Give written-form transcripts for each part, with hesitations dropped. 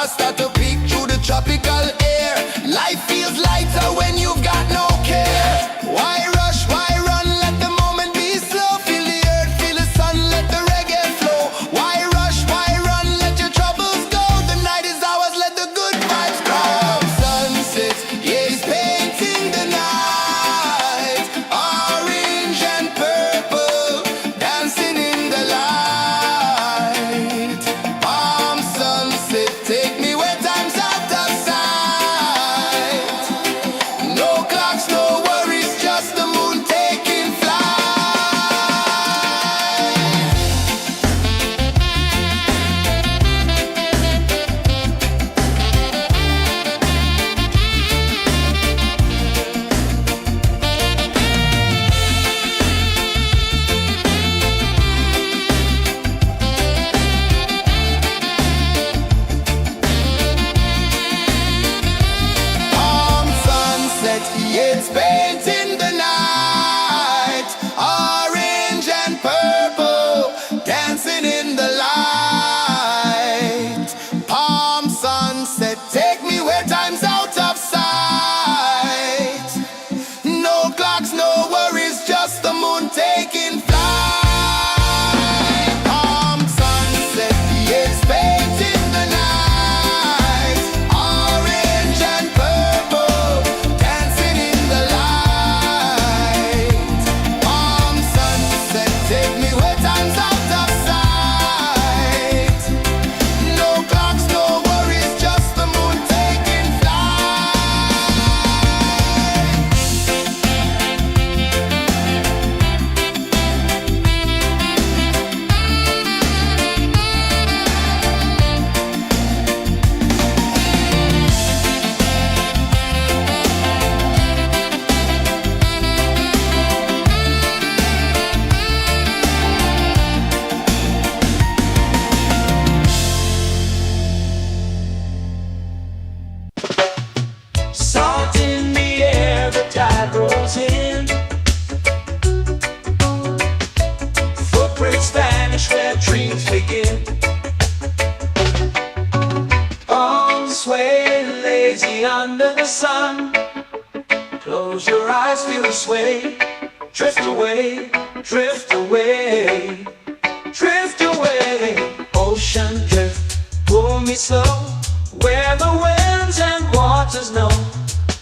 stars start to peek through the tropical air. Life feels lighter when you've got no care. Why rush, why run, let the moment be slow. Feel the earth, feel the sun, let the reggae flow. Why rush, why run, let your troubles go. The night is ours, let the good vibes grow. Sunset, yeah, it's painting the night. Orange and purple, dancing in the light. Palm sunset, take me where time's out of sight. No clocks, no worries, just the moon taking flight. Palm sunset, yeah, it's painting the night. Orange and purple, dancing in the light. Palm sunset, take me where time's out of sight. No clocks, no worries, just the moon taking flight. Palm sunset, yeah, it's painting the night. Orange and purple, dancing in the light. Palm sunset, take me where time's out of sight. No clocks, no worries, just the moon taking flight. Salt in the air, the tide rolls in. Footprints vanish where dreams begin. Arms sway lazy under the sun. Close your eyes, feel the sway. Drift away, drift away, drift away. Ocean drift, pull me slow, where the winds and waters know.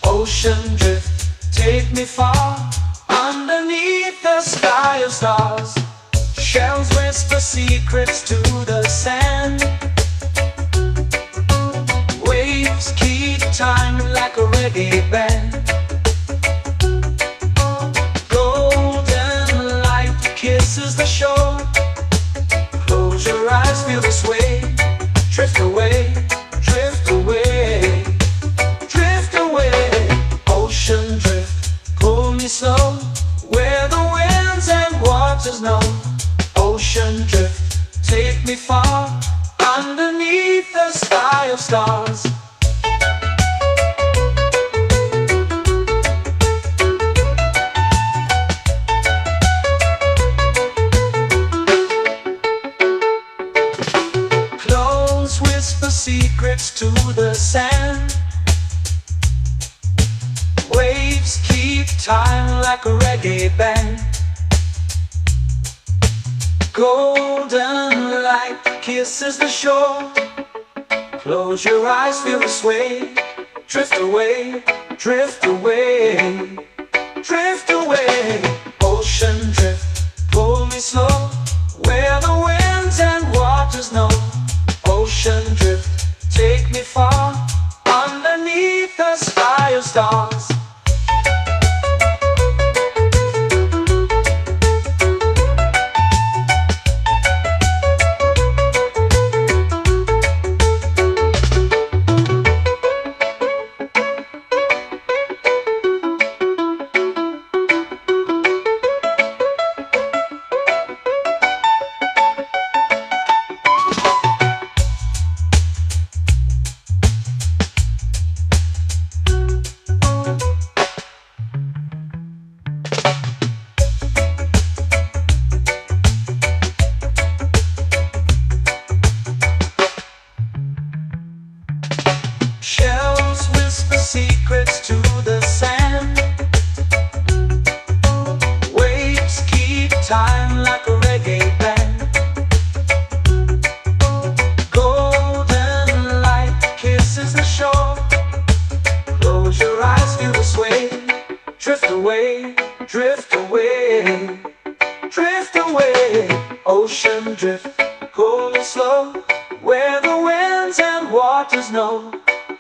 Ocean drift, take me far, underneath the sky of stars. Shells whisper secrets to the sand. Waves keep time like a reggae band. Golden light kisses the shore. Close your eyes, feel the sway. Drift away, drift away, drift away. Ocean drift, pull me slow, where the winds and waters know. Ocean drift, take me far, underneath the sky of stars. Close whisper secrets to the sand. Waves keep time like a reggae band. Golden light kisses the shore. Close your eyes, feel the sway. Drift away, drift away, drift away. Ocean drift, pull me slow, where the winds and waters know. Ocean drift, take me far, underneath the sky of stars. secrets to the sand. Waves keep time like a reggae band. Golden light kisses the shore. Close your eyes, feel the sway. Drift away, drift away, drift away. Ocean drift, cool and slow, where the winds and waters know.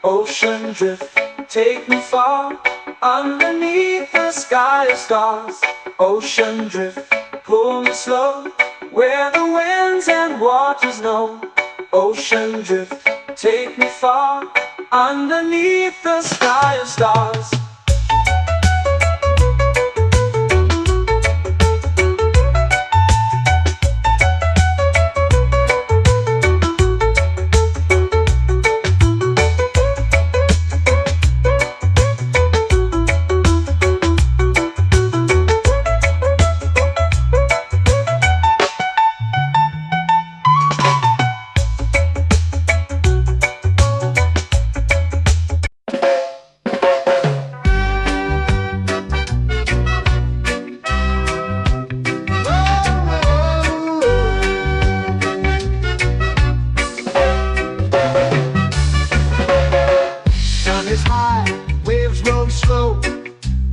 Ocean drift, take me far, underneath the sky of stars. Ocean drift, pull me slow, where the winds and waters know. Ocean drift, take me far, underneath the sky of stars.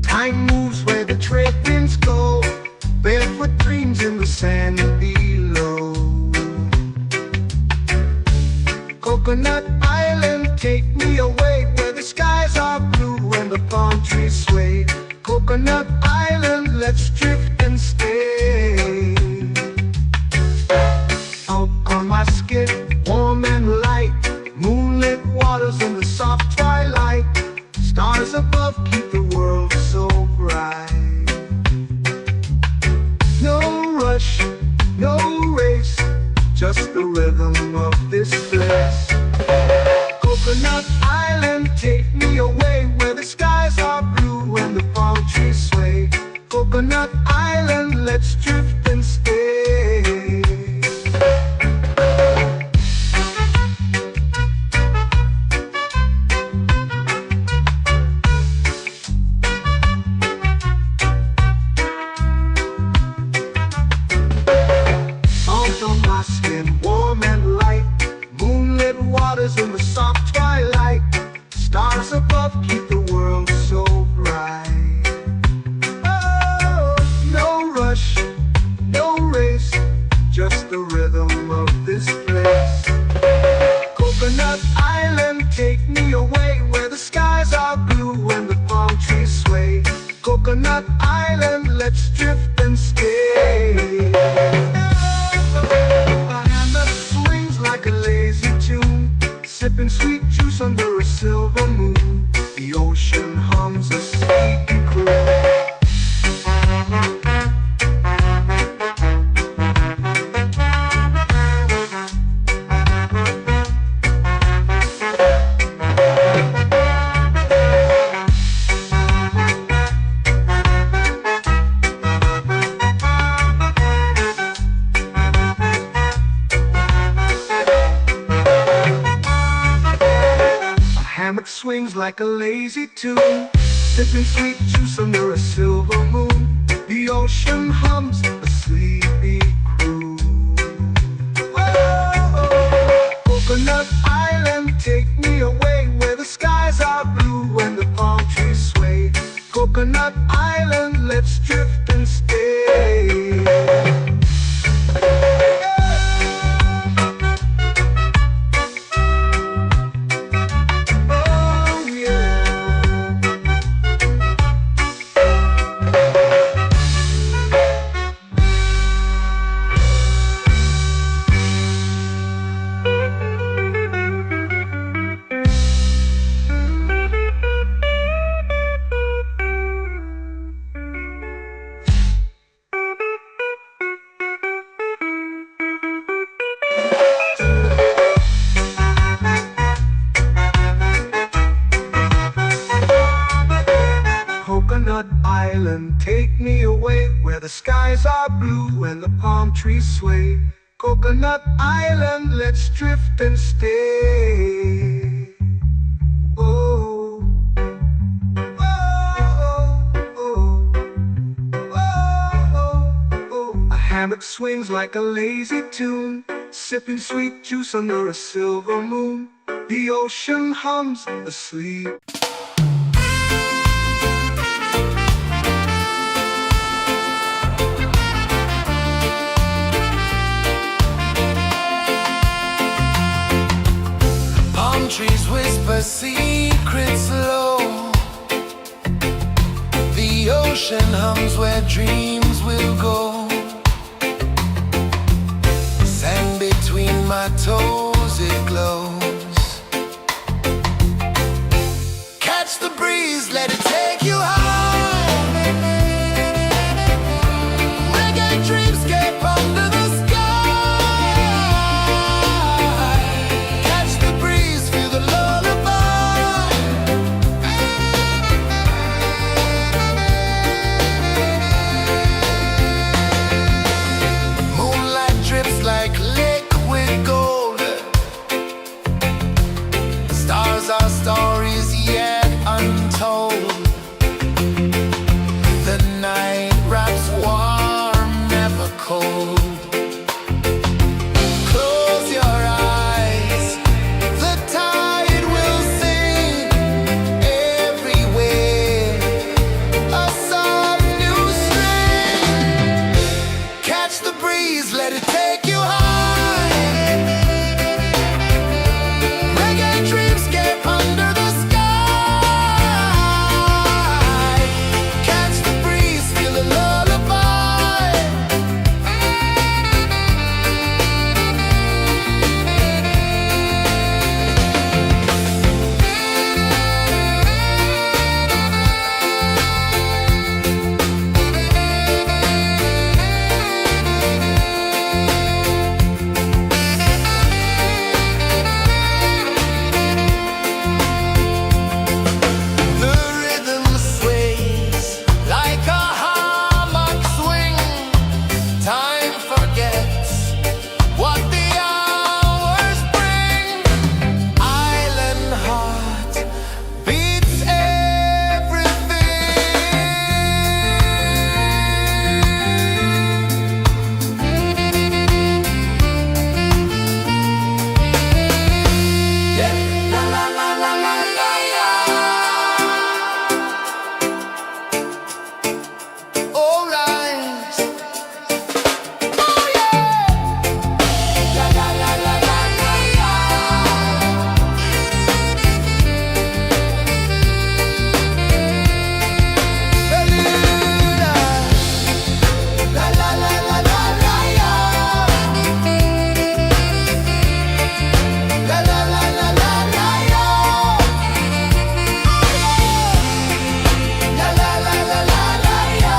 Time moves where the trade winds go. Barefoot dreams in the sand below. Coconut Island, take me away, where the skies are blue and the palm trees sway. Coconut Island, let's drift and stay. Out on my skin, warm and light, moonlit waters in the soft twilight. Stars above keep the world so bright. No rush, no race, just the rhythm of this place. Coconut Island, take me away, where the skies are blue and the palm trees sway. Coconut Island, let's drift and stay. Warm and light, moonlit waters in the soft twilight. Stars above keep the world so bright. Oh, no rush, no race, just the rhythm of this place. Coconut Island, take me away, where the skies are blue and the palm trees sway. Coconut Island, let's drift and stay. Sipping sweet juice under a silver moon. The ocean hums a sleepy croon. Hammock swings like a lazy tune, sipping sweet juice under a silver moon. The ocean hums a sleepy croon. Whoa, Coconut Island, take me away, where the skies are blue and the palm trees sway. Coconut Island, let's drift and stay. Coconut Island, take me away, where the skies are blue and the palm trees sway. Coconut Island, let's drift and stay. Oh. network swings like a lazy tune, sipping sweet juice under a silver moon. The ocean hums asleep. Palm trees whisper secrets low. The ocean hums where dreams will go. Sand between my toes, it glows. Catch the breeze, let it take you high. Reggae dreamscape under the sky. Catch the breeze, feel the lullaby. Moonlight drips like liquid gold. Stars are stories yet untold. The night wraps warm, never cold. Close your eyes, the tide will sing everywhere. A soft new string. Catch the breeze, let it take you high. Reggae dreamscape under the sky. Catch the breeze, feel the lullaby. The rhythm sways like a hammock swing. Time forgets what the hours bring. Island heart beats everything. Yeah. La la la la la la la. All right. Oh yeah. La la la la la la la. Beluga. La la la la la la la. La la la la la la la. La la la la la la la.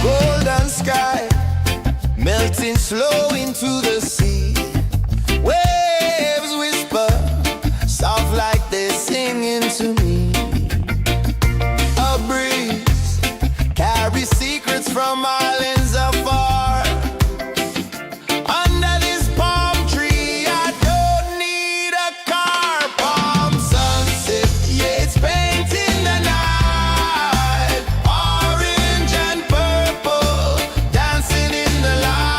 Golden sky melting slow into the sea. Waves whisper soft like they're singing to me. A breeze carries secrets from islands afar. Under this palm tree, I don't need a car. Palm sunset, yeah, it's painting the night. Orange and purple dancing in the light.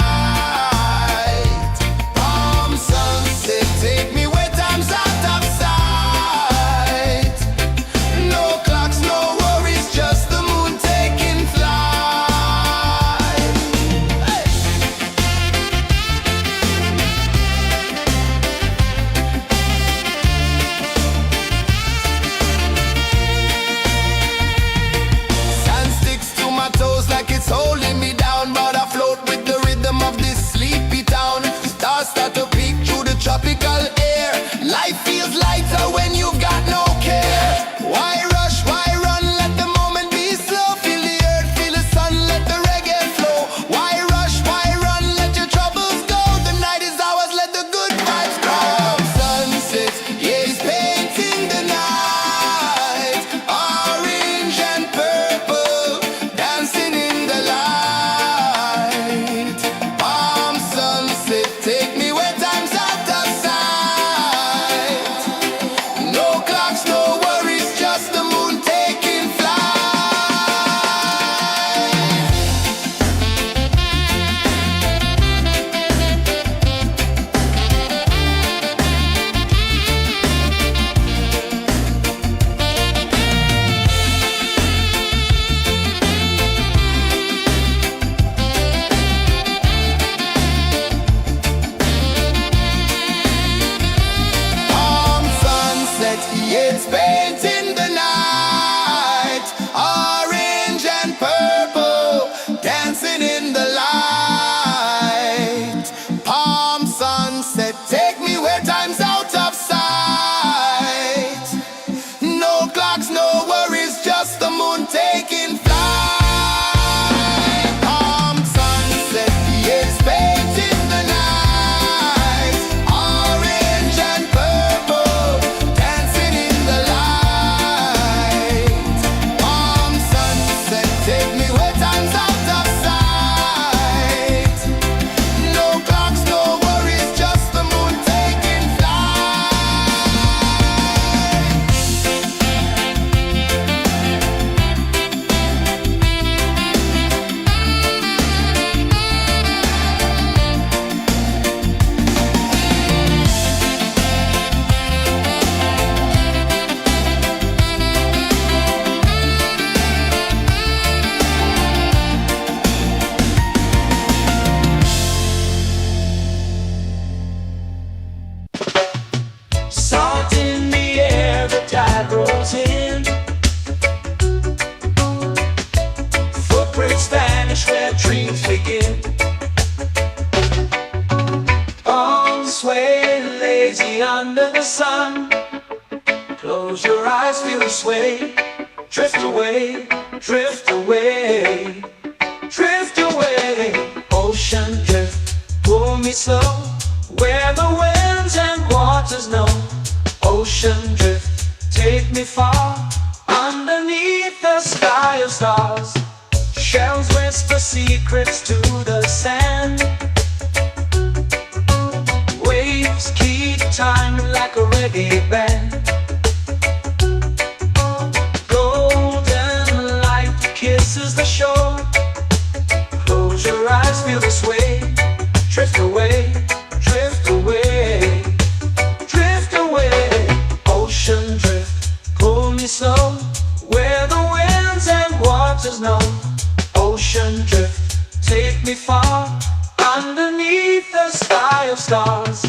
lazy under the sun. Close your eyes, feel the sway. Drift away, drift away, drift away. Ocean drift, pull me slow, where the winds and waters know. Ocean drift, take me far, underneath the sky of stars. Shells whisper secrets to the sand. Waves keep time like a reggae band. Golden light kisses the shore. Close your eyes, feel the sway. Drift away, drift away, drift away. Ocean drift, pull me slow, where the winds and waters know. Ocean drift, take me far, underneath the sky of stars.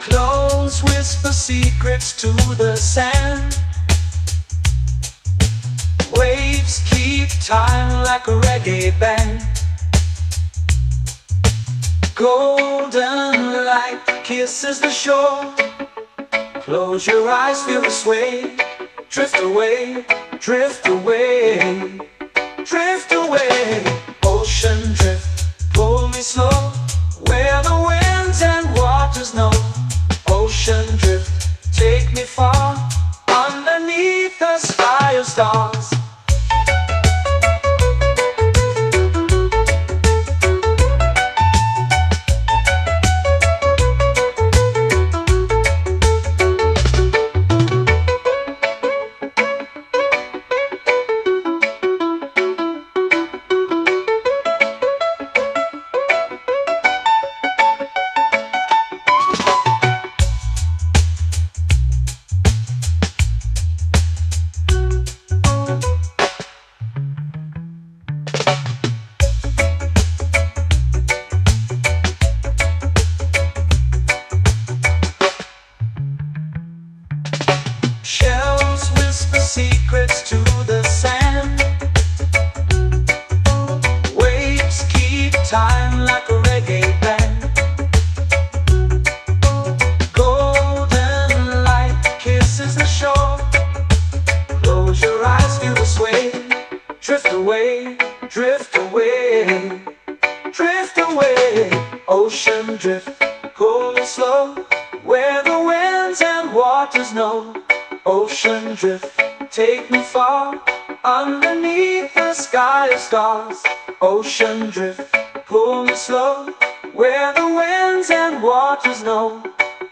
Close whisper secrets to the sand. Waves keep time like a reggae band. Golden light kisses the shore. Close your eyes, feel the sway. Drift away, drift away, drift away. Ocean drift, pull me slow, where the winds and waters know. Ocean drift, take me far, underneath the sky of stars. Shells whisper secrets to the sand. Waves keep time like a reggae band. Golden light kisses the shore. Close your eyes, feel the sway. Drift away, drift away, drift away. Ocean drift, pull me slow, where the winds and waters know. Ocean drift, take me far, underneath the sky of stars. Ocean drift, pull me slow, where the winds and waters know.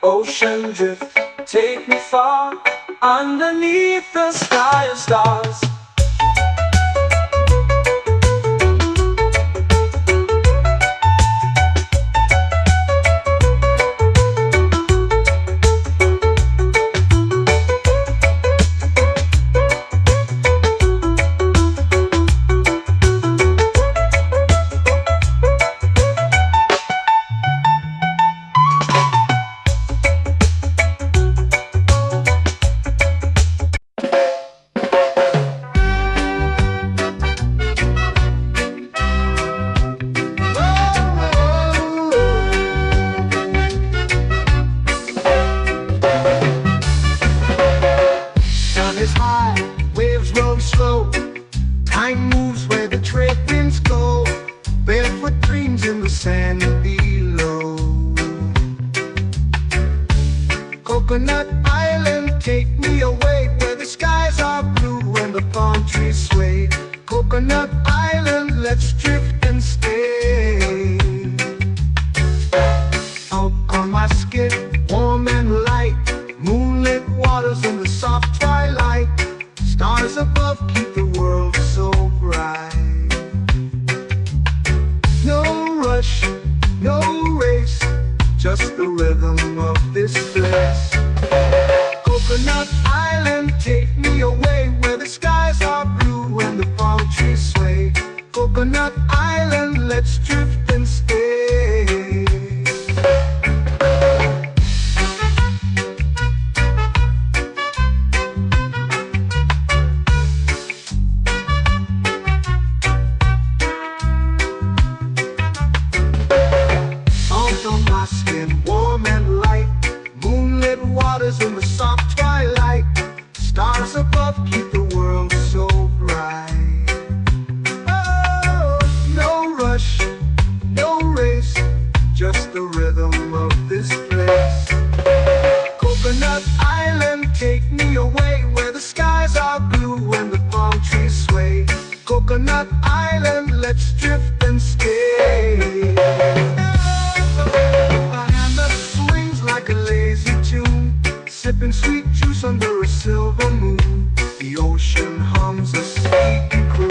Ocean drift, take me far, underneath the sky of stars. Time moves where the trade winds go. Barefoot dreams in the sand below. Coconut Island, take me away, where the skies are blue and the palm trees sway. Coconut Island, let's drift and stay. Out on my skin, warm and light, moonlit waters in the soft twilight. Stars above keep the world so bright. No rush, no race, just the rhythm of this place. Coconut Island, take me away, where the skies are blue and the palm trees sway. Coconut Island, let's drift and stay. waters in the soft twilight. Stars above keep the world so bright. Oh, no rush, no race, just the rhythm of this place. Coconut Island, take me away where the skies are blue and the palm trees sway. Coconut Island, let's drift and stay. A hand that swings like a lazy tune, sipping sweet juice under a silver moon. The ocean hums a sleepy croon.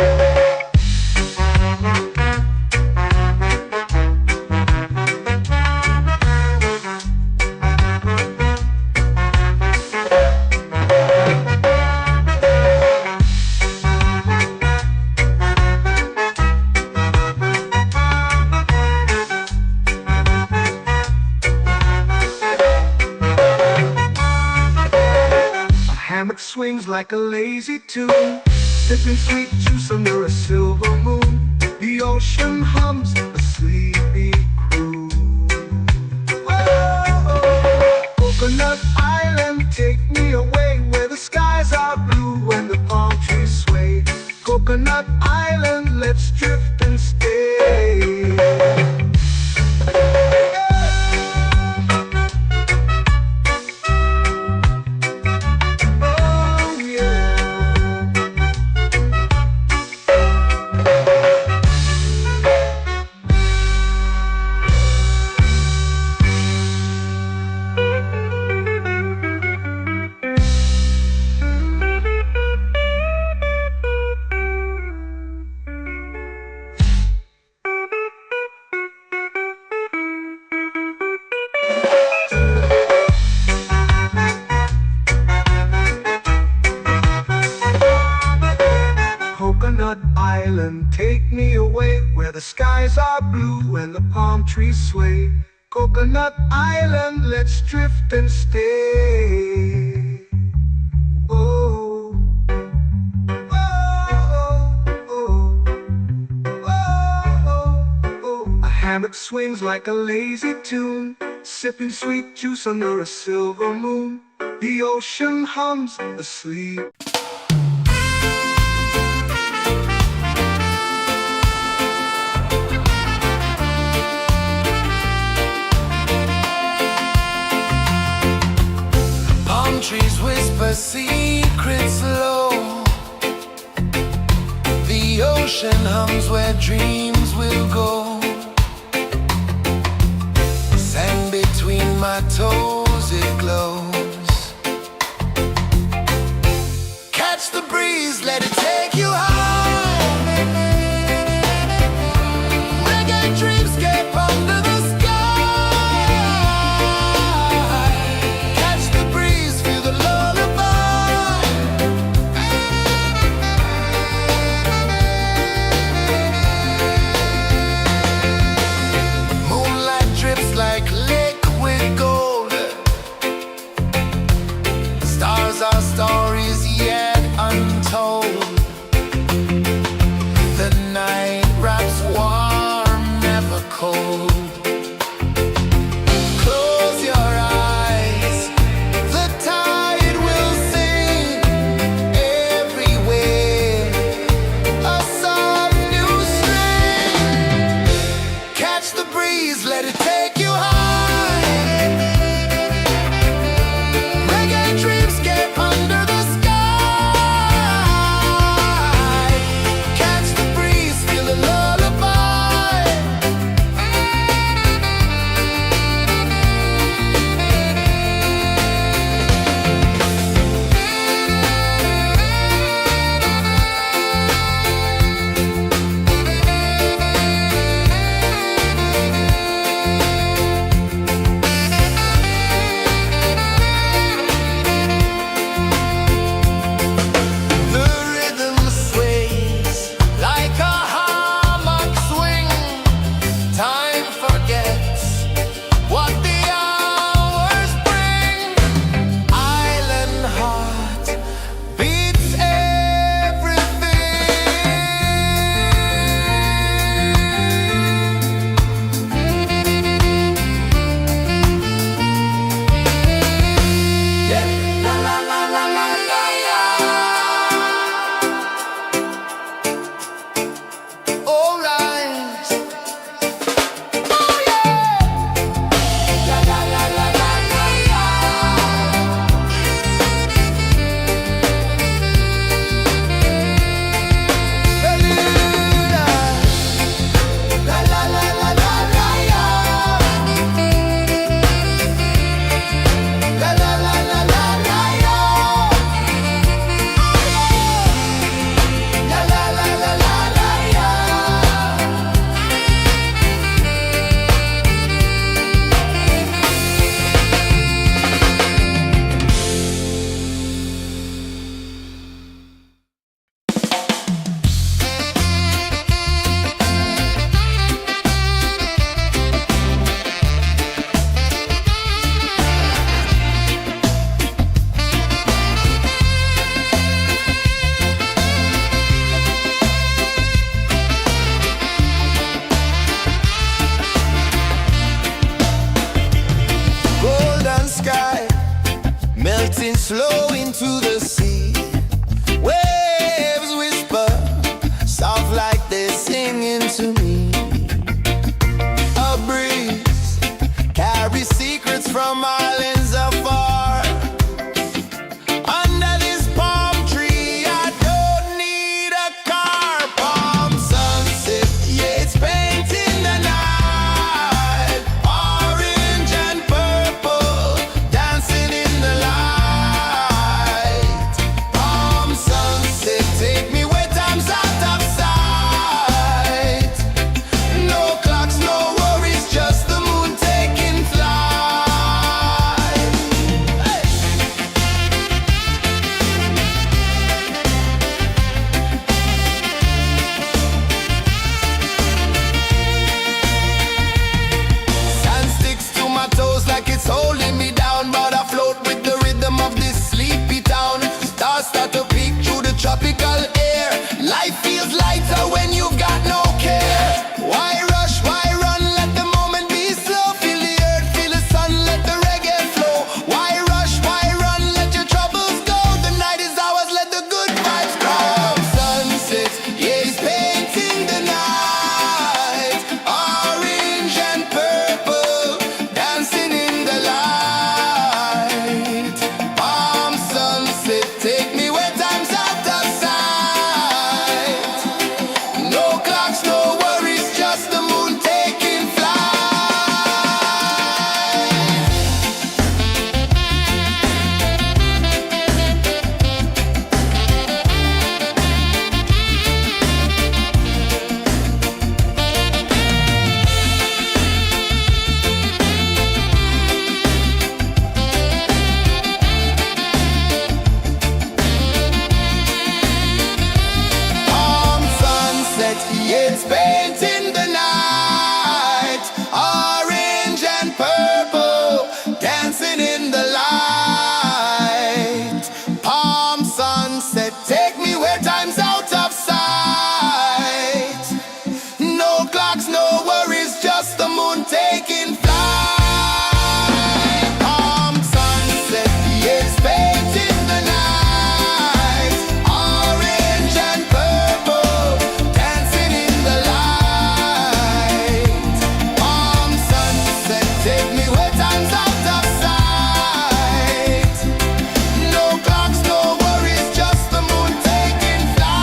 Hammock swings like a lazy tune, sipping sweet juice under a silver moon. The ocean hums a sleepy croon. Whoa, Coconut Island, take me away where the skies are blue and the palm trees sway. Coconut Island, let's drift and stay. Coconut Island, take me away where the skies are blue and the palm trees sway. Coconut Island, let's drift and stay. Oh, oh, oh, oh, oh. A hammock swings like a lazy tune, sipping sweet juice under a silver moon. The ocean hums asleep. Trees whisper secrets low. The ocean hums where dreams will go. Sand between my toes, it glows. Catch the breeze, let it take you high. Reggae dreamscape under the sky. melting slow into the sea. Waves whisper, soft like they're singing to me. A breeze carries secrets from islands afar. Under this palm tree, I don't need a car. Palm sunset, yeah, it's painting the night. Orange and purple, dancing in the light. Palm sunset, take me where time's out of sight. No clocks, no worries, just the moon taking flight. Hey! Sand sticks to my toes like it's holding me down, but I float with the rhythm of this sleepy town. Stars start to peek through the tropical air. Life feels lighter when you've got no care. Why rush, why run, let the moment be slow. Feel the earth, feel the sun, let the reggae flow. Why rush, why run, let your troubles go. The night is ours, let the good vibes grow. Sunset, yeah, it's painting the night. Orange and purple, dancing in the light. Palm sunset, take me where time's out of sight. No clocks, no worries, just the moon taking flight. Palm sunset, yeah, it's painting the night. Orange and purple, dancing in the light. Palm sunset, take me where time's out of sight. No clocks, no worries, just the moon taking flight. Palm sunset, yeah, it's painting the night. Orange and purple, dancing in the light. Palm sunset, take me where time's out of sight. No clocks, no worries, just the moon taking flight.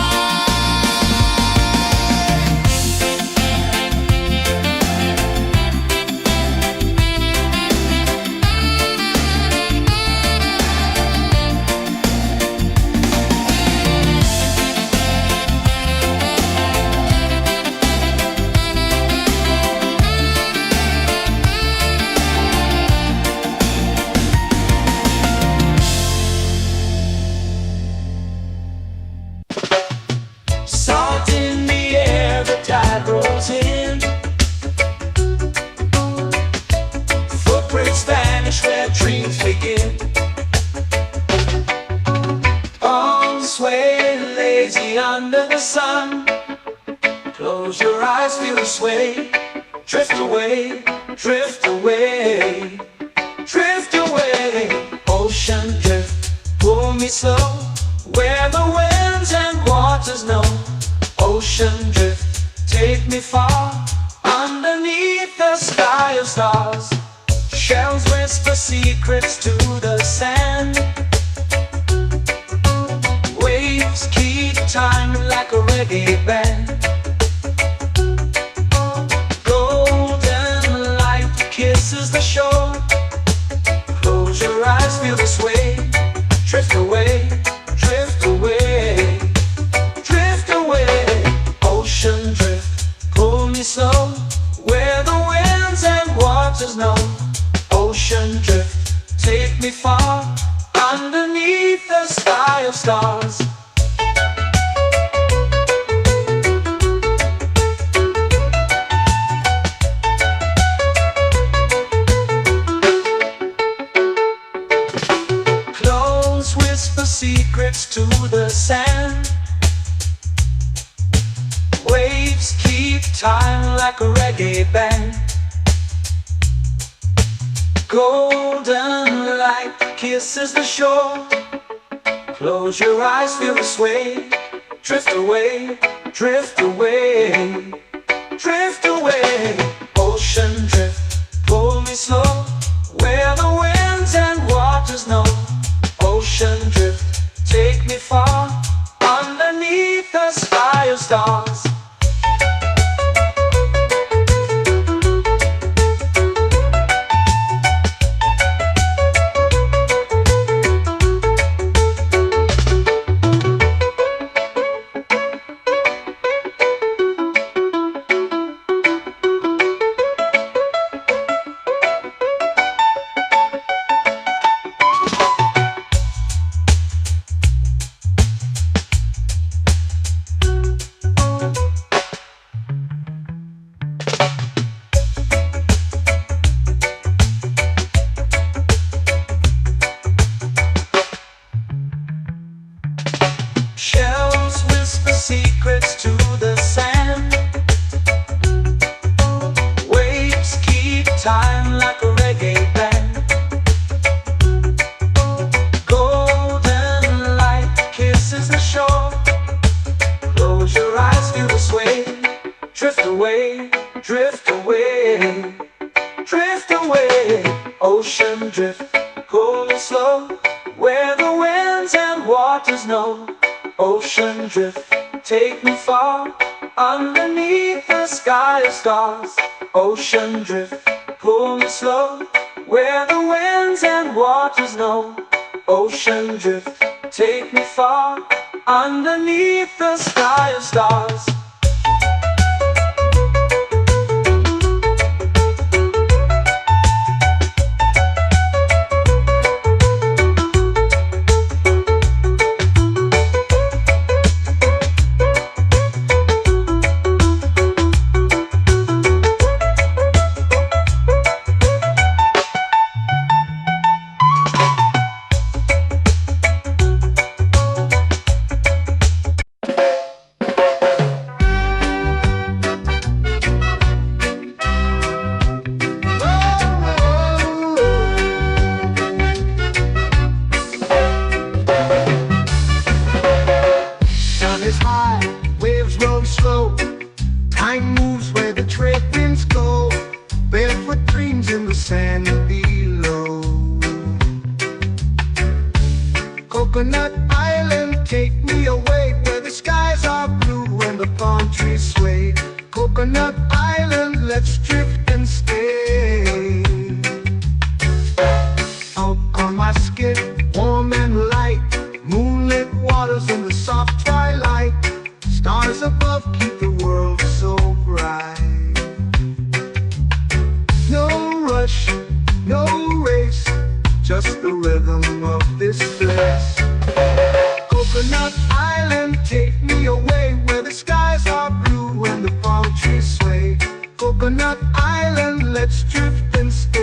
Salt in the air, the tide rolls in. Footprints vanish where dreams begin. Arms sway lazy under the sun. Close your eyes, feel the sway. Drift away, drift away, drift away. Ocean drift, pull me slow, where the winds and waters know. Ocean drift, take me far, underneath the sky of stars. Shells whisper secrets to the sand. Waves keep time like a reggae band. Golden light kisses the shore. Close your eyes, feel the sway. Drift away, drift away, drift away. Ocean drift, pull me slow, where the winds and waters know. Ocean drift, take me far, underneath the sky of stars. Close whisper secrets to the sand. Waves keep time like a reggae band. Golden light kisses the shore. Close your eyes, feel the sway. Drift away, drift away, drift away. Ocean drift, pull me slow, where the winds and waters know. Ocean drift, take me far, underneath the sky of stars. Shells whisper secrets to the sand. Waves keep time like a reggae band. Golden light kisses the shore. Close your eyes, feel the sway. Drift away, drift away, drift away. Ocean drift, pull me slow, where the winds and waters know. Ocean drift, take me far, underneath the sky of stars. Ocean drift, pull me slow, where the winds and waters know. Ocean drift, take me far, underneath the sky of stars. Is high, waves roll slow. Time moves where the trade winds go. Barefoot dreams in the sand below. Coconut Island, take me away, where the skies are blue and the palm trees sway. Coconut Island, let's drift and stay. Out on my skin, warm and light, moonlit waters in the soft twilight. Stars above keep the world so bright. No rush, no race, just the rhythm of this place. Coconut Island, take me away, where the skies are blue and the palm trees sway. Coconut Island, let's drift and stay.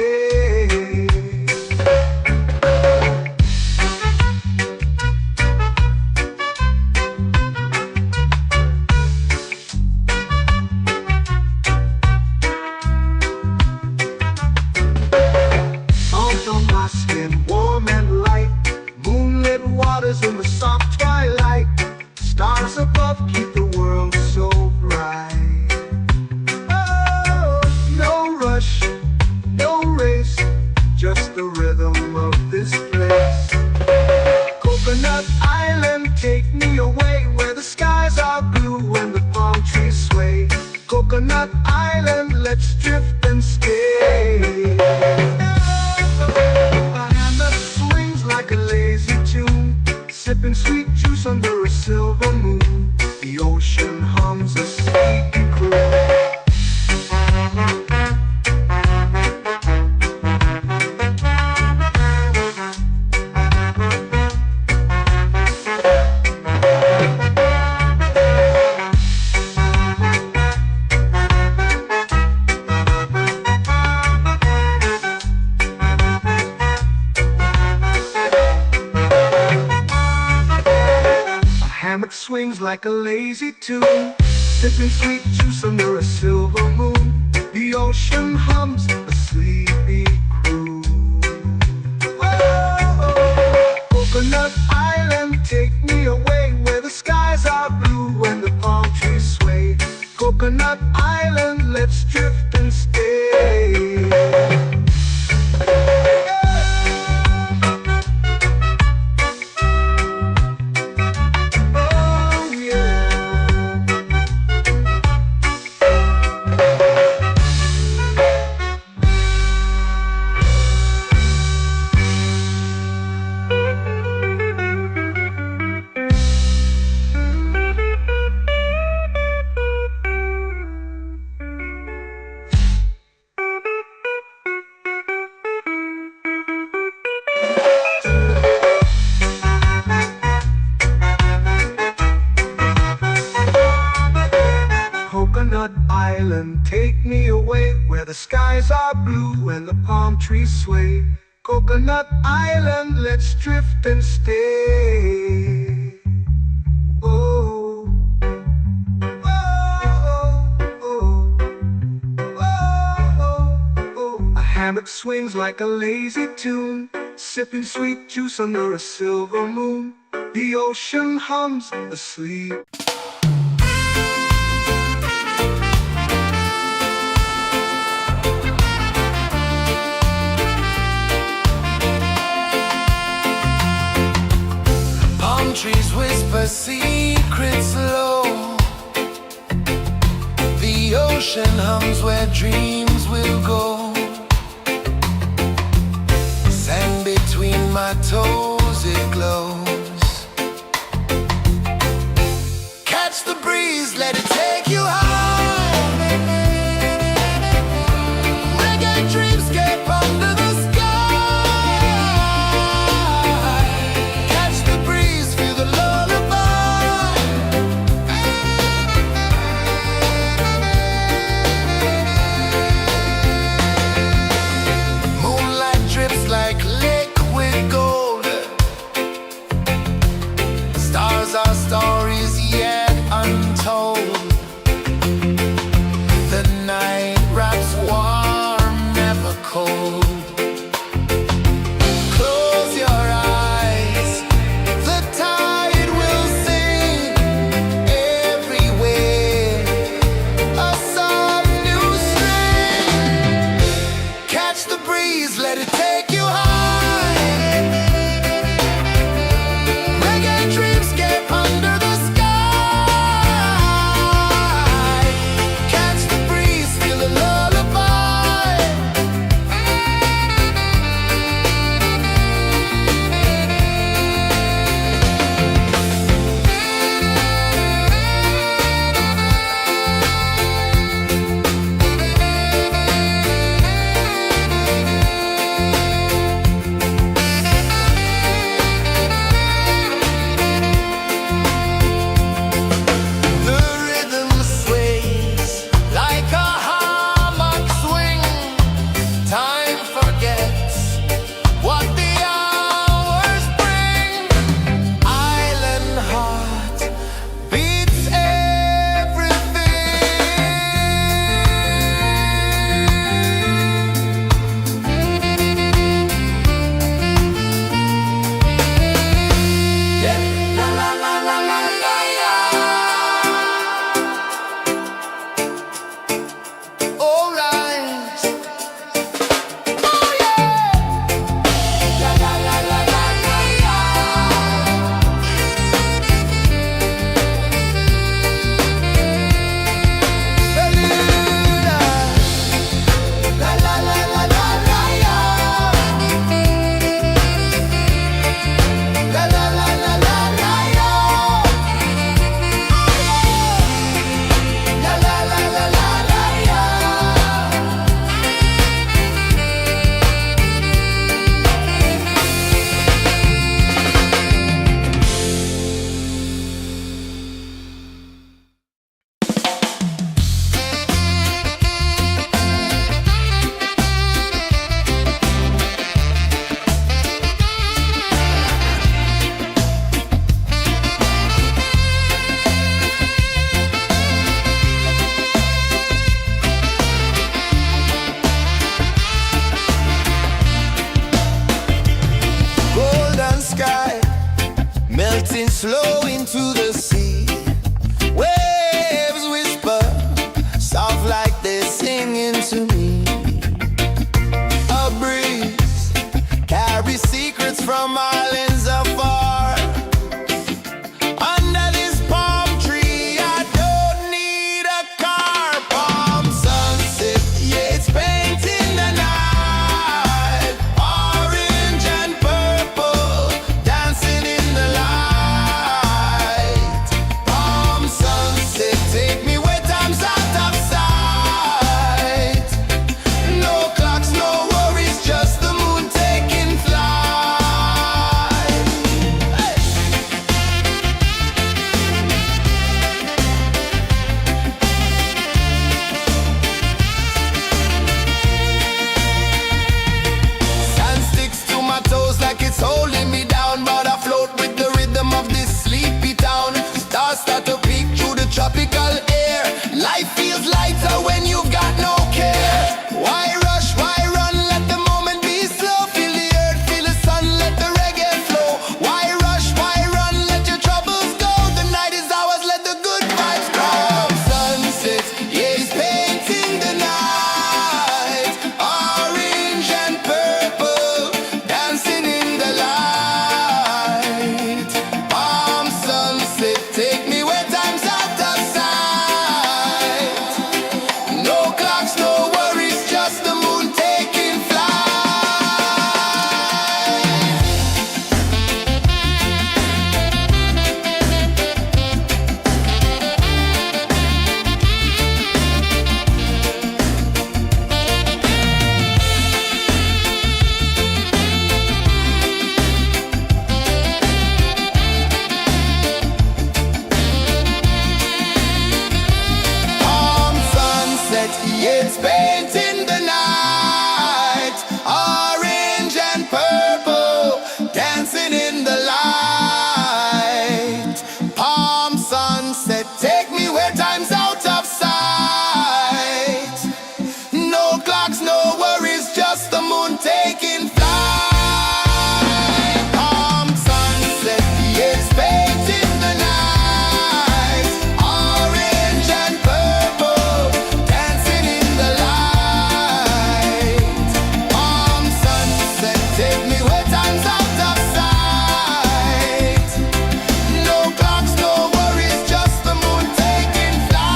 Warm and light, moonlit waters in the soft twilight. Stars above keep the world so bright. Oh, no rush, no race, just the rhythm of this place. Coconut Island, take me away, where the skies are blue and the palm trees sway. Coconut Island, let's drift and stay. Like a lazy tune, sipping sweet juice under a silver moon. The ocean hums a sleepy croon. Swings like a lazy tune, sipping sweet juice under a silver moon. The ocean hums a sleepy croon. the skies are blue and the palm trees sway. Coconut Island, let's drift and stay. Oh, oh, oh, oh, oh. A hammock swings like a lazy tune, sipping sweet juice under a silver moon. The ocean hums asleep. Palm trees whisper secrets low. The ocean hums where dreams will go. Sand between my toes, it glows. Catch the breeze, let it take you high. Reggae dreamscape under the sky. Catch the breeze, feel the lullaby. Moonlight drips like liquid gold. Stars are stories yet untold. The night wraps warm, never cold. Close your eyes, the tide will sing everywhere. A soft new string. Catch the breeze, let it take you high. Reggae dreamscape under the sky. Catch the breeze, feel the lullaby. The rhythm sways like a hammock swing. Time forgets what the hours bring. Island heart beats everything. Yeah. La la la la la la la. All right. Oh yeah. La la la la la la la. Bermuda. La la la la la la la. La la la la la la la. La la la la la la la. Golden sky melting slow into the sea. Waves whisper soft like they're singing to me. A breeze carries secrets from islands afar. Under this palm tree, I don't need a car. Palm sunset, yeah, it's painting the night. Orange and purple, dancing in the light. the light. Palm sunset, take me where time's out of sight. No clocks, no worries, just the moon taking flight. Palm sunset, it's baked in the night. Orange and purple, dancing in the light. Palm sunset, take me where time's out of sight. No clocks, no worries, just the moon taking flight.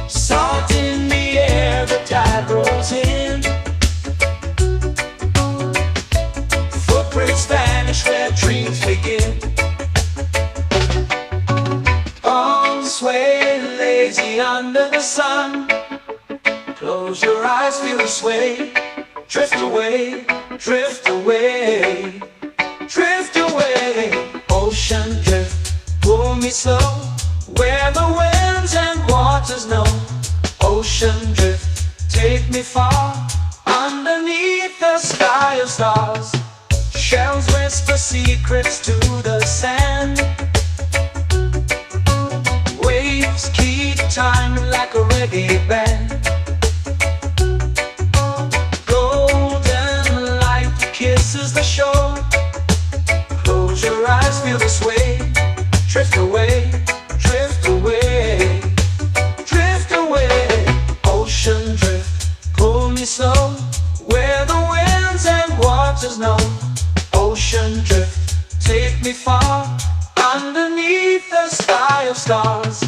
Salt in the air, the tide rolls in. Footprints vanish where dreams begin. Arms sway lazy under the sun. Close your eyes, feel the sway. Drift away, drift away, drift away. Ocean drift, pull me slow, where the winds and waters know. Ocean drift, take me far, underneath the sky of stars. Shells whisper secrets to the sand. Waves keep time like a reggae band. Golden light kisses the shore. Close your eyes, feel the sway. Drift away, drift away, drift away. Ocean drift, pull me slow, where the winds and waters know. Ocean drift, take me far, underneath the sky of stars.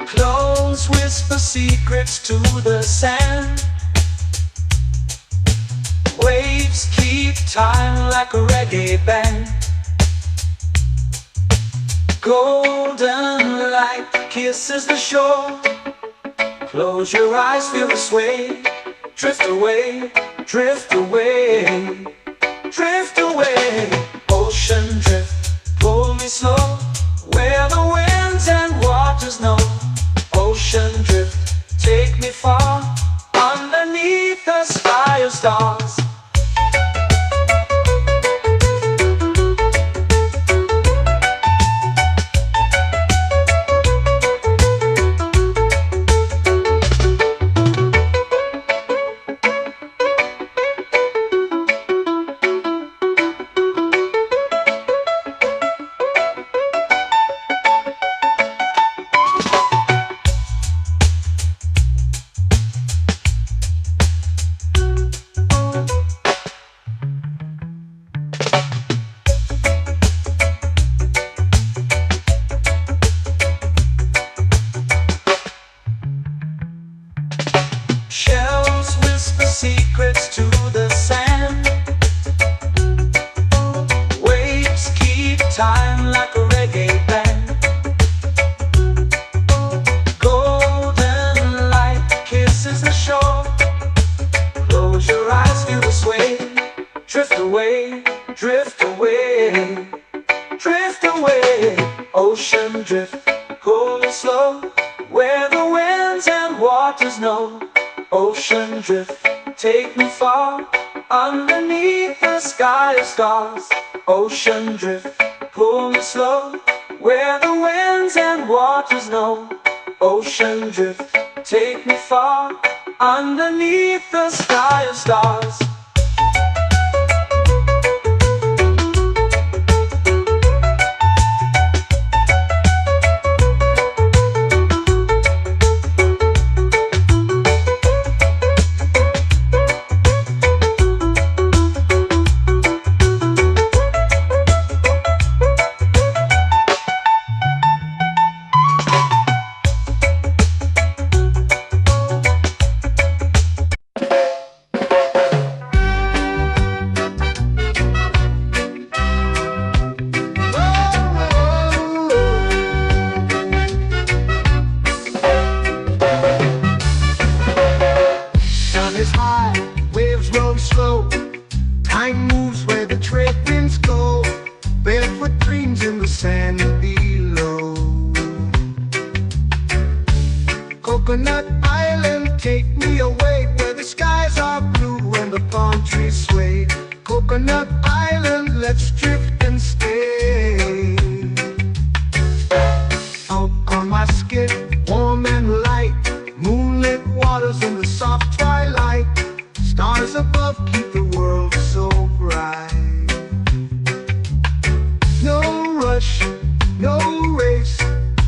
Close whisper secrets to the sand. Waves keep time like a reggae band. Golden light kisses the shore. Close your eyes, feel the sway. Drift away, drift away, drift away. Ocean drift, pull me slow, where the winds and waters know. Ocean drift, take me far, underneath the sky of stars. Shells whisper secrets to the sand. Waves keep time like a reggae band. Golden light kisses the shore. Close your eyes, feel the sway. Drift away, drift away, drift away. Ocean drift, pull me slow, where the winds and waters know. Ocean drift, take me far, underneath the sky of stars. Ocean drift, pull me slow, where the winds and waters know. Ocean drift, take me far, underneath the sky of stars. Coconut Island, take me away where the skies are blue and the palm trees sway. Coconut Island, let's drift and stay. Out on my skin, warm and light, moonlit waters in the soft twilight. Stars above keep the world so bright. No rush, no race,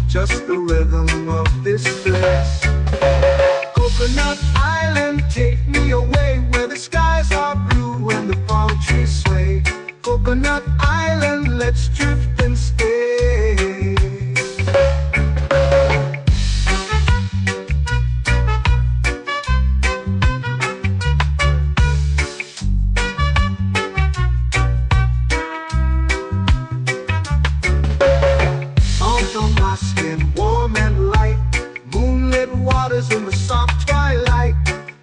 just the rhythm of this place. Coconut Island, take me away where the skies are blue and the palm trees sway. Coconut Island, let's drift and stay. Out on my skin, warm and light, moonlit waters in the soft twilight.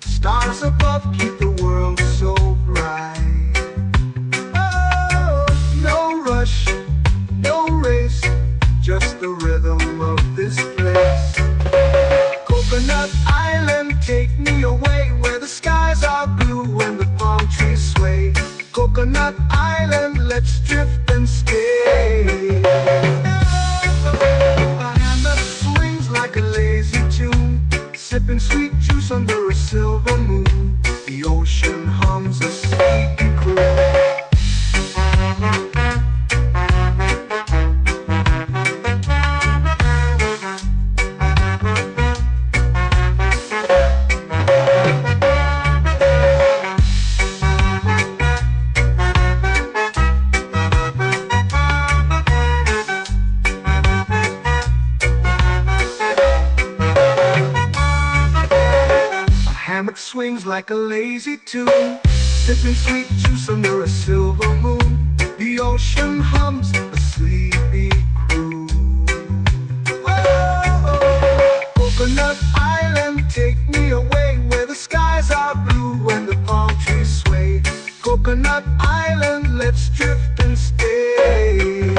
Stars above keep the world so bright. Oh, no rush, no race, just the rhythm of this place. Coconut Island, take me away where the skies are blue and the palm trees sway. Coconut Island, let's drift and stay. A hand that swings like a lazy tune, sipping sweet juice under a silver moon. The ocean hums a sleepy croon. Hammock swings like a lazy tune, sipping sweet juice under a silver moon. The ocean hums a sleepy croon. Whoa, Coconut Island, take me away where the skies are blue and the palm trees sway. Coconut Island, let's drift and stay.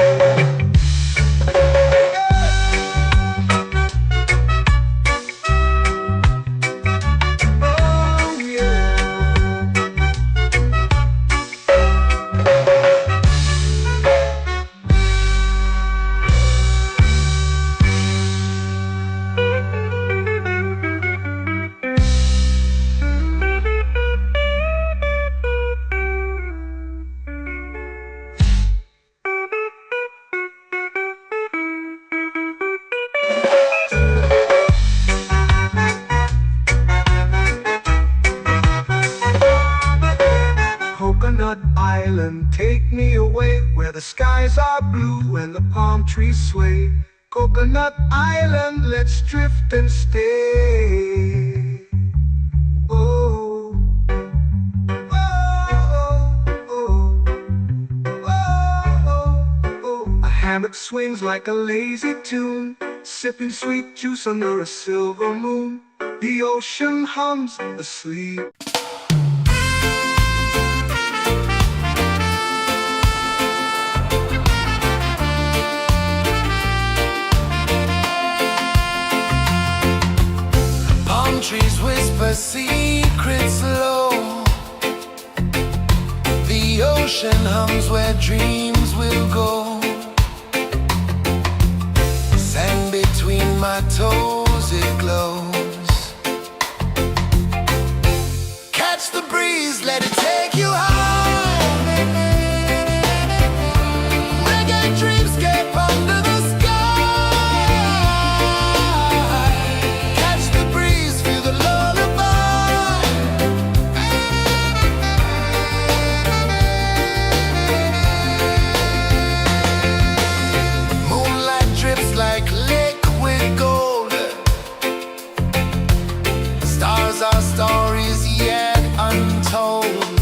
Coconut Island, take me away where the skies are blue and the palm trees sway. Coconut Island, let's drift and stay. Oh, oh, oh, oh, oh. A hammock swings like a lazy tune, sipping sweet juice under a silver moon. The ocean hums asleep. Trees whisper secrets low. The ocean hums where dreams will go. Sand between my toes, it glows. Catch the breeze, let it take you high. Reggae dreamscape under the sky. Our stories yet untold.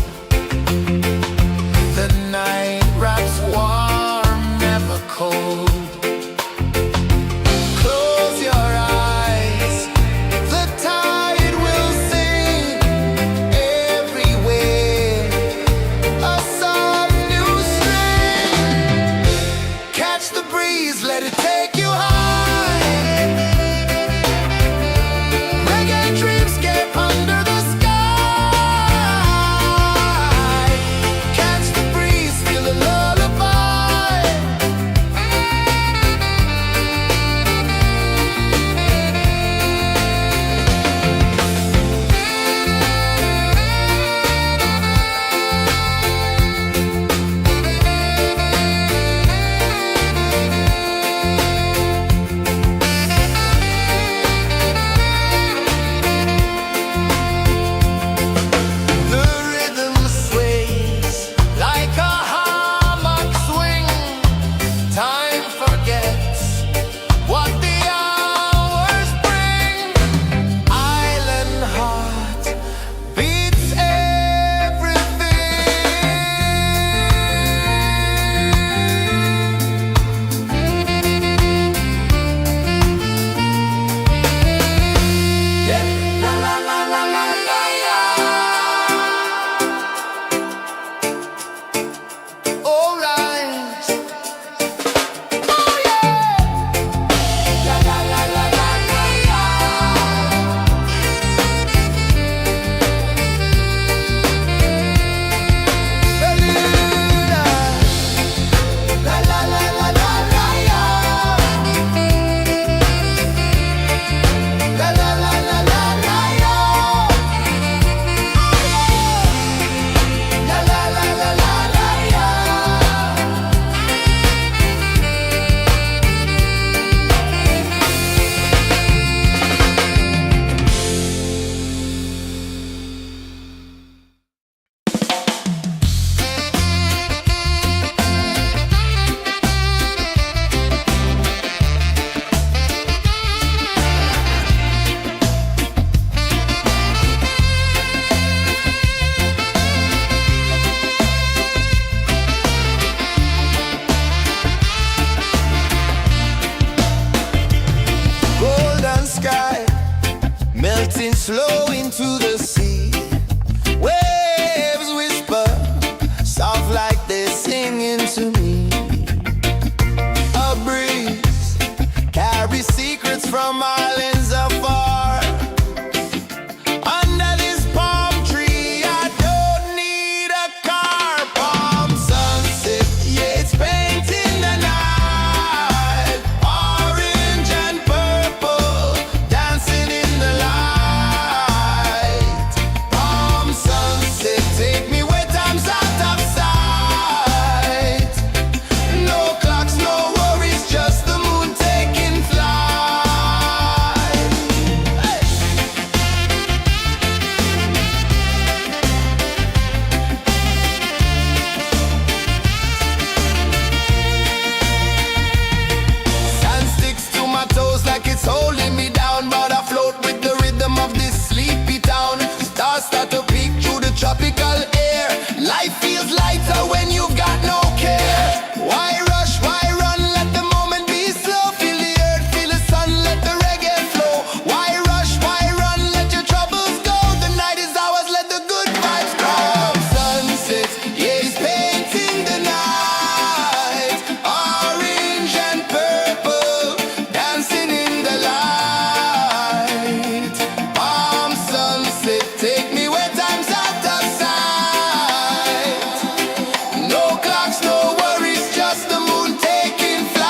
dancing slow into the sea. Waves whisper, soft like they're singing to me. A breeze carries secrets from islands afar. Under this palm tree, I don't need a car. Palm sunset, yeah, it's painting the night. Orange and purple, dancing in the light. Palm sunset, take me where time's out of sight. No clocks, no worries, just the moon taking flight. Hey! Sand sticks to my toes like it's holding me down, but I float with the rhythm of this sleepy town. Stars start to peek through the tropical air. Life feels lighter when you've got no care. Why rush, why run, let the moment be slow. Feel the earth, feel the sun, let the reggae flow. Why rush, why run, let your troubles go. The night is ours, let the good vibes grow. Sunset, yeah, it's painting the night. Orange and purple, dancing in the light. Palm sunset, take me where time's out of sight. No clocks, no worries, just the moon taking flight.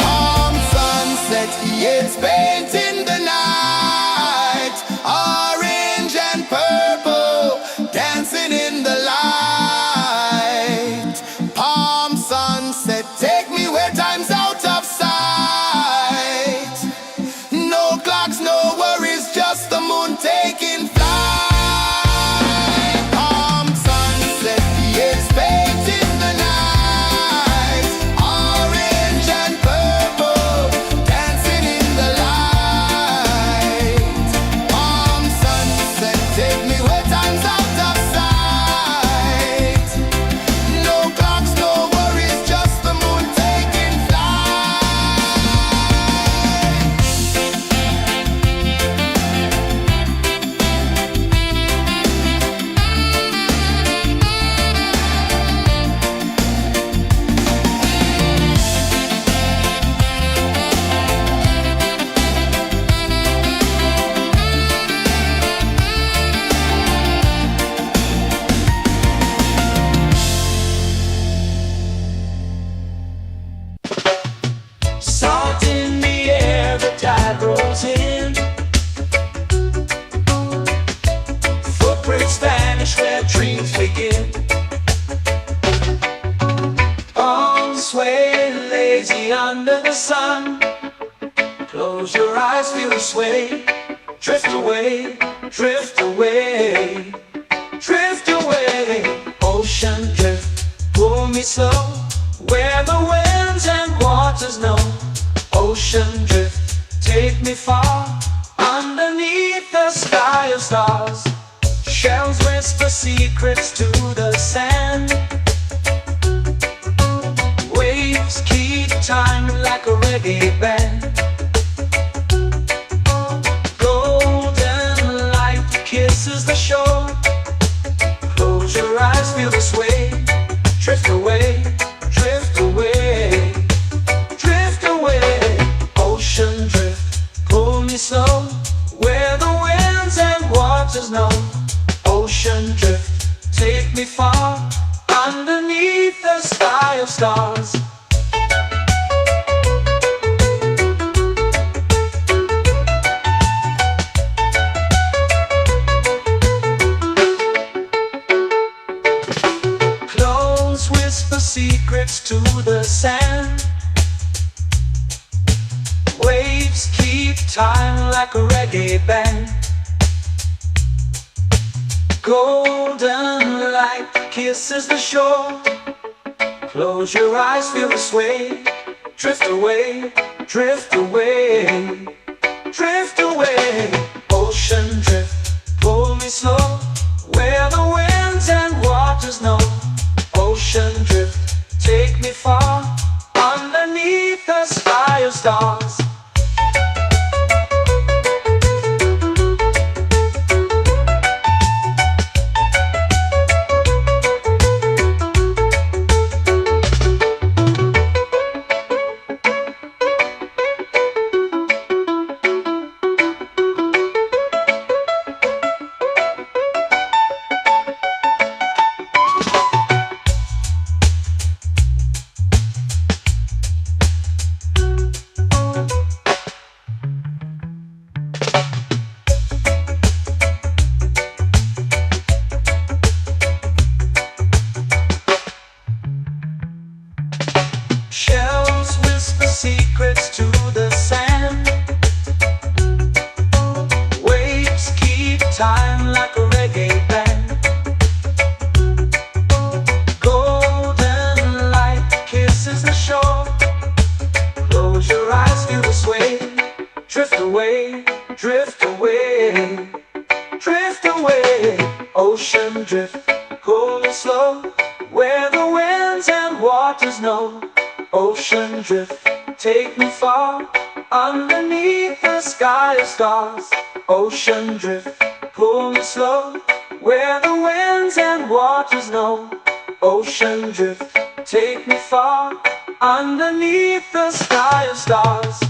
Palm sunset, yeah, it's painting the night. Orange and purple, dancing in the light. Palm sunset, take me where time's out of sight. No clocks, no worries, just the moon taking flight. Palm sunset, yeah, it's painting the night. Orange and purple, dancing in the light. Palm sunset, take me where time's out of sight. No clocks, no worries, just the moon taking flight. Salt in the air, the tide rolls in. Footprints vanish where dreams begin. Arms sway lazy under the sun. Close your eyes, feel the sway. Drift away, drift away, drift away. Ocean drift, pull me slow, where the winds and waters know. Ocean drift, take me far, underneath the sky of stars. Shells whisper secrets to the sand. Waves keep time like a reggae band. Golden light kisses the shore. Close your eyes, feel the sway. Drift away, drift away, drift away. Ocean drift, pull me slow, where the winds and waters know. Ocean drift, take me far, underneath the sky of stars. Clones whisper secrets to the sand. Waves keep time like a reggae band. Golden light kisses the shore. Close your eyes, feel the sway. Drift away, drift away, drift away. Ocean drift, pull me slow, where the winds and waters know. Ocean drift, take me far, underneath the sky of stars. Shells whisper secrets to the sand. Waves keep time like a reggae band. Golden light kisses the shore. Close your eyes, feel the sway. Drift away, drift away, drift away. Ocean drift, pull it slow, where the winds and waters know. Ocean drift, take me far, underneath the sky of stars. Ocean drift, pull me slow, where the winds and waters know. Ocean drift, take me far, underneath the sky of stars.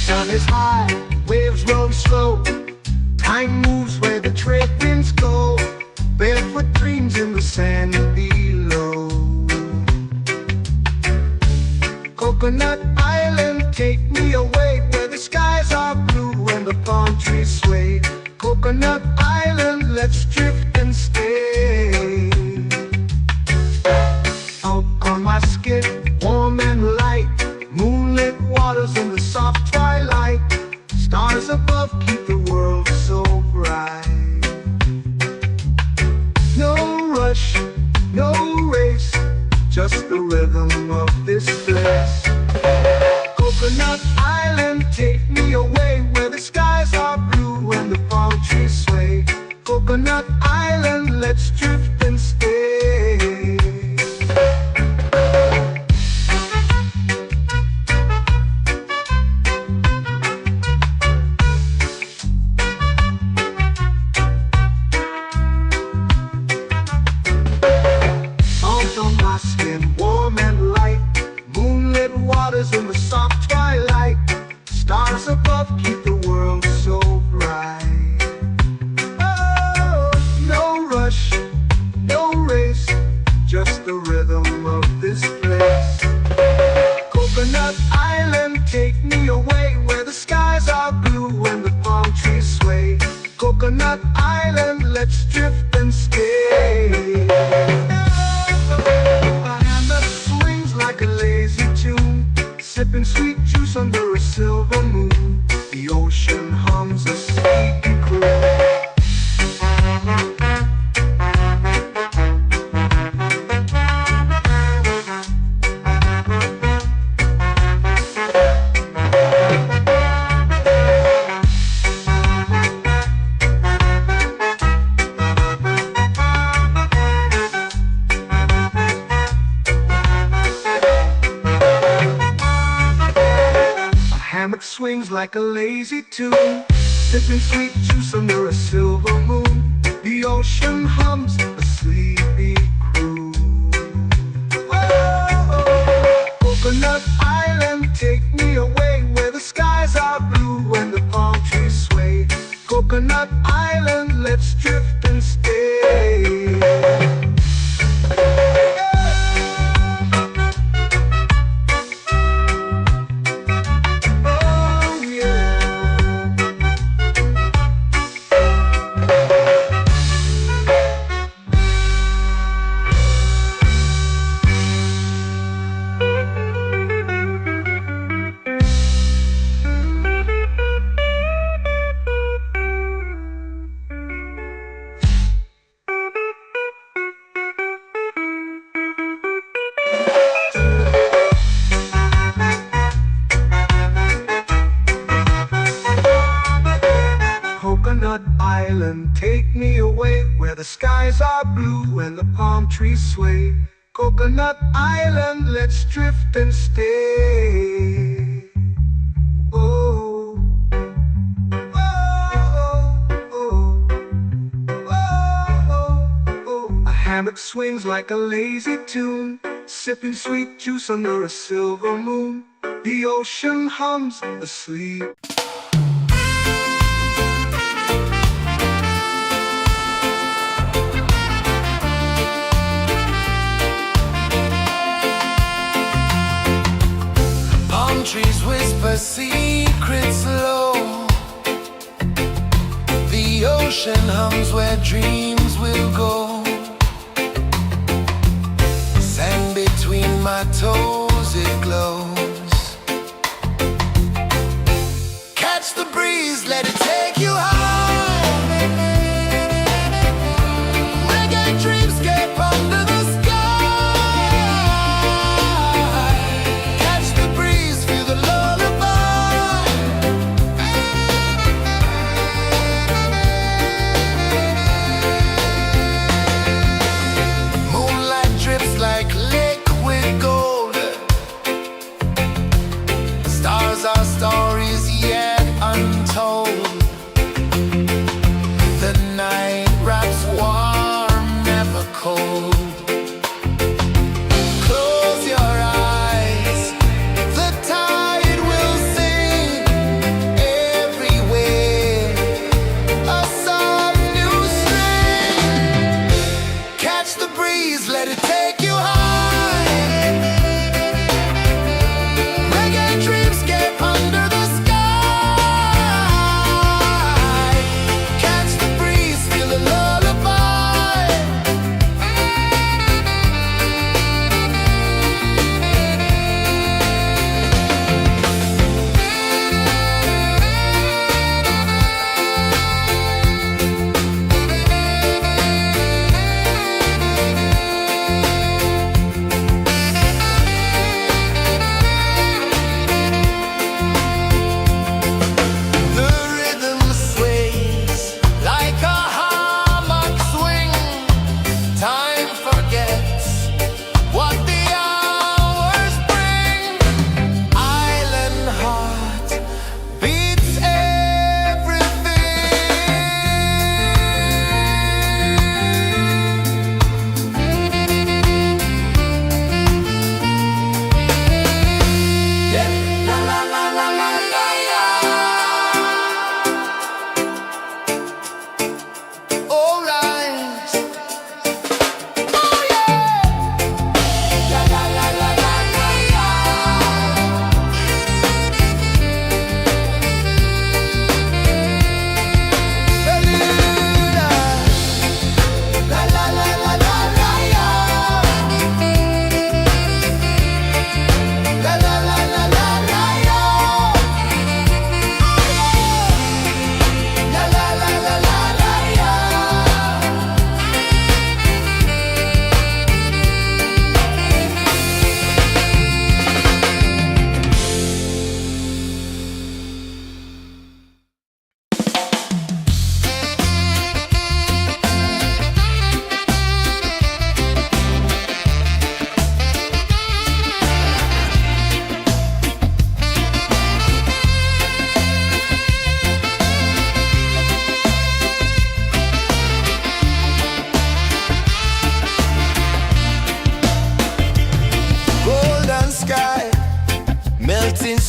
Sun is high, waves roll slow. Time moves where the trade winds go. Barefoot dreams in the sand below. Coconut Island, take me away, where the skies are blue and the palm trees sway. Coconut Island, let's drift and stay. Out on my skin, warm and light, moonlit waters in the soft twilight. Stars above keep the world so bright. No rush, no race, just the rhythm of this place. Coconut Island, take me away, where the skies are blue and the palm trees sway. Coconut Island, let's drift and stay. Salt on my skin, warm and light, moonlit waters in the soft twilight. Stars above keep the world so bright. Oh, no rush, no race, just the rhythm of this place. Coconut Island, take me away, where the skies are blue and the palm trees sway. Coconut Island, let's drift and stay. A hand that swings like a lazy tune, sipping sweet juice under a silver moon. The ocean hums a sleepy croon. Hammock swings like a lazy tune, sipping sweet juice under a silver moon. The ocean hums a sleepy croon. Whoa, The skies are blue and the palm trees sway. Coconut Island, let's drift and stay. Oh, oh, oh, oh, oh. A hammock swings like a lazy tune, sipping sweet juice under a silver moon. The ocean hums asleep. Trees whisper secrets low. The ocean hums where dreams will go. Sand between my toes, it glows. Catch the breeze, let it take you high. Reggae dreamscape under the sky. Our stories yet untold. The night wraps warm, never cold. Close your eyes, the tide will sing everywhere. A soft new string. Catch the breeze, let it take you high.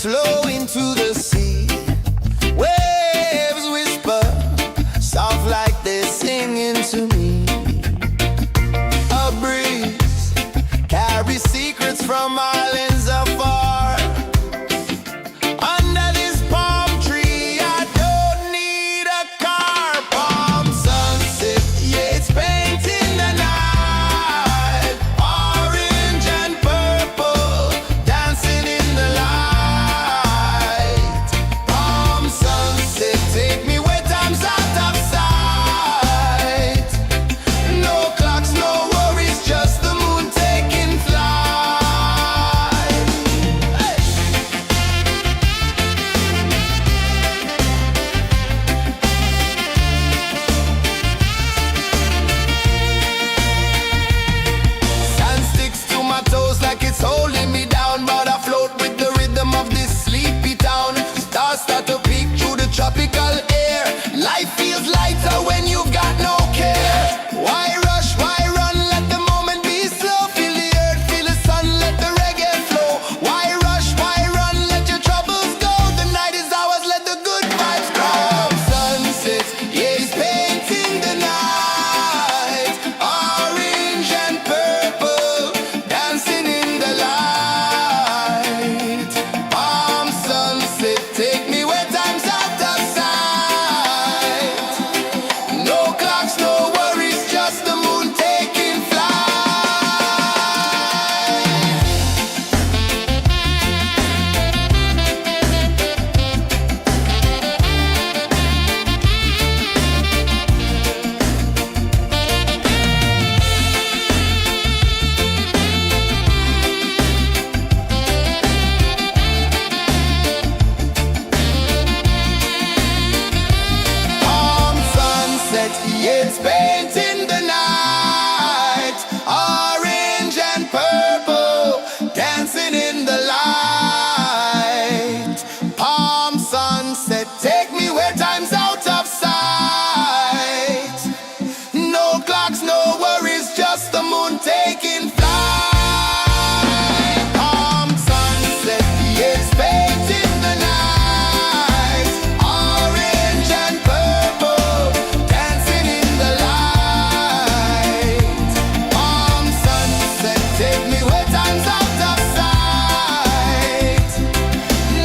Slow into the sea. Waves whisper, soft like they're singing to me. A breeze carries secrets from islands afar. Under this palm tree, I don't need a car. Palm sunset, yeah, it's painting the night. Orange and purple, dancing in the light. sun's out of sight.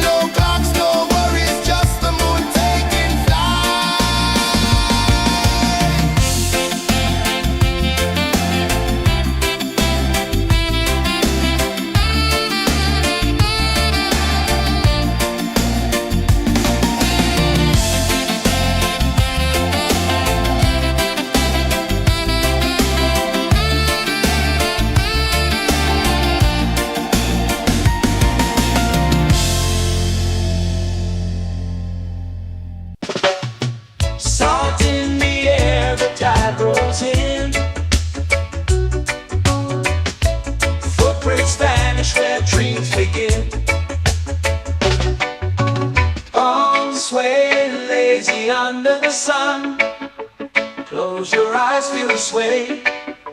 No clocks, no worries, just the moon taking flight. Salt in the air, the tide rolls in. Footprints vanish where dreams begin. Arms sway lazy under the sun. Close your eyes, feel the sway.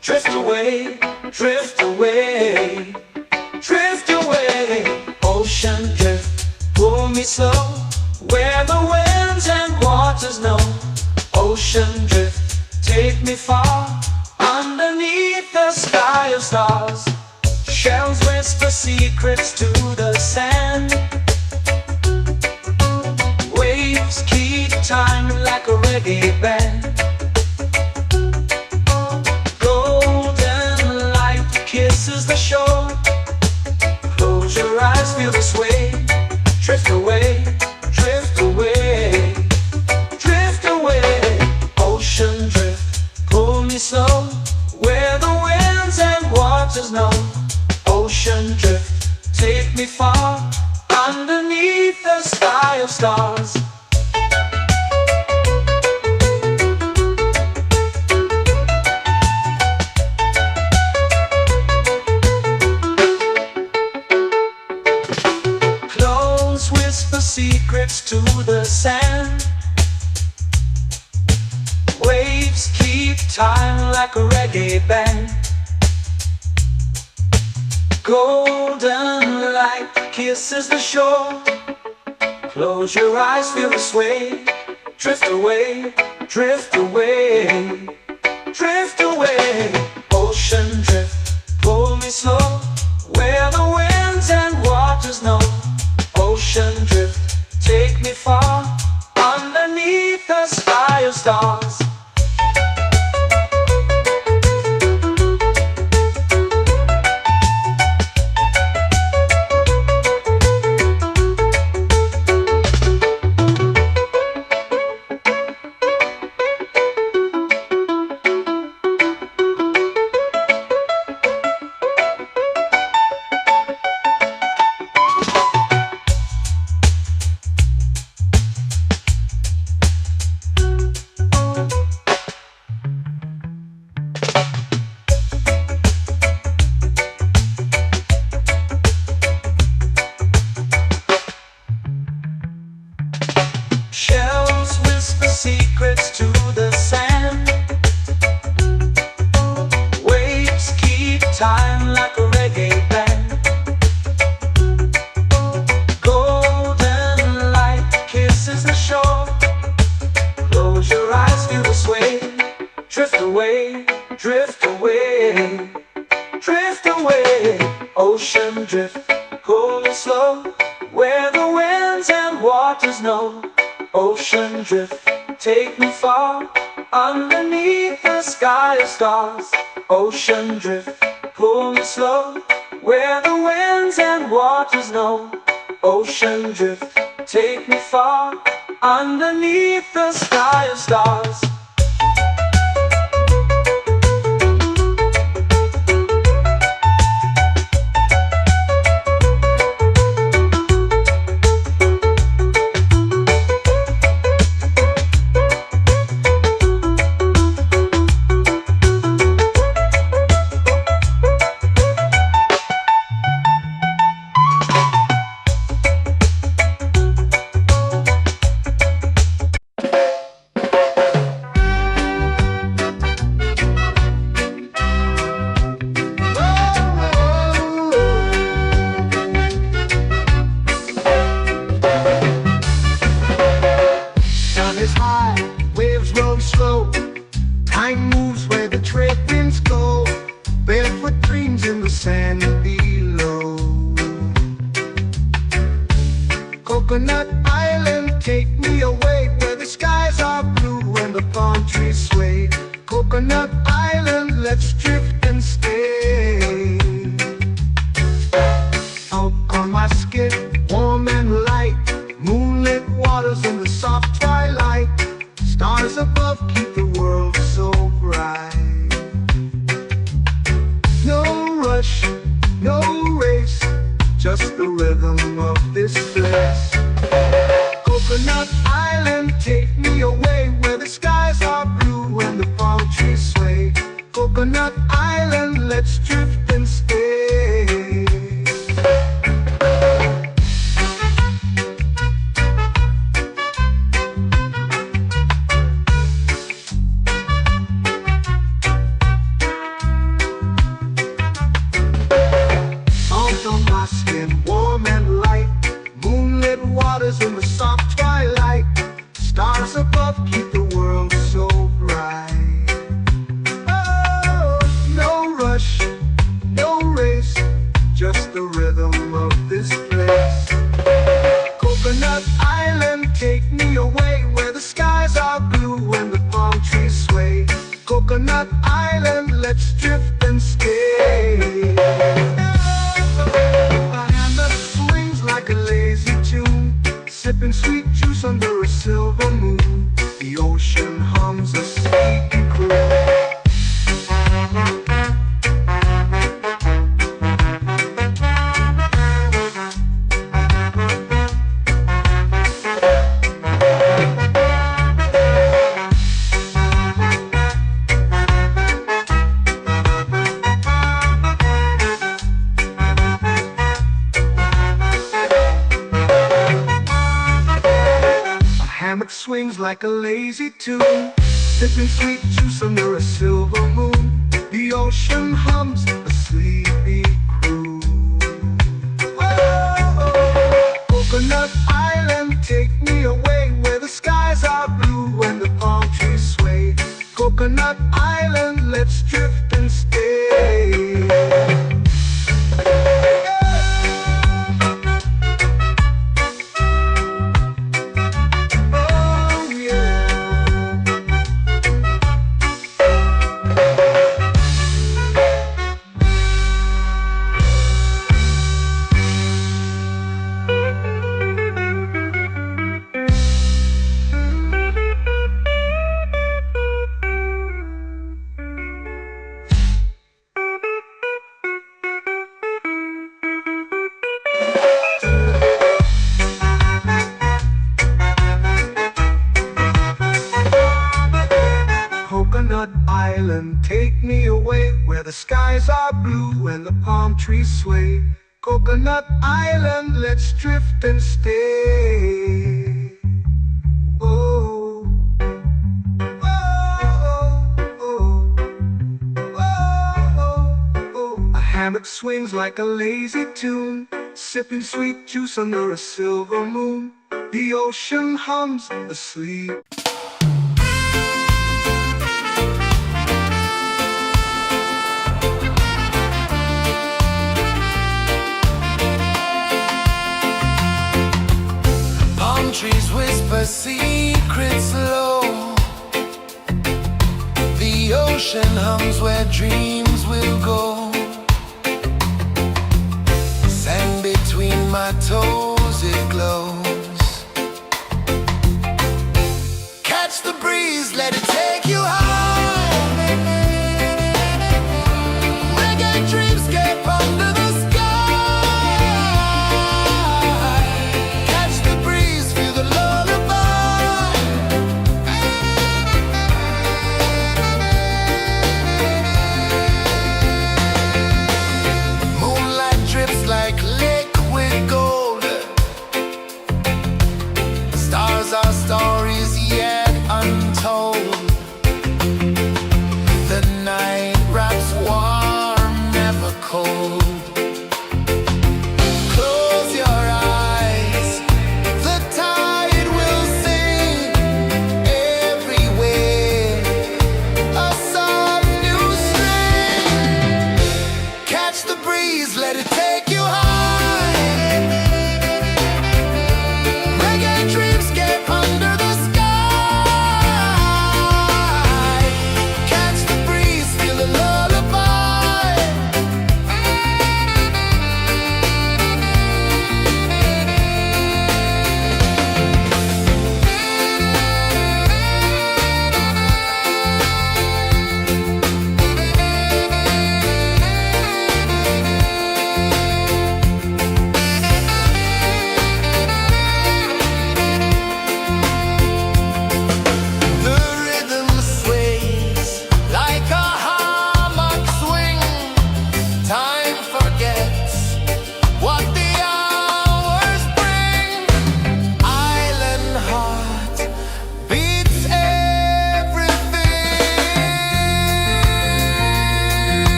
Drift away, drift away, drift away. Ocean drift, pull me slow, where the winds and waters know. Ocean drift, take me far, underneath the sky of stars. Shells whisper secrets to the sand. Waves keep time like a reggae band. Golden light kisses the shore. Close your eyes, feel the sway. Drift away, drift away, drift away. Ocean drift, pull me slow, where the winds and waters know. Ocean drift, take me far, underneath the sky of stars. Clones whisper secrets to the sand. Waves keep time like a reggae band. Golden light kisses the shore. Close your eyes, feel the sway. Drift away, drift away, drift away. Ocean drift, pull me slow, where the winds and waters know. Ocean drift, take me far, underneath the sky of stars. Shells whisper secrets to the sand. Waves keep time like a reggae band. Golden light kisses the shore. Close your eyes, feel the sway. Drift away, drift away, drift away. Ocean drift, pull me slow, where the winds and waters know. Ocean drift, take me far, underneath the sky of stars. Ocean drift, pull me slow, where the winds and waters know. Ocean drift, take me far, underneath the sky of stars. no race, just the rhythm of this place. Coconut Island, take me away where the skies are blue and the palm trees sway. Coconut Island, let's drift and stay. Mount on my skin, warm and light, moonlit waters in the soft twilight. Stars above keep the world so bright. Oh, no rush, no race, just the rhythm of this place. Coconut Island, take me away where the skies are blue and the palm trees sway. Coconut Island, let's drift and stay. A hand that swings like a lazy tune, sipping sweet juice under a silver moon. The ocean hums a sleepy croon. Hammock swings like a lazy tune, sipping sweet juice under a silver moon. The ocean hums a sleepy croon. Whoa, Coconut Island, take me away where the skies are blue and the palm trees sway. Coconut Island, let's drift and stay. Coconut Island, take me away where the skies are blue and the palm trees sway. Coconut Island, let's drift and stay. Oh, oh, oh, oh, oh. A hammock swings like a lazy tune, sipping sweet juice under a silver moon. The ocean hums asleep. Trees whisper secrets low. The ocean hums where dreams will go. Sand between my toes, it glows. Catch the breeze, let it take you high. Reggae dreamscape under the like liquid gold.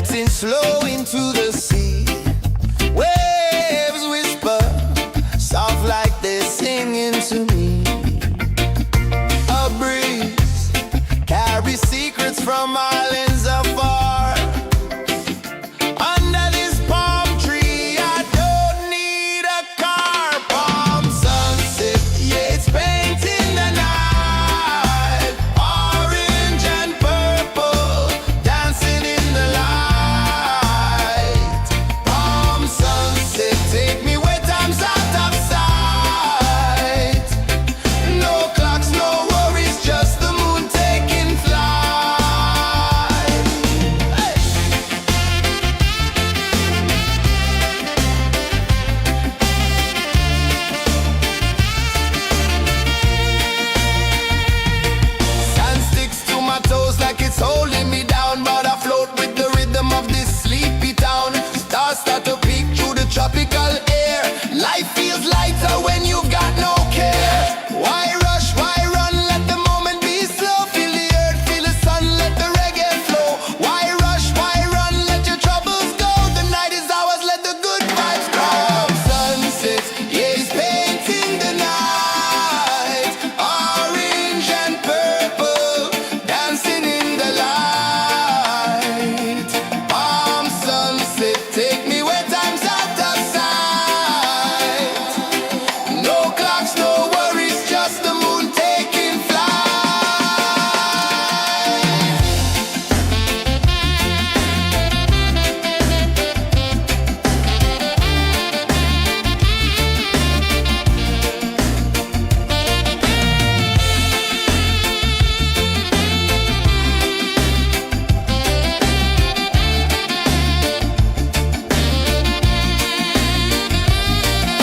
floating slow into the sea. Waves whisper, soft like they're singing to me. A breeze carries secrets from islands afar. Under this palm tree, I don't need a car. Palm sunset, yeah, it's painting the night. Orange and purple, dancing in the light. Palm sunset, take me where time's out of sight. No clocks, no worries, just the moon taking flight. Hey! Sand sticks to my toes like it's holding me down, but I float with the rhythm of this sleepy town. Stars start to peek through the tropical air. Life feels lighter when you've got no care. Why rush, why run, let the moment be slow. Feel the earth, feel the sun, let the reggae flow. Why rush, why run, let your troubles go. The night is ours, let the good vibes grow. Sunset, yeah, it's painting the night. Orange and purple, dancing in the light. Palm sunset, take me where time's out of sight. No clocks, no worries, just the moon taking flight.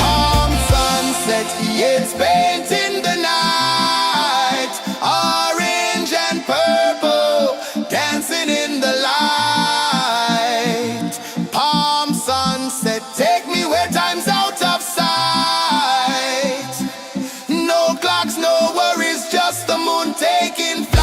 Palm sunset, yeah, it's painting the night. Orange and purple, dancing in the light. Palm sunset, take me where time's out of sight. No clocks, no worries, just the moon taking flight.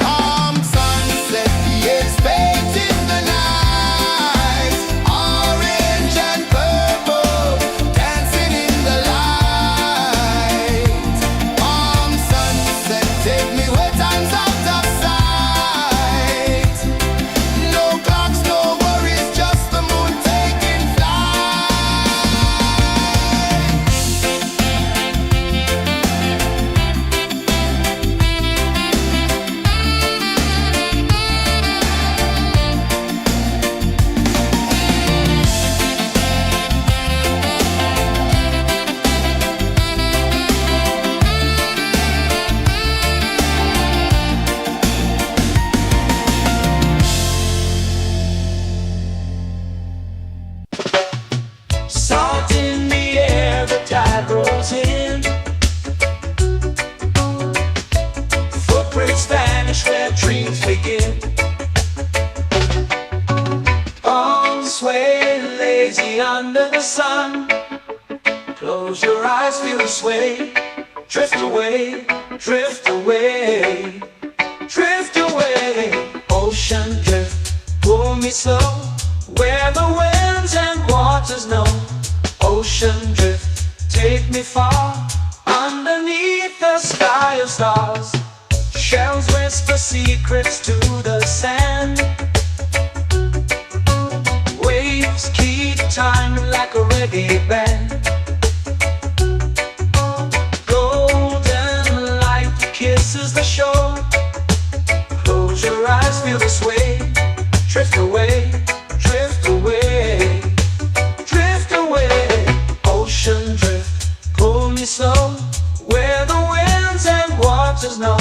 Palm sunset, yeah, it's painting the night. Orange and purple, dancing in the light. Palm sunset, take me where time's out of sight. No clocks, no worries, just the moon taking flight. Salt in the air, the tide rolls in. Footprints vanish where dreams begin. Arms sway lazy under the sun. Close your eyes, feel the sway. Drift away, drift away, drift away. Ocean drift, pull me slow, where the winds and waters know. Ocean drift, take me far, underneath the sky of stars. Shells whisper secrets to the sand. Waves keep time like a reggae band. Golden light kisses the shore. Close your eyes, feel the sway. Drift away, drift away, drift away. Ocean drift, pull me slow, where the winds and waters know.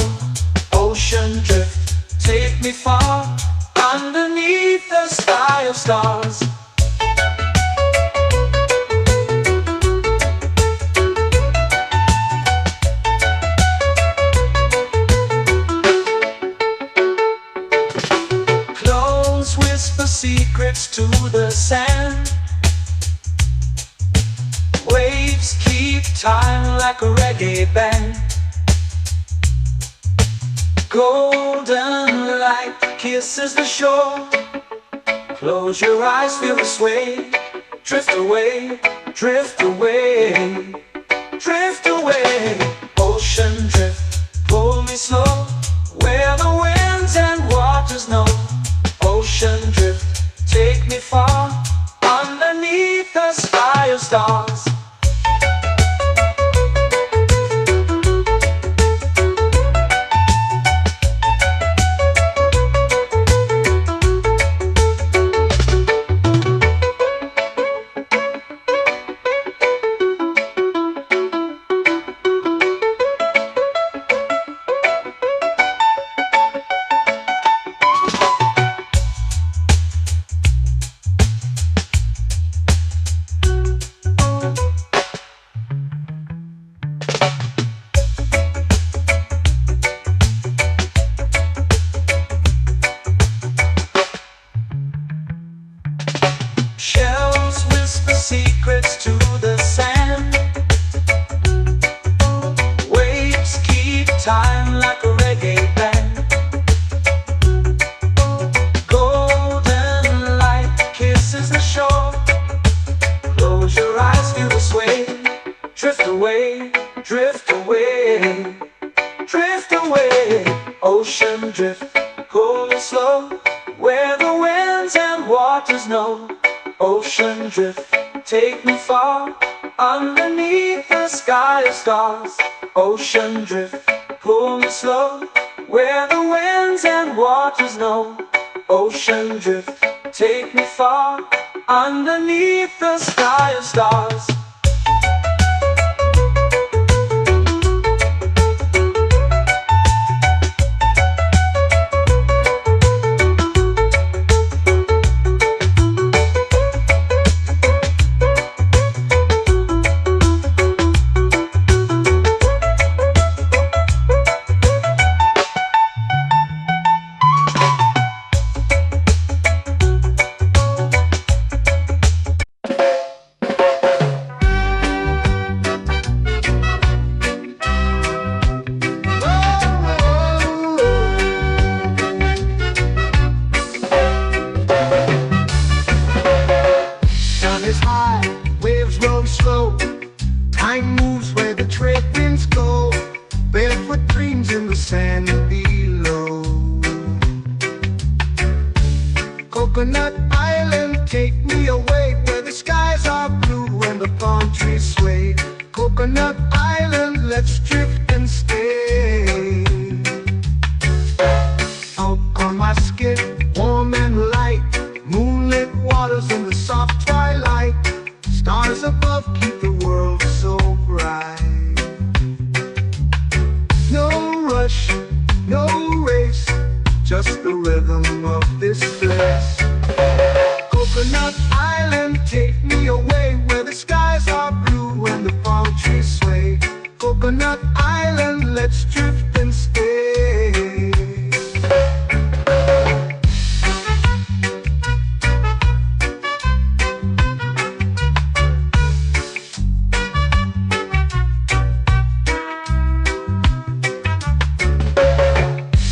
Ocean drift, take me far, underneath the sky of stars. Close whisper secrets to the sand. Waves keep time like a reggae band. Golden light kisses the shore. Close your eyes, feel the sway. Drift away, drift away, drift away. Ocean drift, pull me slow, where the winds and waters know. Ocean drift, take me far, underneath the sky of stars. Shells whisper secrets to the sand. Waves keep time like a reggae band. Golden light kisses the shore. Close your eyes, feel the sway. Drift away, drift away, drift away. Ocean drift, pull me slow, where the winds and waters know. Ocean drift, take me far, underneath the sky of stars. Ocean drift, pull me slow, where the winds and waters know. Ocean drift, take me far, underneath the sky of stars. Sun is high, waves roll slow. Time moves where the trade winds go. Barefoot dreams in the sand below. Coconut Island, take me away, where the skies are blue and the palm trees sway. Coconut Island, let's drift and stay. Out on my skin, warm and light, moonlit waters in the soft twilight. Stars above keep the world so bright. No rush, no race, just the rhythm of this place. Coconut Island, take me away, where the skies are blue and the palm trees sway. Coconut Island, let's drift and stay.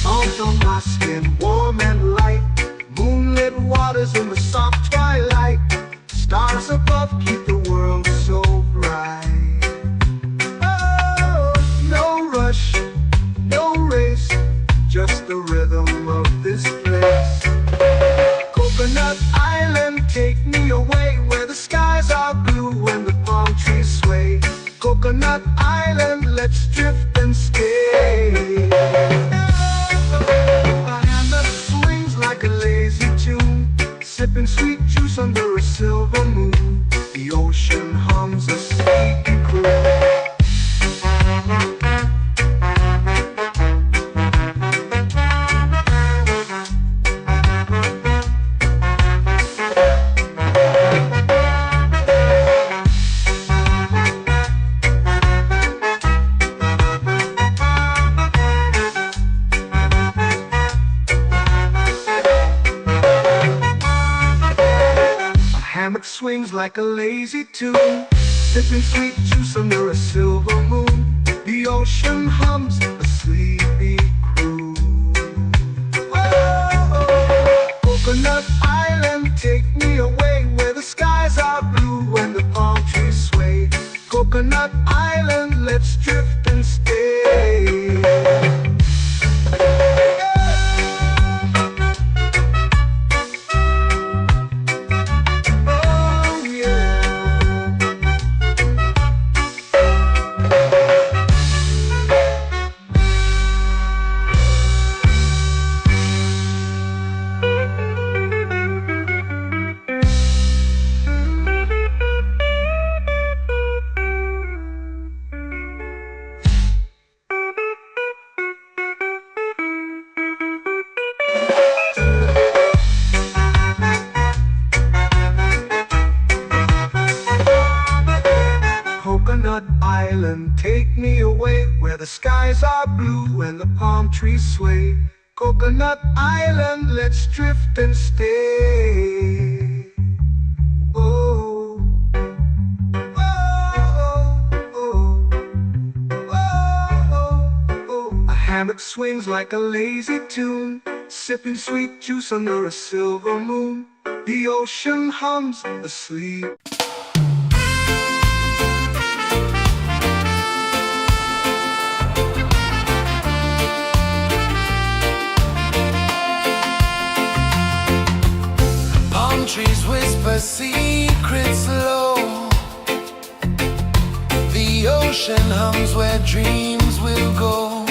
Salt on my skin, warm and light, moonlit waters in the soft twilight. Stars above keep the world so bright. Oh, no rush, no race, just the rhythm of this place. Coconut Island, take me away, where the skies are blue and the palm trees sway. Coconut Island, let's drift and stay. A hand that swings like a lazy tune, sipping sweet juice under a silver moon. The ocean hums a sleepy croon. Hammock swings like a lazy tune, sipping sweet juice under a silver moon. The ocean hums a sleepy croon. Whoa, the skies are blue and the palm trees sway. Coconut Island, let's drift and stay. Oh, oh, oh, oh, oh. A hammock swings like a lazy tune, sipping sweet juice under a silver moon. The ocean hums asleep. Palm trees whisper secrets low. The ocean hums where dreams will go.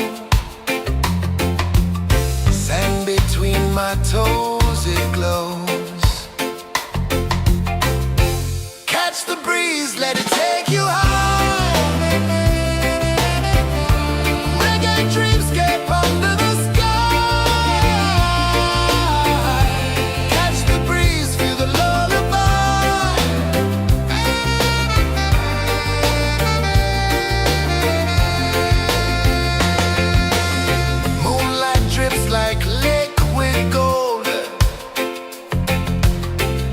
Sand between my toes, it glows. Catch the breeze, let it take you high. Reggae dreamscape under the sky. Catch the breeze, feel the lullaby. Moonlight drips like liquid gold.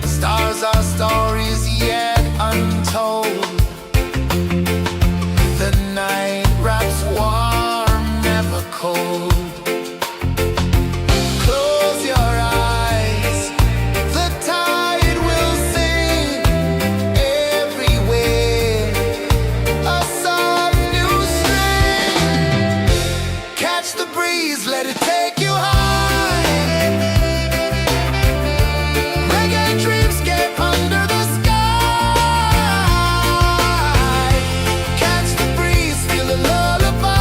Stars are stories yet untold. The night wraps warm, never cold. Close your eyes, the tide will sing everywhere. A soft new string. Catch the breeze, let it take you high. Reggae dreamscape under the sky. Catch the breeze, feel the lullaby.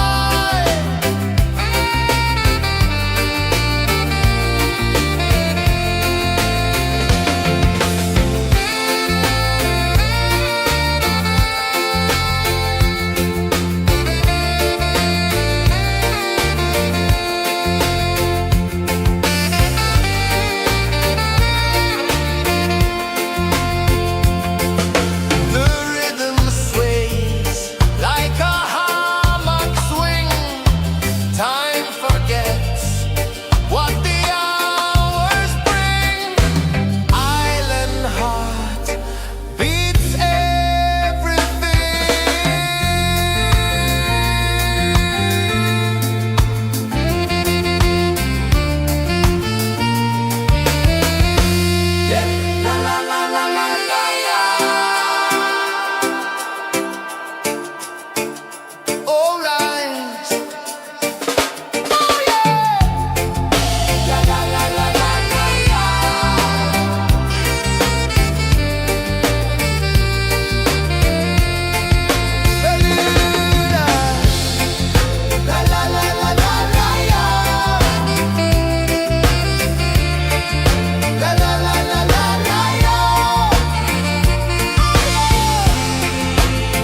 The rhythm sways like a hammock swing. Time forgets what the hours bring. Island heart beats everything. Yeah. La la la la la la la. All right. Oh yeah. La la la la la la la. Bermuda. La la la la la la la. La la la la la la la.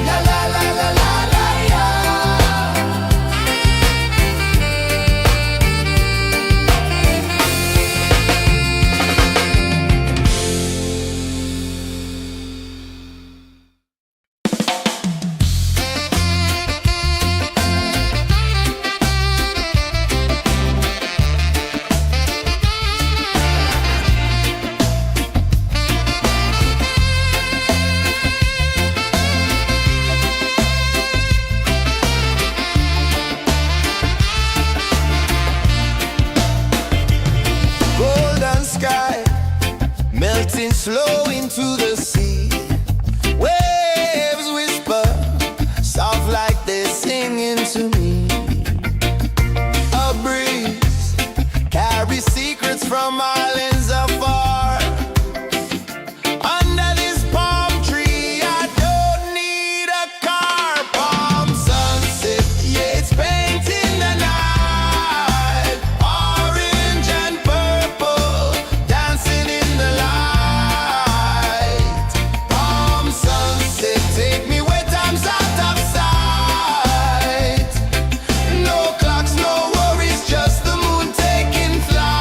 La la la la la la la. Golden sky melting slow into the sea. Waves whisper soft like they're singing to me. A breeze carries secrets from islands afar. Under this palm tree, I don't need a car. Palm sunset, yeah, it's painting the night. Orange and purple, dancing in the light. Palm sunset, take me where time's out of sight. No clocks, no worries, just the moon taking flight.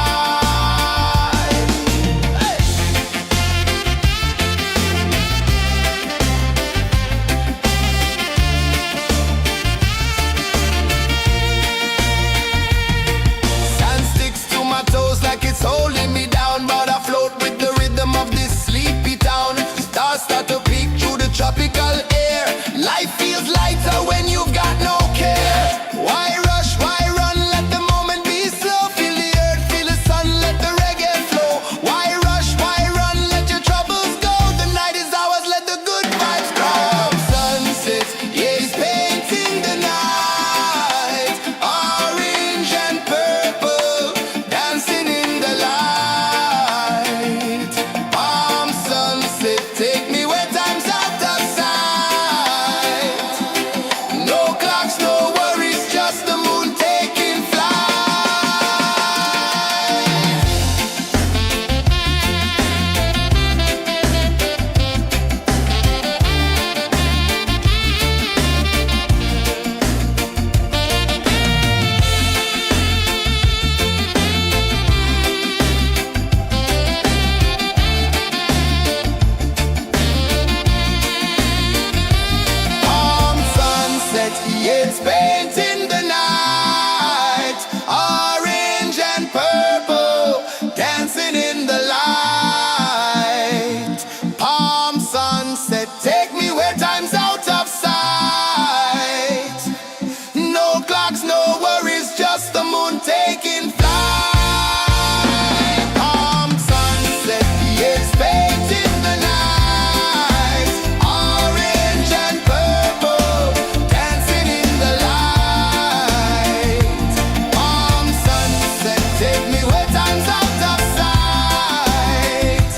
Take me where time's out of sight.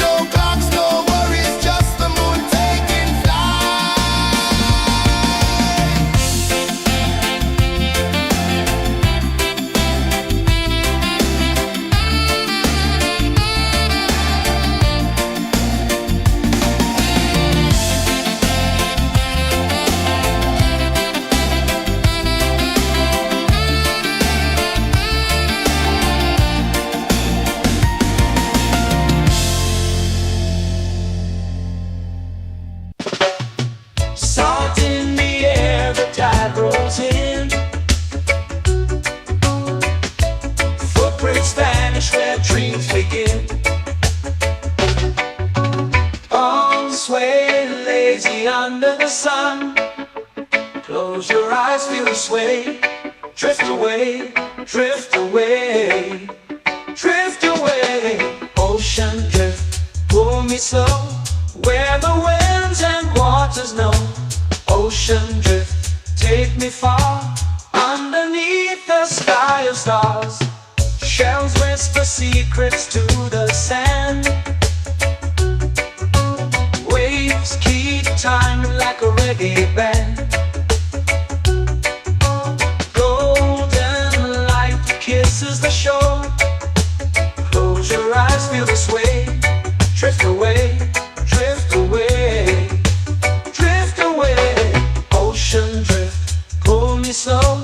No clocks, no worries, just the moon taking flight. Salt in the air, the tide rolls in. Footprints vanish where dreams begin. Arms sway lazy under the sun. Close your eyes, feel the sway. Drift away, drift away, drift away. Ocean drift, pull me slow, where the winds and waters know. Ocean drift, take me far, underneath the sky of stars. Shells whisper secrets to the sand. Waves keep time like a reggae band. Golden light kisses the shore. Close your eyes, feel the sway. Drift away, drift away, drift away. Ocean drift, pull me slow,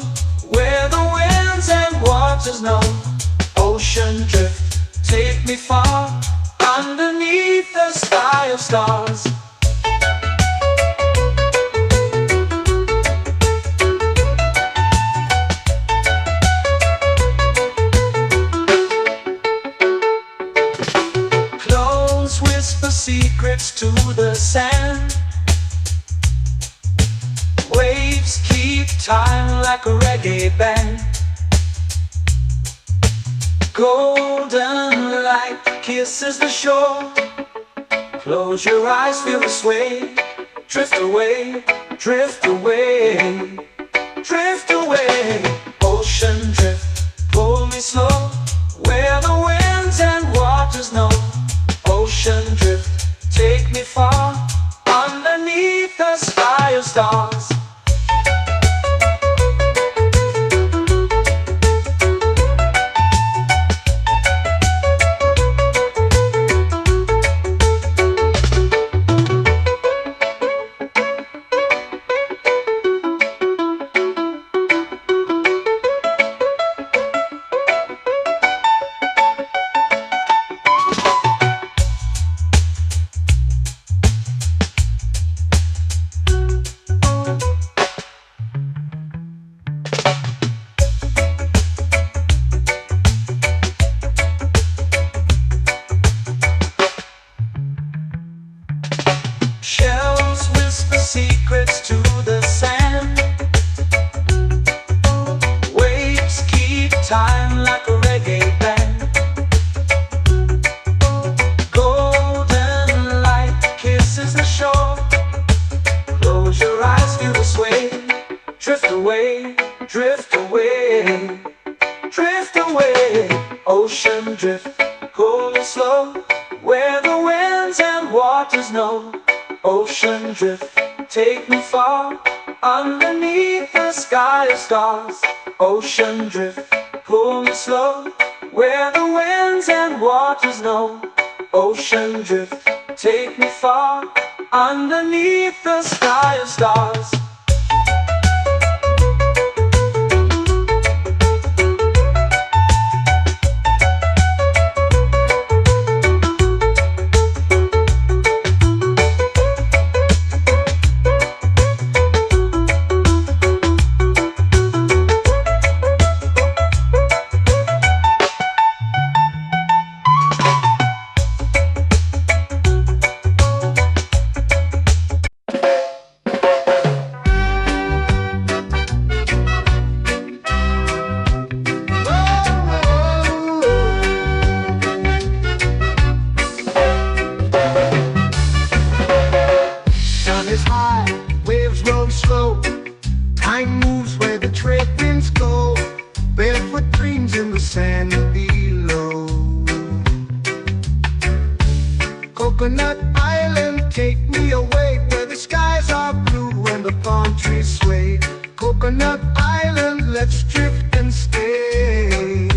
where the winds and waters know. Ocean drift, take me far, underneath the sky of stars. Close whisper secrets to the sand. Waves keep time like a reggae band. Golden light kisses the shore. Close your eyes, feel the sway. Drift away, drift away, drift away. Ocean drift, pull me slow, where the winds and waters know. Ocean drift, take me far, underneath the sky of stars. Shells whisper secrets to the sand. Waves keep time like a reggae band. Golden light kisses the shore. Close your eyes, feel the sway. Drift away, drift away, drift away. Ocean drift, pull me slow, where the winds and waters know. Ocean drift, take me far, underneath the sky of stars. Ocean drift, pull me slow, where the winds and waters know. Ocean drift, take me far, underneath the sky of stars. Time moves where the trade winds go. Barefoot dreams in the the sand below. Coconut Island, take me away where the skies are blue and the palm trees sway. Coconut Island, let's drift and stay.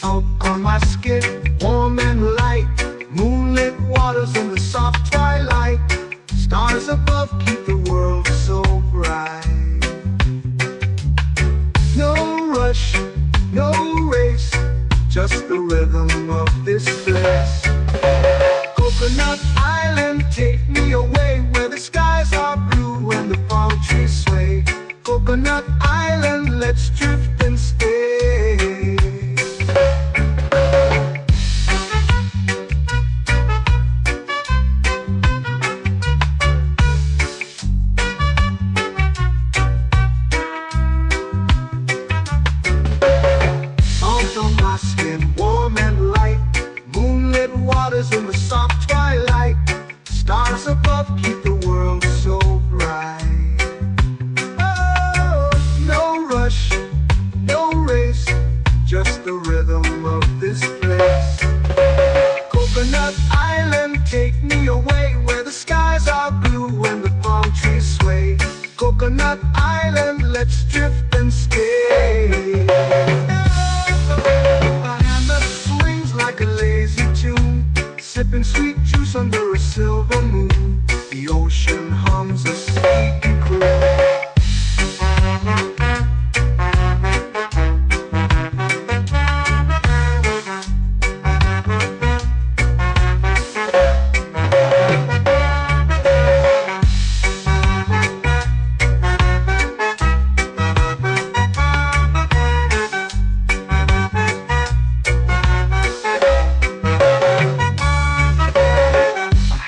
Out on my skin, warm and light, moonlit waters in the soft twilight. Stars above keep the world so bright. No rush, no race, just the rhythm of this place. Coconut Island, take me away where the skies are blue and the palm trees sway. Coconut Island, let's drift and stay. Out on my skin, warm and light, moonlit waters in the soft twilight. Stars above keep the world so bright. Oh, no rush, no race, just the rhythm of this place. Coconut Island, take me away where the skies are blue and the palm trees sway. Coconut Island, let's drift and stay. A hand that swings like a lazy tune, sipping sweet juice under a silver moon. The ocean hums a sleepy croon.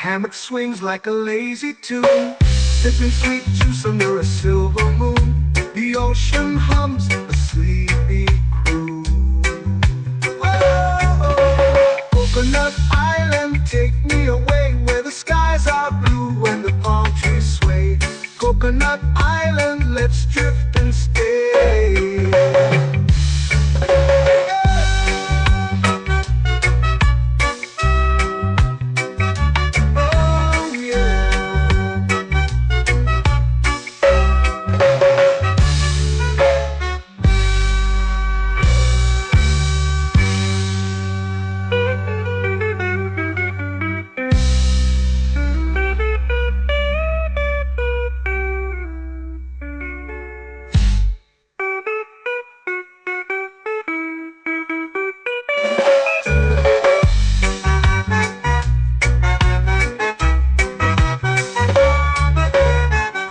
Hammock swings like a lazy tune, sipping sweet juice under a silver moon. The ocean hums a sleepy croon. Whoa, Coconut Island, take me away where the skies are blue and the palm trees sway. Coconut Island, let's drift and stay.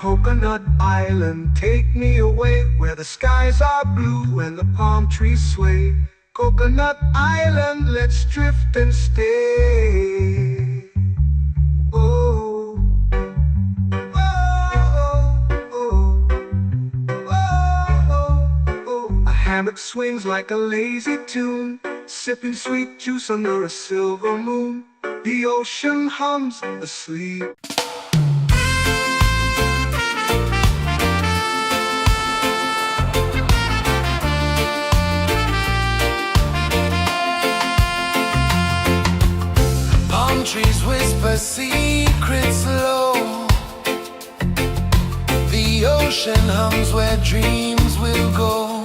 Coconut Island, take me away where the skies are blue and the palm trees sway. Coconut Island, let's drift and stay. Oh, oh, oh, oh, oh. A hammock swings like a lazy tune, sipping sweet juice under a silver moon. The ocean hums asleep. Trees whisper secrets low. The ocean hums where dreams will go.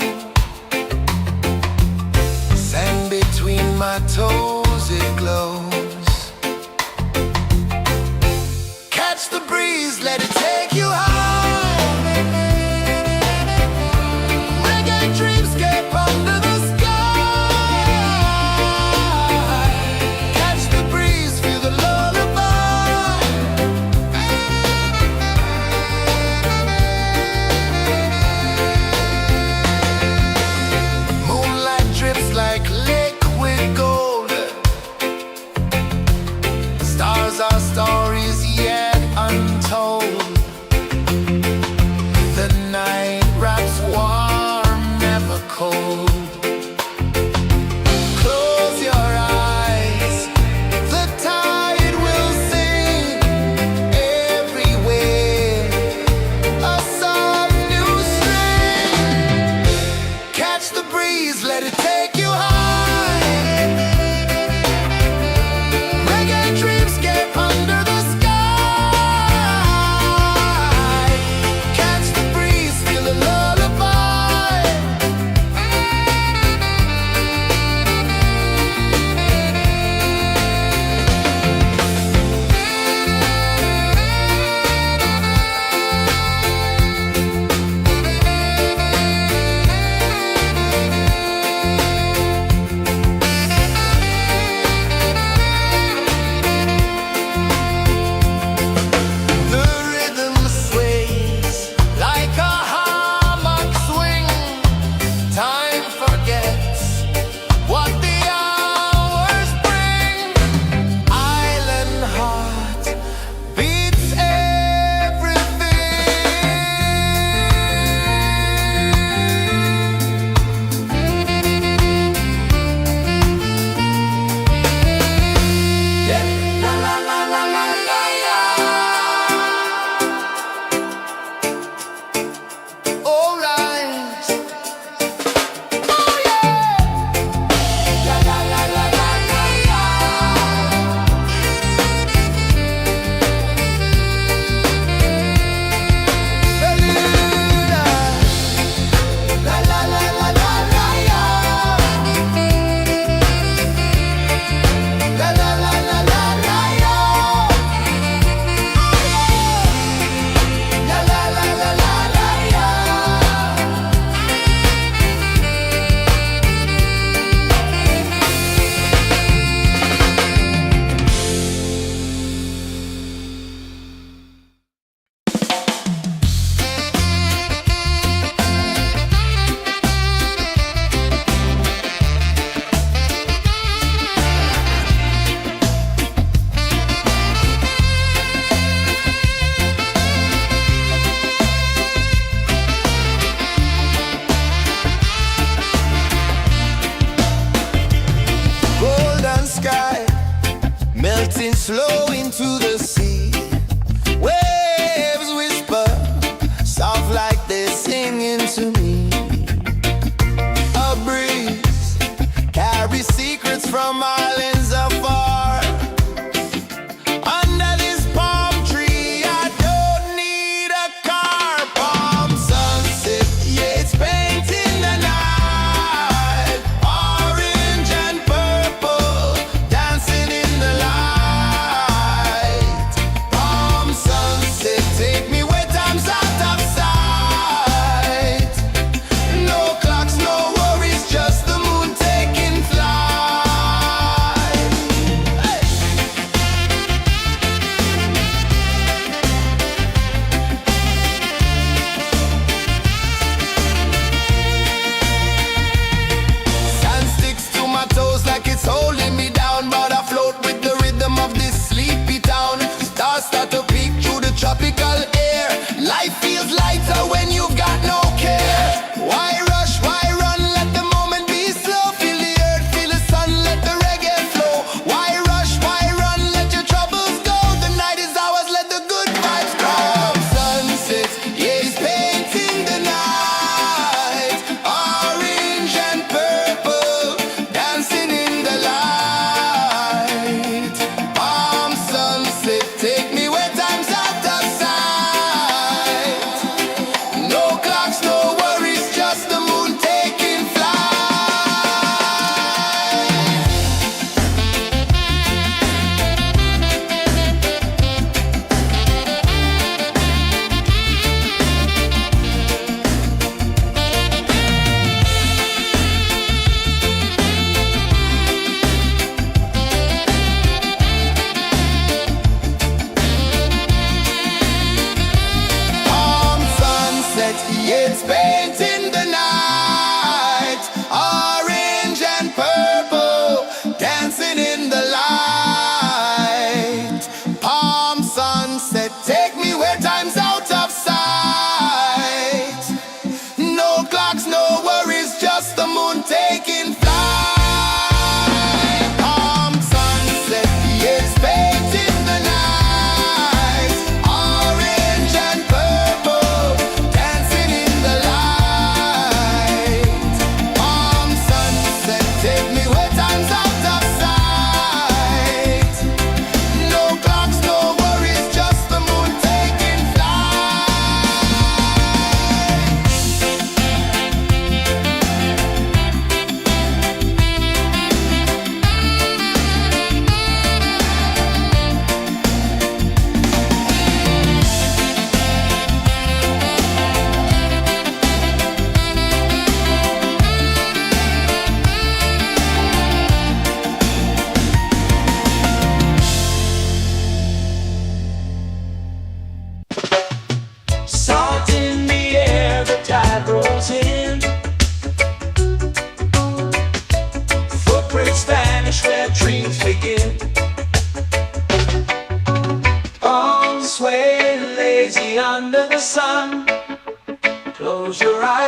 Sand between my toes, it glows. Catch the breeze, let it take you high. Reggae dreamscape under the sky. Catch the breeze, feel the lullaby. breeze, let it take you high. Reggae dreamscape under the sky. Catch the breeze, feel the lullaby.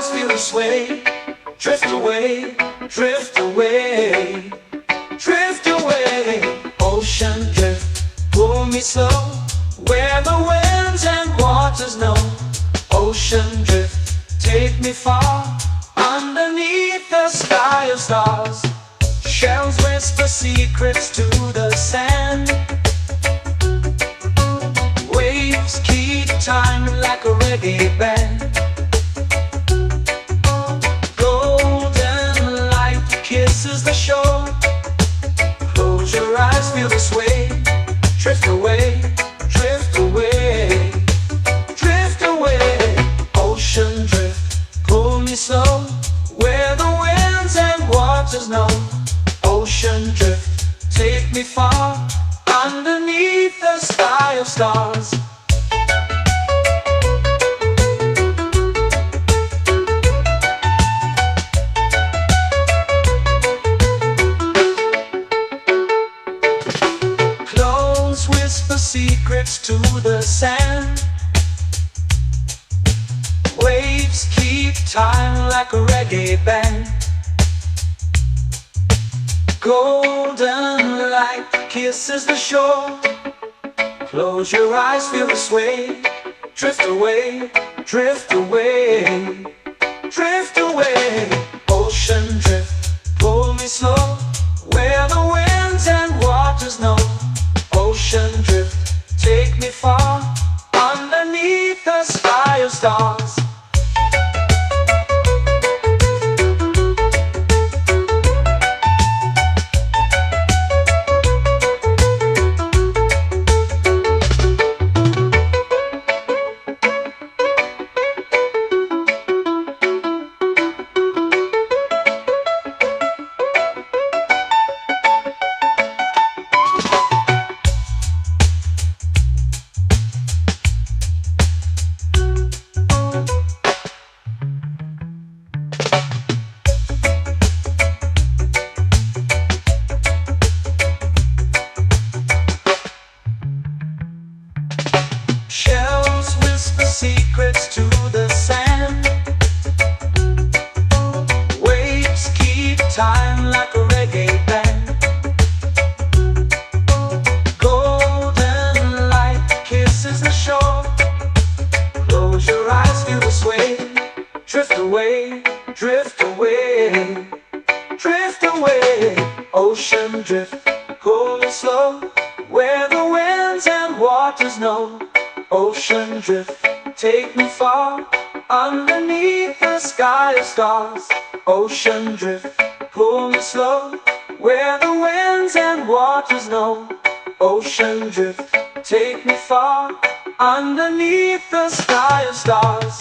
eyes feel the sway. Drift away, drift away, drift away. Ocean drift, pull me slow, where the winds and waters know. Ocean drift, take me far, underneath the sky of stars. Shells whisper secrets to the sand. Waves keep time like a reggae band. Golden light kisses the shore. Close your eyes, feel the sway. Drift away, drift away, drift away. Ocean drift, pull me slow, where the winds and waters know. Ocean drift, take me far, underneath the sky of stars. Close whisper secrets to the sand. Waves keep time like a reggae band. Golden light kisses the shore. Close your eyes, feel the sway. Drift away, drift away, drift away. Ocean drift, pull me slow, where the winds and waters know. Ocean drift, take me far, underneath the sky of stars. Shells whisper secrets to the sand. Waves keep time like a reggae band. Golden light kisses the shore. Close your eyes, feel the sway. Drift away, drift away, drift away. Ocean drift, pull me slow, where the winds and waters know. Ocean drift, take me far, underneath the sky of stars. Ocean drift, pull me slow, where the winds and waters know. Ocean drift, take me far, underneath the sky of stars.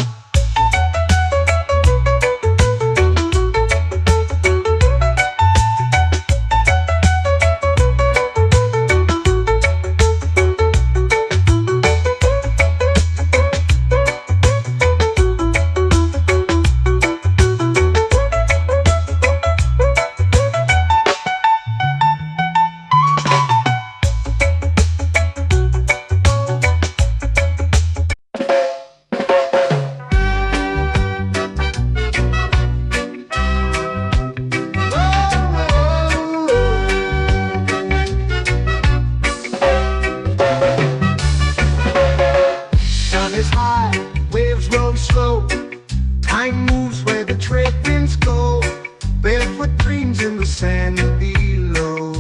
Is high, waves roll slow. Time moves where the trade winds go. Barefoot dreams in the sand below.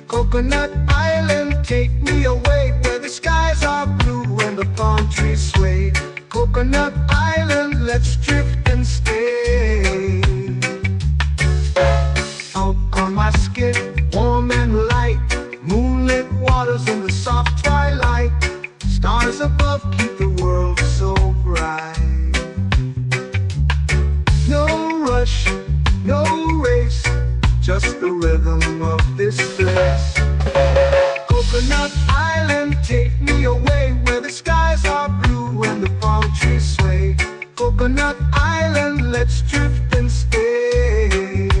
Coconut Island, take me away, where the skies are blue and the palm trees sway. Coconut Island, let's drift and stay. Out on my skin, warm and light, moonlit waters in the soft twilight. Stars above keep the world so bright. No rush, no race, just the rhythm of this place. Coconut Island, take me away, where the skies are blue and the palm trees sway. Coconut Island, let's drift and stay.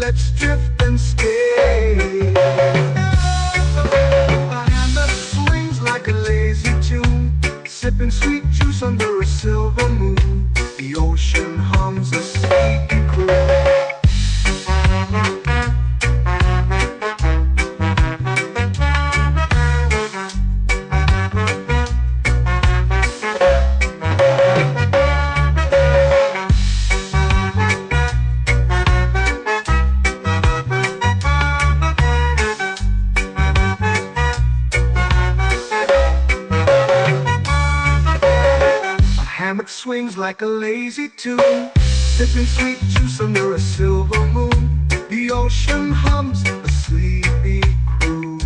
let's drift and stay. A hand that swings like a lazy tune, sipping sweet juice under a silver moon. The ocean hums a sleepy croon. Hammock swings like a lazy tune, sipping sweet juice under a silver moon. The ocean hums a sleepy croon.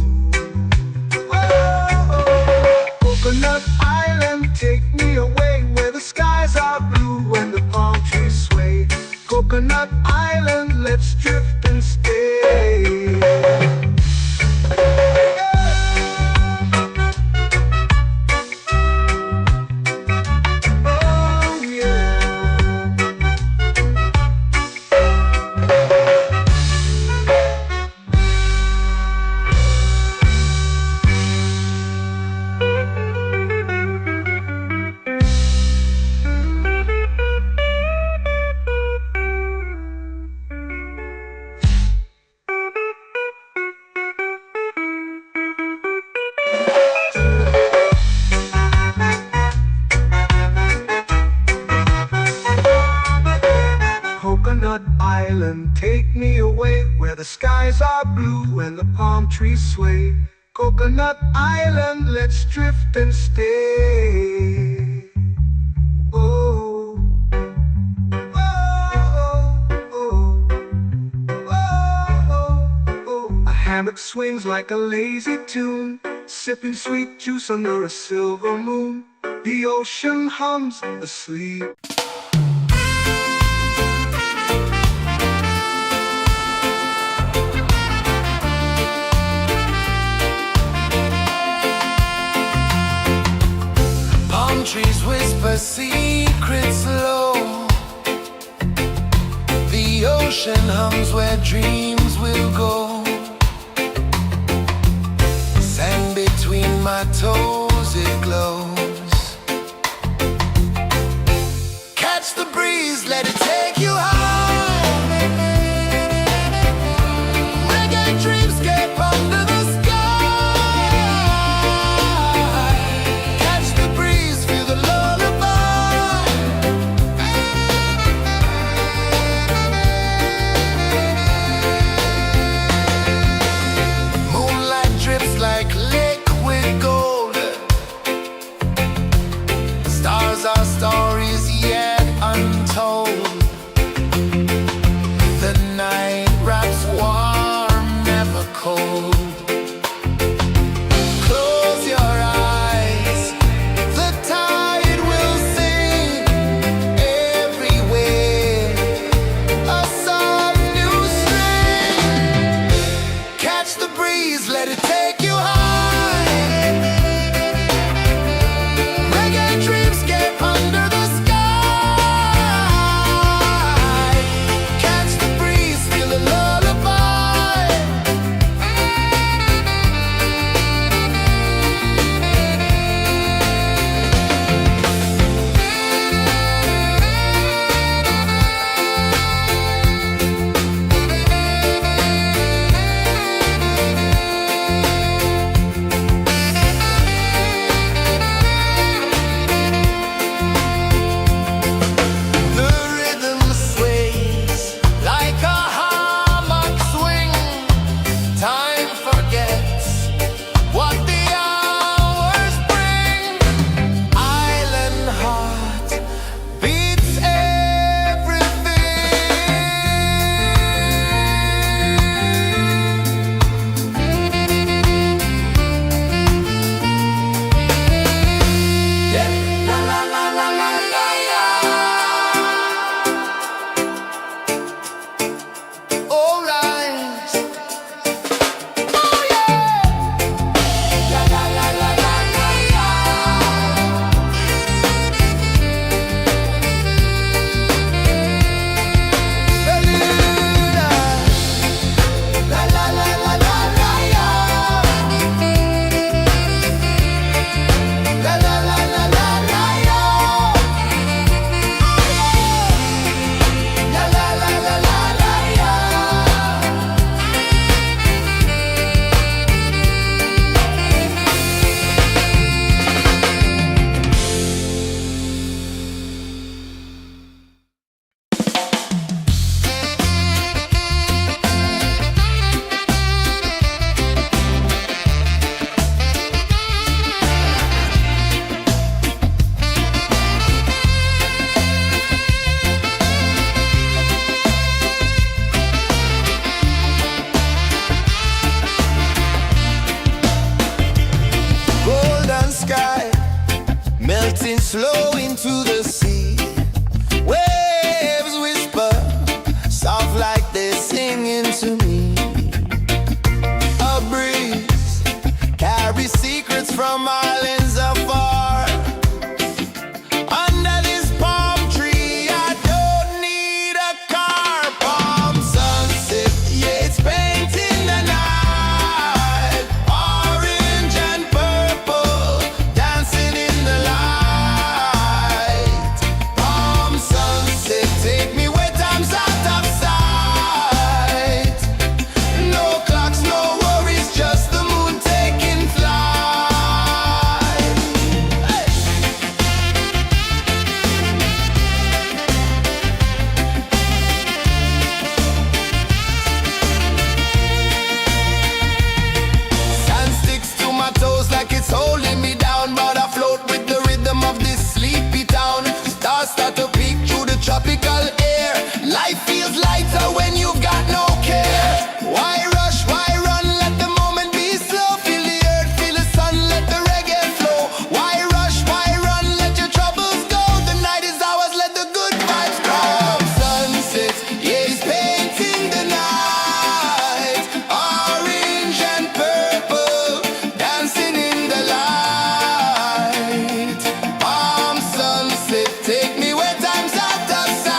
Whoa, Coconut Island, take me away where the skies are blue and the palm trees sway. Coconut Island, let's drift and stay. Coconut Island, take me away where the skies are blue and the palm trees sway. Coconut Island, let's drift and stay. Oh, oh, oh, oh, oh. A hammock swings like a lazy tune, sipping sweet juice under a silver moon. The ocean hums asleep. Trees whisper secrets low. The ocean hums where dreams will go. Sand between my toes, it glows. Catch the breeze, let it take you high. Reggae dreamscape under the sky. Our stories yet untold. The night wraps warm, never cold. Close your eyes, the tide will sing everywhere. A soft new string. Catch the breeze, let it take you high. flow into the sea. Waves whisper, soft like they're singing to me. A breeze carries secrets from islands afar. Under this palm tree, I don't need a car. Palm sunset, yeah, it's painting the night. Orange and purple, dancing in the light. Palm sunset, take me where time's out of sight. No clocks, no worries, just the moon taking flight. Hey! Sand sticks to my toes like it's holding me down, but I float with the rhythm of this sleepy town. Stars start to peek through the tropical air. Life feels lighter when you've got no care. Why rush, why run, let the moment be slow. Feel the earth, feel the sun, let the reggae flow. Why rush, why run, let your troubles go. The night is ours, let the good vibes grow. Sunset, yeah, it's painting the night. Orange and purple, dancing in the light. Palm sunset, take me where time's out of sight.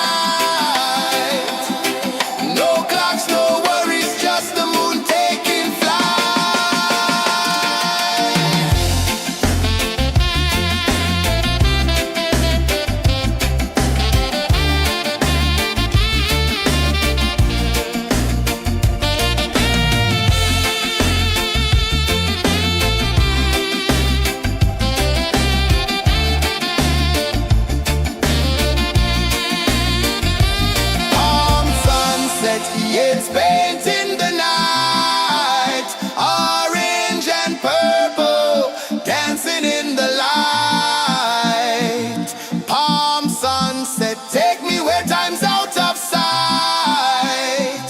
No clocks, no worries, just the moon taking flight. Palm sunset, yeah, it's painting the night. Orange and purple, dancing in the light. Palm sunset, take me where time's out of sight.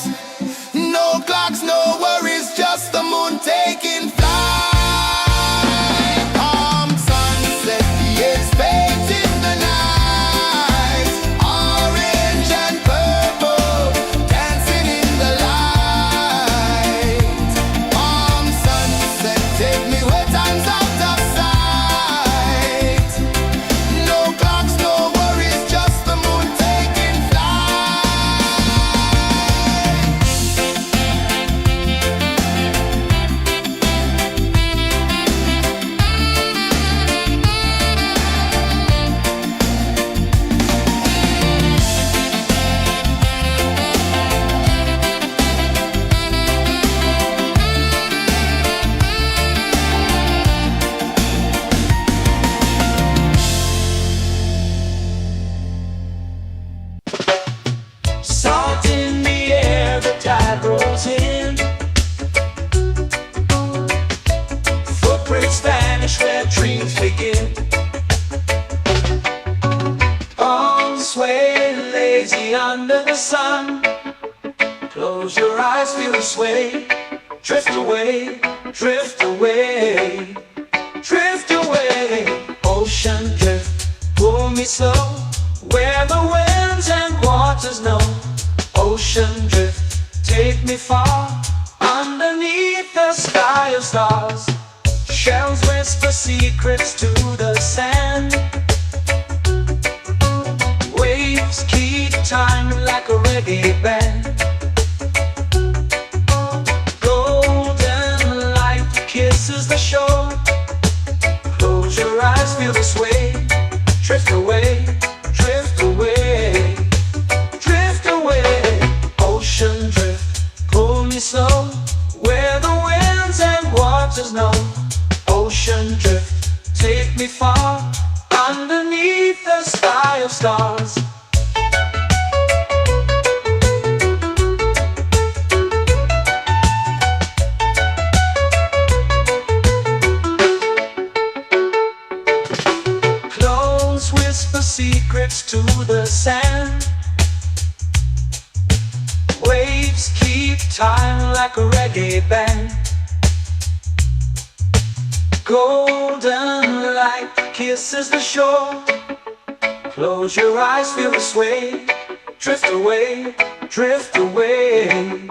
No clocks, no worries, just the moon taking flight. Palm sunset, yeah, it's painting the night. Orange and purple, dancing in the light. Palm sunset, take me where time's out of sight. No clocks, no worries, just the moon taking flight. Salt in the air, the tide rolls in. Footprints vanish where dreams begin. Arms sway lazy under the sun. Close your eyes, feel the sway. Drift away, drift away, drift away. Ocean drift, pull me slow, where the winds and waters know. Ocean drift, take me far, underneath the sky of stars. Shells whisper secrets to the sand. Waves keep time like a reggae band. Golden light kisses the shore. Close your eyes, feel the sway. Drift away, drift away, drift away. Ocean drift, pull me slow, where the winds and waters know. Ocean drift, take me far, underneath the sky of stars. Clones whisper secrets to the sand. Waves keep time like a reggae band. Golden light kisses the shore. Close your eyes, feel the sway. Drift away, drift away,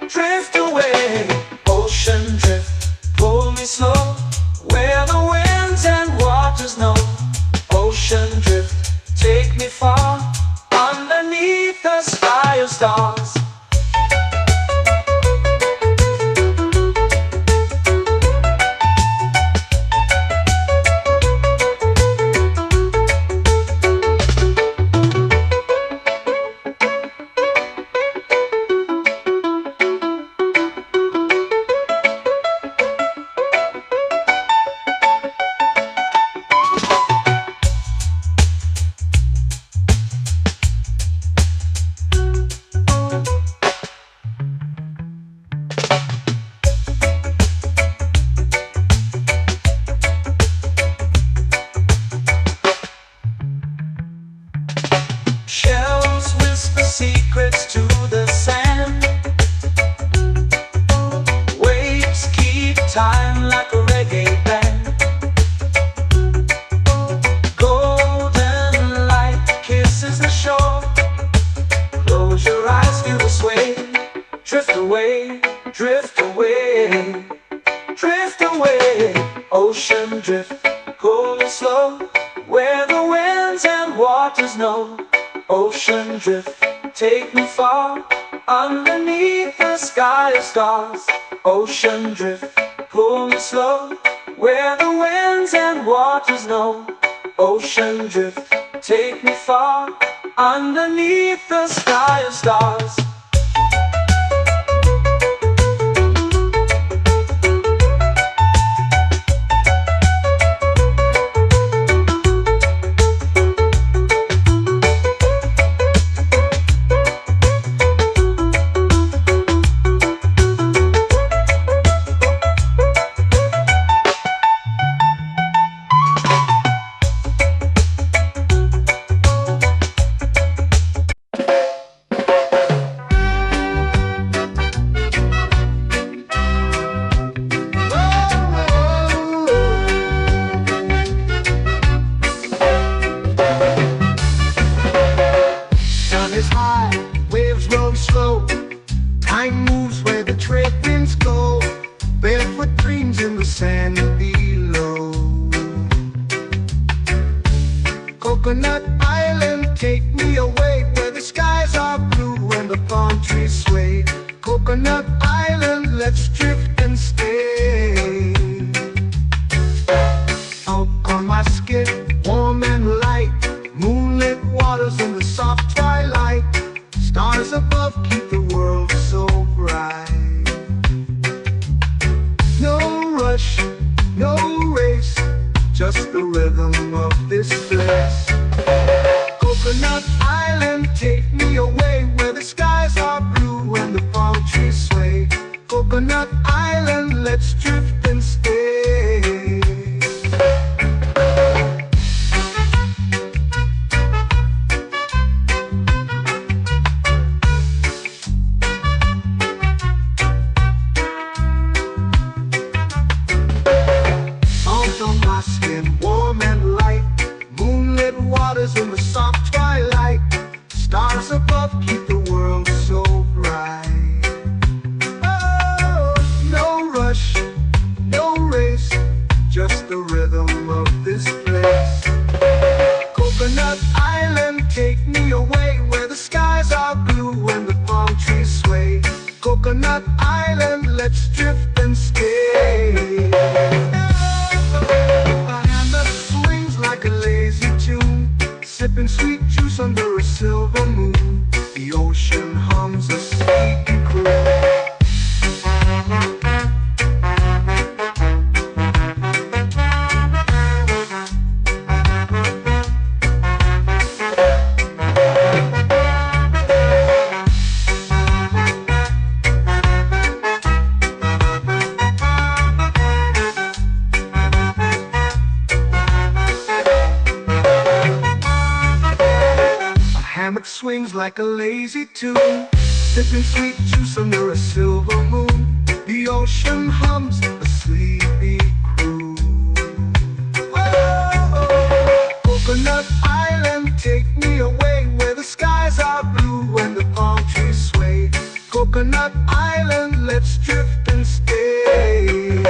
drift away. Ocean drift, pull me slow, where the winds and waters know. Ocean drift, take me far, underneath the sky of stars. Shells whisper secrets to the sand. Waves keep time like a reggae band. Golden light kisses the shore. Close your eyes, feel the sway. Drift away, drift away, drift away. Ocean drift, cool and slow, where the winds and waters know. Ocean drift, take me far, underneath the sky of stars. Ocean drift, pull me slow, where the winds and waters know. Ocean drift, take me far, underneath the sky of stars. Is high, waves roll slow. Time moves where the trade winds go. Barefoot dreams in the sand below. Coconut Island, take me away, where the skies are blue and the palm trees sway. Coconut Island, let's drift and stay. Out on my skin, warm and light, moonlit waters in the soft twilight. Stars above keep the world so bright. No rush, no race, just the rhythm of this place. Coconut Island, take me away, where the skies are blue and the palm trees sway. Coconut Island, let's drift and stay. Warm and light, moonlit waters in the soft twilight. Stars above keep the world so bright. Oh, no rush, no race, just the rhythm of this place. Coconut Island, take me away, where the skies are blue and the palm trees sway. Coconut Island, let's drift and stay. Like a lazy tune, sipping sweet juice under a silver moon. The ocean hums a sleepy croon. Swings like a lazy tune, sipping sweet juice under a silver moon. The ocean hums a sleepy croon. let's drift and stay.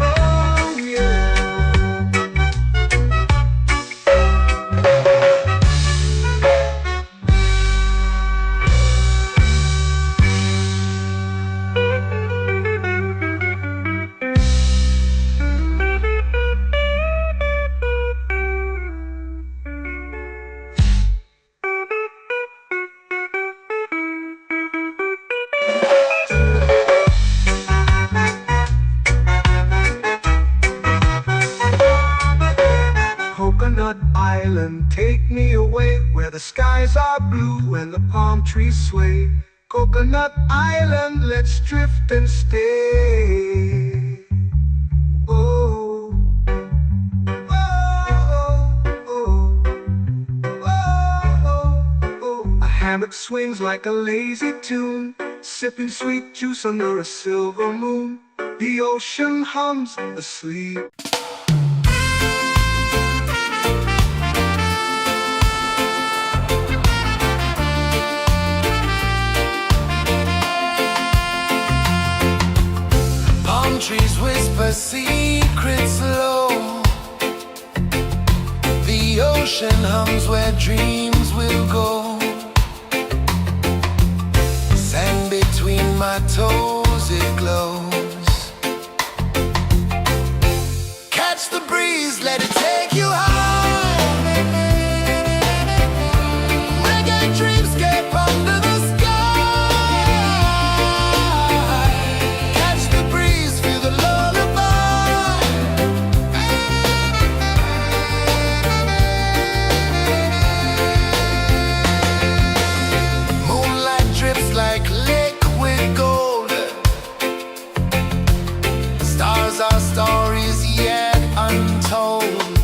Oh yeah. Coconut Island, take me away where the skies are blue and the palm trees sway. Coconut Island, let's drift and stay. Oh, oh, oh, oh, oh. A hammock swings like a lazy tune, sipping sweet juice under a silver moon. The ocean hums asleep. Trees whisper secrets low. The ocean hums where dreams will go. Sand between my toes, it glows. Catch the breeze, let it take you high. Reggae dreamscape under the sky. Our stories yet untold.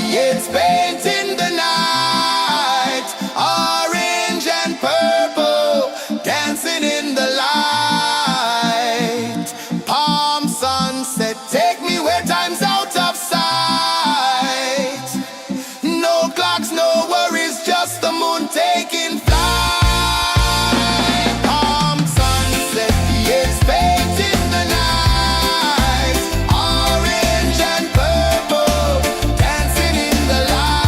It's painting the night, orange and purple, dancing in the light. Palm sunset, take me where time's out of sight. No clocks, no worries, just the moon taking flight. Palm sunset, it's painting the night, orange and purple, dancing in the light.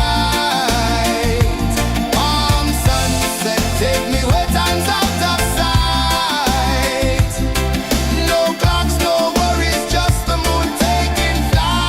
Palm sunset, take me where time's out of sight. No clocks, no worries, just the moon taking flight.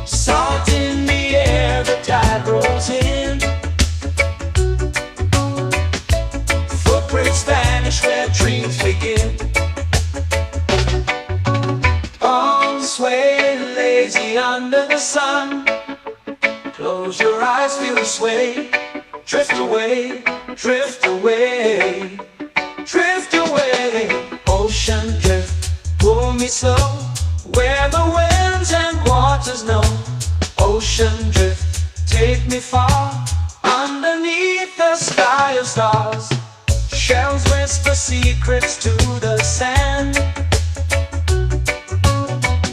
Salt in the air, the tide rolls in. Footprints vanish where dreams begin. Arms sway lazy under the sun. Close your eyes, feel the sway. Drift away, drift away, drift away. Ocean drift, pull me slow, where the winds and waters know. Ocean drift, take me far, underneath the sky of stars. Shells whisper secrets to the sand.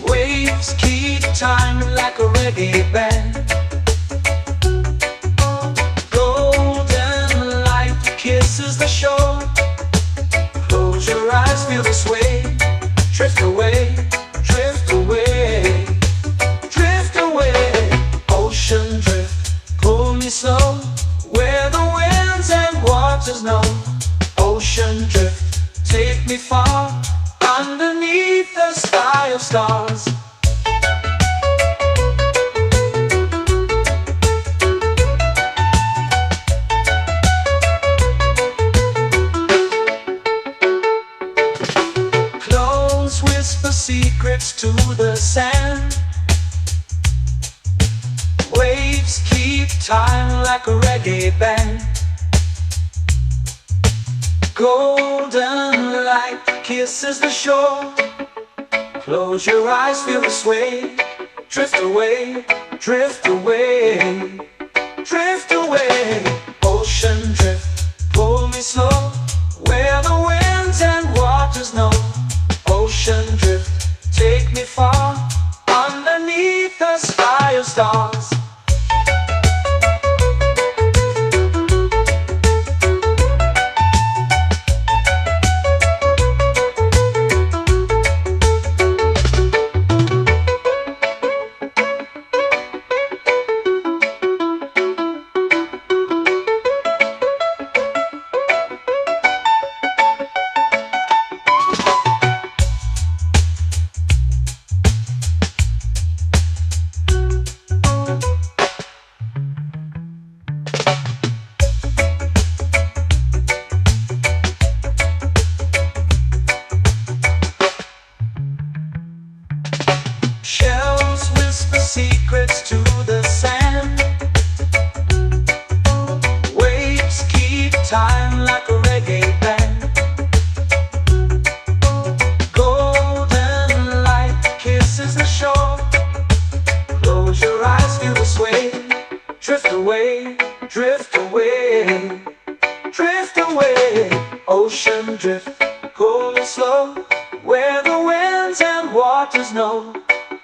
Waves keep time like a reggae band. Golden light kisses the shore. Close your eyes, feel the sway. Drift away, drift away, drift away. Ocean drift, pull me slow, where the winds and waters know. Ocean drift, take me far, underneath the sky of stars. Close whisper secrets to the sand. Waves keep time like a reggae band. Golden light kisses the shore. Close your eyes, feel the sway. Drift away, drift away, drift away. Ocean drift, pull me slow, where the winds and waters know. Ocean drift, take me far, underneath the sky of stars. Shells whisper secrets to the sand. Waves keep time like a reggae band. Golden light kisses the shore. Close your eyes, feel the sway. Drift away, drift away, drift away. Ocean drift, pull me slow, where the winds and waters know.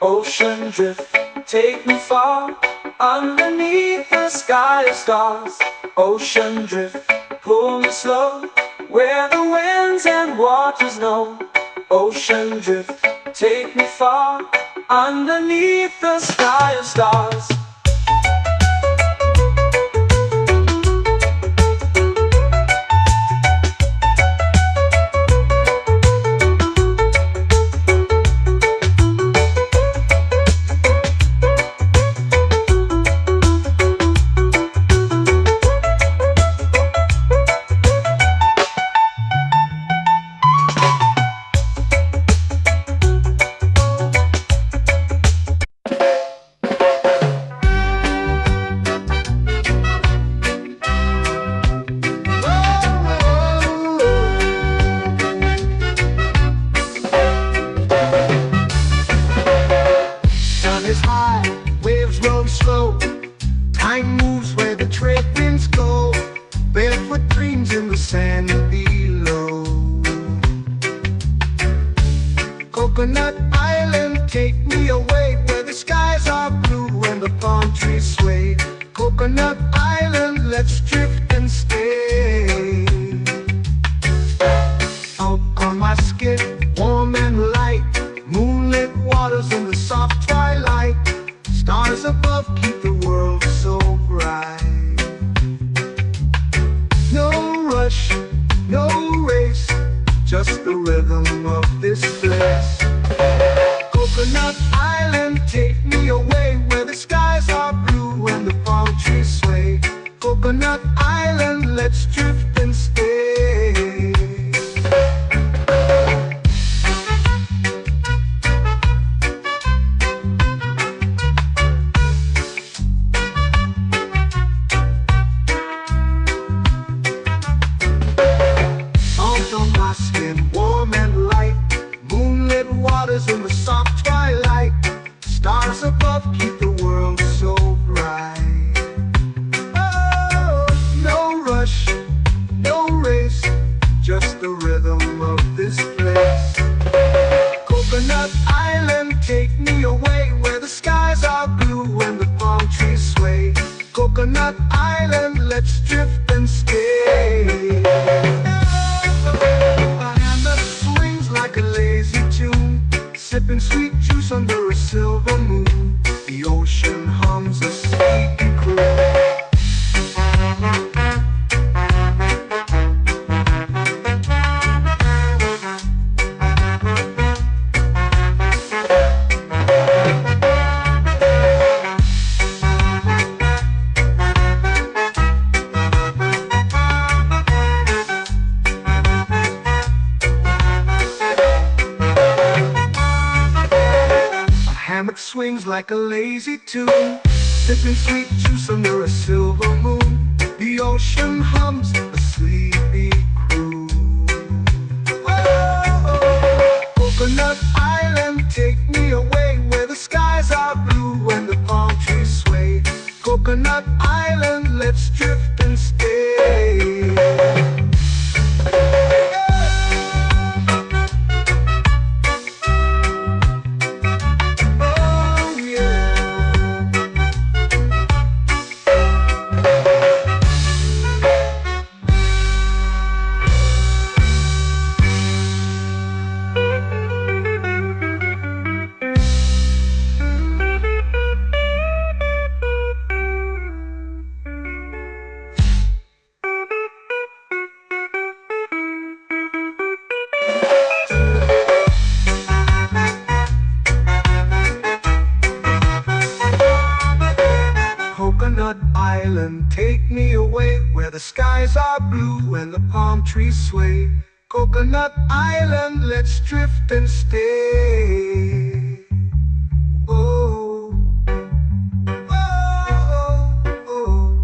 Ocean drift, take me far, underneath the sky of stars. Ocean drift, pull me slow, where the winds and waters know. Ocean drift, take me far, underneath the sky of stars. moves where the trade winds go, barefoot dreams in the sand below. Coconut Island, take me away where the skies are blue and the palm trees sway. Coconut Island, let's drift and stay. Out on my skin, warm and light, moonlit waters in the soft twilight. Stars above keep the world so bright. No rush, no race, just the rhythm of this place. Coconut Island, take me away where the skies are blue and the palm trees sway. Coconut Island, let's drift and stay. Out on my skin, warm and light, moonlit waters in the soft twilight. Stars above keep the world so bright. Oh, no rush, no race, just the rhythm of this place. Coconut Island, take me away where the skies are blue and the palm trees sway. Coconut Island, let's drift and stay. A hand that swings like a lazy tune, sipping sweet juice under a silver moon. The ocean hums a sleepy croon. Hammock swings like a lazy tune, sipping sweet juice under a silver moon. The ocean hums a sleepy croon. Oh, Coconut Island, take me away where the skies are blue and the palm trees sway. Coconut Island, let's drift and stay. Coconut Island, take me away where the skies are blue and the palm trees sway. Coconut Island, let's drift and stay. Oh, oh, oh,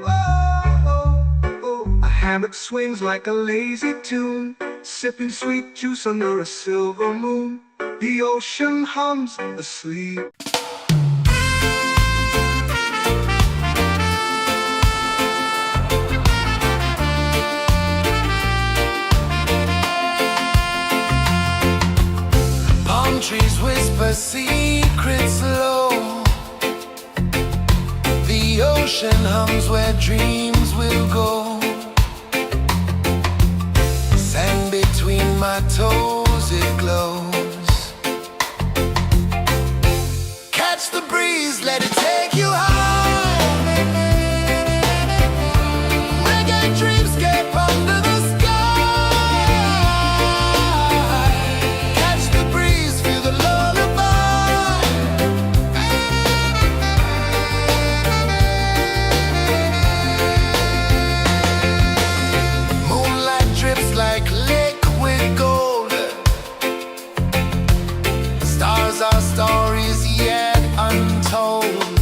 oh, oh. A hammock swings like a lazy tune, sipping sweet juice under a silver moon. The ocean hums asleep. Trees whisper secrets low. The ocean hums where dreams will go. Sand between my toes, it glows. Catch the breeze, let it take you high. Reggae dreamscape under the our stories yet untold.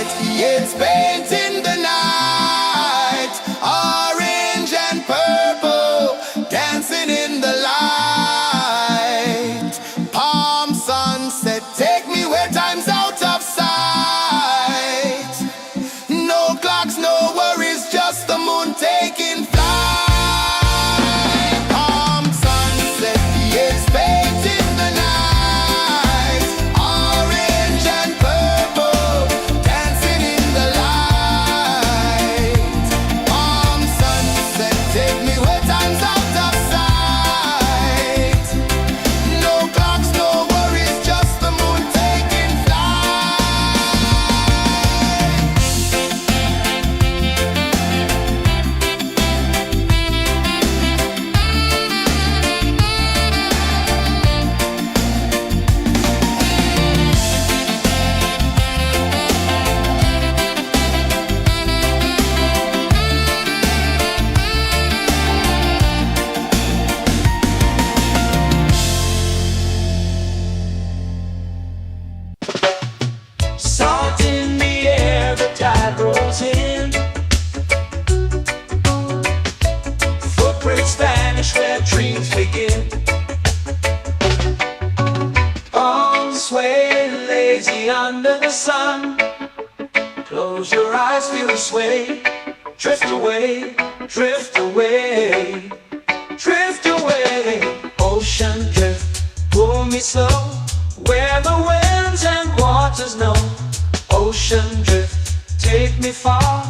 sunset, it's painting the night. Orange and purple, dancing in the light. Palm sunset, take me where time's out of sight. No clocks, no worries, just the moon taking flight. Palm sunset, it's painting the night. Orange and purple, dancing in the light. Palm sunset, take me where time's out of sight. No clocks, no worries, just the moon taking Salt in the air, the tide rolls in. Footprints vanish where dreams begin. Arms sway lazy under the sun. Close your eyes, feel the sway. Drift away, drift away, drift away. Ocean drift, pull me slow, where the winds and waters know. Ocean drift, take me far,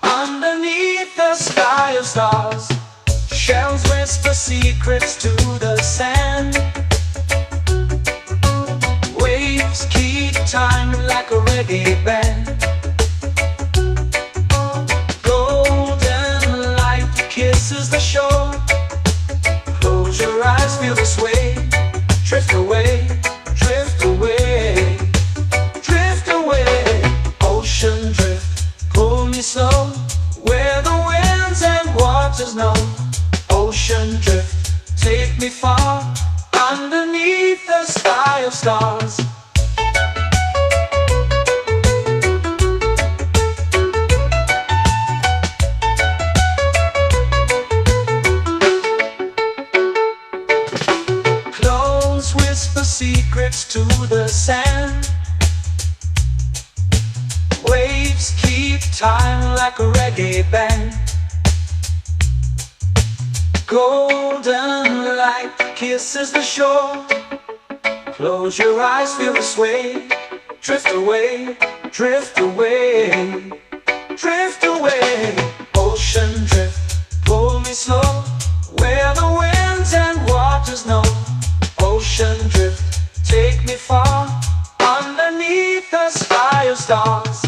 underneath the sky of stars. Shells whisper secrets to the sand. Waves keep time like a reggae band. Golden light kisses the shore. Close your eyes, feel the sway. Drift away, drift away, drift away. Ocean drift, pull me slow, where the winds and waters know. Ocean drift, take me far, underneath the sky of stars. Close whisper secrets to the sand. Waves keep time like a reggae band. Golden light kisses the shore. Close your eyes, feel the sway. Drift away, drift away, drift away. Ocean drift, pull me slow, where the winds and waters know. Ocean drift, take me far, underneath the sky of stars.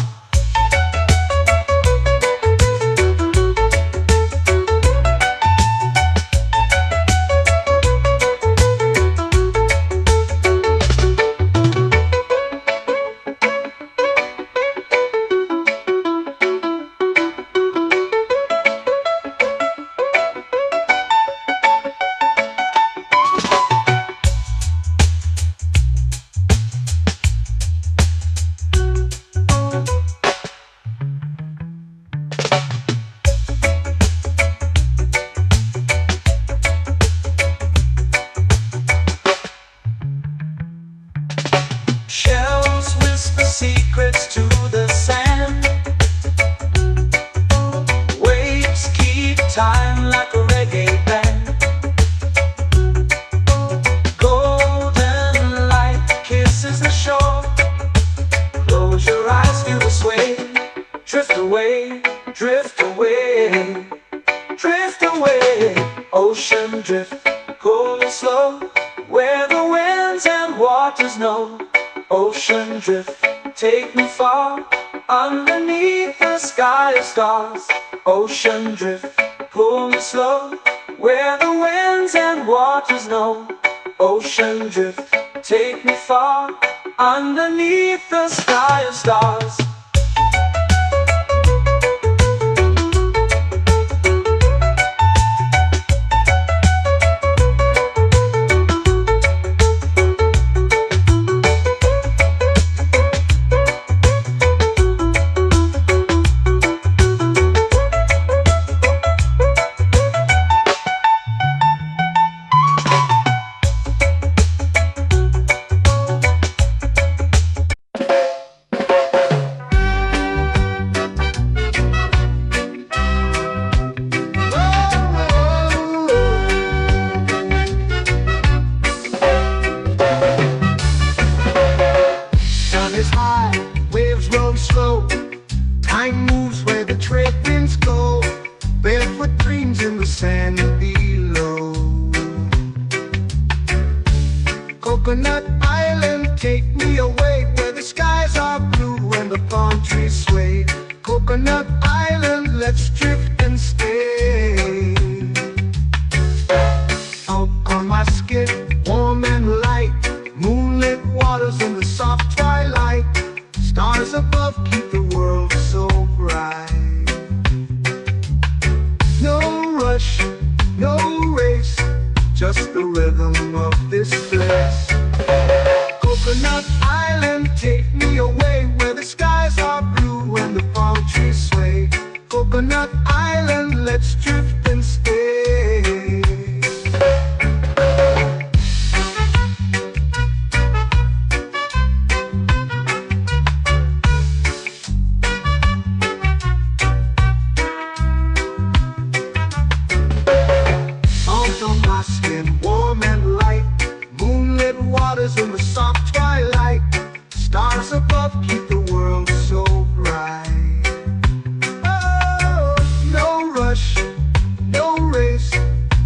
Shells whisper secrets to the sand. Waves keep time like a reggae band. Golden light kisses the shore. Close your eyes, feel the sway. Drift away, drift away, drift away. Ocean drift, pull me slow, where the winds and waters know. Ocean drift, take me far, underneath the sky of stars. Ocean drift, pull me slow, where the winds and waters know. Ocean drift, take me far, underneath the sky of stars. Coconut Island, let's drift and stay. Out on my skin, warm and light, moonlit waters in the soft twilight. Stars above keep the world so bright. No rush, no race, just the rhythm of this place. Coconut Island, take me away where the skies are blue and the palm trees sway. Coconut Island, let's drift and stay. Out on my skin, warm and light, moonlit waters in the soft twilight. Stars above keep the world so bright. Oh, no rush, no race,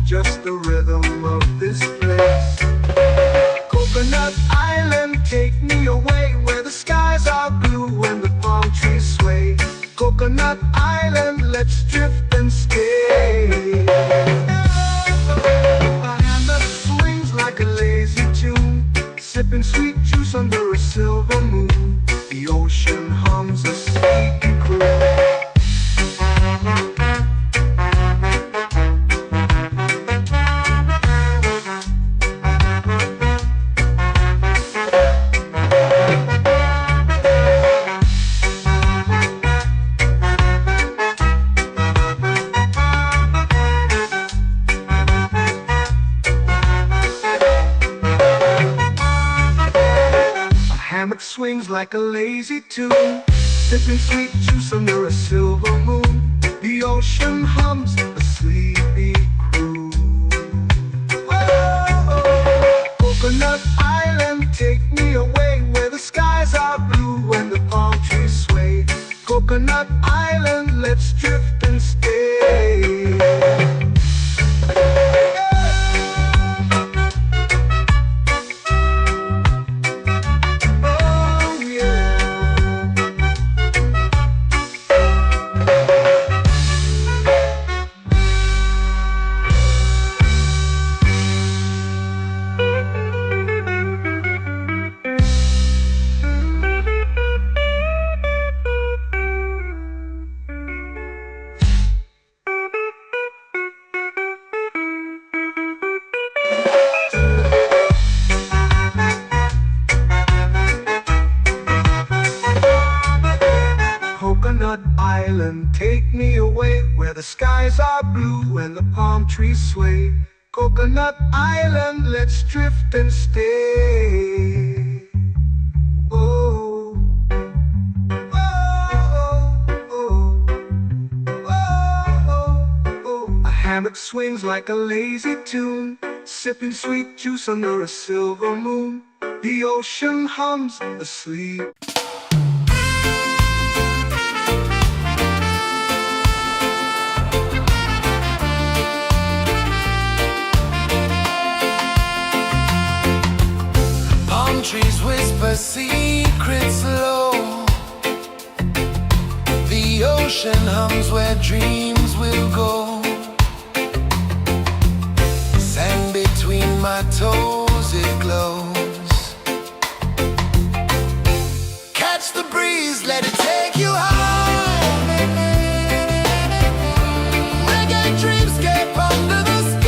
just the rhythm of this place. Coconut Island, take me away where the skies are blue and the palm trees sway. Coconut Island, let's drift and stay. A hand that swings like a lazy tune, sipping sweet juice under a silver moon. The ocean hums a sleepy croon. Hammock swings like a lazy tune, sipping sweet juice under a silver moon. The ocean hums a sleepy croon. Oh, Coconut Island, take me away where the skies are blue and the palm trees sway. Coconut Island, let's drift and stay. Coconut Island, take me away where the skies are blue and the palm trees sway. Coconut Island, let's drift and stay. Oh, oh, oh, oh, oh. A hammock swings like a lazy tune, sipping sweet juice under a silver moon. The ocean hums asleep. Trees whisper secrets low. The ocean hums where dreams will go. Sand between my toes, it glows. Catch the breeze, let it take you high. Reggae dreamscape under the sky.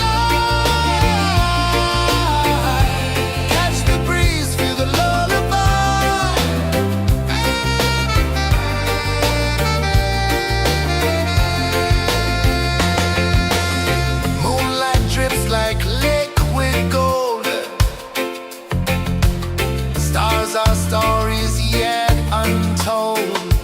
Our stories yet untold.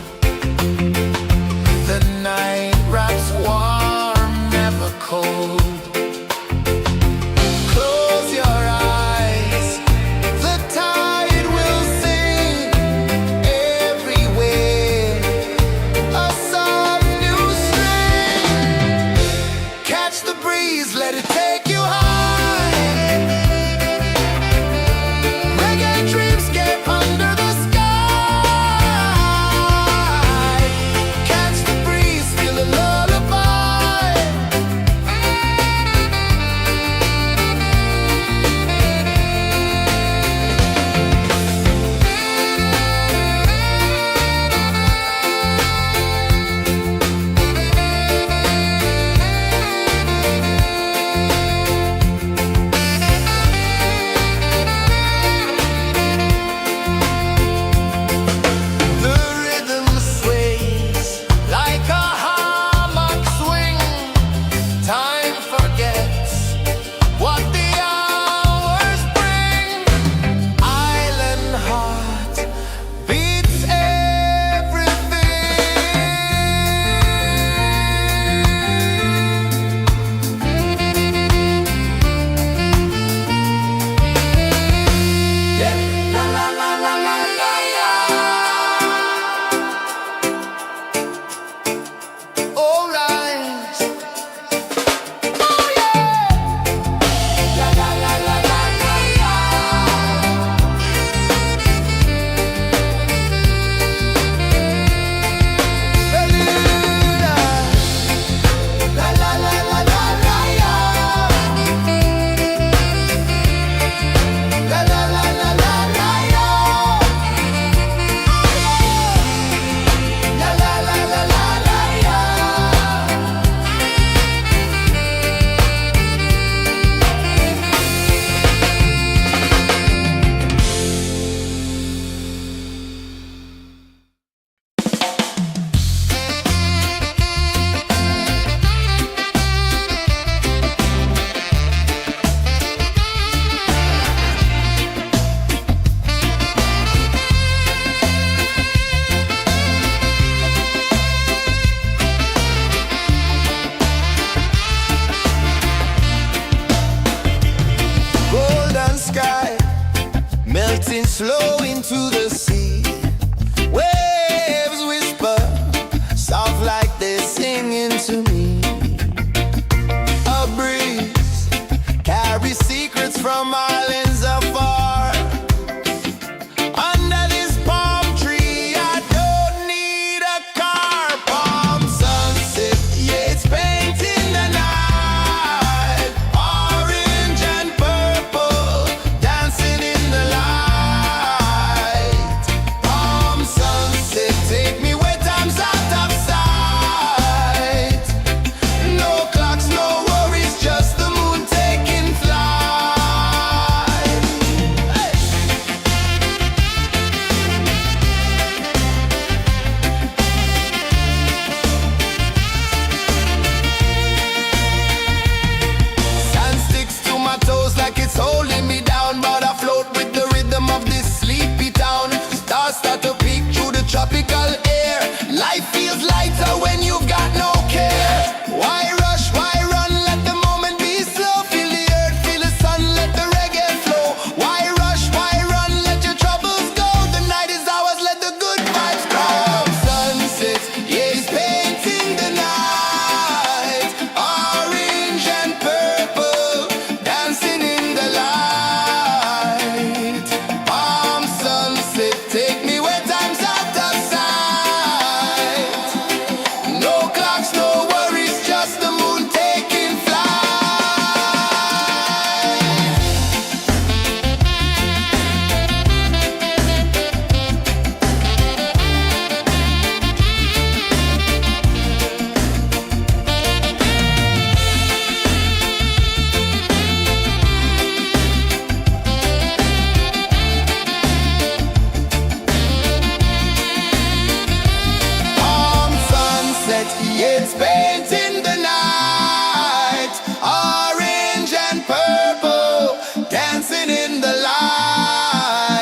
it's painting the night, orange and purple, dancing in the light.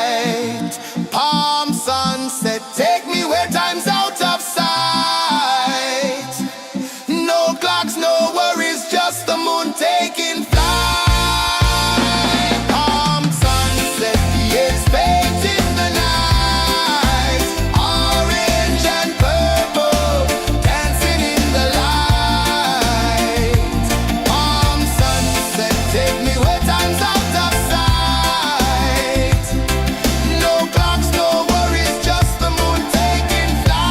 Palm sunset, take me where time's out of sight. No clocks, no worries, just the moon taking flight. Palm sunset, it's painting the night, orange and purple, dancing in the light. Palm sunset, take me where time's out of sight. No clocks, no worries, just the moon taking flight.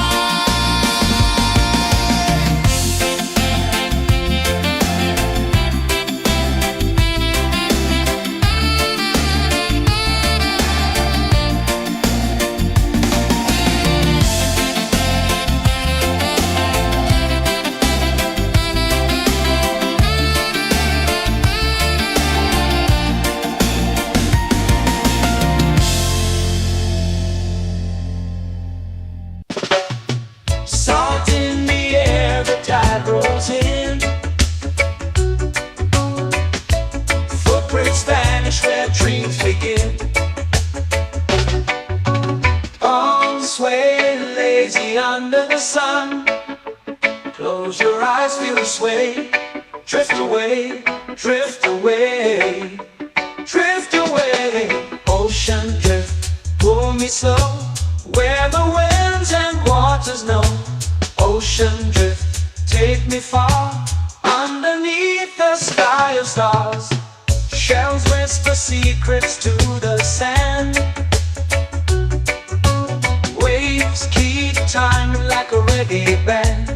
Salt in the air, the tide rolls in. Footprints vanish where dreams begin. Arms sway lazy under the sun. Close your eyes, feel the sway. Drift away, drift away, drift away. Ocean drift, pull me slow, where the winds and waters know. Ocean drift, take me far, underneath the sky of stars. Shells whisper secrets to the sand. Waves keep time like a reggae band.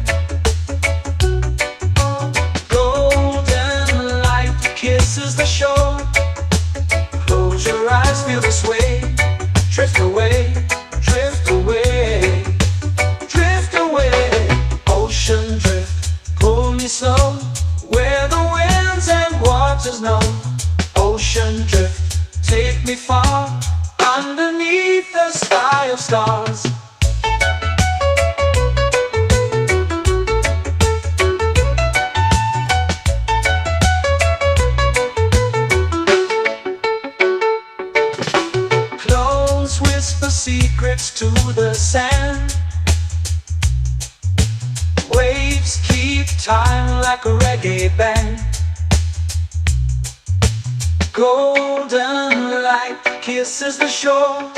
Golden light kisses the shore. Close your eyes, feel the sway. Drift away, drift away, drift away. Ocean drift, pull me slow, where the winds and waters know. Ocean drift, take me far, underneath the sky of stars. Close whisper secrets to the sand. Waves keep time like a reggae band. Golden light kisses the shore.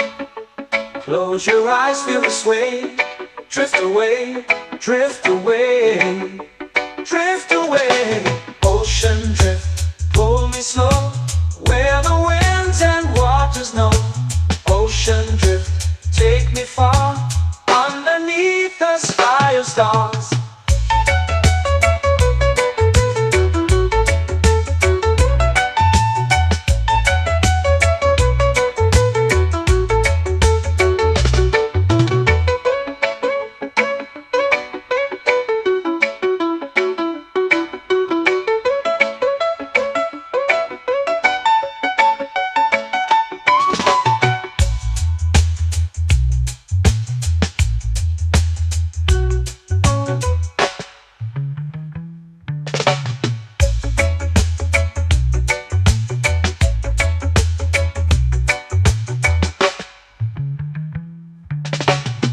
Close your eyes, feel the sway. Drift away, drift away, drift away. Ocean drift, pull me slow, where the winds and waters know. Ocean drift, take me far, underneath the sky of stars.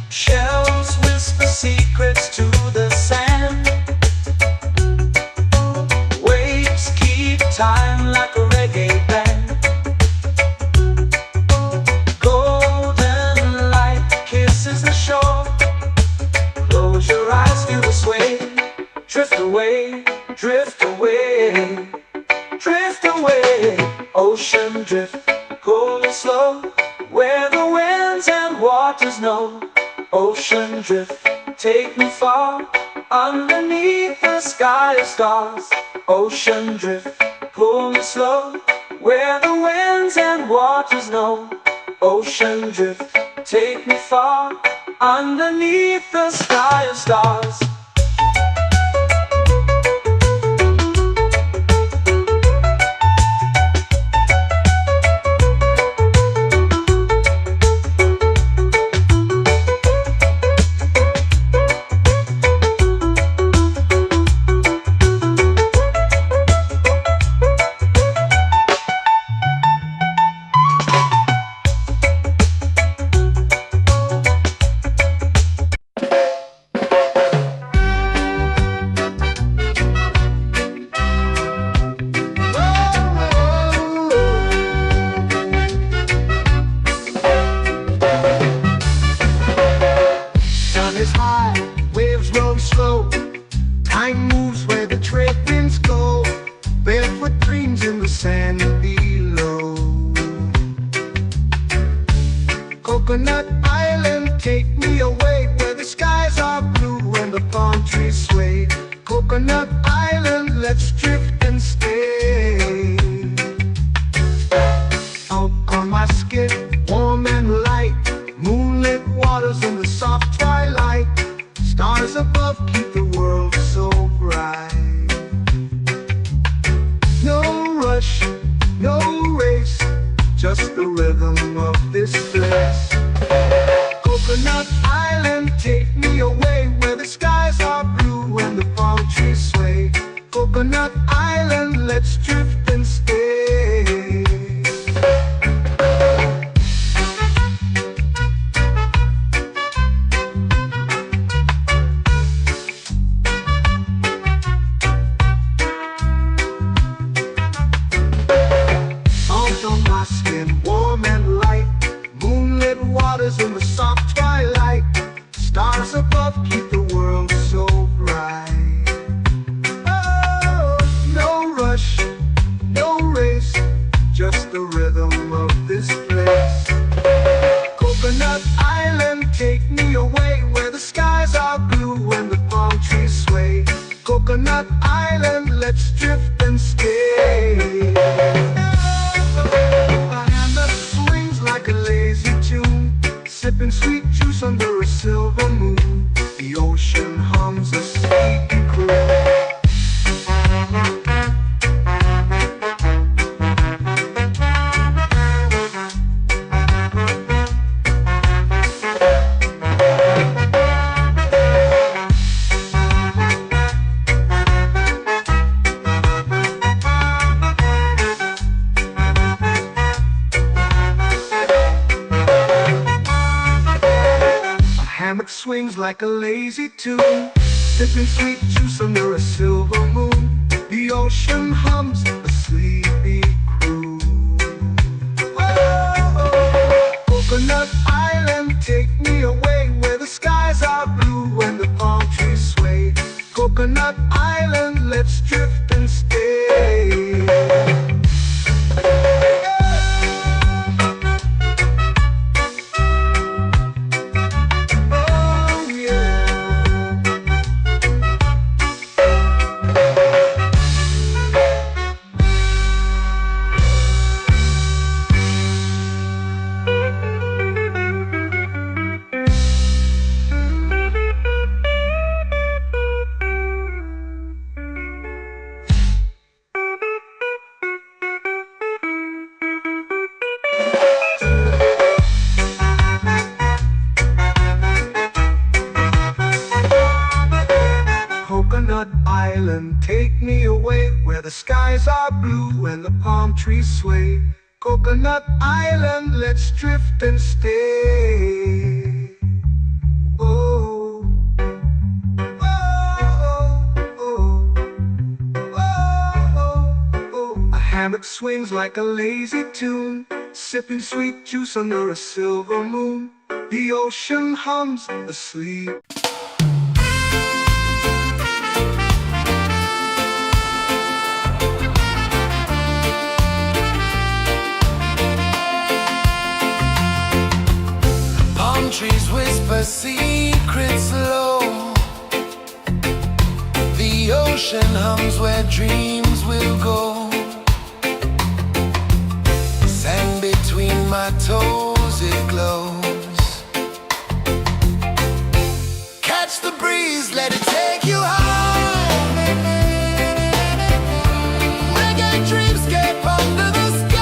Shells whisper secrets to the sand. Waves keep time like a reggae band. Golden light kisses the shore. Close your eyes, feel the sway. Drift away, drift away, drift away. Ocean drift, pull me slow, where the winds and waters know. Ocean drift, take me far, underneath the sky of stars. Ocean drift, pull me slow, where the winds and waters know. Ocean drift, take me far, underneath the sky of stars. palm trees sway. Coconut Island, let's drift and stay. Out on my skin, warm and light, moonlit waters in the soft twilight. Stars above keep the world so bright. No rush, no race, just the rhythm of this place. Coconut Island, take me away where the skies are blue and the palm trees sway. Coconut Island, let's drift and stay. Out on my skin, warm and light, moonlit waters in the soft twilight. Stars above keep the world so bright. Oh, no rush, no race, just the rhythm of this place. Coconut Island, take me away where the skies are blue and the palm trees sway. Coconut Island, let's drift and stay. A hand that swings like a lazy tune, sipping sweet juice under a silver moon. The ocean hums a sleepy croon. Hammock swings like a lazy tune, sipping sweet juice under a silver moon. The ocean hums a sleepy croon. Whoa, Coconut Island, take me away where the skies are blue and the palm trees sway. Coconut Island, let's drift and stay. Coconut Island, take me away where the skies are blue and the palm trees sway. Coconut Island, let's drift and stay. Oh, oh, oh, oh, oh. A hammock swings like a lazy tune, sipping sweet juice under a silver moon. The ocean hums asleep. Trees whisper secrets low. The ocean hums where dreams will go. Sand between my toes, it glows. Catch the breeze, let it take you high. Reggae dreamscape under the sky.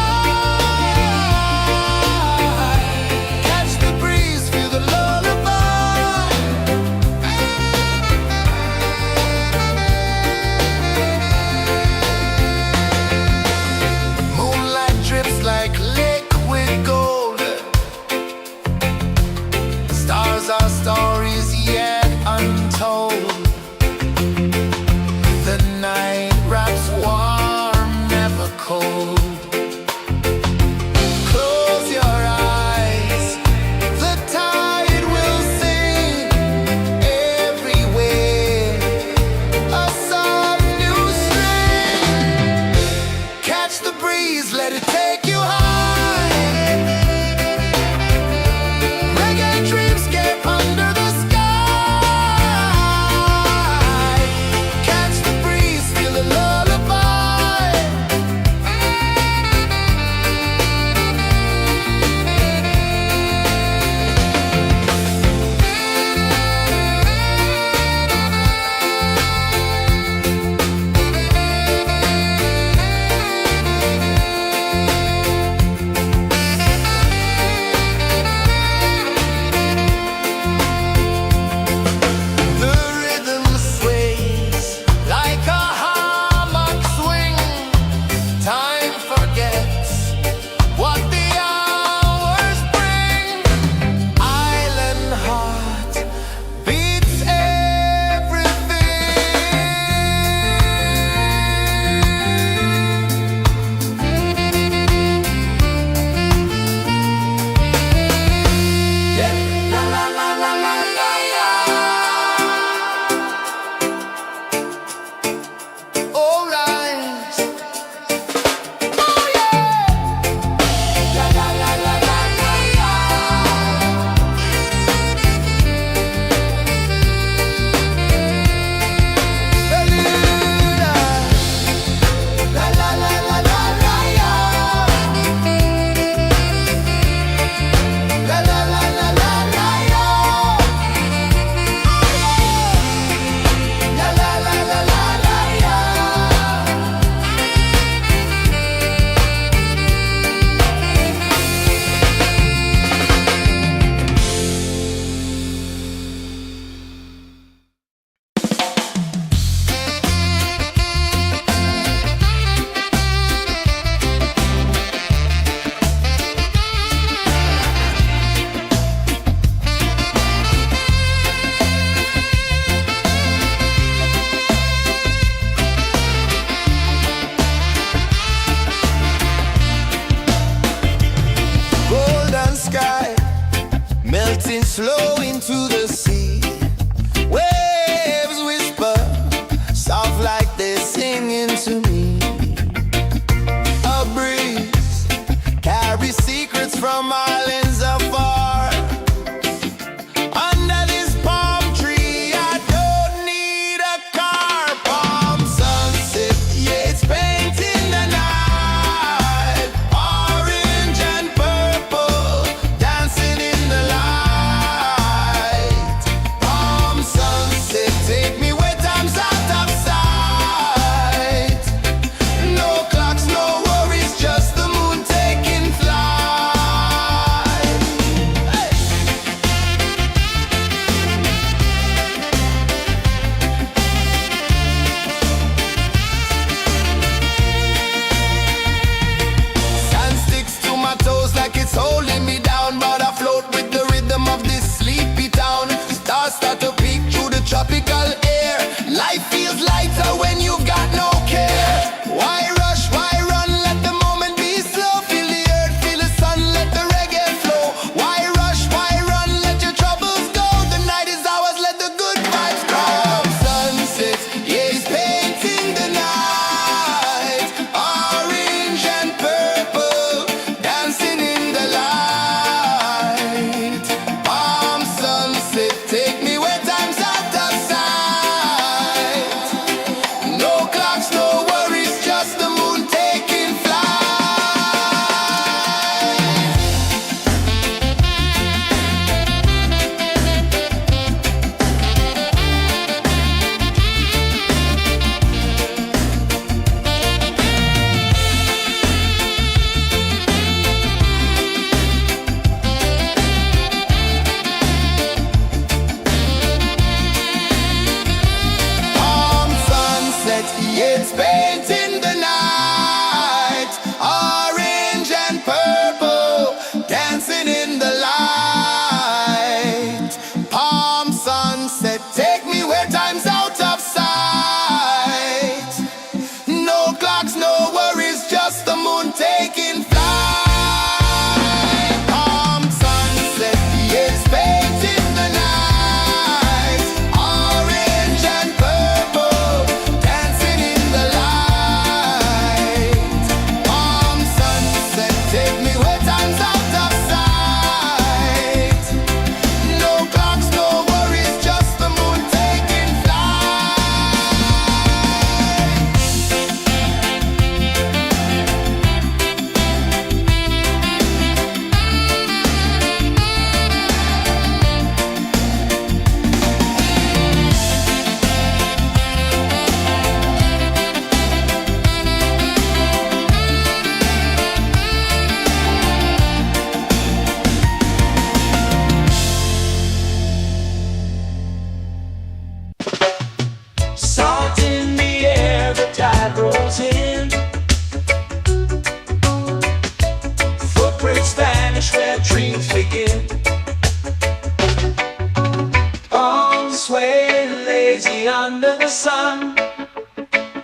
under the sun.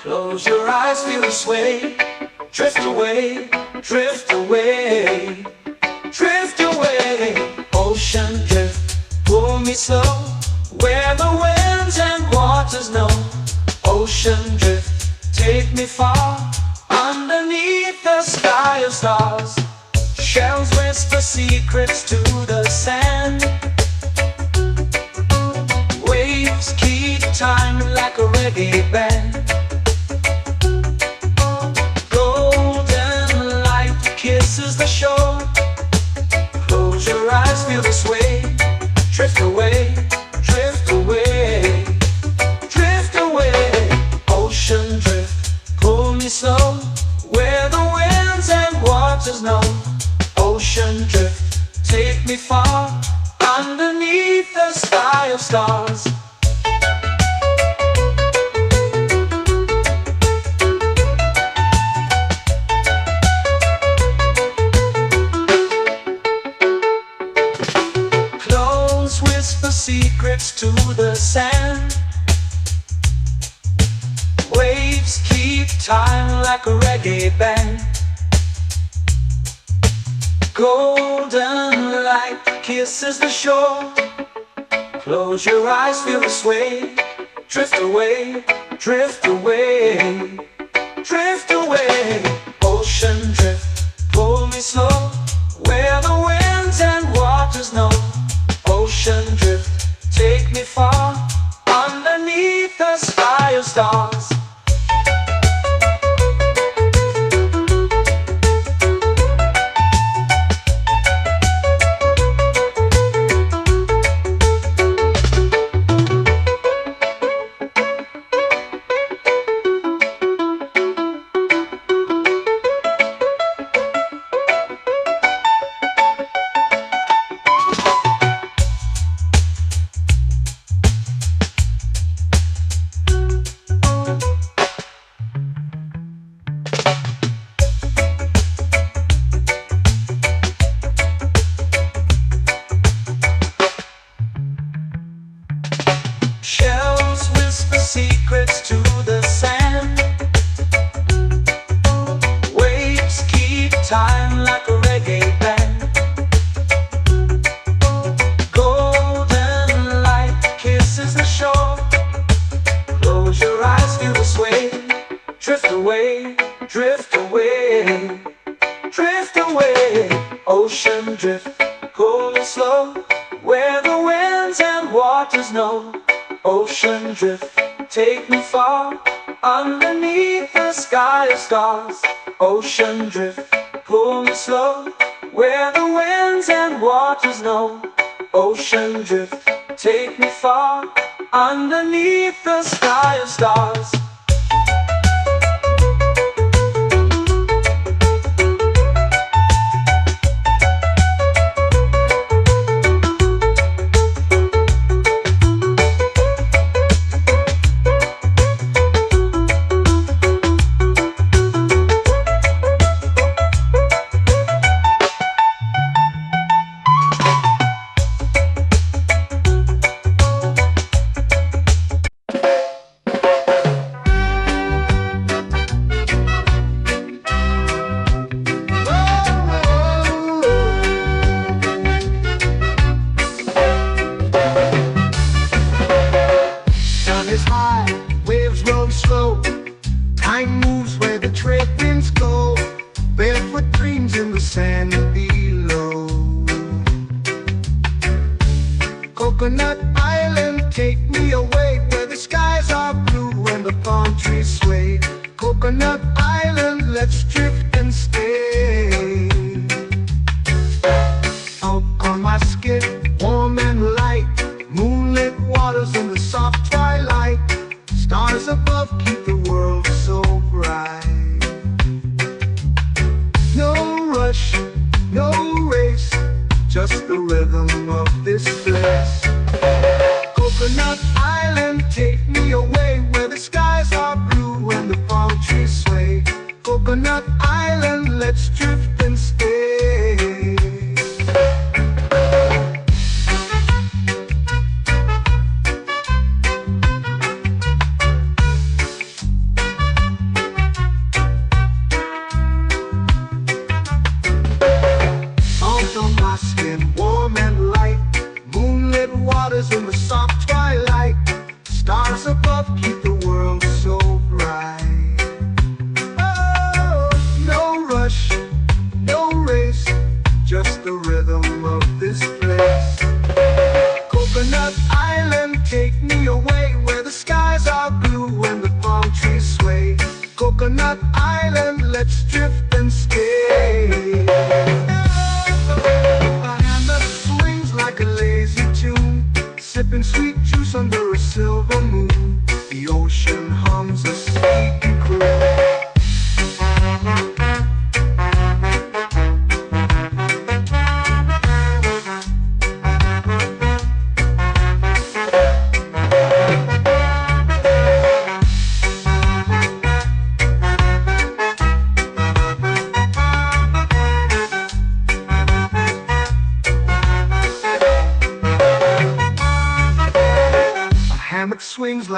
Close your eyes, feel the sway. Drift away, drift away, drift away. Ocean drift, pull me slow, where the winds and waters know. Ocean drift, take me far, underneath the sky of stars. Shells whisper secrets to the sand. Waves keep time like a reggae band. Golden light kisses the shore. Close your eyes, feel the sway. Drift away, drift away, drift away. Ocean drift, pull me slow, where the winds and waters know. Ocean drift, take me far, underneath the sky of stars. Close whisper secrets to the sand. Waves keep time like a reggae band. Golden light kisses the shore. Close your eyes, feel the sway. Drift away, drift away, drift away. Ocean drift, pull me slow, where the winds and waters know. Ocean drift, take me far, underneath the sky of stars. Shells whisper secrets to the sand. Waves keep time like a reggae band. Golden light kisses the shore. Close your eyes, feel the sway. Drift away, drift away, drift away. Ocean drift, pull me slow, where the winds and waters know. Ocean drift, take me far, underneath the sky of stars. Ocean drift, pull me slow, where the winds and waters know. Ocean drift, take me far, underneath the sky of stars. Is high, waves roll slow. Time moves where the trade winds go. Barefoot dreams in the sand below. Coconut Island, take me away, where the skies are blue and the palm trees sway. Coconut Island, let's drift and stay. Out on my skin, warm and light, moonlit waters in the soft twilight. Stars above keep the world so bright. No rush, no race, just the rhythm of this place. Coconut Island, take me away, where the skies are blue and the palm trees sway.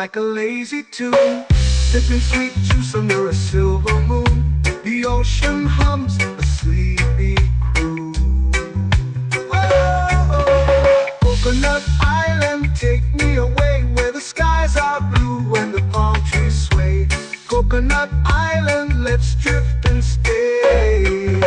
like a lazy tune, sipping sweet juice under a silver moon. The ocean hums a sleepy croon. Whoa, Coconut Island, take me away where the skies are blue and the palm trees sway. Coconut Island, let's drift and stay.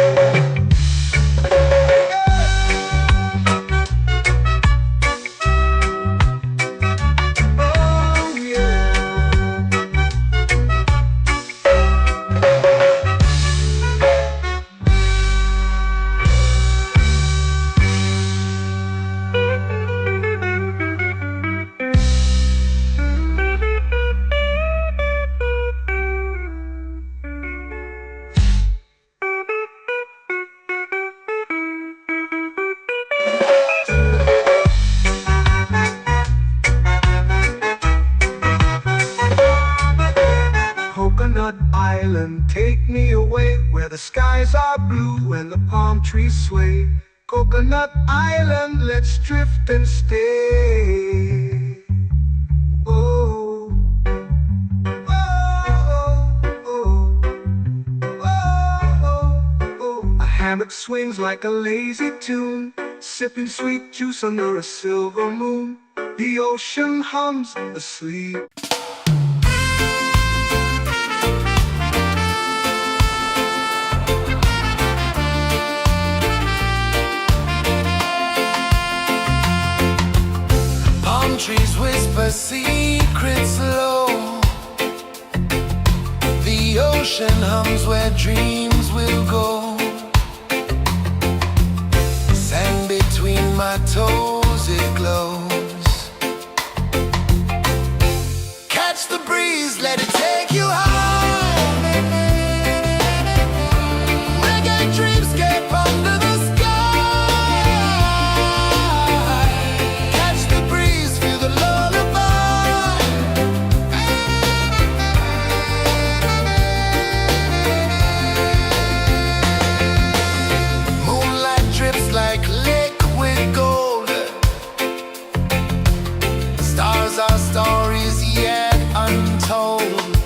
Coconut Island, take me away where the skies are blue and the palm trees sway. Coconut Island, let's drift and stay. Oh, oh, oh, oh, oh. A hammock swings like a lazy tune, sipping sweet juice under a silver moon. The ocean hums asleep. Trees whisper secrets low. The ocean hums where dreams will go. Sand between my toes, it glows. Catch the breeze, let it take you high. Reggae dreamscape under the our stories yet untold.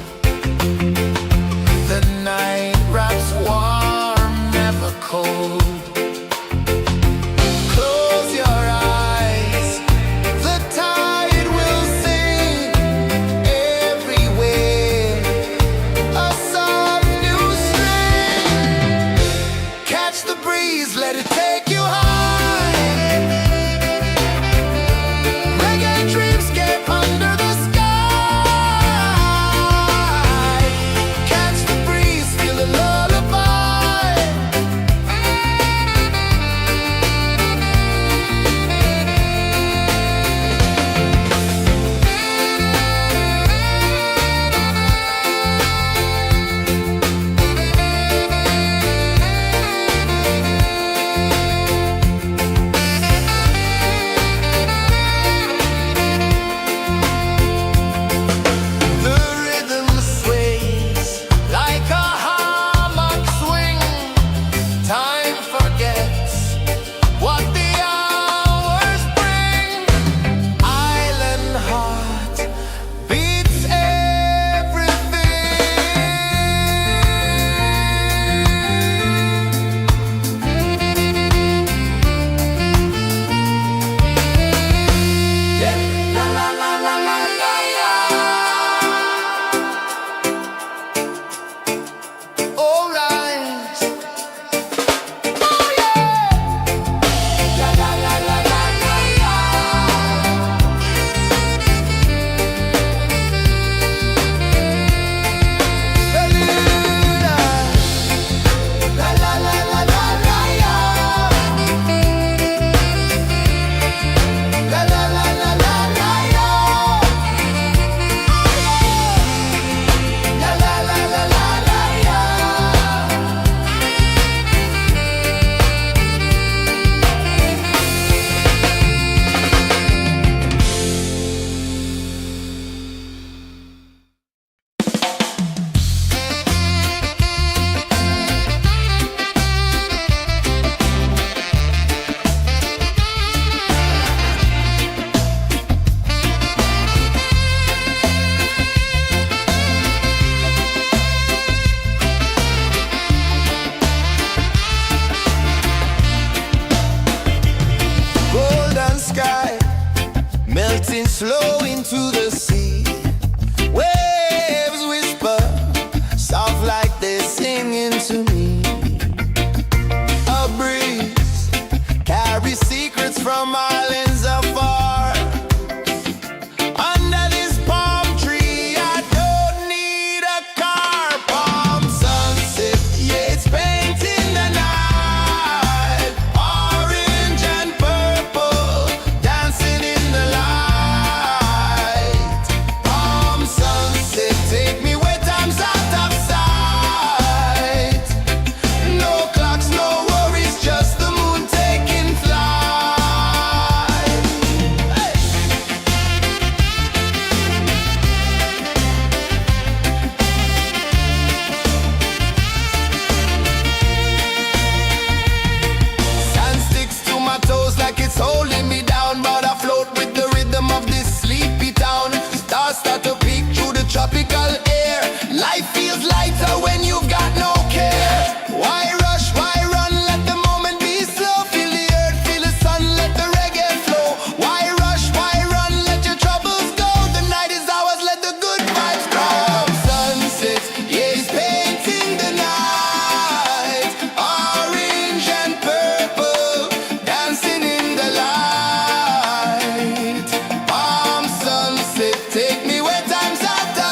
tropical air. Life feels lighter when you've got no care. Why rush, why run, let the moment be slow. Feel the earth, feel the sun, let the reggae flow. Why rush, why run, let your troubles go. The night is ours, let the good vibes grow. Sunset, yeah, it's painting the night. Orange and purple, dancing in the light. Palm sunset, take me where time's out of sight.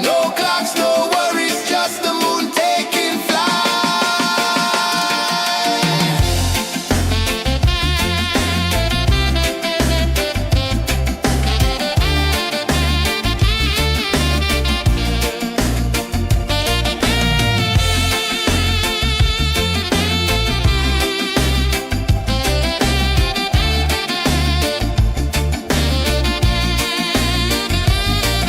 No clocks, no worries, just the moon taking flight.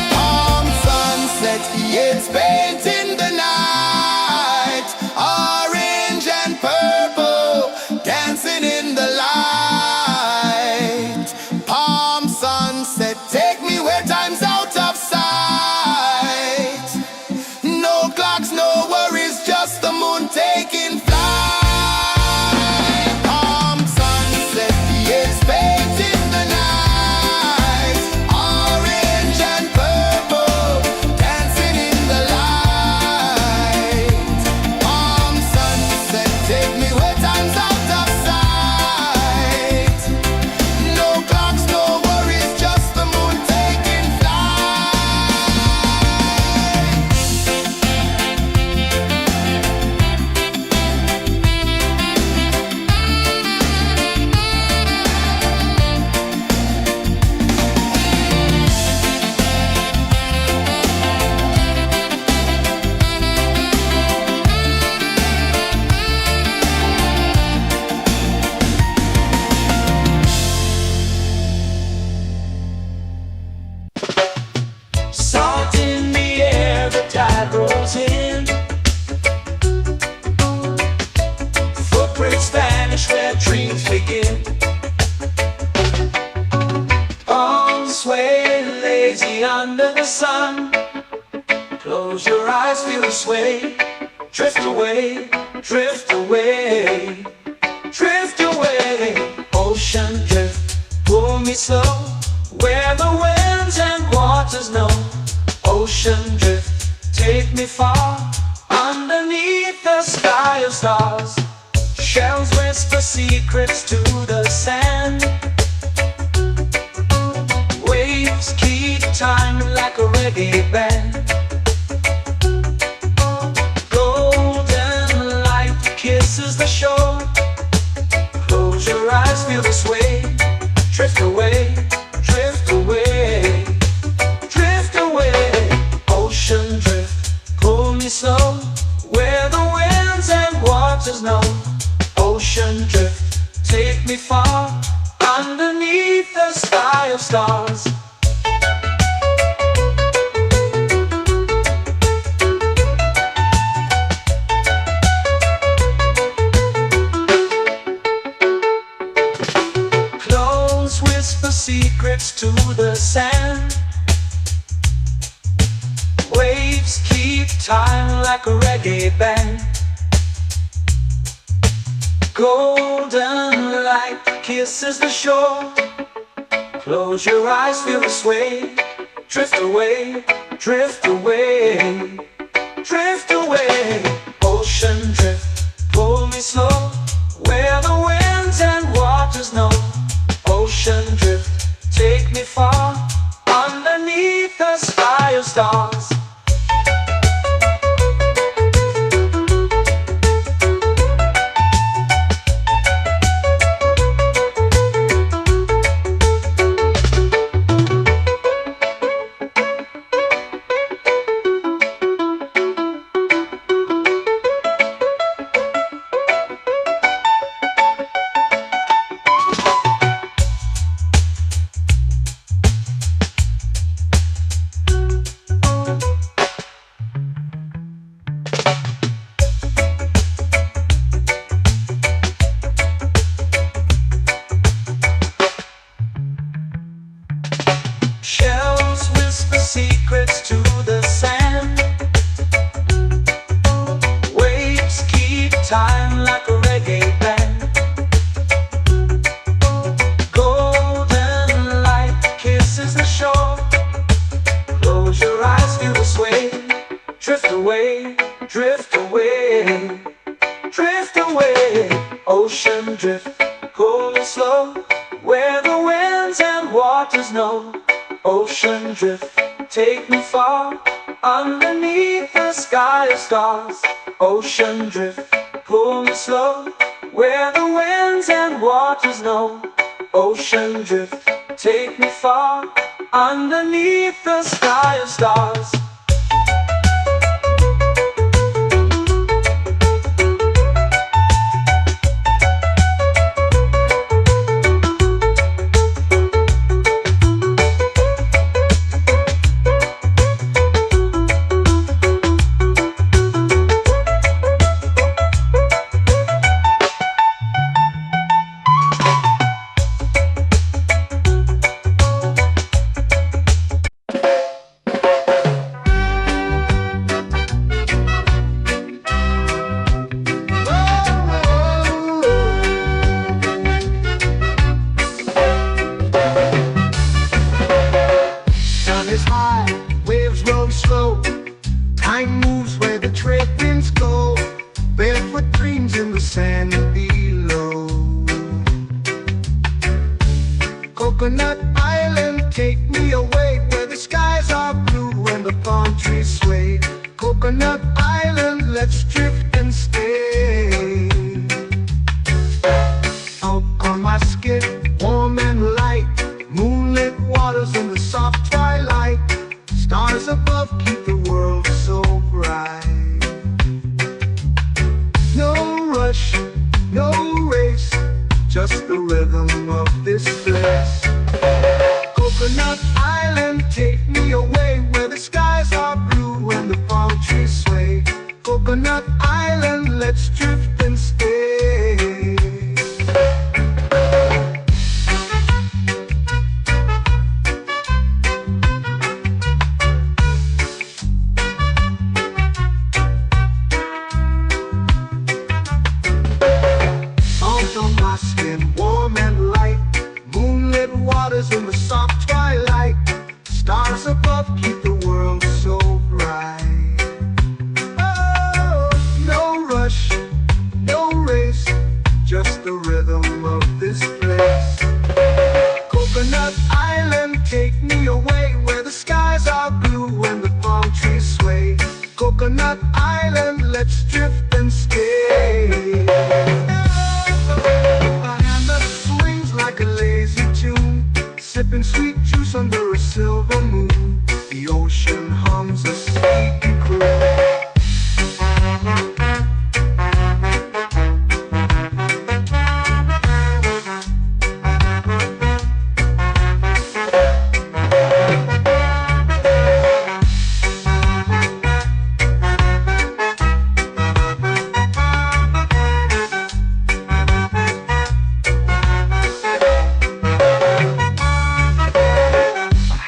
Palm sunset, yeah, it's painting the night. Orange and purple, dancing in the light. Palm sunset, take me where time's out of sight. No clocks, no worries, just the moon taking flight. Palm sunset, yeah, it's painting the night. Orange and purple, dancing in the light. Palm sunset, take me where time's out of sight. No clocks, no worries, just the moon taking flight. Salt in the air, the tide rolls in. Footprints vanish where dreams begin. Arms sway lazy under the sun. Close your eyes, feel the sway. Drift away, drift away, drift away. Ocean drift, pull me slow. Where the winds and waters know. Ocean drift, take me far. Underneath the sky of stars. Shells whisper secrets to the sand. Waves keep time like a reggae band. Golden light kisses the shore. Close your eyes, feel the sway. Drift away, drift away, drift away. Ocean drift, pull me slow. Where the winds and waters know. Ocean drift, take me far. Underneath the sky of stars. Close whisper secrets to the sand. Waves keep time like a reggae band. Golden light kisses the shore. Close your eyes, feel the sway. Drift away, drift away, drift away. Ocean drift, pull me slow. Where the winds and waters know. Ocean drift, take me far. Underneath the sky of stars. secrets to the sand. Waves keep time like a reggae band. Golden light kisses the shore. Close your eyes, feel the sway. Drift away, drift away, drift away. Ocean drift, cool and slow, where the winds and waters know. Ocean drift, take me far, underneath the sky of stars. Ocean drift, pull me slow, where the winds and waters know. Ocean drift, take me far, underneath the sky of stars. Is high, waves roll slow. Time moves where the trade winds go. Barefoot dreams in the sand below. Coconut Island, take me away, where the skies are blue and the palm trees sway. Coconut Island, let's drift and stay. Out on my skin, warm and light, moonlit waters in the soft twilight. Stars above keep the world so bright. No rush, no race, just the rhythm of this place. Coconut Island, take me away, where the skies are blue and the palm trees sway. Coconut Island, let's drift and stay. On my skin, warm and light, moonlit waters in the soft twilight. Stars above keep the world so bright. Oh, no rush, no race, just the rhythm of this place. Coconut Island, take me away, where the skies are blue and the palm trees sway. Coconut Island, let's drift and stay. Like a lazy tune, sipping sweet juice under a silver moon. The ocean hums a sleepy croon.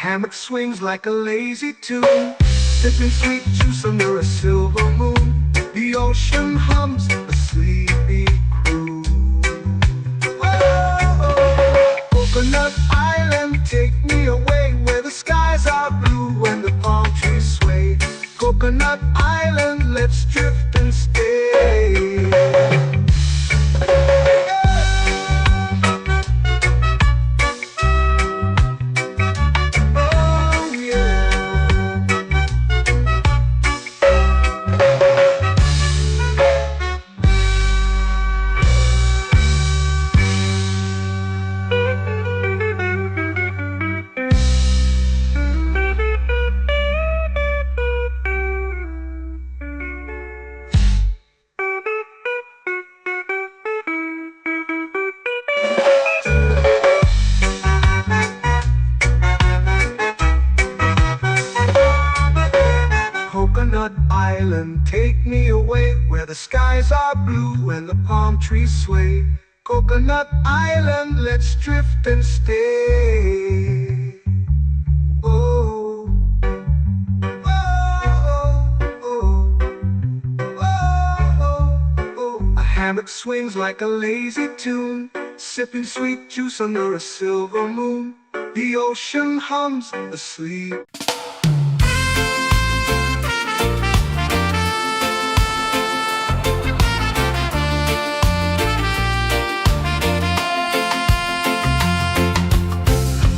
Hammock swings like a lazy tune, sipping sweet juice under a silver moon. The ocean hums a sleepy croon. Whoa, Coconut Island, take me away, where the skies are blue and the palm trees sway. Coconut Island, let's drift and stay. Coconut Island, take me away, where the skies are blue and the palm trees sway. Coconut Island, let's drift and stay. Oh. earth swings like a lazy tune, sipping sweet juice under a silver moon. The ocean hums asleep.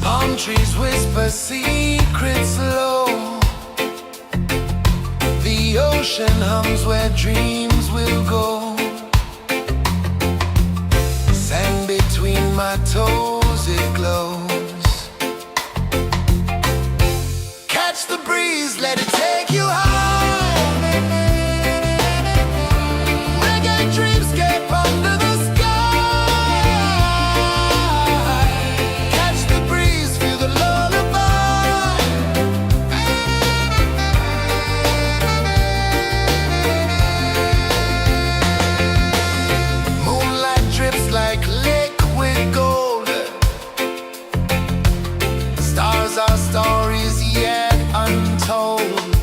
Palm trees whisper secrets low. The ocean hums where dreams will go. Sand between my toes, it glows. Catch the breeze, let it take you high. Reggae dreamscape under the sky. Catch the breeze, feel the lullaby. Moonlight drips like liquid gold. Stars are stories yet untold.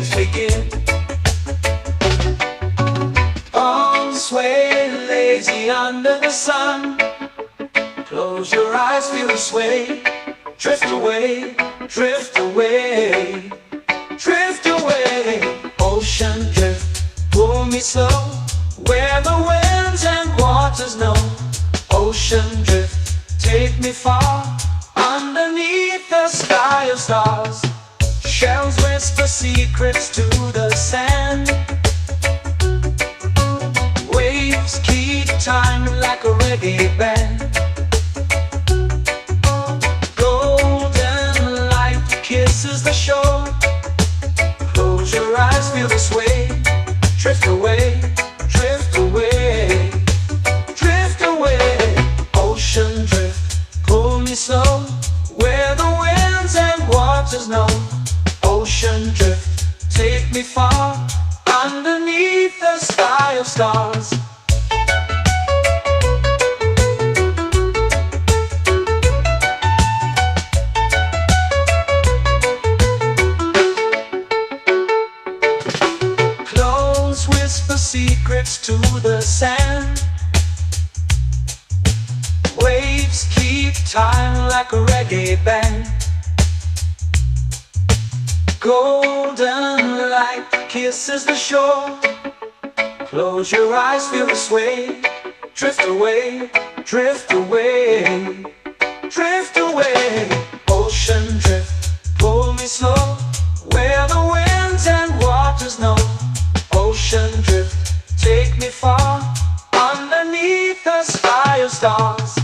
waves begin. On sway lazy under the sun. Close your eyes, feel the sway. Drift away, drift away, drift away. Ocean drift, pull me slow, where the winds and waters know. Ocean drift, take me far, underneath the sky of stars. Shells whisper secrets to the sand. Waves keep time like a reggae band. Golden light kisses the shore. Close your eyes, feel the sway. Drift away, drift away, drift away. Ocean drift, pull me slow, where the winds and waters know. Ocean drift, take me far, underneath the sky of stars. Close whisper secrets to the sand. Waves keep time like a reggae band. Golden light kisses the shore. Close your eyes, feel the sway. Drift away, drift away, drift away. Ocean drift, pull me slow, where the winds and waters know. Ocean drift, take me far, underneath the sky of stars.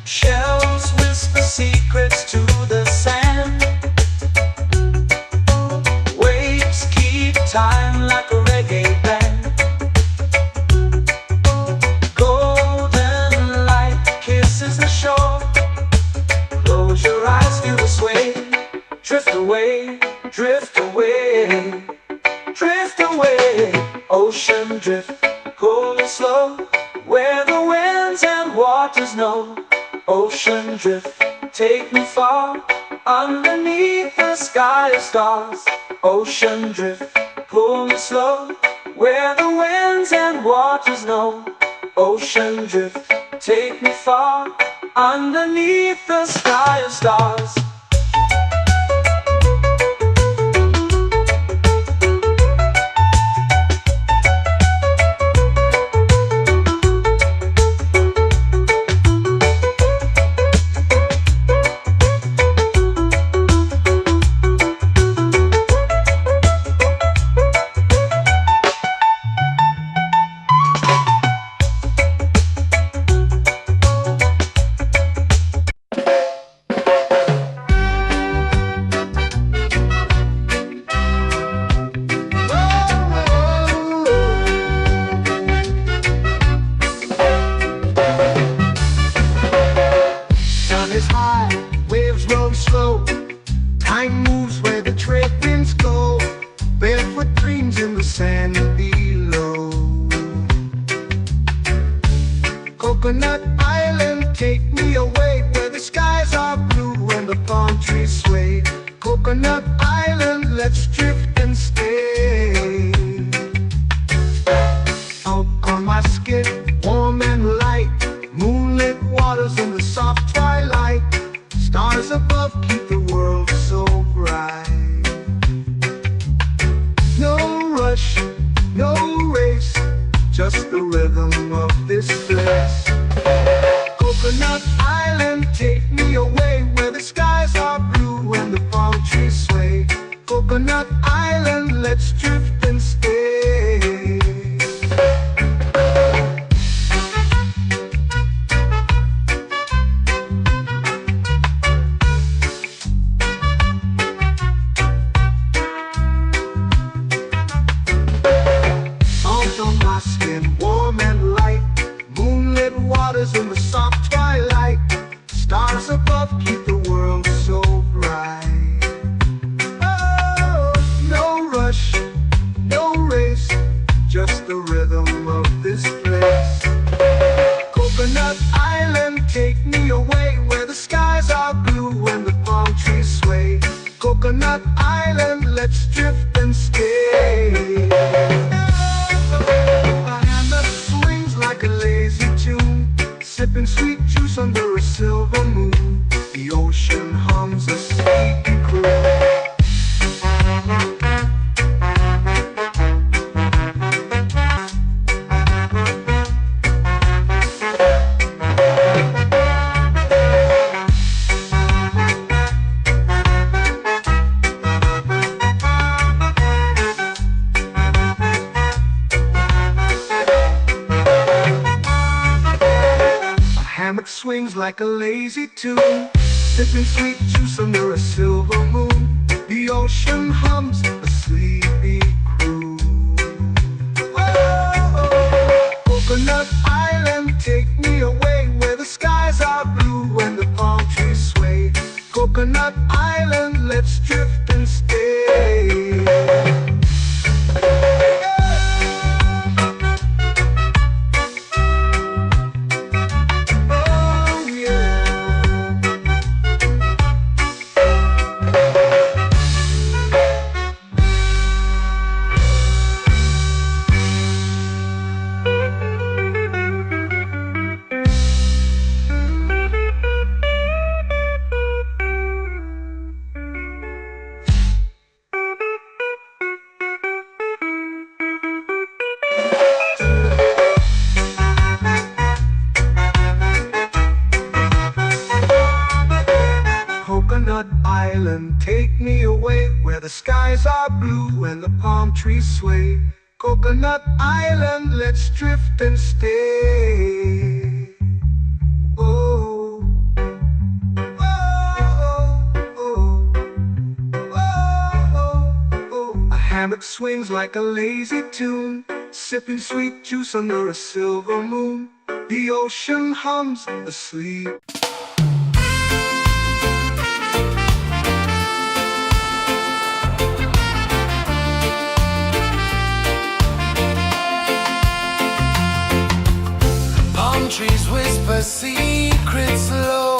Shells whisper secrets to the sand. Waves keep time like a reggae band. Golden light kisses the shore. Close your eyes, feel the sway. Drift away, drift away, drift away. Ocean drift, pull me slow, where the winds and waters know. Ocean drift, take me far, underneath the sky of stars. Ocean drift, pull me slow, where the winds and waters know. Ocean drift, take me far, underneath the sky of stars. Time moves where the trade winds go. Barefoot dreams in the sand below. Coconut Island, take me away, where the skies are blue and the palm trees sway. Coconut Island, let's drift and stay. Out on my skin, warm and light, moonlit waters in the soft twilight. Stars above keep the world so bright. No rush, no race, just the rhythm of this place. Coconut Island, take me away, where the skies are blue and the palm trees sway. Coconut Island. island, take me away where the skies are blue and the palm trees sway. Coconut Island, let's drift and stay. A hand that swings like a lazy tune, sipping sweet juice under a silver moon. The ocean hums a sleepy croon. Hammock swings like a lazy tune, sipping sweet juice under a silver moon. The ocean hums a sleepy croon. Whoa, Coconut Island, take me away where the skies are blue and the palm trees sway. Coconut Island, let's drift and stay. Coconut Island, take me away where the skies are blue and the palm trees sway. Coconut Island, let's drift and stay. Oh, oh, oh, oh, oh. A hammock swings like a lazy tune, sipping sweet juice under a silver moon. The ocean hums asleep. Trees whisper secrets low.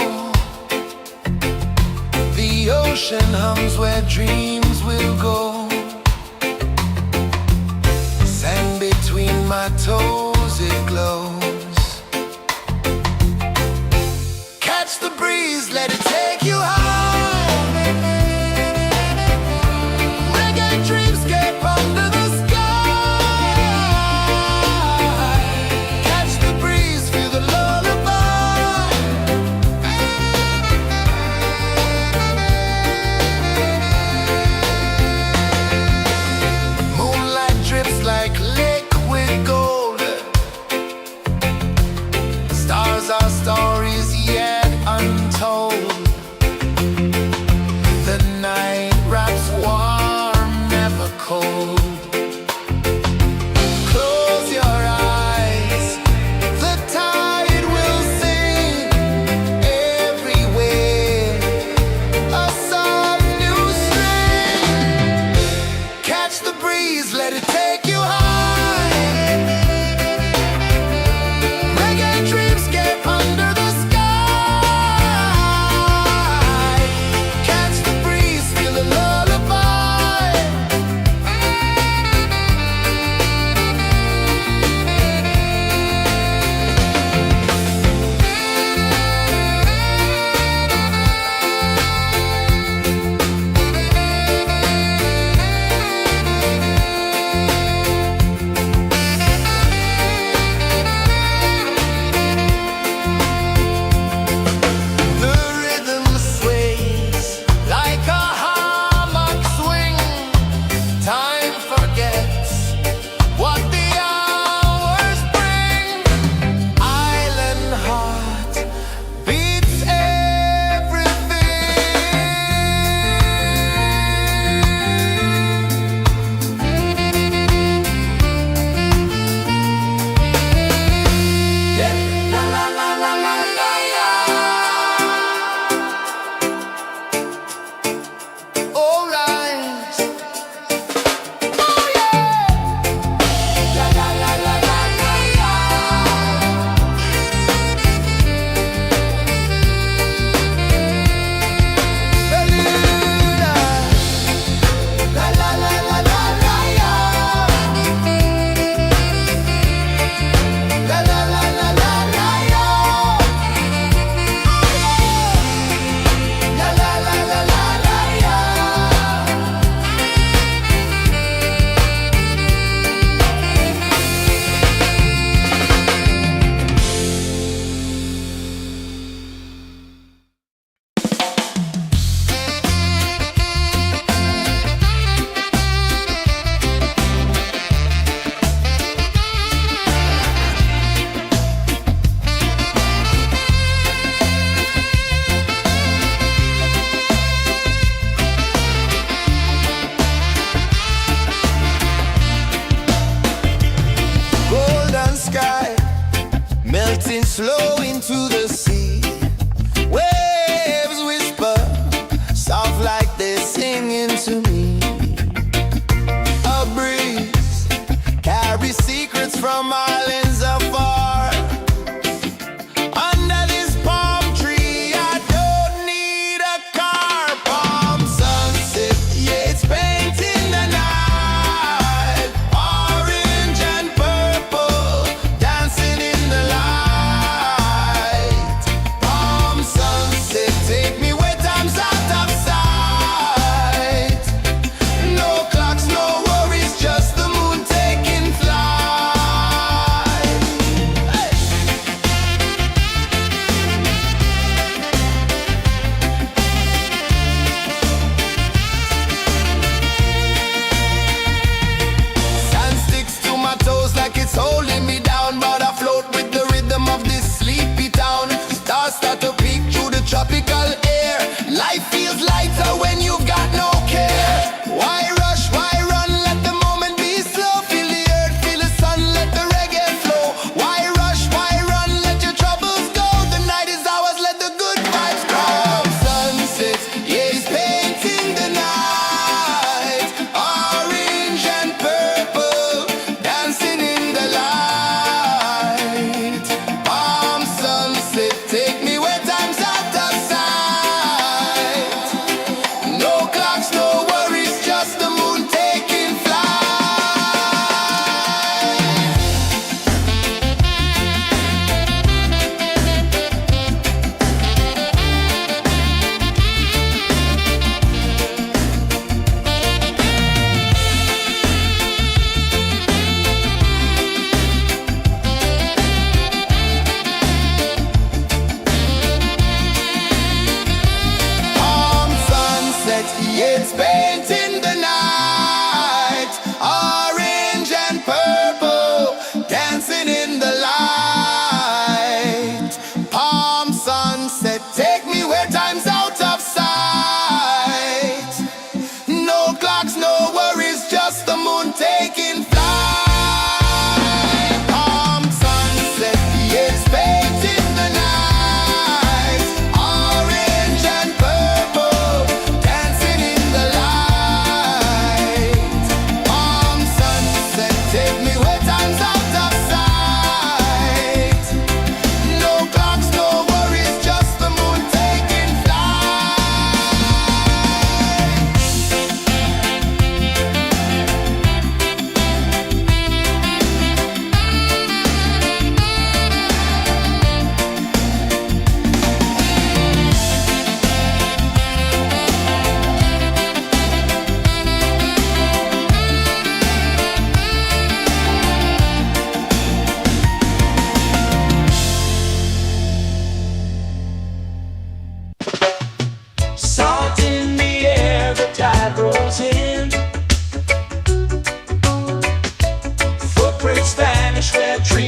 The ocean hums where dreams will go. Sand between my toes, it glows. Catch the breeze, let it take you high. Reggae dreamscape under the sky. Our stories yet untold.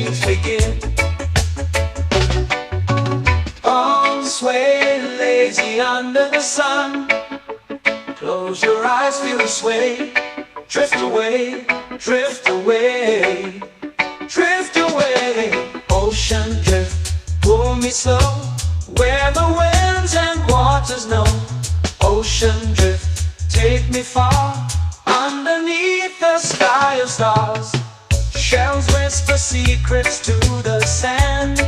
waves begin. Arms sway lazy under the sun. Close your eyes, feel the sway. Drift away, drift away, drift away. Ocean drift, pull me slow, where the winds and waters know. Ocean drift, take me far, underneath the sky of stars. Shells whisper secrets to the sand.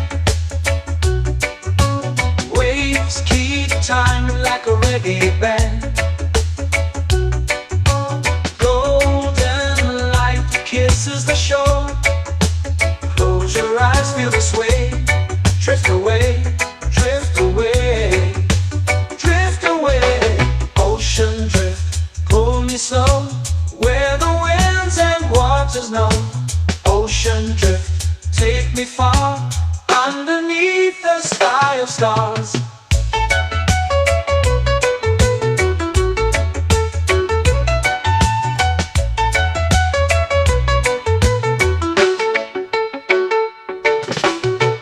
Waves keep time like a reggae band. Golden light kisses the shore. Close your eyes, feel the sway. Drift away, drift away, drift away. Ocean drift, pull me slow, where the winds and waters know. Ocean drift, take me far, underneath the sky of stars.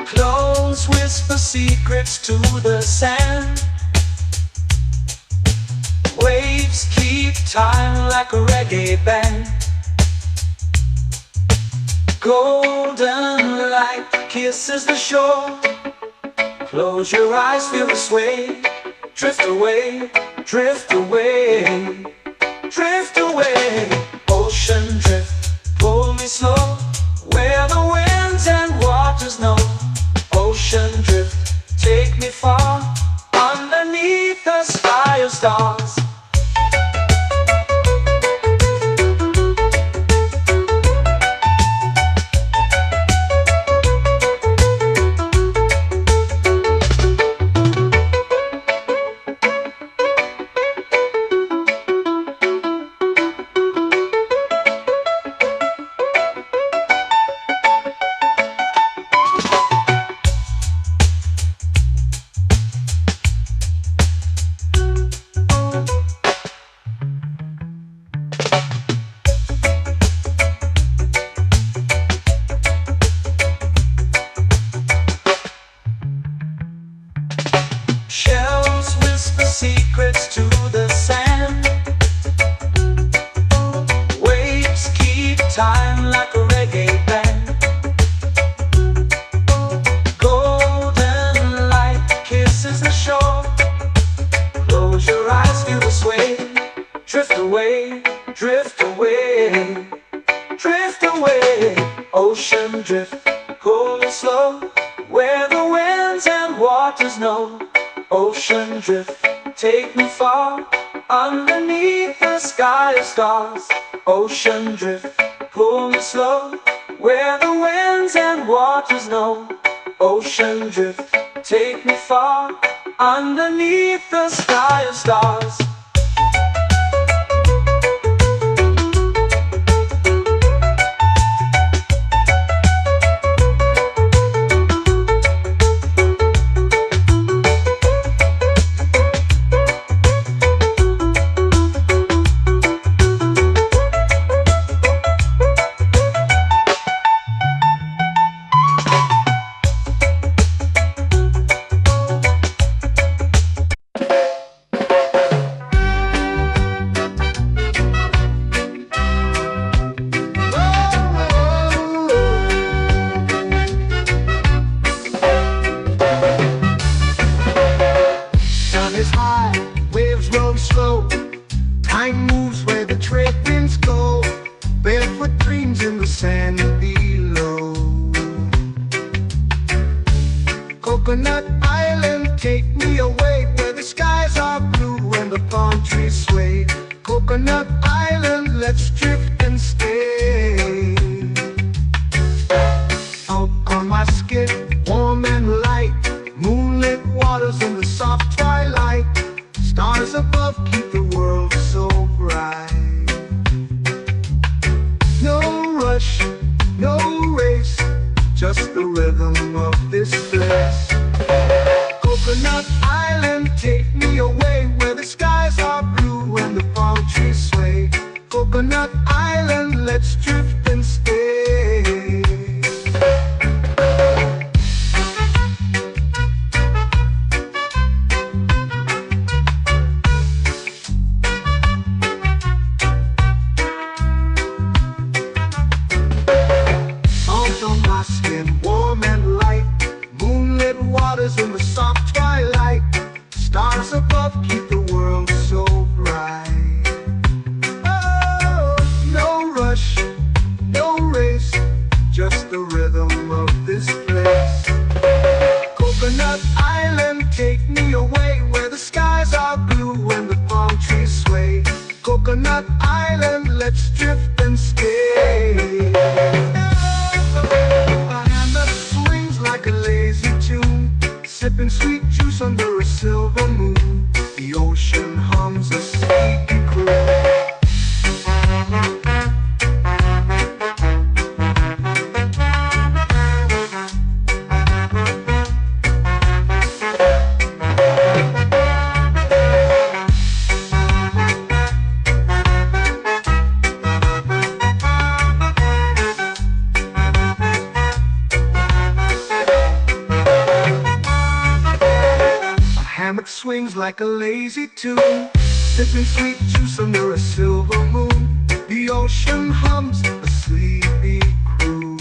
Clones whisper secrets to the sand. Waves keep time like a reggae band. Golden light kisses the shore. Close your eyes, feel the sway. Drift away, drift away, drift away. Ocean drift, pull me slow, where the winds and waters know. Ocean drift, take me far, underneath the sky of stars. Shells whisper secrets to the sand. Waves keep time like a reggae band. Golden light kisses the shore. Close your eyes, feel the sway. Drift away, drift away, drift away. Ocean drift, pull me slow, where the winds and waters know. Ocean drift, take me far, underneath the sky of stars. Ocean drift, pull me slow, where the winds and waters know. Ocean drift, take me far, underneath the sky of stars. Time moves where the trade winds go. Barefoot dreams in the sand below. Coconut Island, take me away, where the skies are blue and the palm trees sway. Coconut Island, let's drift and stay. Out on my skin, warm and light, moonlit waters in the soft twilight. Stars above keep the world so bright. No rush, no race, just the rhythm of this place. Coconut Island, take me away, where the skies are blue and the palm trees sway. Coconut Island, let's drift and stay. juice under a silver moon. The ocean hums a sleepy croon. Hammock swings like a lazy tune, sipping sweet juice under a silver moon. The ocean hums a sleepy croon.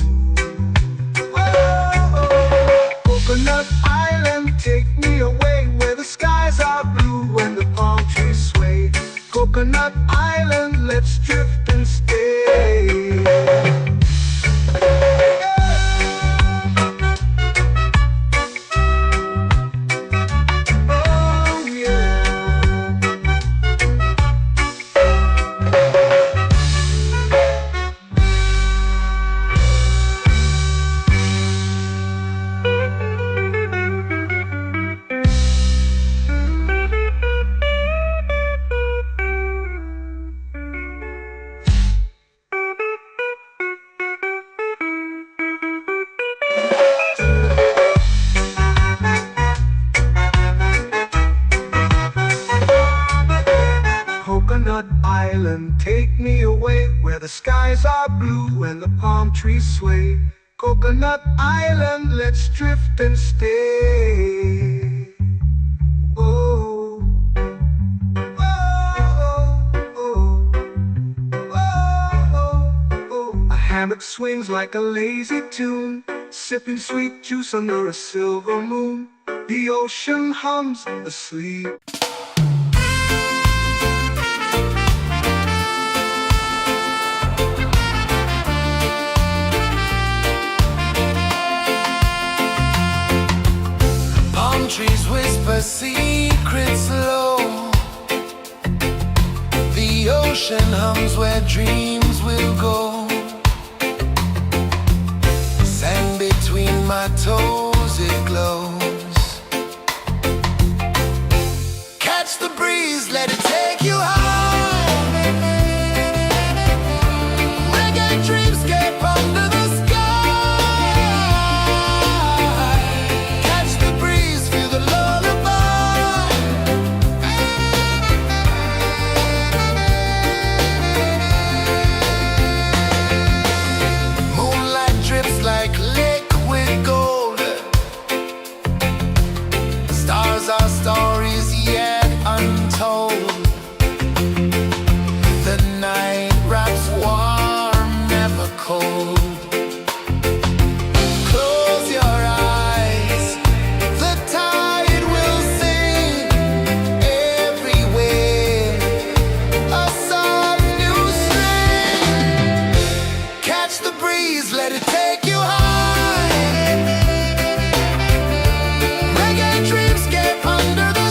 Oh, Coconut Island, take me away where the skies are blue and the palm trees sway. Coconut Island, let's drift and stay. Coconut Island, take me away where the skies are blue and the palm trees sway. Coconut Island, let's drift and stay. Oh, oh, oh, oh, oh. A hammock swings like a lazy tune, sipping sweet juice under a silver moon. The ocean hums asleep. Trees whisper secrets low. The ocean hums where dreams will go. Sand between my toes, it glows. Catch the breeze, let it take you high. Reggae dreamscape under the sky. Our stories yet untold. The night wraps warm, never cold. Close your eyes, the tide will sing everywhere. A soft new string. Catch the breeze, let it take you high. Reggae dreamscape under the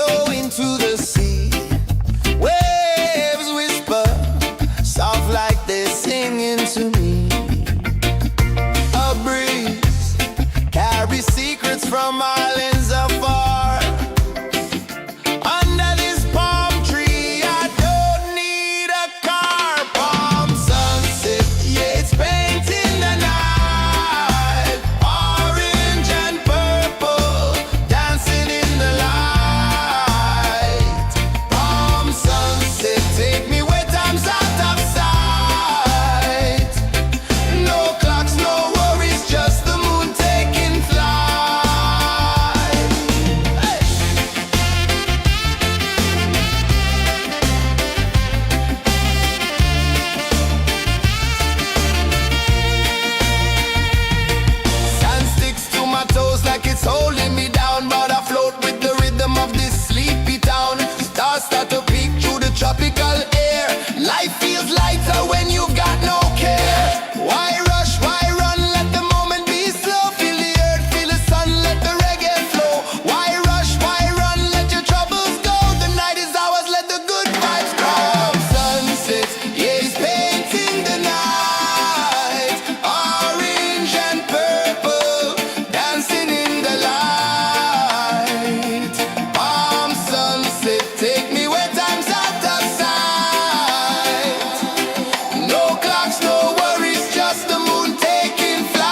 flow into the sea. Waves whisper, soft like they're singing to me. A breeze carries secrets from islands afar. Under this palm tree, I don't need a car. Palm sunset, yeah, it's painting the night. Orange and purple, dancing in the light. Palm sunset, take me where time's out of sight. No clocks, no worries, just the moon taking flight. Hey! Sand sticks to my toes like it's holding me down, but I float with the rhythm of this sleepy town. Stars start to peek through the tropical air. Life feels lighter when you've got no care. Why rush, why run, let the moment be slow. Feel the earth, feel the sun, let the reggae flow. Why rush, why run, let your troubles go. The night is ours, let the good vibes grow. Sunset, yeah, it's painting the night. Orange and purple, dancing in the light. Palm sunset, take me where time's out of sight. No clocks, no worries, just the moon taking flight.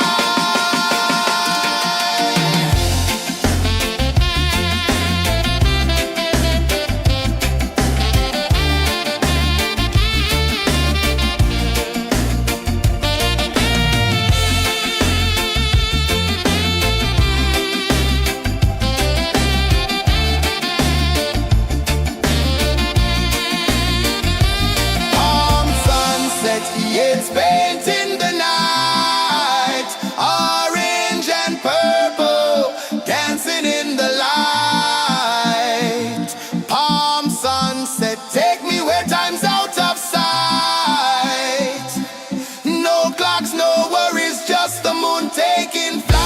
Palm sunset, yeah, it's painting the night. Orange and purple, dancing in the light. Palm sunset, take me where time's out of sight. No clocks, no worries, just the moon taking flight.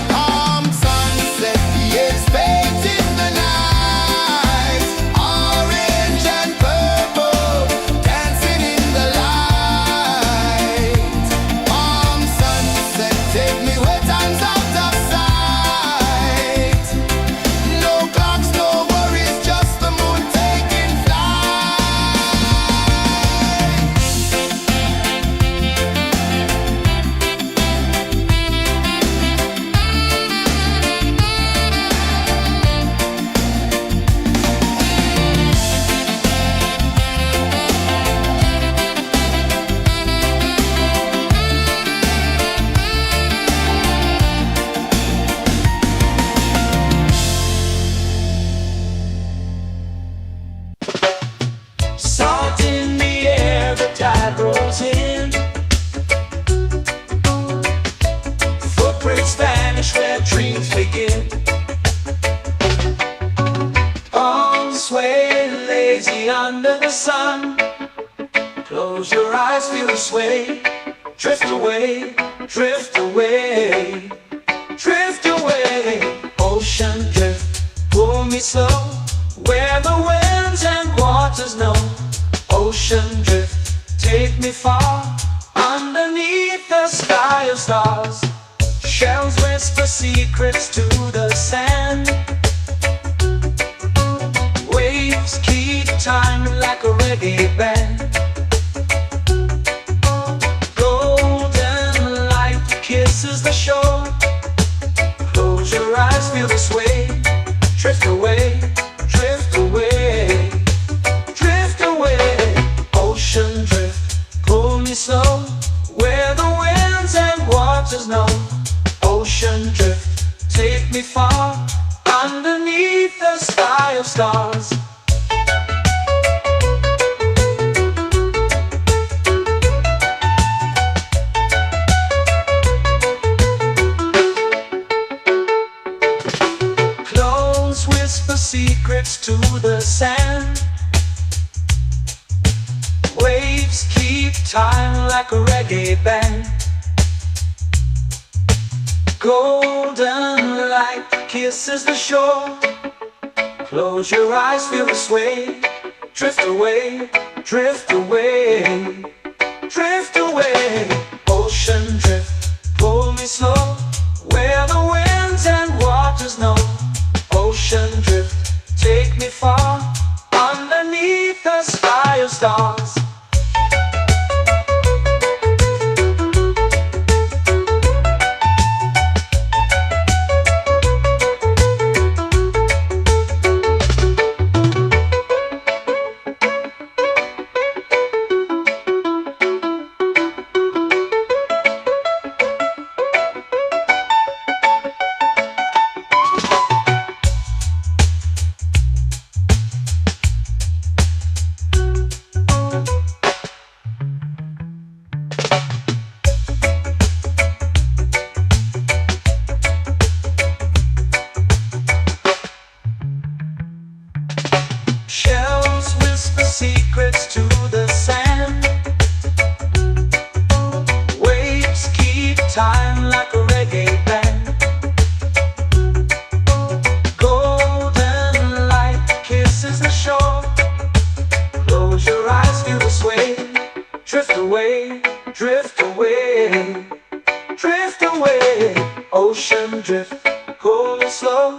Palm sunset, yeah, it's painting the night. Orange and purple, dancing in the light. Palm sunset, take me where time's out of sight. No clocks, no worries, just the moon taking flight. Salt in the air, the tide rolls in. Footprints vanish where dreams begin. Arms sway lazy under the sun. Close your eyes, feel the sway. Drift away, drift away, drift away. Ocean drift, pull me slow, where the winds and waters know. Ocean drift, take me far, underneath the sky of stars. Shells whisper secrets to the sand. Waves keep time like a reggae band. Golden light kisses the shore. Close your eyes, feel the sway. Drift away, drift away, drift away. Ocean drift, pull me slow, where the winds and waters know. Ocean drift, take me far, underneath the sky of stars. Clones whisper secrets to the sand. Waves keep time like a reggae band. Golden light kisses the shore. Close your eyes, feel the sway. Drift away, drift away, drift away. Ocean drift, pull me slow, where the winds and waters know. Ocean drift, take me far, underneath the sky of stars. Shells whisper secrets to the sand. Waves keep time like a reggae band. Golden light kisses the shore. Close your eyes, feel the sway. Drift away, drift away, drift away. Ocean drift, pull it slow,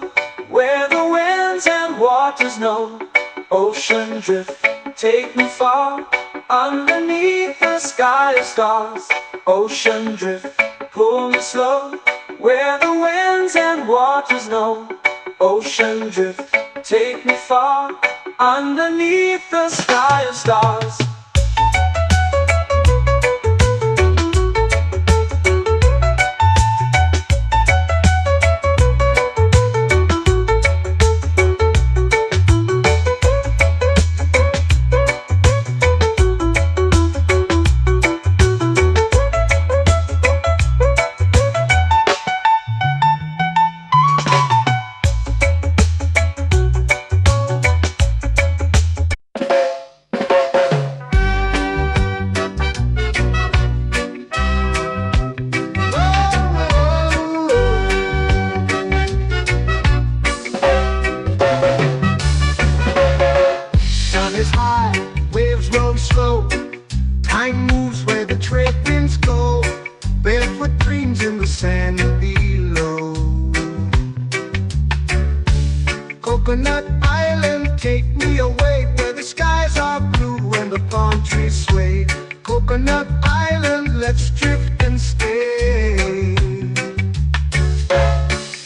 where the winds and waters know. Ocean drift, take me far, underneath the sky of stars. Ocean drift, pull me slow, where the winds and waters know. Ocean drift, take me far, underneath the sky of stars. Sun is high, waves roll slow. Time moves where the trade winds go. Barefoot dreams in the sand below. Coconut Island, take me away, where the skies are blue and the palm trees sway. Coconut Island, let's drift and stay.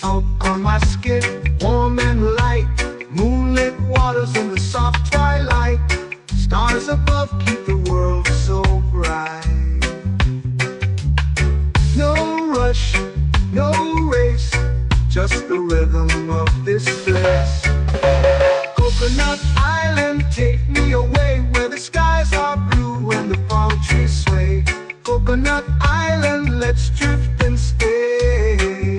Out on my skin, warm and light, moonlit waters in the soft twilight. Stars above keep the world so bright. No rush, no race, just the rhythm of this place. Coconut Island, take me away, where the skies are blue and the palm trees sway. Coconut Island, let's drift and stay.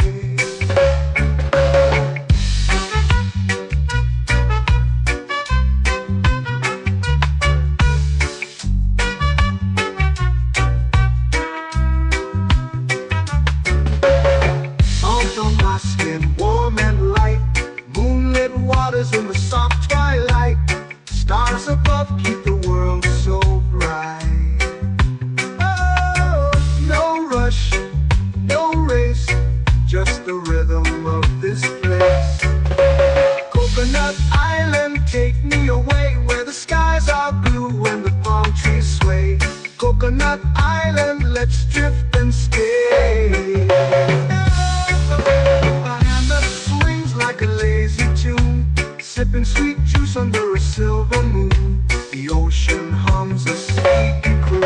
Out on my skin, warm and light, moonlit waters in the soft twilight. Stars above keep the world so bright. Oh, no rush, no race, just the rhythm of this place. Coconut Island, take me away, where the skies are blue and the palm trees sway. Coconut Island, let's drift and stay. A hand that swings like a lazy tune, sipping sweet juice under a silver moon. The ocean hums a sleepy croon.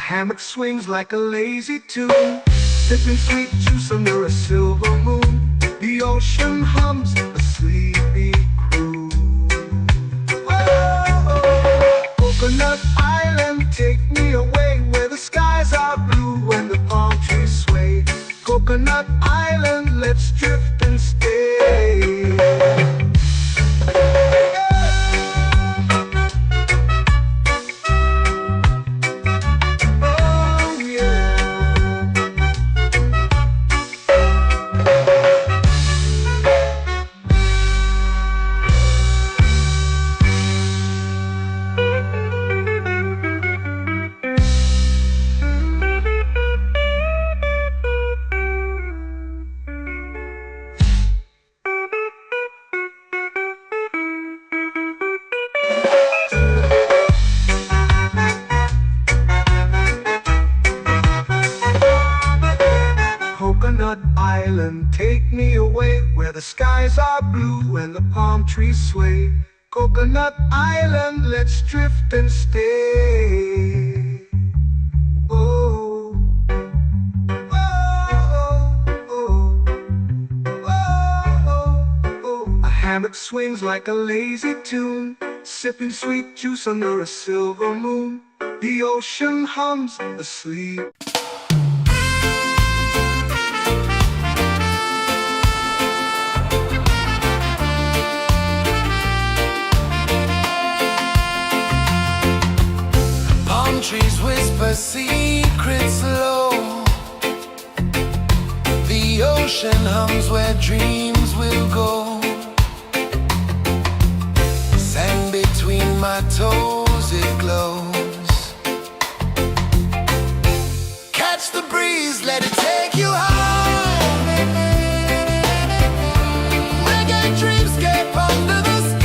Hammock swings like a lazy tune, sipping sweet juice under a silver moon. The ocean hums a sleepy croon. Whoa, Coconut Island, take me away where the skies are blue and the palm trees sway. Coconut Island, let's drift and stay. Oh yeah. Coconut Island, take me away where the skies are blue and the palm trees sway. Coconut Island, let's drift and stay. Oh, oh, oh, oh, oh. A hammock swings like a lazy tune, sipping sweet juice under a silver moon. The ocean hums asleep. Trees whisper secrets low. The ocean hums where dreams will go. Sand between my toes, it glows. Catch the breeze, let it take you high. Reggae dreamscape under the sky.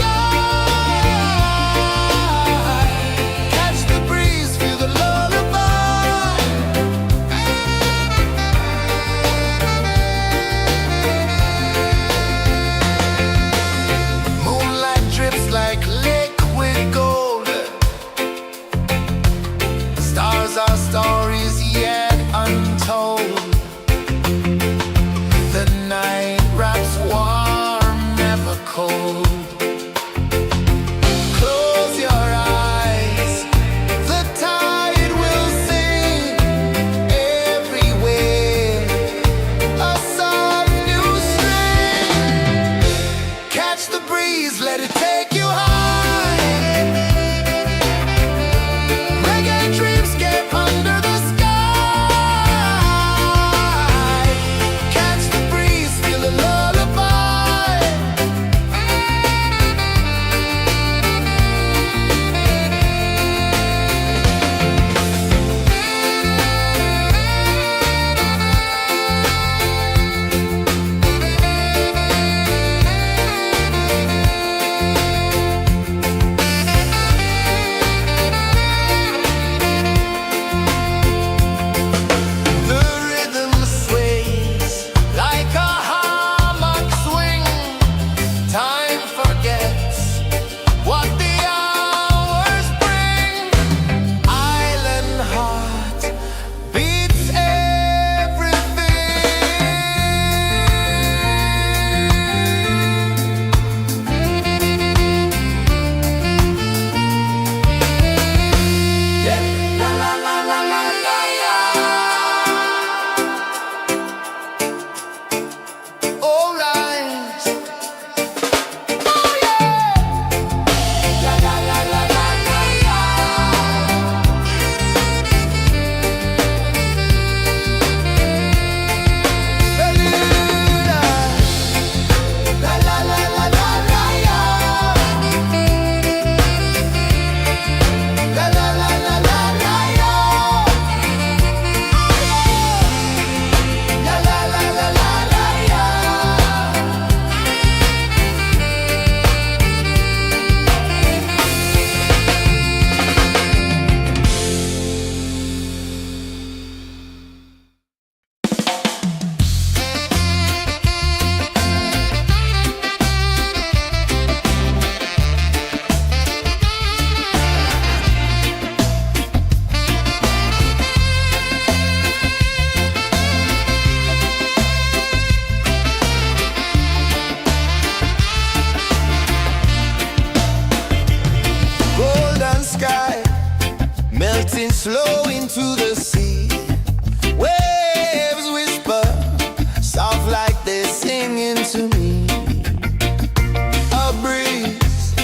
melting slow into the sea. Waves whisper, soft like they're singing to me. A breeze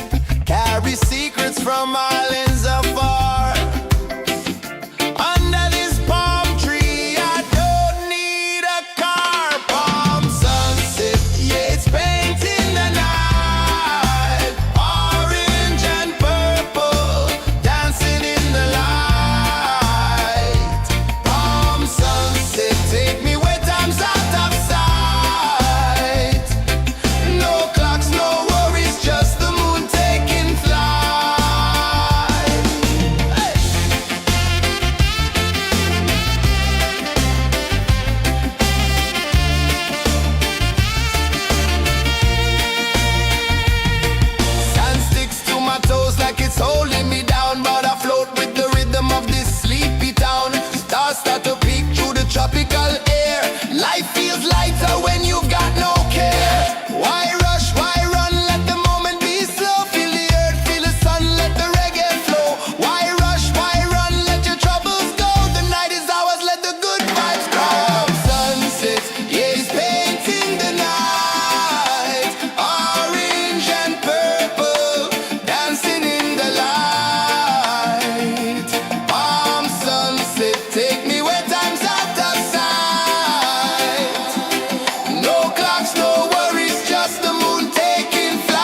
carries secrets from islands afar. Under this palm tree, I don't need a car. Palm sunset, yeah, it's painting the night. Orange and purple, dancing in the light. Palm sunset, take me where time's out of sight. No clocks, no worries, just the moon taking flight. Hey! Sand sticks to my toes like it's holding me down, but I float with the rhythm of this sleepy town. Stars start to peek through the tropical air. Life feels lighter when you've got no care. Why rush, why run, let the moment be slow. Feel the earth, feel the sun, let the reggae flow. Why rush, why run, let your troubles go. The night is ours, let the good vibes grow. Sunset, yeah, it's painting the night. Orange and purple, dancing in the light. Palm sunset, take me where time's out of sight. No clocks, no worries, just the moon taking flight.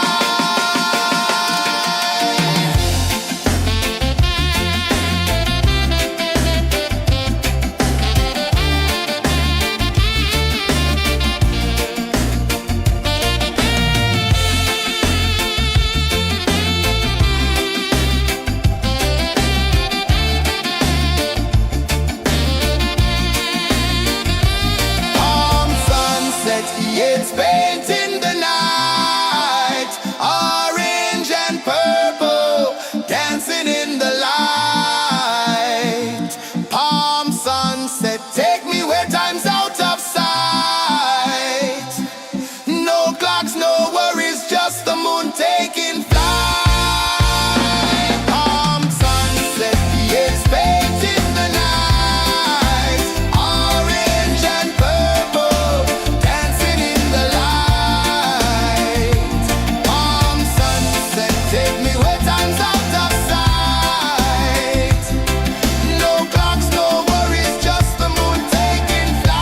Palm sunset, yeah, it's painting the night. Orange and purple, dancing in the light. Palm sunset, take me where time's out of sight. No clocks, no worries, just the moon taking flight. Palm sunset, yeah, it's painting the night. Orange and purple, dancing in the light. Palm sunset, take me where time's out of sight. No clocks, no worries, just the moon taking flight.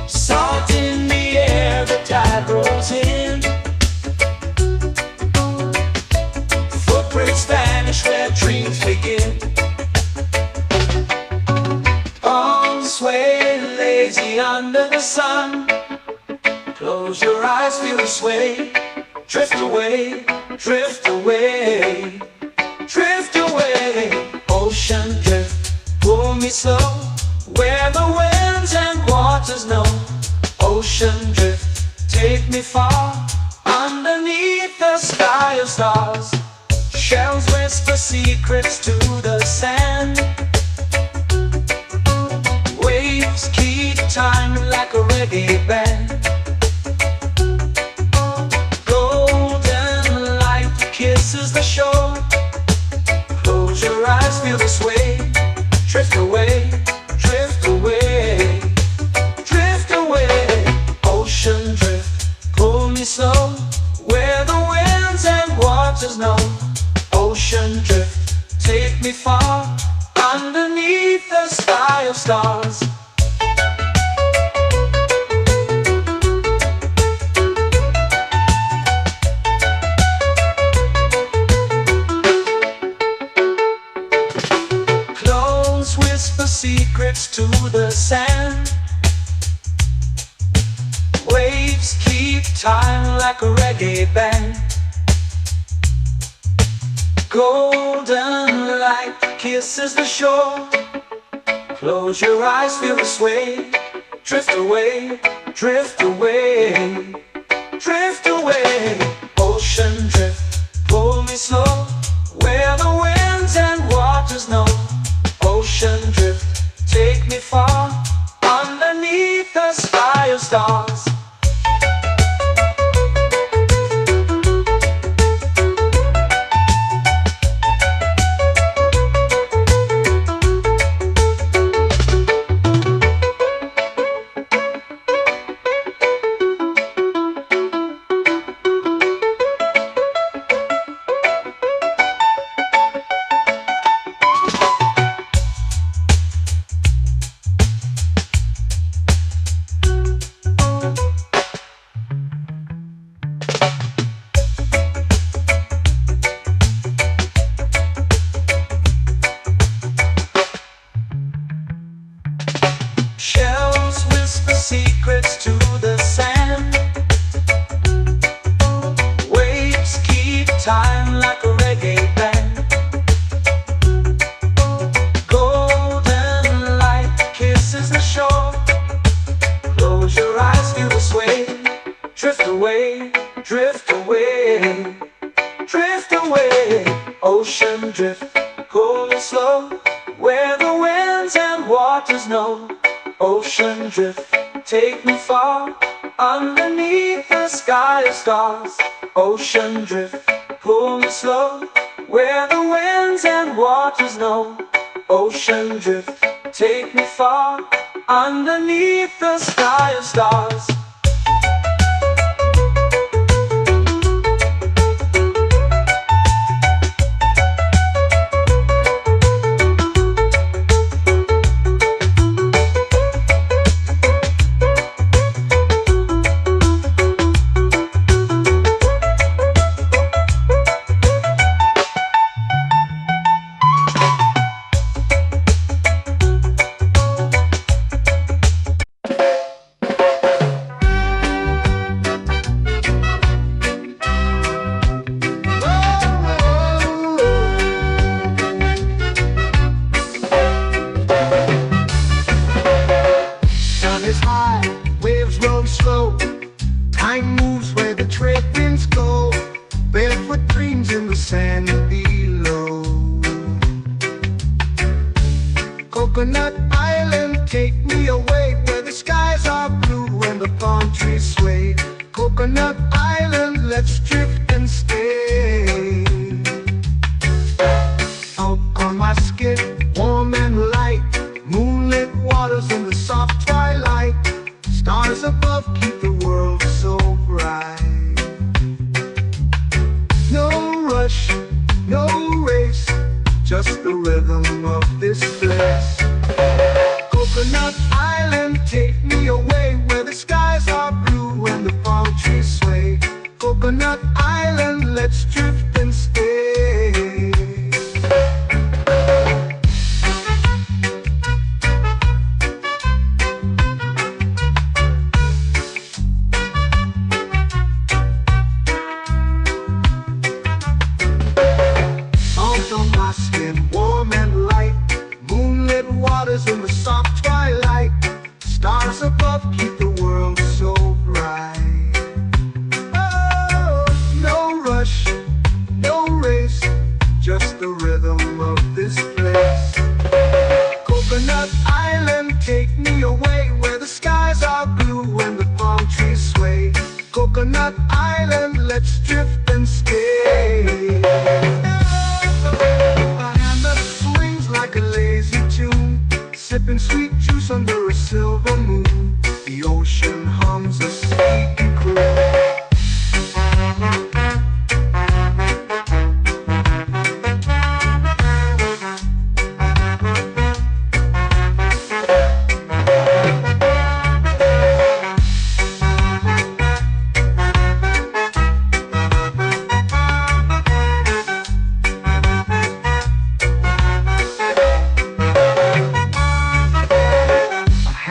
Salt in the air, the tide rolls in. Footprints vanish where dreams begin. Arms sway lazy under the sun. Close your eyes, feel the sway. Drift away, drift away, drift away. Ocean drift, pull me slow, where the winds and waters know. Ocean drift, take me far, underneath the sky of stars. Shells whisper secrets to the sand. Waves keep time like a reggae band. Golden light kisses the shore. Close your eyes, feel the sway. Drift away, drift away, drift away. Ocean drift, pull me slow, where the winds and waters know. Ocean drift, take me far, underneath the sky of stars. Close whisper secrets to the sand. Waves keep time like a reggae band. Golden light kisses the shore. Close your eyes, feel the sway. Drift away, drift away, drift away. Ocean drift, pull me slow, where the winds and waters know. Ocean drift, take me far, underneath the sky of stars. Shells whisper secrets to the sand. Waves keep time like a reggae band. Golden light kisses the shore. Close your eyes, feel the sway. Drift away, drift away, drift away. Ocean drift, cool and slow, where the winds and waters know. Ocean drift, take me far, underneath the sky of stars. Ocean drift, pull me slow, where the winds and waters know. Ocean drift, take me far, underneath the sky of stars. Sun is high, waves roll slow. Time moves where the trade winds go. Barefoot dreams in the sand below. Coconut Island, take me away, where the skies are blue and the palm trees sway. Coconut Island, let's drift and stay. Out on my skin, warm and light, moonlit waters in the soft twilight. Stars above keep the world so bright. No rush, no race, just the rhythm of this place. Coconut Island, take me away, where the skies are blue and the palm trees sway. Coconut Island, let's drift and stay. Salt on my skin, warm and light, moonlit waters in the soft twilight. Stars above keep the world so bright. Oh, no rush, no race, just the rhythm of this place. Coconut Island, take me away, where the skies are blue and the palm trees sway. Coconut Island, let's drift and stay. A hand that swings like a lazy tune, sipping sweet juice under a silver moon. The ocean hums a sleepy croon.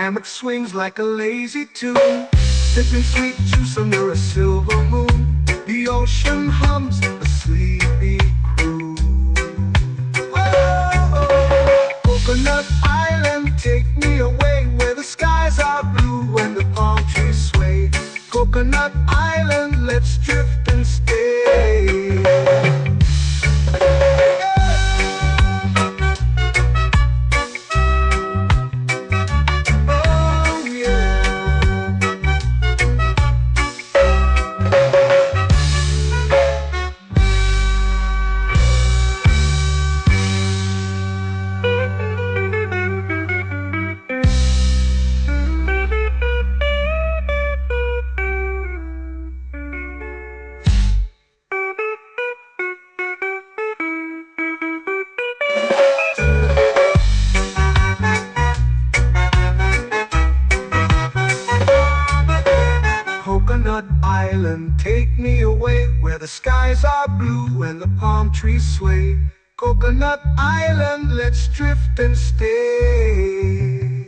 Hammock swings like a lazy tune, sipping sweet juice under a silver moon. The ocean hums a sleepy croon. take me away where the skies are blue and the palm trees sway. Coconut Island, let's drift and stay. Oh yeah. Coconut Island, take me away where the skies are blue and the palm trees sway. Coconut Island, let's drift and stay.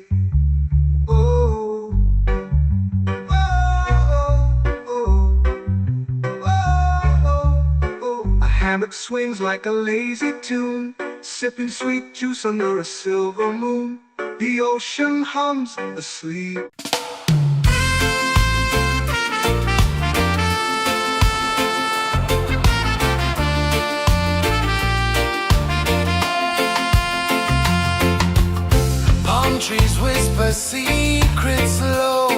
Oh, oh, oh, oh, oh. A hammock swings like a lazy tune, sipping sweet juice under a silver moon. The ocean hums asleep. Palm trees whisper secrets low.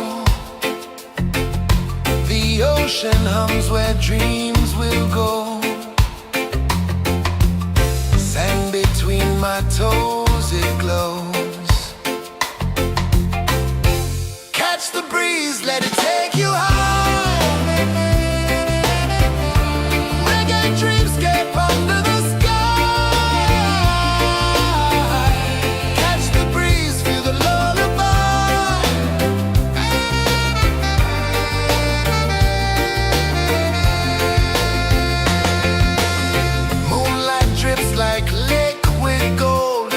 The ocean hums where dreams will go. Sand between my toes, it glows. Catch the breeze, let it take you high. Reggae dreamscape under the sky. Catch the breeze, feel the lullaby. Moonlight drips like liquid gold.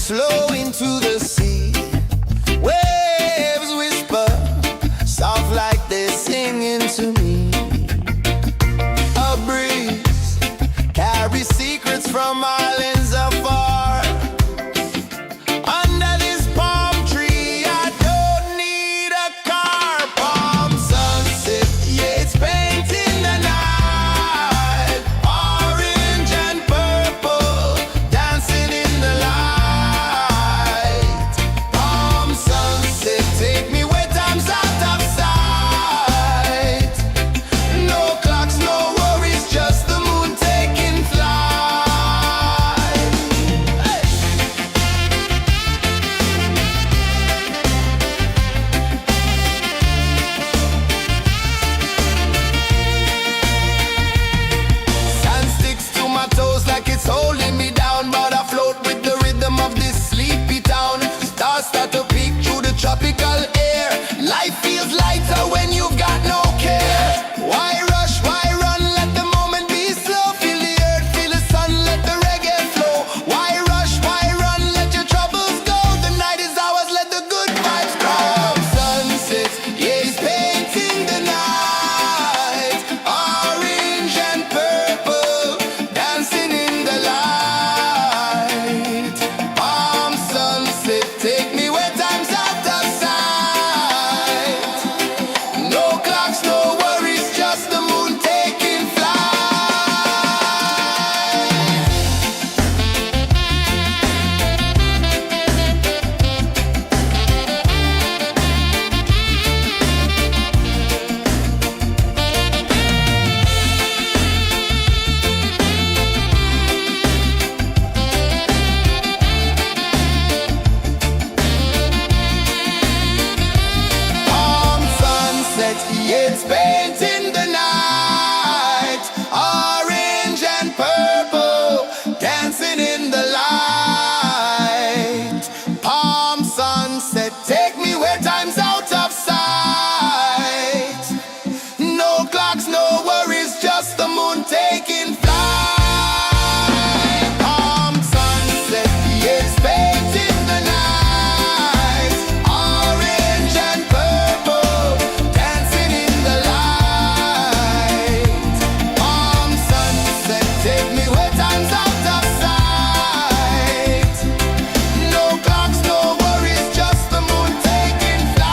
flow into the sea. Waves whisper, soft like they're singing to me. A breeze carries secrets from islands afar. Under this palm tree, I don't need a car. Palm sunset, yeah, it's painting the night. Orange and purple, dancing in the light. Palm sunset, take me where time's out of sight. No clocks, no worries, just the moon taking flight. Hey! Sand sticks to my toes like it's holding me down, but I float with the rhythm of this sleepy town. Stars start to peek through the tropical air. Life feels lighter when you've got no care. Why rush, why run, let the moment be slow. Feel the earth, feel the sun, let the reggae flow. Why rush, why run, let your troubles go. The night is ours, let the good vibes come. Sunset, yeah, it's painting the night. Orange and purple, dancing in the light. Palm sunset, take me where time's out of sight. No clocks, no worries, just the moon taking flight. Palm sunset, yeah, it's painting the night. Orange and purple, dancing in the light. Palm sunset, take me where time's out of sight. No clocks, no worries, just the moon taking flight. Palm sunset, yeah, it's painting the night. Orange and purple, dancing in the light. Palm sunset, take me where time's out of sight. No clocks, no worries, just the moon taking flight.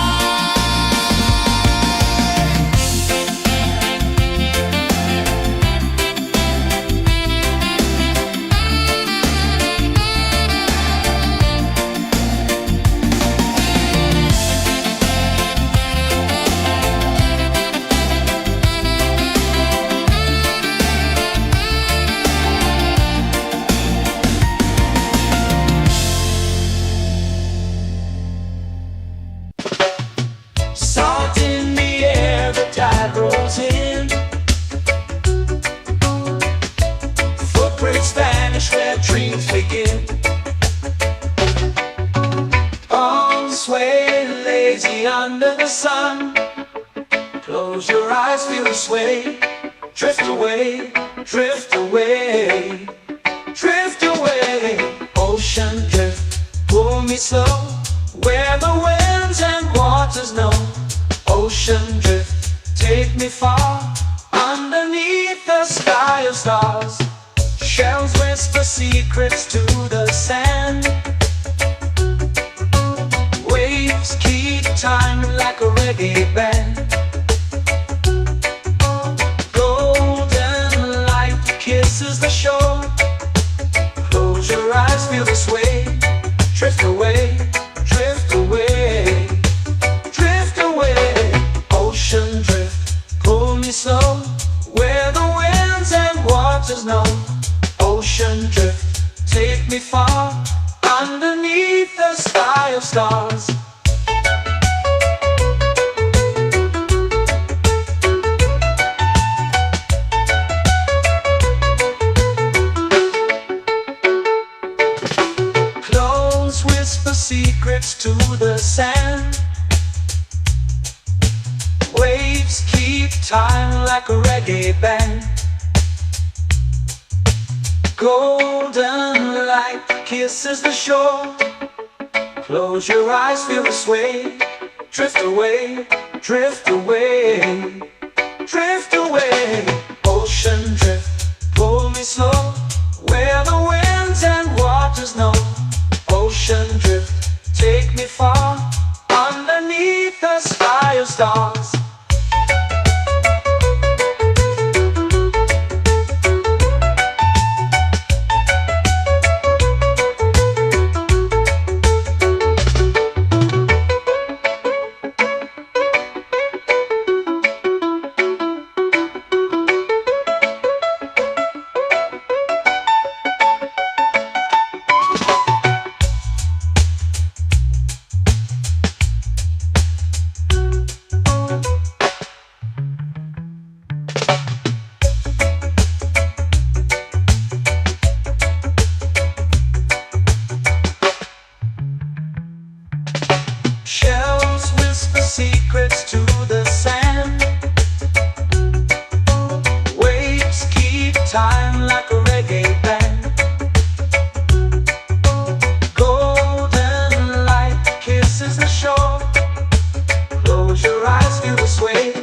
Salt in the air, the tide rolls in. Footprints vanish where dreams begin. Arms sway lazy under the sun. Close your eyes, feel the sway. Drift away, drift away, drift away. Ocean drift, pull me slow, where the winds and waters know. Ocean drift, take me far, underneath the sky of stars. Shells whisper secrets to the sand. Waves keep time like a reggae band. Golden light kisses the shore. Close your eyes, feel the sway. Drift away, drift away, drift away. Ocean drift, pull me slow, where the winds and waters know. Ocean drift, take me far, underneath the sky of stars. Close whisper secrets to the sand. Waves keep time like a reggae band. Golden light kisses the shore. Close your eyes, feel the sway. Drift away, drift away, drift away. Ocean drift, pull me slow, where the winds and waters know. Ocean drift, take me far, underneath the sky of stars. Shells whisper secrets to the sand. Waves keep time like a reggae band. Golden light kisses the shore. Close your eyes, feel the sway.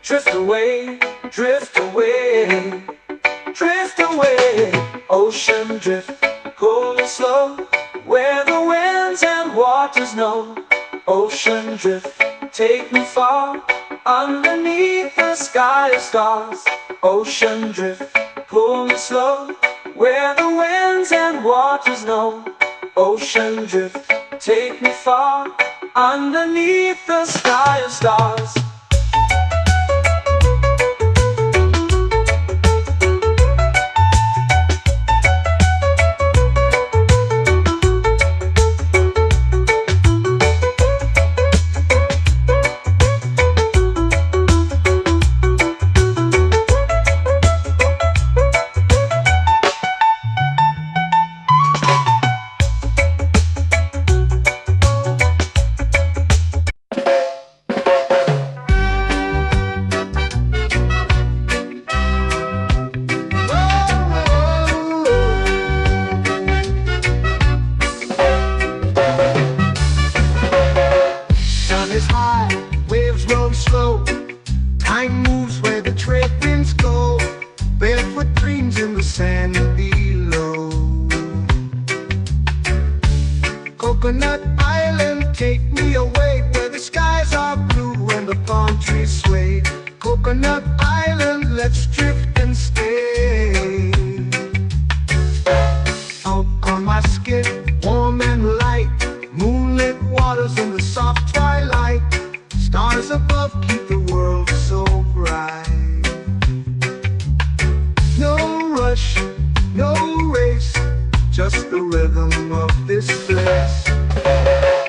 Drift away, drift away, drift away. Ocean drift, cool and slow, where the winds and waters know. Ocean drift, take me far, underneath the sky of stars. Ocean drift, pull me slow, where the winds and waters know. Ocean drift, take me far, underneath the sky of stars. Slow. Time moves where the trade winds go. Barefoot dreams in the sand below. Coconut Island, take me away, where the skies are blue and the palm trees sway. Coconut Island, let's drift and stay. Out on my skin, warm and light, moonlit waters in the soft twilight. Stars above keep the world so bright. No rush, no race, just the rhythm of this place.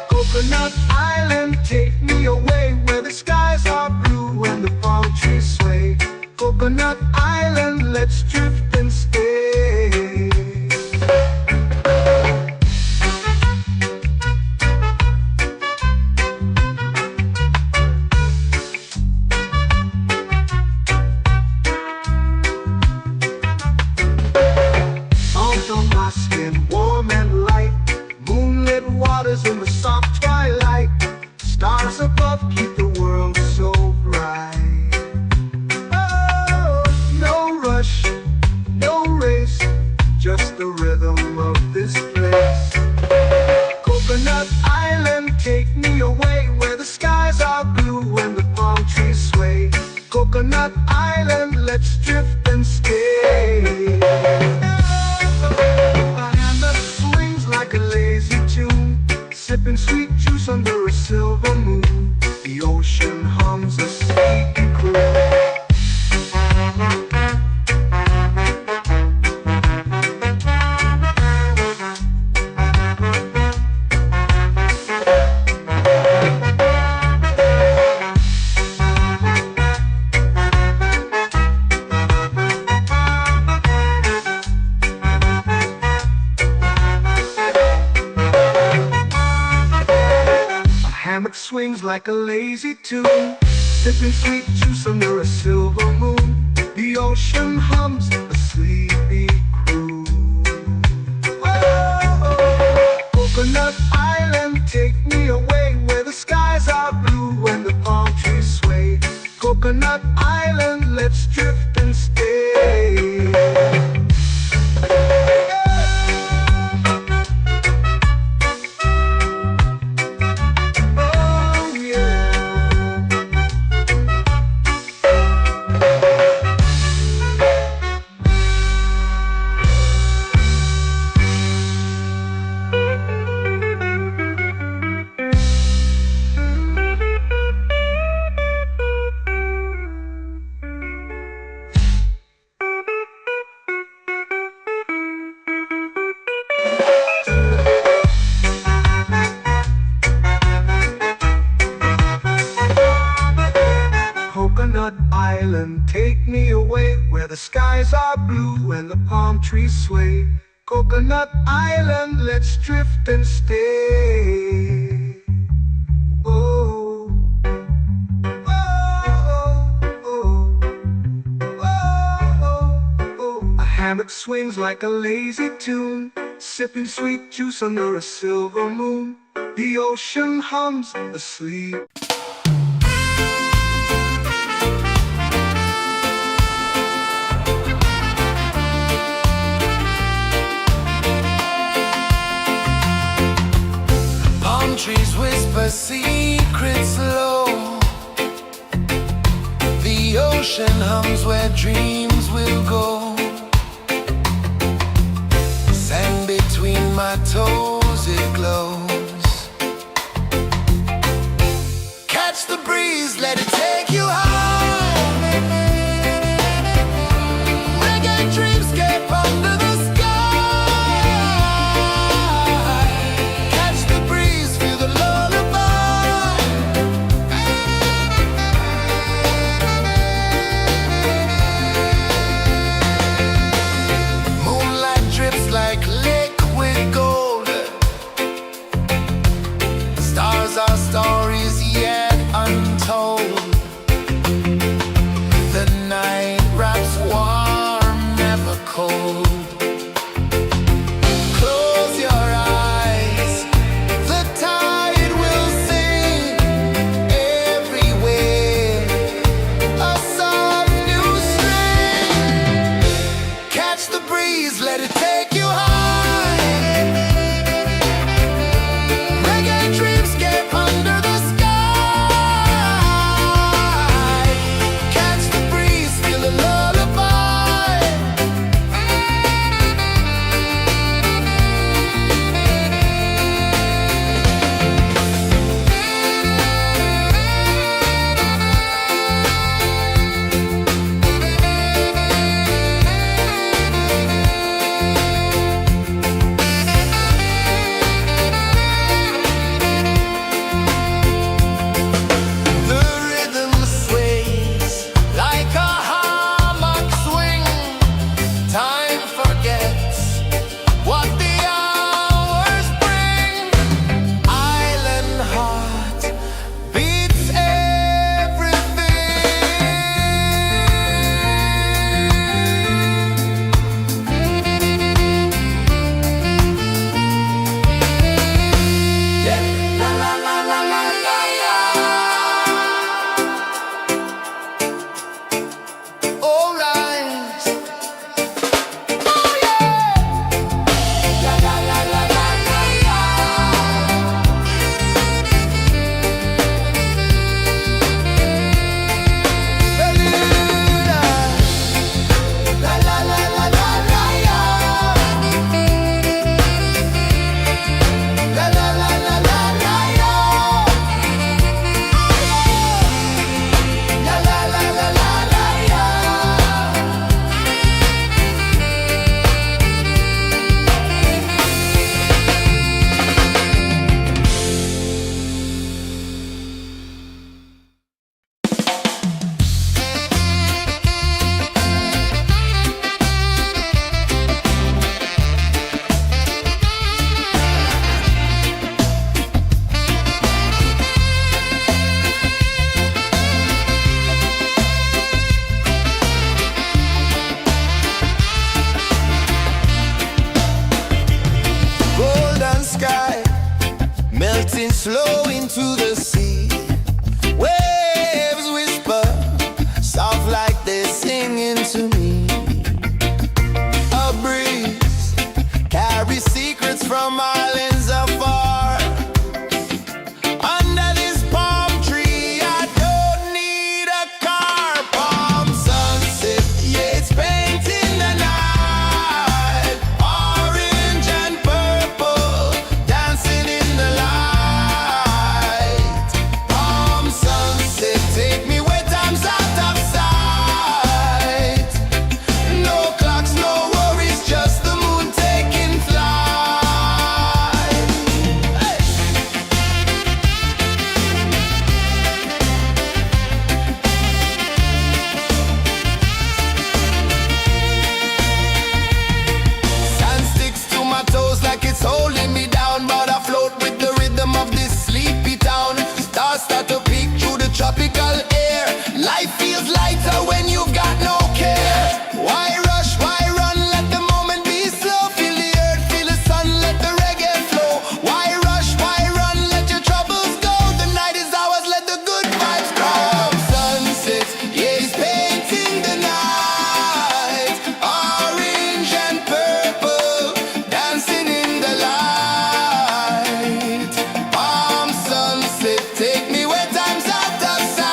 Coconut Island, take me away, where the skies are blue and the palm trees sway. Coconut Island, let's drift and stay. In the soft twilight, stars above keep the world so bright. Oh, no rush, no race, just the rhythm of this place. Coconut Island, take me away, where the skies are blue and the palm trees sway. Coconut Island, let's drift and stay. My hand that swings like a lazy tune, sipping sweet juice under a silver moon. The ocean hums a sleepy croon. Hammock swings like a lazy tune, sipping sweet juice under a silver moon. The ocean hums a sleepy croon. Coconut Island, take me away where the skies are blue and the palm trees sway. Coconut Island, let's drift and stay. Oh yeah. Coconut Island, take me away where the skies are blue and the palm trees sway. Coconut Island, let's drift and stay. Oh, oh, oh, oh, oh. A hammock swings like a lazy tune, sipping sweet juice under a silver moon. The ocean hums asleep. Palm trees whisper secrets low. The ocean hums where dreams will go. Sand between my toes, it glows. Catch the breeze, let it take you high. Reggae dreamscape under the sky. Catch the breeze, feel the lullaby. Moonlight drips like liquid gold. Stars are stories yet untold. The night wraps warm, never cold. Close your eyes, the tide will sing everywhere. A soft new string. Catch the breeze, let it take you high. Reggae dreamscape under the sky. Catch the breeze, feel a lullaby. The rhythm sways like a hammock swing. Time forgets what the hours bring. Island heart beats everything. Yeah, la la la la la la la. All rise. Oh yeah. La la la la la la la. Bermuda. La la la la la la la. La la la la la la la. La la la la la la la. Golden sky, melting slow into the sea. Waves whisper, soft like they're singing to me. A breeze carries secrets from islands afar. Under this palm tree, I don't need a car. Palm sunset, yeah, it's painting the night. Orange and purple, dancing in the light. Palm sunset, take me where time's out of sight. No clocks, no worries, just the moon taking flight. Hey! Sand sticks to my toes like it's holding me down, but I float with the rhythm of this sleepy town. Stars start to peek through the tropical air. Life feels lighter when you've got no care. Why rush, why run, let the moment be slow. Feel the earth, feel the sun, let the reggae flow. Why rush, why run, let your troubles go. The night is ours, let the good vibes come. Sunset, yeah, it's painting the night. Orange and purple, dancing in the light. Palm sunset, take me where time's out of sight.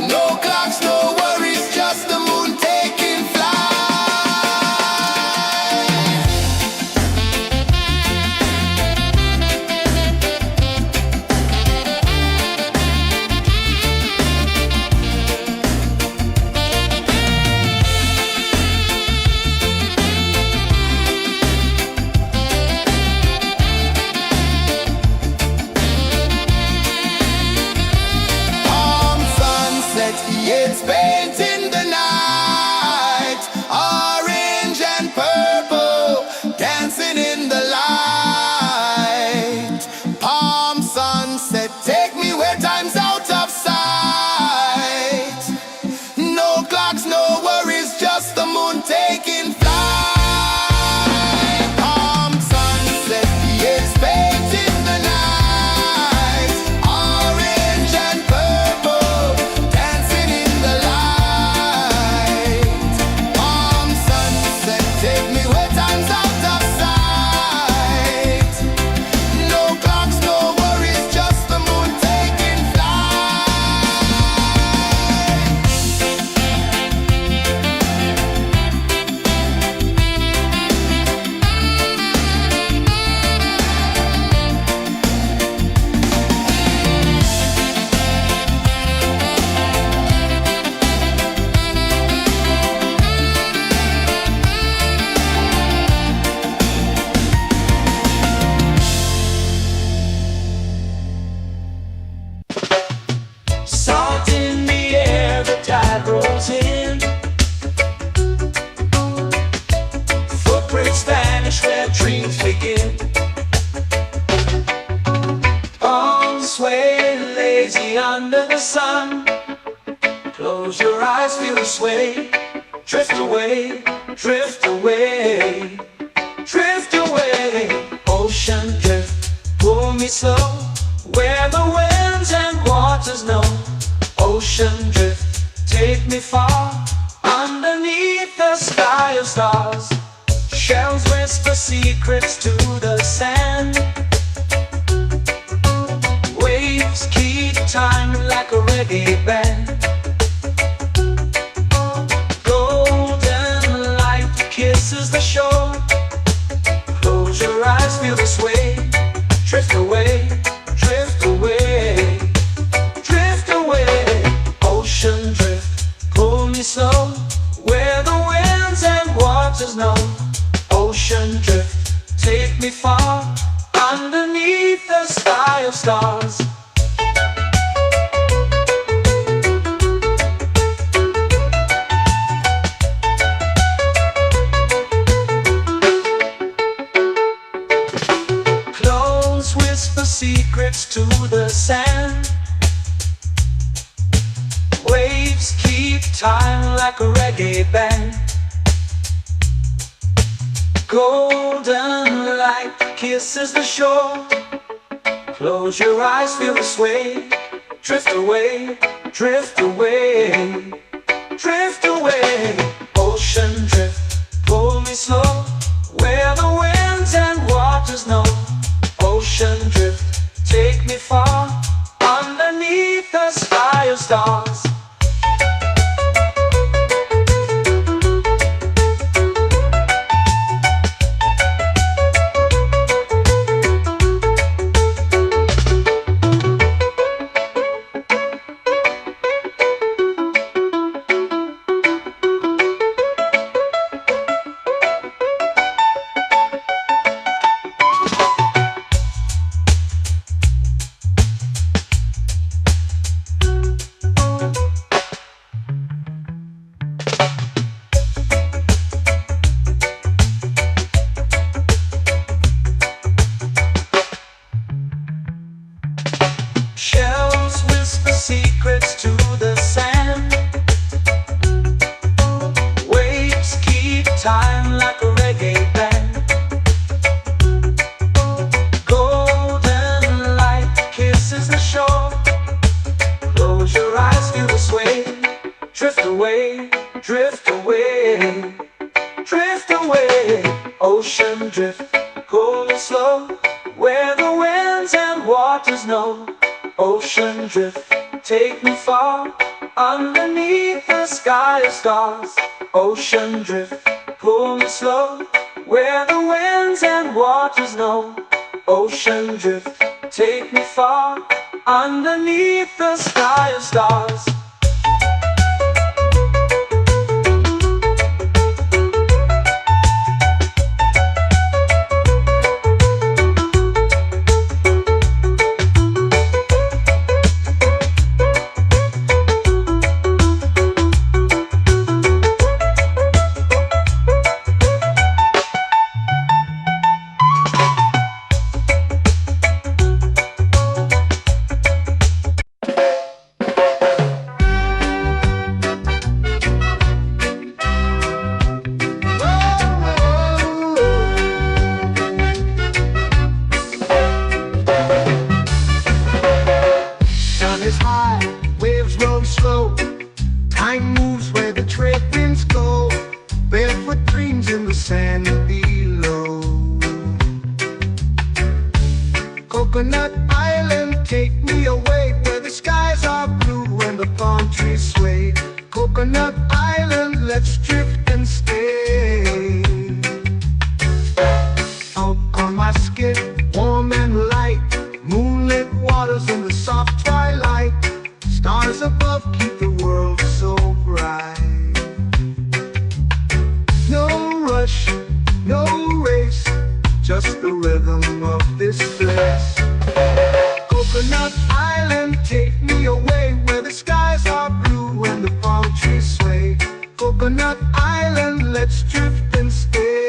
No clocks, no worries, just the moon taking flight. Palm sunset, yeah, it's painting the night. Orange and purple, dancing in the light. Palm sunset, take me where time's out of sight. No clocks, no worries, just the moon taking flight. Palm sunset, yeah, it's painting the night. Orange and purple, dancing in the light. Palm sunset, take me where time's out of sight. No clocks, no worries, just the moon taking Salt in the air, the tide rolls in. Footprints vanish where dreams begin. Arms sway lazy under the sun. Close your eyes, feel the sway. Drift away, drift away, drift away. Ocean drift, pull me slow, where the winds and waters know. Ocean drift, take me far, underneath the sky of stars. Shells whisper secrets to the sand. Waves keep time like a reggae band. Golden light kisses the shore. Close your eyes, feel the sway. Drift away, drift away, drift away. Ocean drift, pull me slow, where the winds and waters know. Ocean drift, take me far, underneath the sky of stars. Close whisper secrets to the sand. Waves keep time like a reggae band. Golden light kisses the shore. Close your eyes, feel the sway. Drift away, drift away, drift away. Ocean drift, pull me slow, where the winds and waters know. Ocean drift, take me far, underneath the sky of stars. Shells whisper secrets to the sand. Waves keep time like a reggae band. Golden light kisses the shore. Close your eyes, feel the sway. Drift away, drift away, drift away. Ocean drift, cool and slow, where the winds and waters know. Ocean drift, take me far, underneath the sky of stars. Ocean drift, pull me slow, where the winds and waters know. Ocean drift, take me far, underneath the sky of stars. Is high, waves roll slow. Time moves where the trade winds go. Barefoot dreams in the sand below. Coconut Island, take me away, where the skies are blue and the palm trees sway. Coconut Island, let's drift and stay. Out on my skin, warm and light, moonlit waters in the soft twilight. Stars above keep the world so bright. No rush, no race, just the rhythm of this place. Coconut Island, take me away, where the skies are blue and the palm trees sway. Coconut Island, let's drift and stay.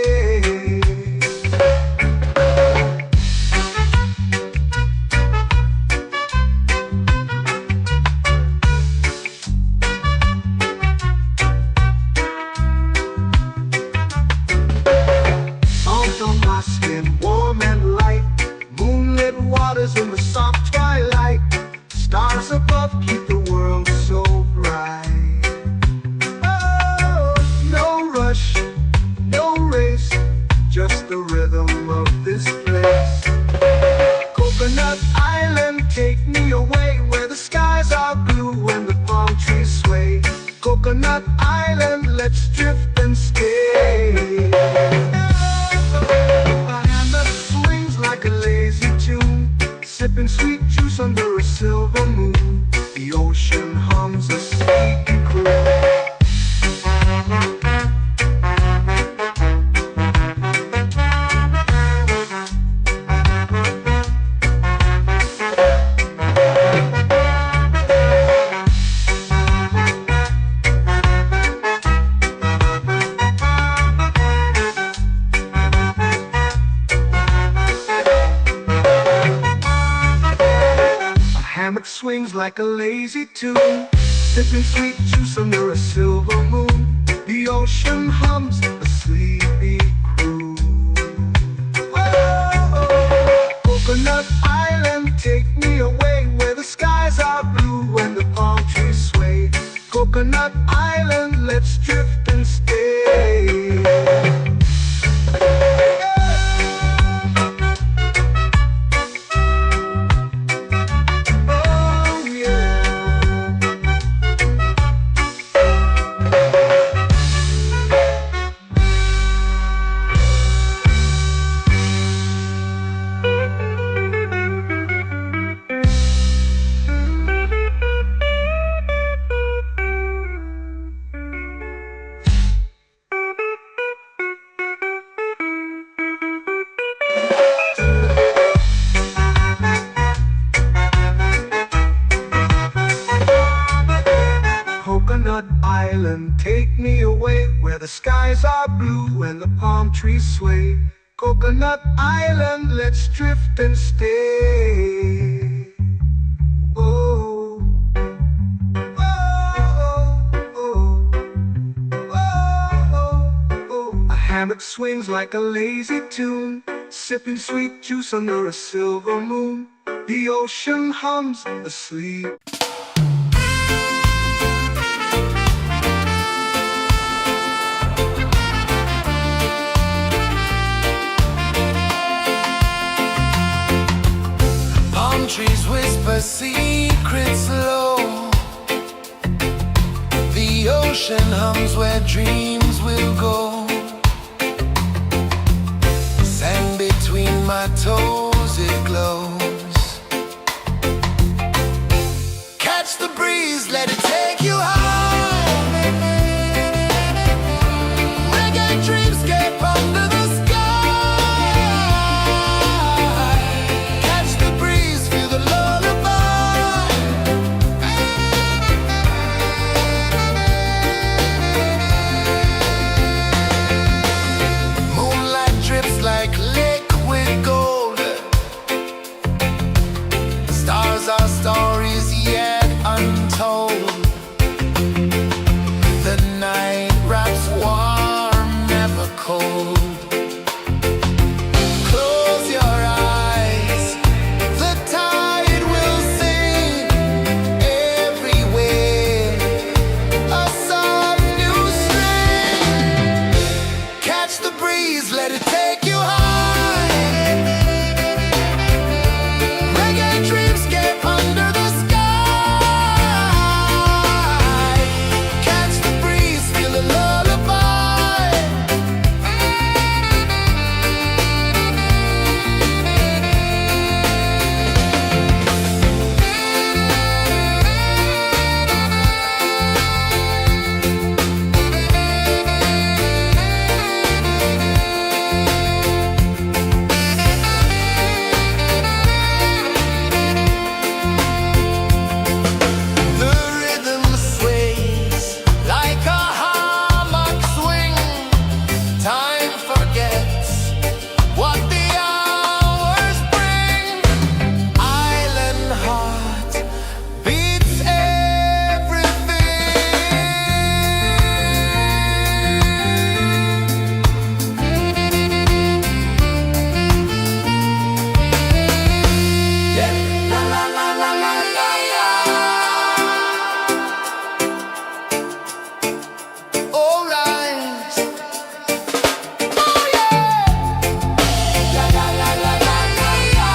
In the soft twilight, stars above keep the world so bright. Oh, no rush, no race, just the rhythm of this place. Coconut Island, take me away, where the skies are blue and the palm trees sway. Coconut Island, let's drift and stay. My hand that swings like a lazy tune, sipping sweet juice under a silver moon. The ocean hums a sleepy croon. Swings like a lazy tune, sipping sweet juice under a silver moon. The ocean hums a sleepy croon. Whoa. skies are blue and the palm trees sway. Coconut Island, let's drift and stay. Oh, oh, oh, oh, oh. A hammock swings like a lazy tune, sipping sweet juice under a silver moon. The ocean hums asleep. Palm trees whisper secrets low. The ocean hums where dreams will go. Sand between my toes, it glows. Catch the breeze, let it take you high. Reggae dreamscape under the sky. Catch the breeze, feel the lullaby. Moonlight drips like liquid gold. Stars are stories yet untold. The night wraps warm, never cold. Close your eyes, the tide will sing everywhere. A soft new string. Catch the breeze, let it take you high. Reggae dreamscape under the sky. Catch the breeze, feel the lullaby. The rhythm sways like a hammock swing. Time forgets what the hours bring. Island heart beats everything. Yeah. La la la la la la la. All rise. Oh yeah. La la la la la la la.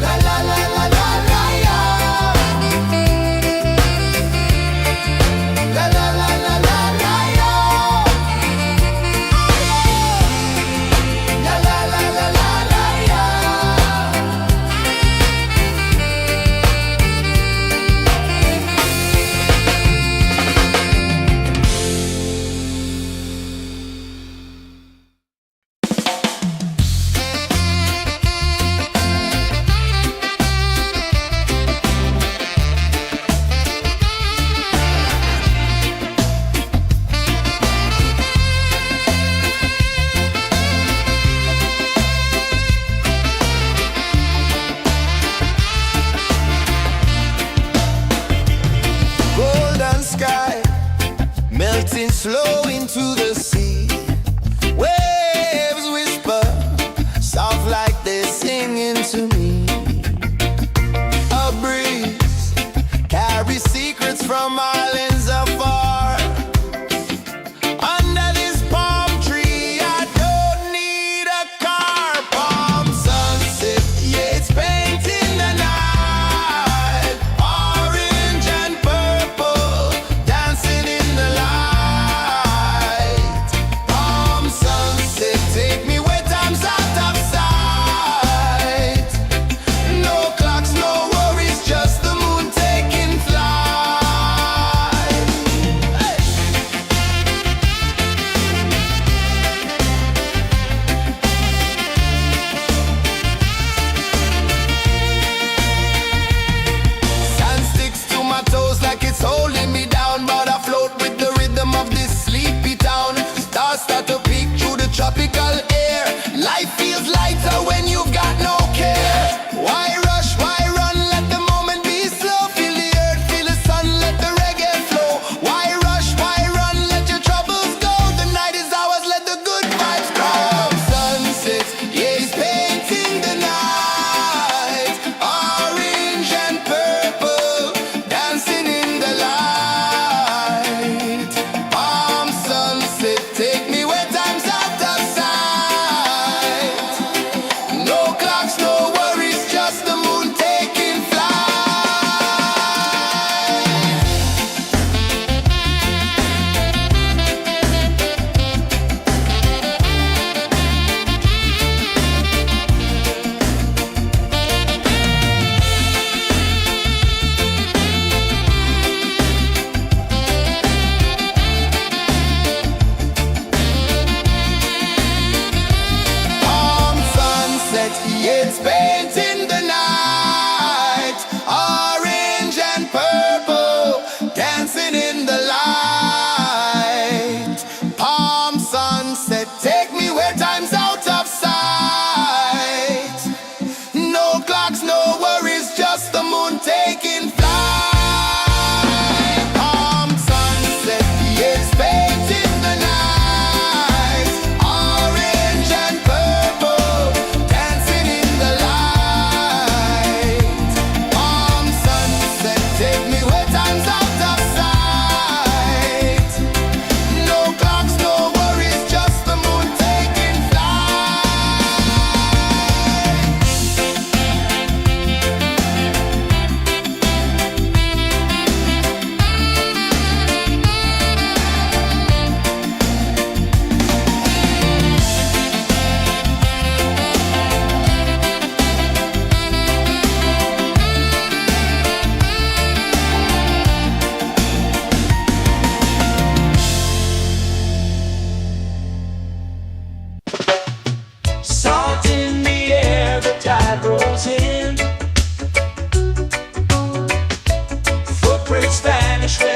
La la la la la la la. La la la la la la la. La la la la la la la. Golden sky melting slow into the sea. Waves whisper soft like they're singing to me. A breeze carries secrets from islands afar. Under this palm tree, I don't need a car. Palm sunset, yeah, it's painting the night. Orange and purple, dancing in the light. Palm sunset, take me where time's out of sight. No clocks, no worries, just the moon taking flight.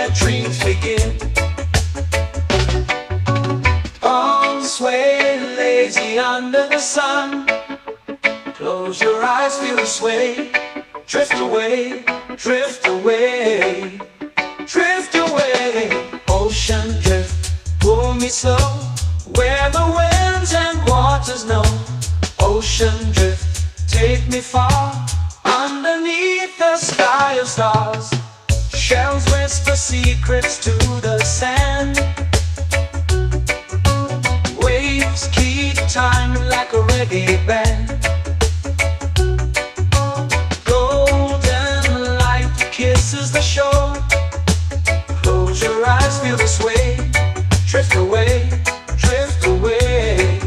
where dreams begin. Arms sway lazy under the sun. Close your eyes, feel the sway. Drift away, drift away, drift away. Ocean drift, pull me slow, where the winds and waters know. Ocean drift, take me far, underneath the sky of stars. Shells whisper secrets to the sand. Waves keep time like a reggae band. Golden light kisses the shore. Close your eyes, feel the sway. Drift away, drift away,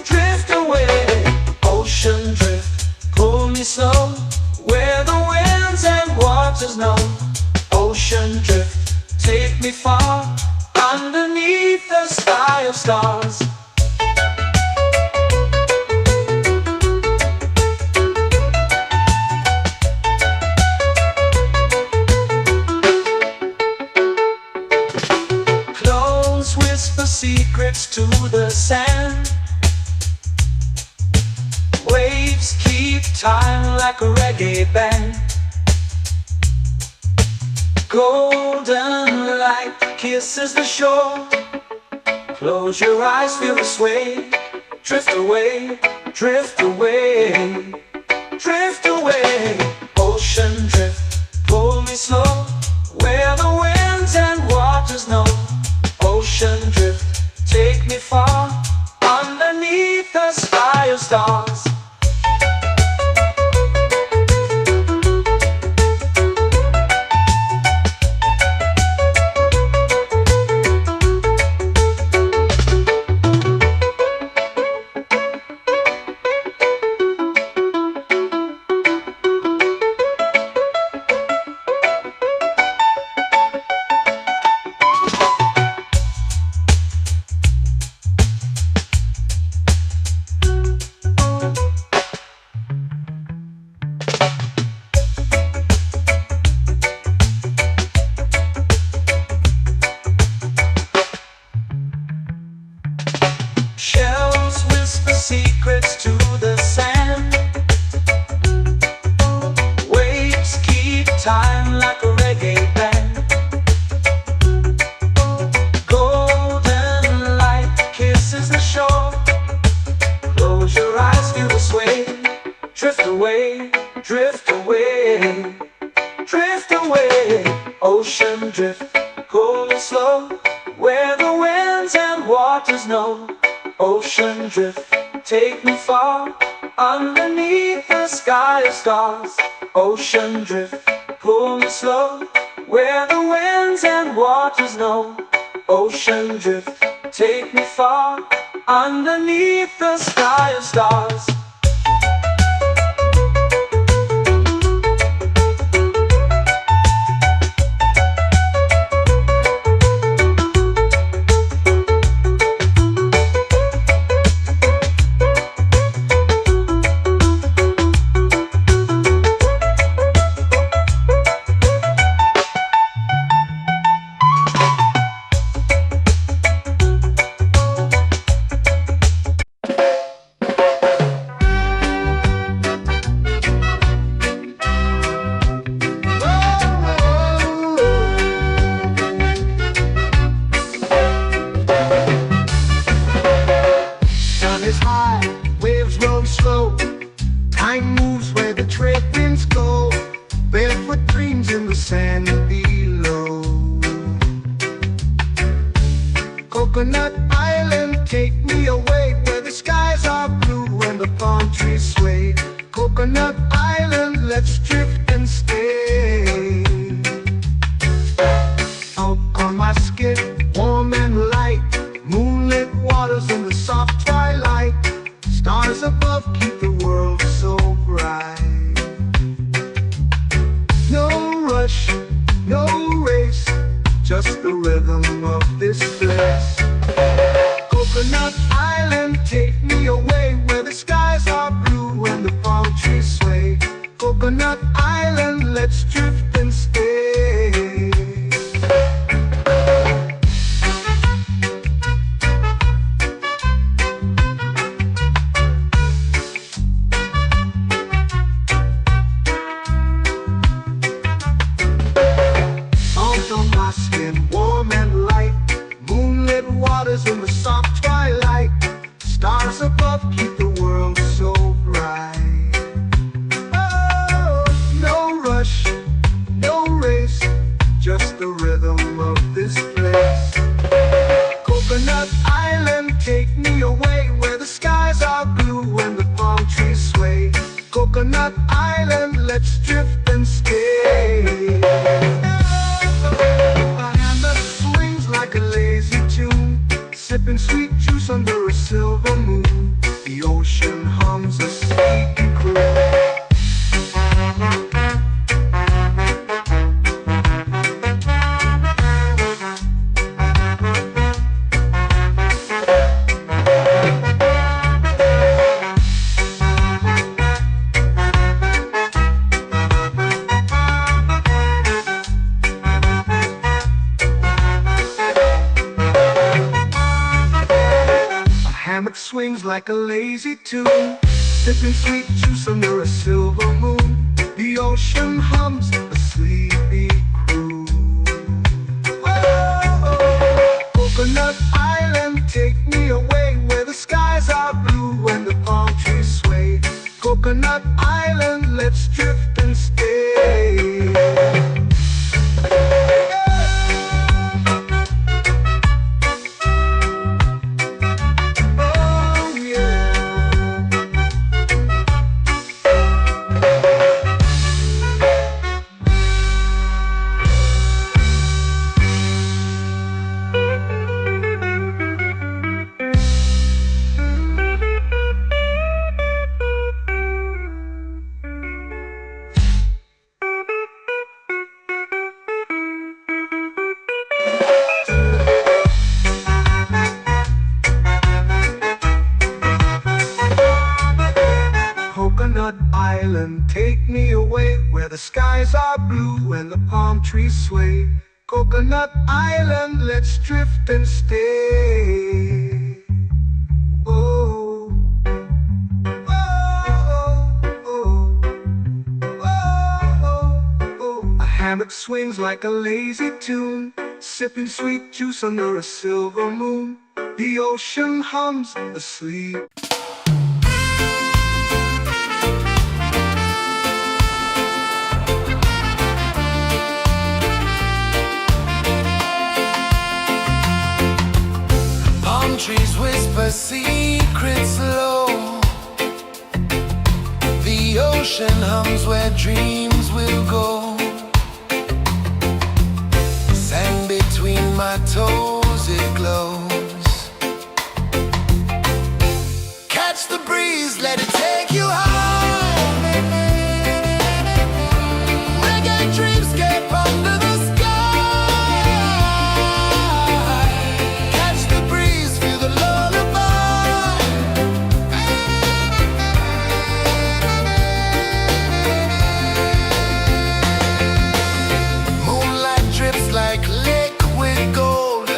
drift away. Ocean drift, pull me slow, where the winds and waters know. Ocean drift, take me far, underneath the sky of stars. Clones whisper secrets to the sand. Waves keep time like a reggae band. Golden light kisses the shore. Close your eyes, feel the sway. Drift away, drift away, drift away. Ocean drift, pull me slow, where the winds and waters know. Ocean drift, take me far, underneath the sky of stars. Shells whisper secrets to the sand. Waves keep time like a reggae band. Golden light kisses the shore. Close your eyes, feel the sway. Drift away, drift away, drift away. Ocean drift, pull me slow, where the winds and waters know. Ocean drift, take me far, underneath the sky of stars. Ocean drift, pull me slow, where the winds and waters know. Ocean drift, take me far, underneath the sky of stars. Is high, waves roll slow. Time moves where the trade winds go. Barefoot dreams in the sand below. Coconut Island, take me away, where the skies are blue and the palm trees sway. Coconut Island, let's drift and stay. Out on my skin, warm and light, moonlit waters in the soft twilight. Stars above keep the world so bright. No rush, no race, just the rhythm of this place. Coconut Island, take me away, where the skies are blue and the palm trees sway. Coconut Island, let's drift and stay. my skin warm and light. Moonlit waters in the soft twilight. Stars above keep the world so bright. Oh, no rush, no race, just the rhythm of this place. Coconut Island, take me away where the skies are blue and the palm trees sway. Coconut Island, let's drift and stay. A hand that swings like a lazy tune, sipping sweet juice under a silver moon. The ocean hums a sleepy croon. Hammock swings like a lazy tune, sipping sweet juice under a silver moon. The ocean hums a sleepy croon. Oh, Coconut Island, take me away where the skies are blue and the palm trees sway. Coconut Island, let's drift and stay. Coconut Island, take me away where the skies are blue and the palm trees sway. Coconut Island, let's drift and stay. Oh, oh, oh, oh, oh. A hammock swings like a lazy tune, sipping sweet juice under a silver moon. The ocean hums asleep. Trees whisper secrets low. The ocean hums where dreams will go. Sand between my toes, it glows. Catch the breeze, let it take you high. Reggae dreamscape under the sky. Like liquid gold,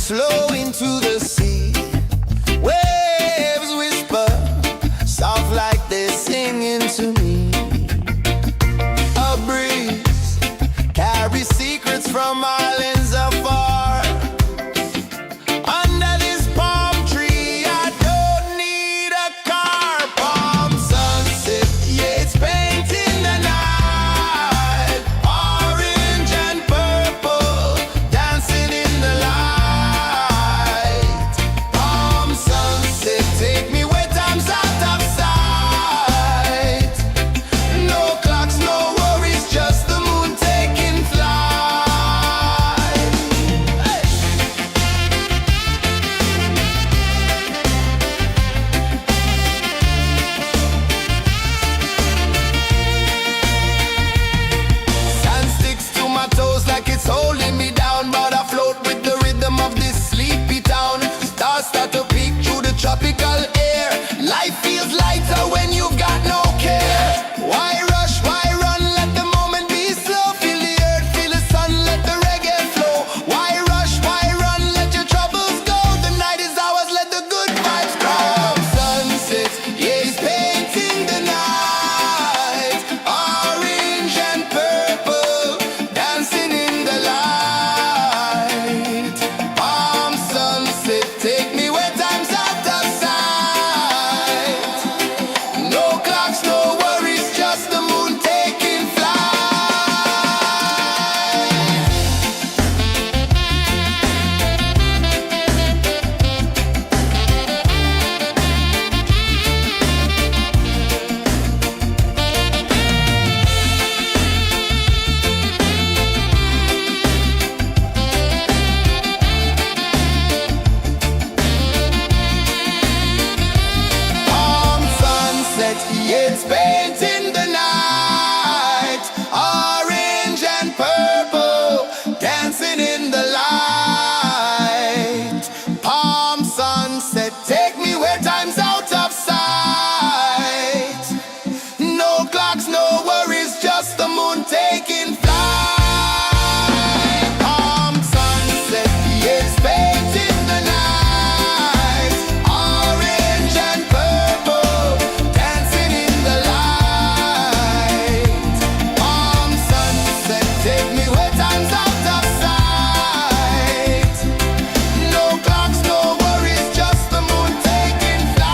flow into the sea. Waves whisper, soft like they're singing to me. A breeze carries secrets from islands afar. Under this palm tree, I don't need a car. Palm sunset, yeah, it's painting the night. Orange and purple, dancing in the light. Palm sunset, take me where time's out of sight. No clocks, no worries, just the moon taking flight. Hey! Sand sticks to my toes like it's holding me down, but I float with the rhythm of this sleepy town. Stars start to peek through the tropical air. Life feels lighter when you've got no care. Why rush, why run, let the moment be slow. Feel the earth, feel the sun, let the reggae flow. Why rush, why run, let your troubles go. The night is ours, let the good vibes come. Sunset, yeah, it's painting the night. Orange and purple, dancing in the light. Palm sunset, take me where time's out of sight. No clocks, no worries, just the moon taking flight. Palm sunset, yeah, it's painting the night. Orange and purple, dancing in the light. Palm sunset, take me where time's out of sight. No clocks, no worries, just the moon taking flight. Palm sunset, yeah, it's painting the night. Orange and purple, dancing in the light. Palm sunset, take me where time's out of sight. No clocks, no worries, just the moon taking flight.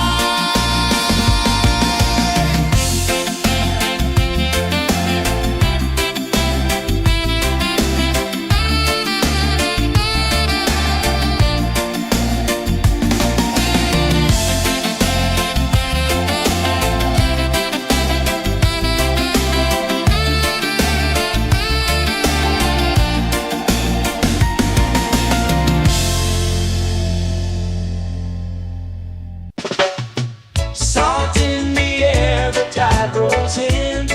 Salt in the air, the tide rolls in.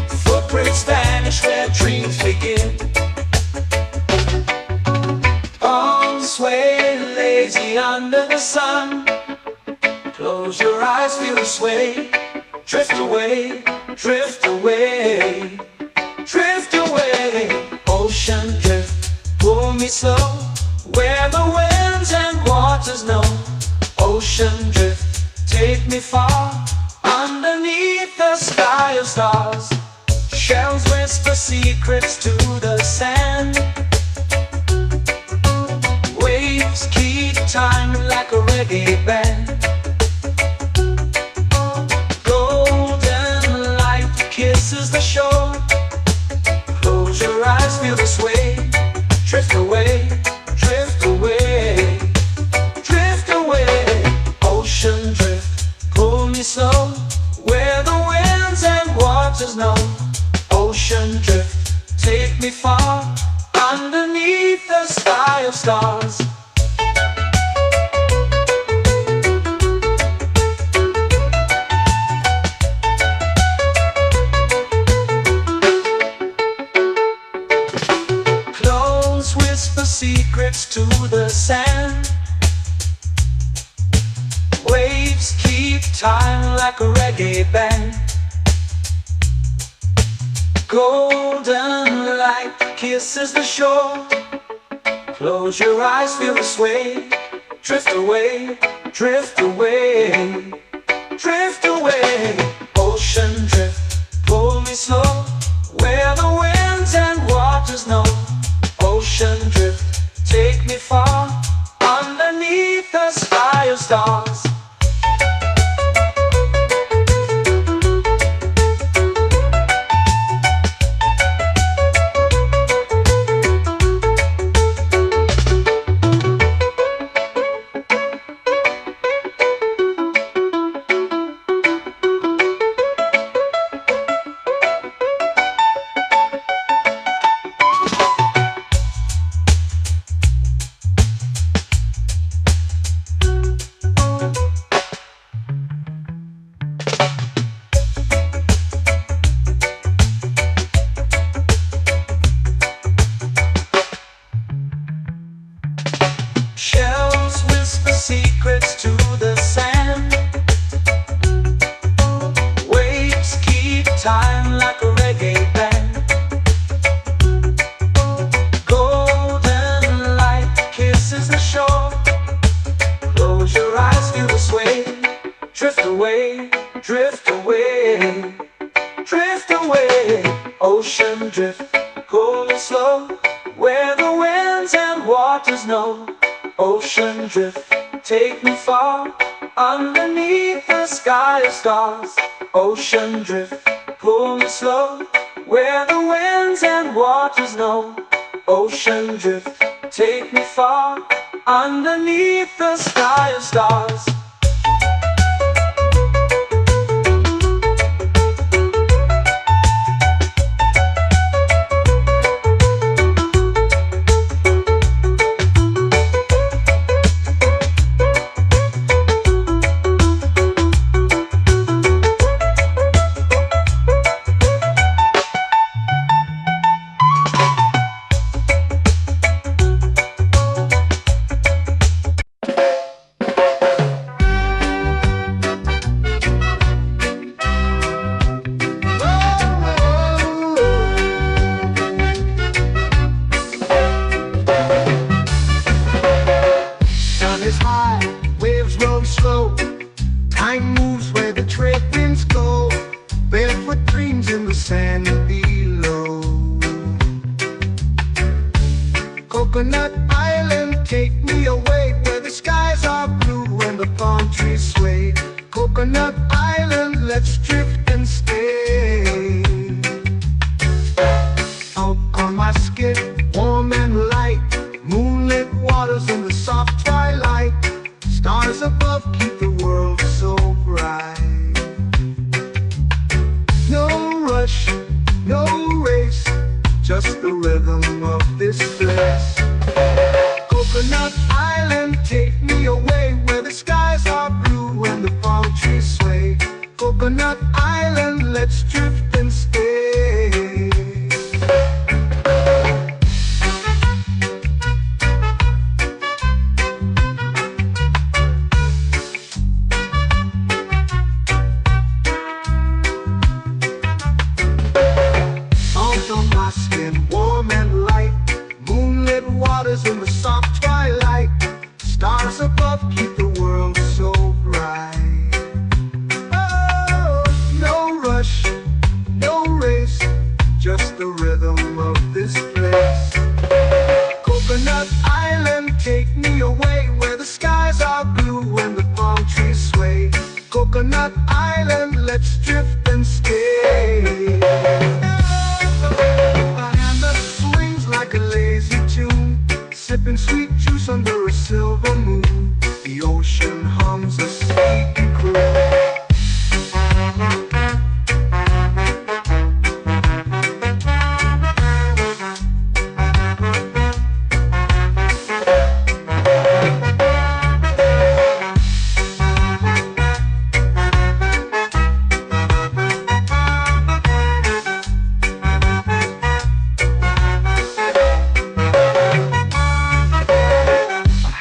Footprints vanish where dreams begin. Arms sway lazy under the sun. Close your eyes, feel the sway. Drift away, drift away, drift away. Ocean drift, pull me slow, where the winds and waters know. Ocean drift, take me far, underneath the sky of stars. Shells whisper secrets to the sand. Waves keep time like a reggae band. Golden light kisses the shore. Close your eyes, feel the sway. Drift away, drift away, drift away. Ocean drift, pull me slow, where the winds and waters know. Ocean drift, take me far, underneath the sky of stars. Clones whisper secrets to the sand. Waves keep time like a reggae band. Golden light kisses the shore. Close your eyes, feel the sway. Drift away, drift away, drift away. Ocean drift, pull me slow, where the winds and waters know. Ocean drift, take me far, underneath the sky of stars. Shells whisper secrets to the sand. Waves keep time like a reggae band. Golden light kisses the shore. Close your eyes, feel the sway. Drift away, drift away, drift away. Ocean drift, cool and slow, where the winds and waters know. Ocean drift, take me far, underneath the sky of stars. Ocean drift, pull me slow, where the winds and waters know. Ocean drift, take me far, underneath the sky of stars. Sun is high, waves roll slow. Time moves where the trade winds go. Barefoot dreams in the sand below. Coconut Island, take me away, where the skies are blue and the palm trees sway. Coconut Island, let's drift and stay. Out on my skin, warm and light, moonlit waters in the soft twilight. Stars above keep the world so bright. No rush, no race, just the rhythm of this place. Coconut Island, take me away, where the skies are blue and the palm trees sway. Coconut Island, let's drift and stay. Salt on my skin, warm and light, moonlit waters in the soft twilight. Stars above keep the world so bright. Oh, no rush, no race, just the rhythm of this place. Coconut Island, take me away, where the skies are blue and the palm trees sway. Coconut Island, let's drift and stay. A hand that swings like a lazy tune, sipping sweet juice under a silver moon. The ocean hums a sleepy croon.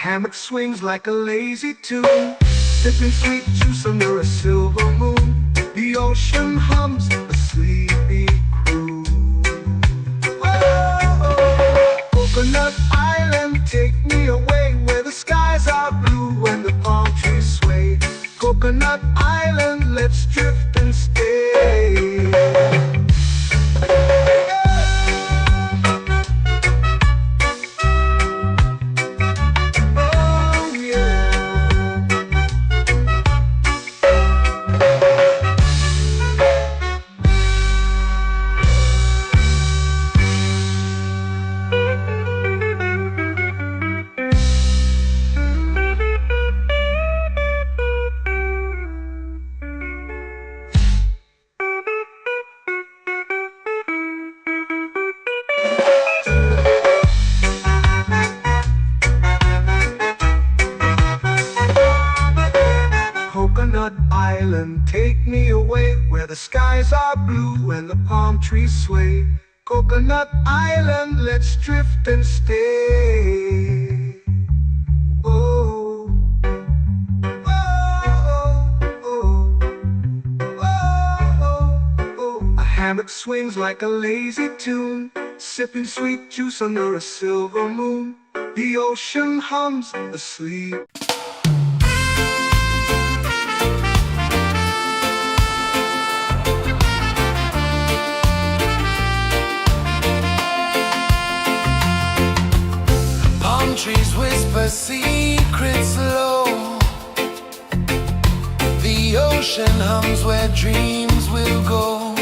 Hammock swings like a lazy tune, sipping sweet juice under a silver moon. The ocean hums a sleepy croon. Whoa, skies are blue and the palm trees sway. Coconut Island, let's drift and stay. Oh, oh, oh, oh, oh. A hammock swings like a lazy tune, sipping sweet juice under a silver moon. The ocean hums asleep. Palm trees whisper secrets low. The ocean hums where dreams will go.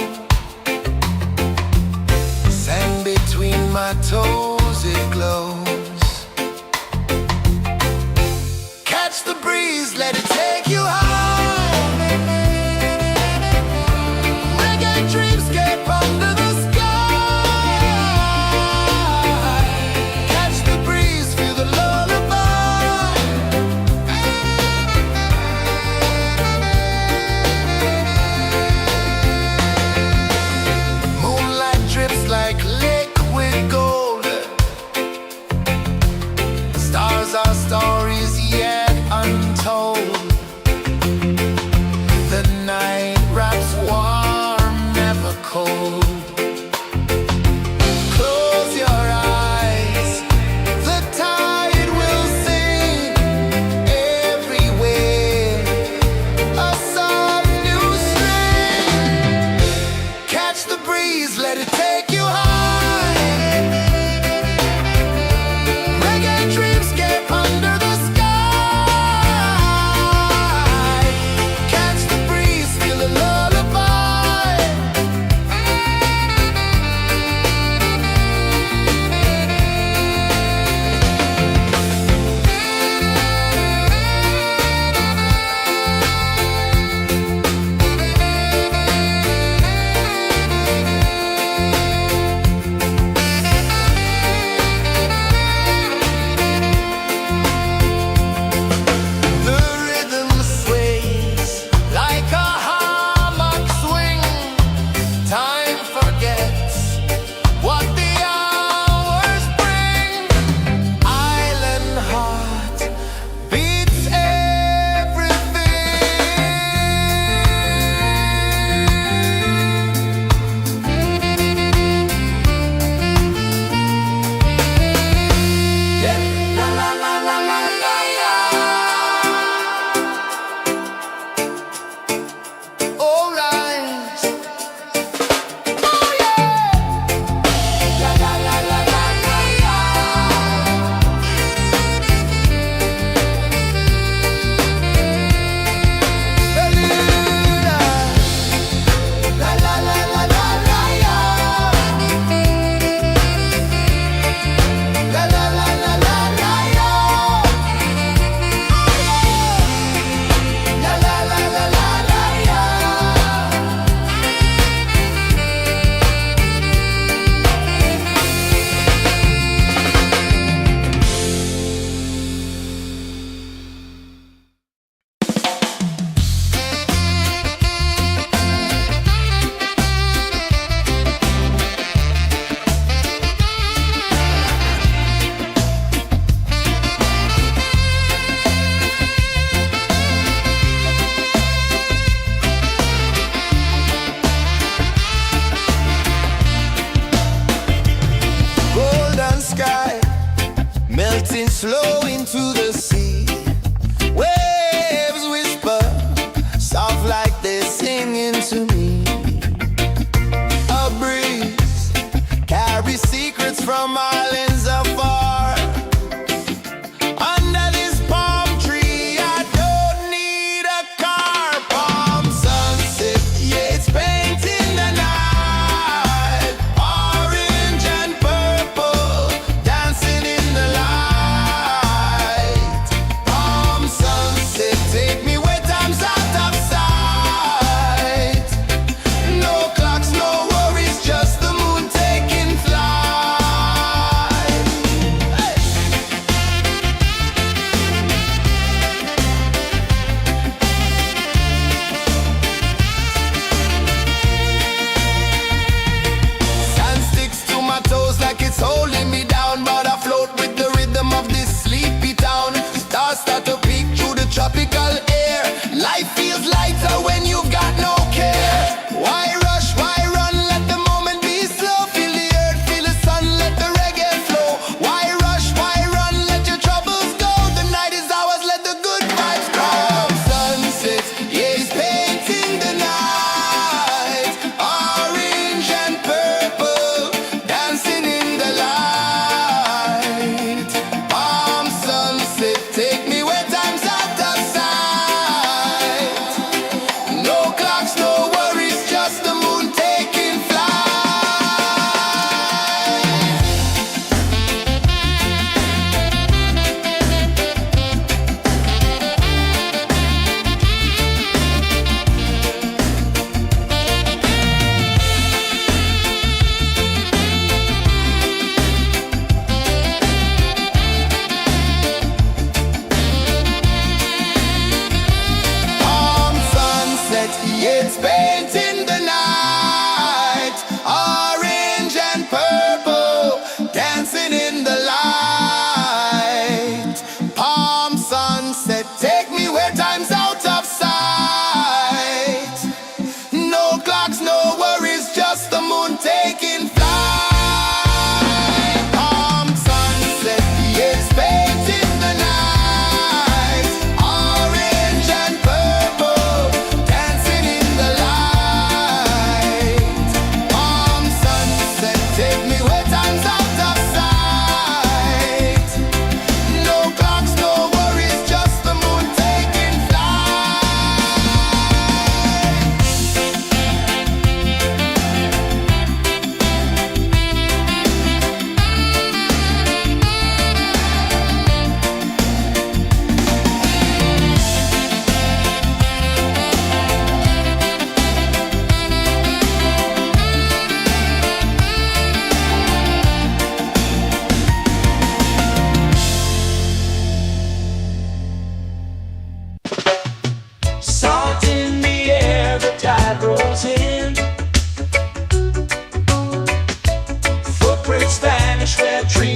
Sand between my toes, it glows. Catch the breeze, let it take you high. Reggae dreamscape under the sky. Catch the breeze, feel the lullaby. Moonlight drips like liquid gold. Stars are stories yet untold. The night wraps warm, never cold. Close your eyes, the tide will sing everywhere. A soft new string. Catch the breeze, let it take you high. Reggae dreamscape under the sky. Catch the breeze, feel the lullaby. The rhythm sways like a hammock swing. Time forgets what the hours bring. Island heart beats everything. Yeah. La la la la la la la. All right. Oh yeah. La la la la la la la. La la la la la la la. La la la la la la la. La la la la la la la. Golden sky melting slow into the sea. Waves whisper soft like they're singing to me. A breeze carries secrets from islands afar. Under this palm tree, I don't need a car. Palm sunset, yeah, it's painting the night. Orange and purple, dancing in the light. Palm sunset, take me where time's out of sight. No clocks, no worries, just the moon taking flight.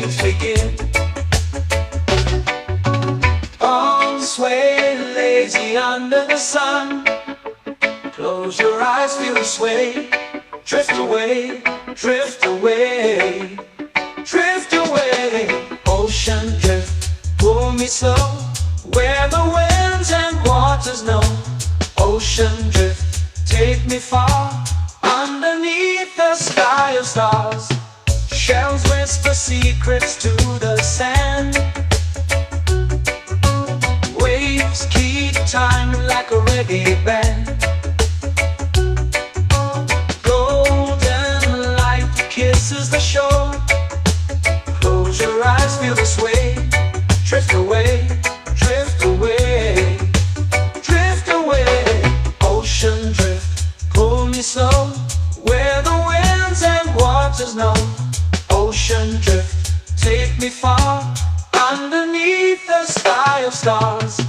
waves begin. Arms sway lazy under the sun. Close your eyes, feel the sway. Drift away, drift away, drift away. Ocean drift, pull me slow, where the winds and waters know. Ocean drift, take me far, underneath the sky of stars. Shells whisper secrets to the sand. Waves keep time like a reggae band. Golden light kisses the shore. Close your eyes, feel the sway. Drift away, drift away, drift away. Ocean drift, pull me slow, where the winds and waters know. Ocean drift, take me far, underneath the sky of stars.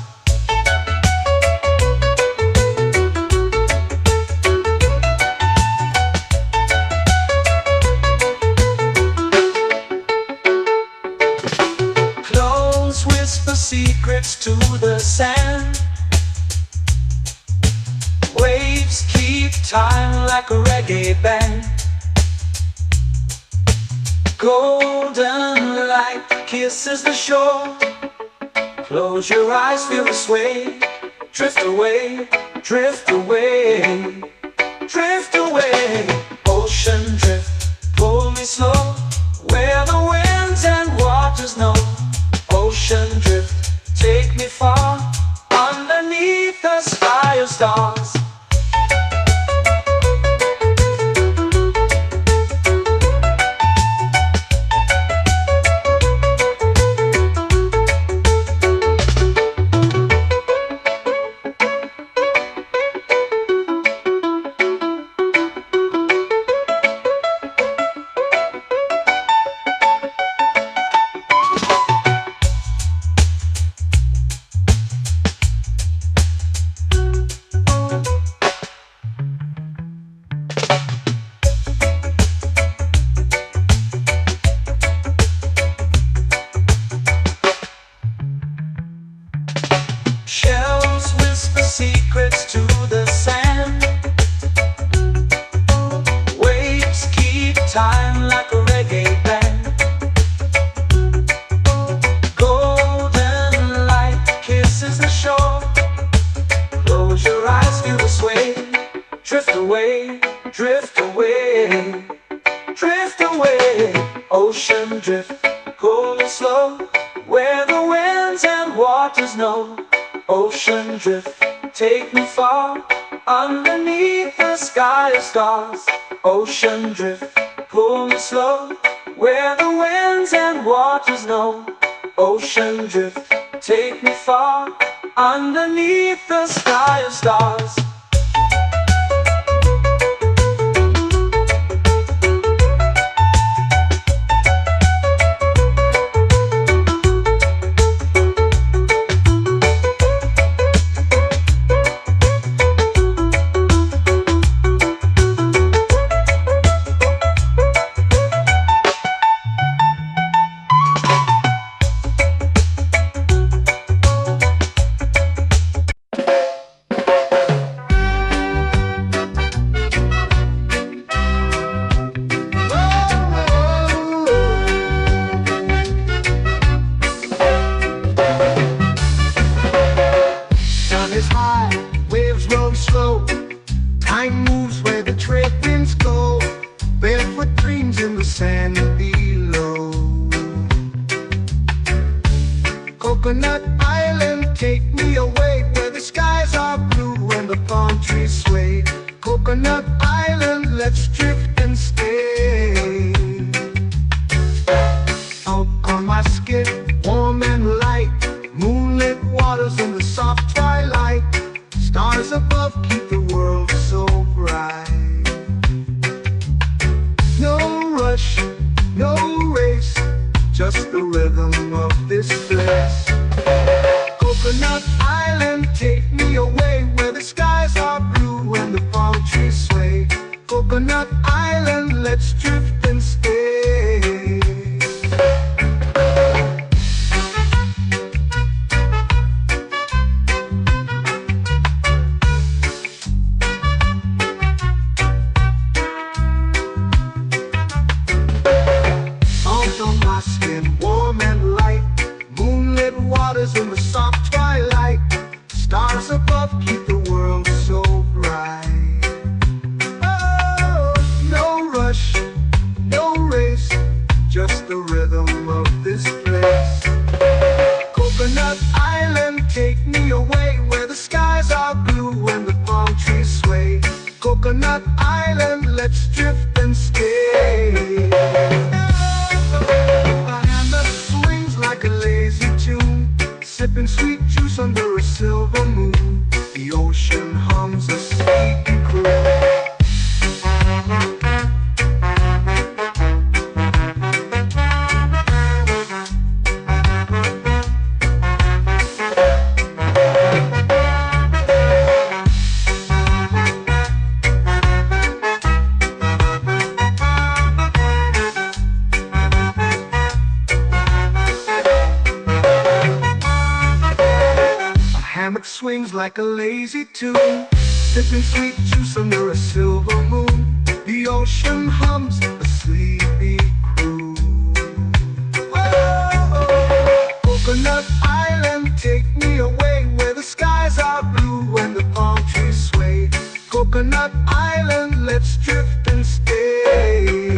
Close whisper secrets to the sand. Waves keep time like a reggae band. Golden light kisses the shore. Close your eyes, feel the sway. Drift away, drift away, drift away. Ocean drift, pull me slow, where the winds and waters know. Ocean drift, take me far, underneath the sky of stars. Shells whisper secrets to the sand. Waves keep time like a reggae band. Golden light kisses the shore. Close your eyes, feel the sway. Drift away, drift away, drift away. Ocean drift, pull me slow, where the winds and waters know. Ocean drift, take me far, underneath the sky of stars. Ocean drift, pull me slow, where the winds and waters know. Ocean drift, take me far, underneath the sky of stars. Coconut Island, take me away where the skies are blue and the palm trees sway. Coconut Island, let's drift and stay. Out on my skin, warm and light, moonlit waters in the soft twilight. Stars above keep the world so bright. No rush, no race, just the rhythm of this place. Coconut Island, take me away where the skies are blue and the palm trees sway. Coconut Island, let's drift and stay. swings like a lazy tune, sipping sweet juice under a silver moon. The ocean hums a sleepy croon. Whoa, Coconut Island, take me away where the skies are blue and the palm trees sway. Coconut Island, let's drift and stay.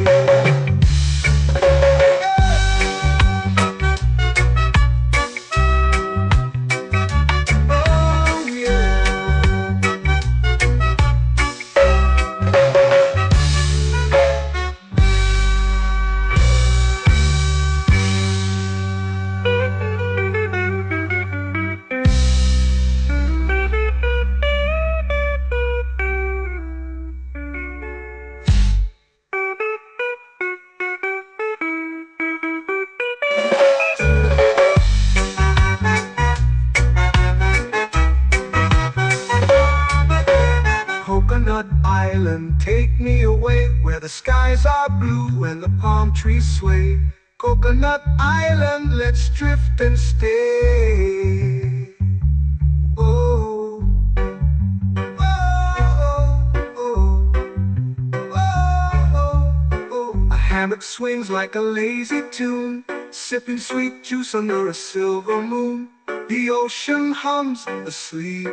Coconut Island, take me away where the skies are blue and the palm trees sway. Coconut Island, let's drift and stay. Oh, oh, oh, oh, oh. A hammock swings like a lazy tune, sipping sweet juice under a silver moon. The ocean hums asleep.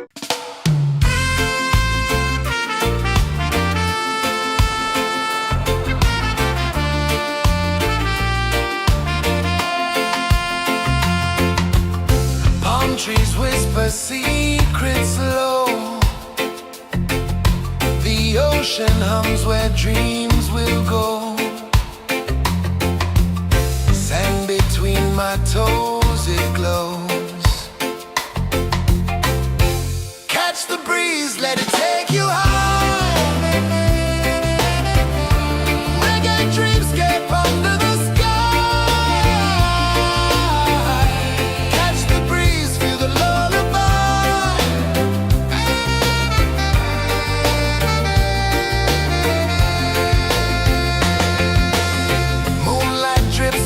Trees whisper secrets low. The ocean hums where dreams will go. Sand between my toes, it glows. Catch the breeze, let it take you high. Reggae dreamscape under the sky.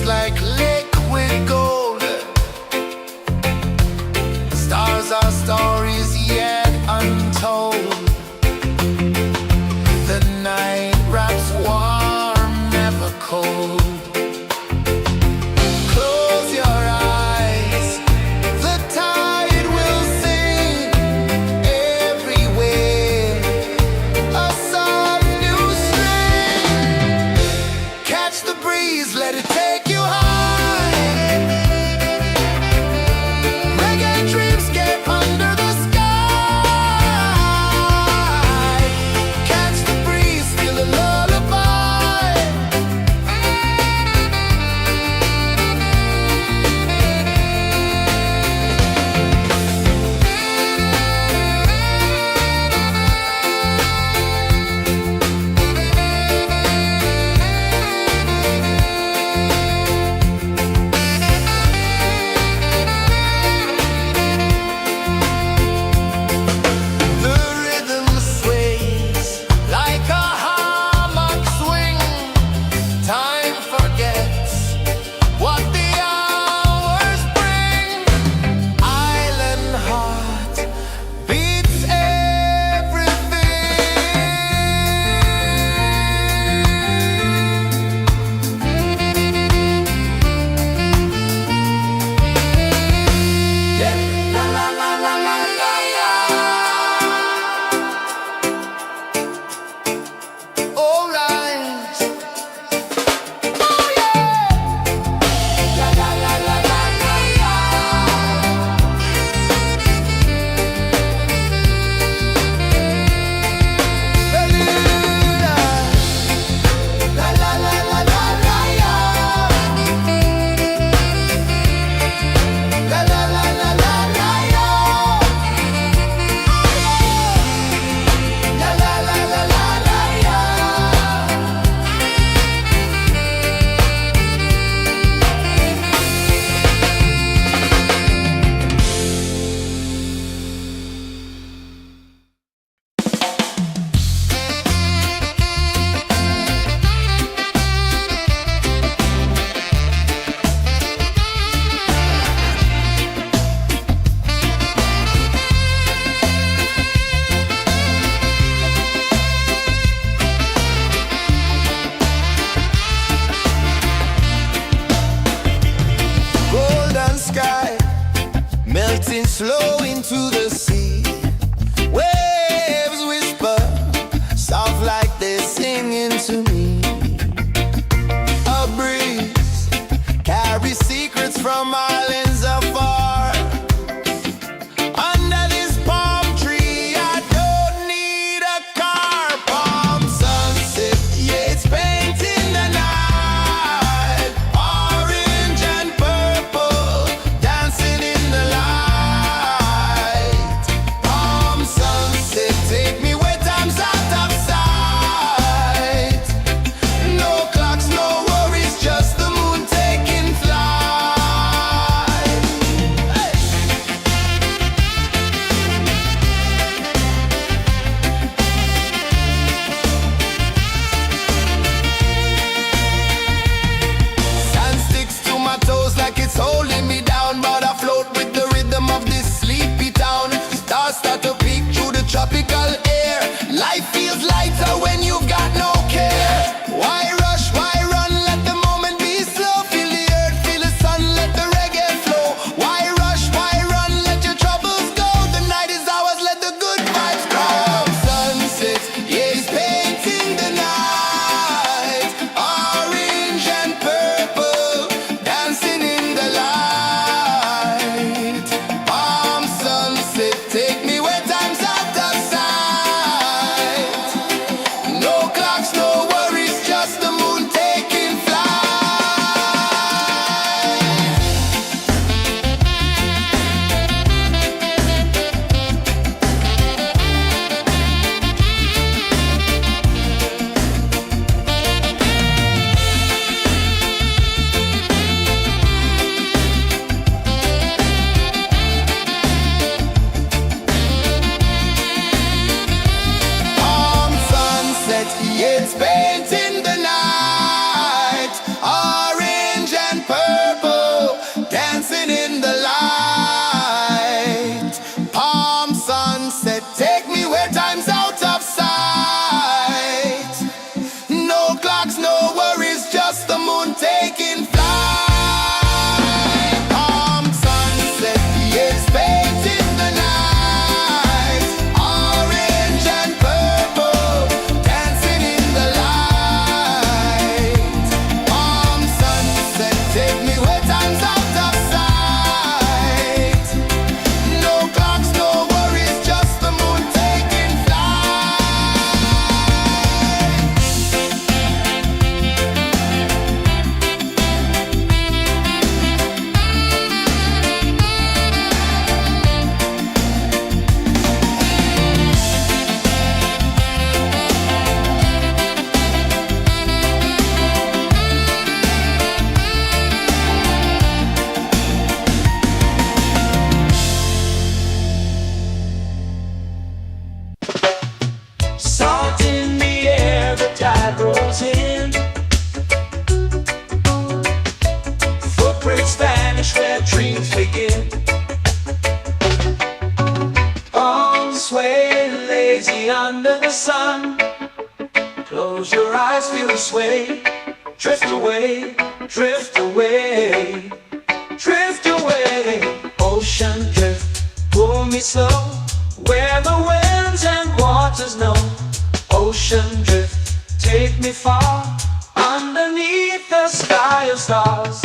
Like liquid gold, stars are stories yet untold. The night wraps warm, never cold. Close your eyes, the tide will sing everywhere. A soft new string. Catch the breeze, let it take you high. Reggae dreamscape under the sky. Catch the breeze, feel a lullaby. flow into the sea. Waves whisper, soft like they're singing to me. A breeze carries secrets from islands afar. Under this palm tree, I don't need a car. Palm sunset, yeah, it's painting the night. Orange and purple, dancing in the light. Palm sunset, take me where time's out of sight. No clocks, no worries, just the moon taking flight. Hey! Sand sticks to my toes like it's holding me down, but I float with the rhythm of this sleepy town. Stars start to peek through the tropical air. Life feels lighter when you've got no care. Why rush, why run, let the moment be slow. Feel the earth, feel the sun, let the reggae flow. Why rush, why run, let your troubles go. The night is ours, let the good vibes grow. Sunset, yeah, it's painting the night. Orange and purple, dancing in the light. Palm sunset, take me where time's out of sight. No clocks, no worries, just the moon taking flight. Palm sunset, yeah, it's painting the night. Orange and purple, dancing in the light. Palm sunset, take me where time's out of sight. No clocks, no worries, just the moon taking flight. Palm sunset, yeah, it's painting the night. Orange and purple, dancing in the light. Palm sunset, take me where time's out of sight. No clocks, no worries, just the moon taking flight. Salt in the air, the tide rolls in. Footprints vanish where dreams begin. Arms sway lazy under the sun. Close your eyes, feel the sway. Drift away, drift away, drift away. Ocean drift, pull me slow, where the winds and waters know. Ocean drift, take me far, underneath the sky of stars.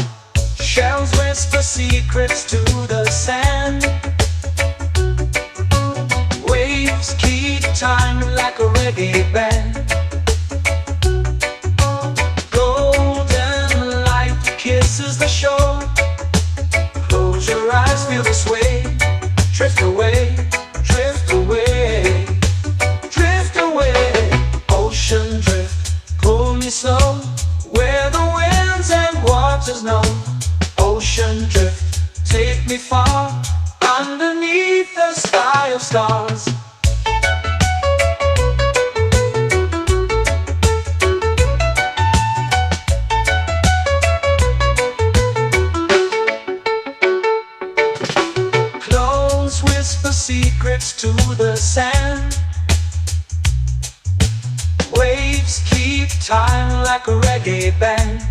Shells whisper secrets to the sand. Waves keep time like a reggae band. Golden light kisses the shore. Close your eyes, feel the sway. Drift away, drift away, drift away. Ocean drift, pull me slow, where the winds and waters know. Ocean drift, take me far, underneath the sky of stars. Close whisper secrets to the sand. Waves keep time like a reggae band.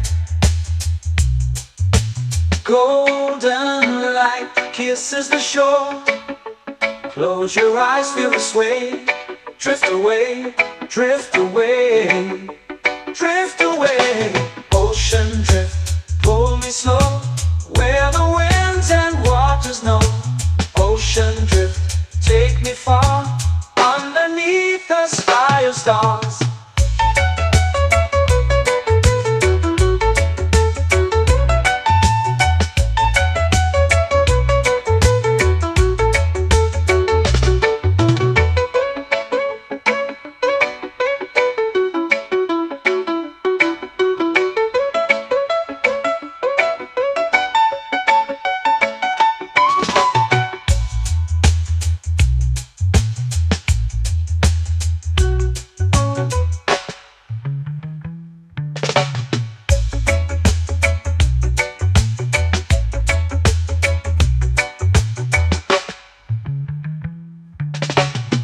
Golden light kisses the shore. Close your eyes, feel the sway. Drift away, drift away, drift away. Ocean drift, pull me slow, where the winds and waters know. Ocean drift, take me far, underneath the sky of stars.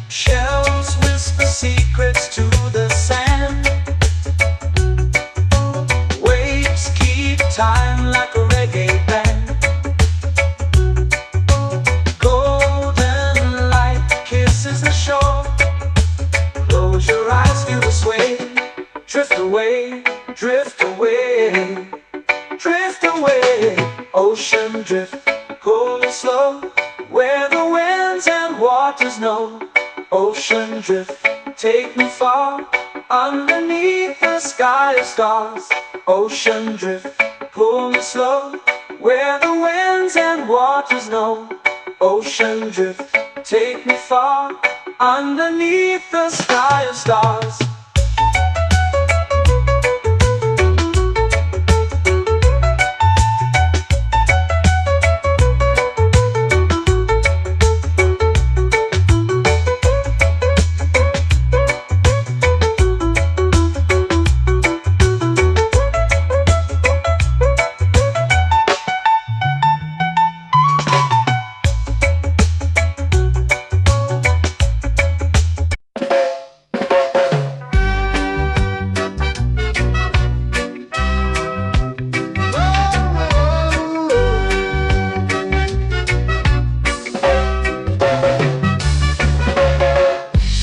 Shells whisper secrets to the sand. Waves keep time like a reggae band. Golden light kisses the shore. Close your eyes, feel the sway. Drift away, drift away, drift away. Ocean drift, pull me slow, where the winds and waters know. Ocean drift, take me far, underneath the sky of stars. Ocean drift, pull me slow, where the winds and waters know. Ocean drift, take me far, underneath the sky of stars.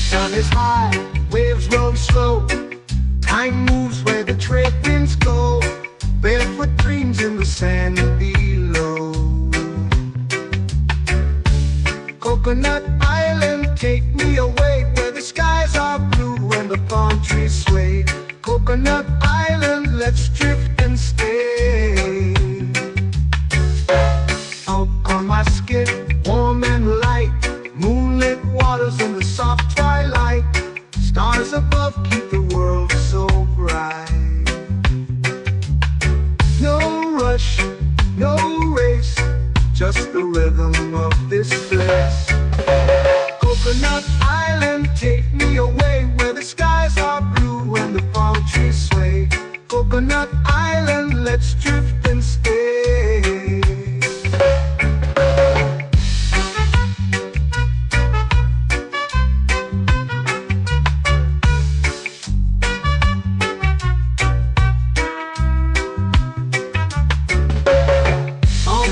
Sun is high, waves roll slow. Time moves where the trade winds go. Barefoot dreams in the sand below. Coconut Island, take me away, where the skies are blue and the palm trees sway. Coconut Island, let's drift and stay. Out on my skin, warm and light, moonlit waters in the soft twilight. Stars above keep the world so bright. No rush, no race, just the rhythm of this place. Coconut Island, take me away, where the skies are blue and the palm trees sway. Coconut Island, let's drift and stay.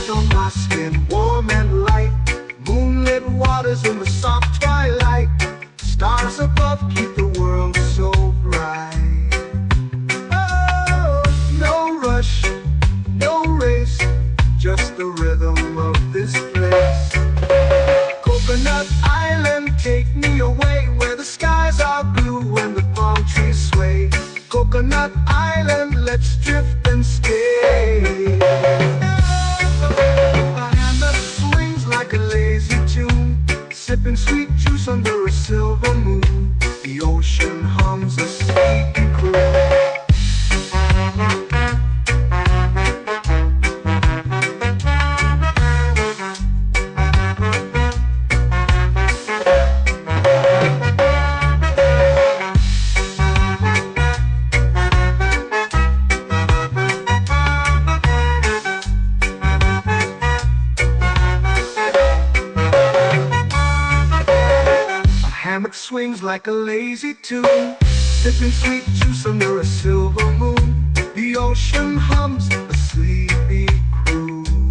On my skin, warm and light, moonlit waters in the soft twilight. Stars above keep the world so bright. Oh, no rush, no race, just the rhythm of this place. Coconut Island, take me away, where the skies are blue and the palm trees sway. Coconut Island, let's drift and stay. Like a lazy tune, sipping sweet juice under a silver moon. The ocean hums a sleepy croon. Hammock swings like a lazy tune, sipping sweet juice under a silver moon. The ocean hums a sleepy croon.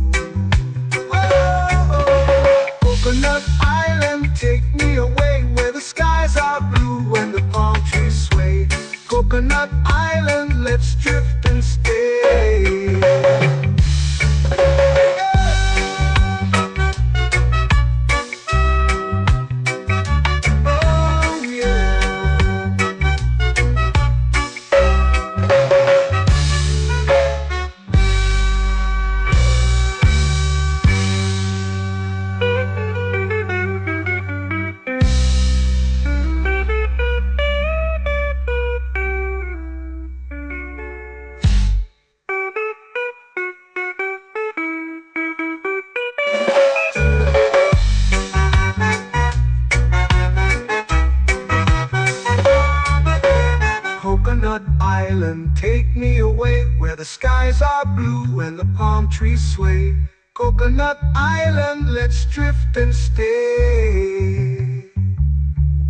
Take me away where the skies are blue and the palm trees sway. Coconut Island, let's drift and stay.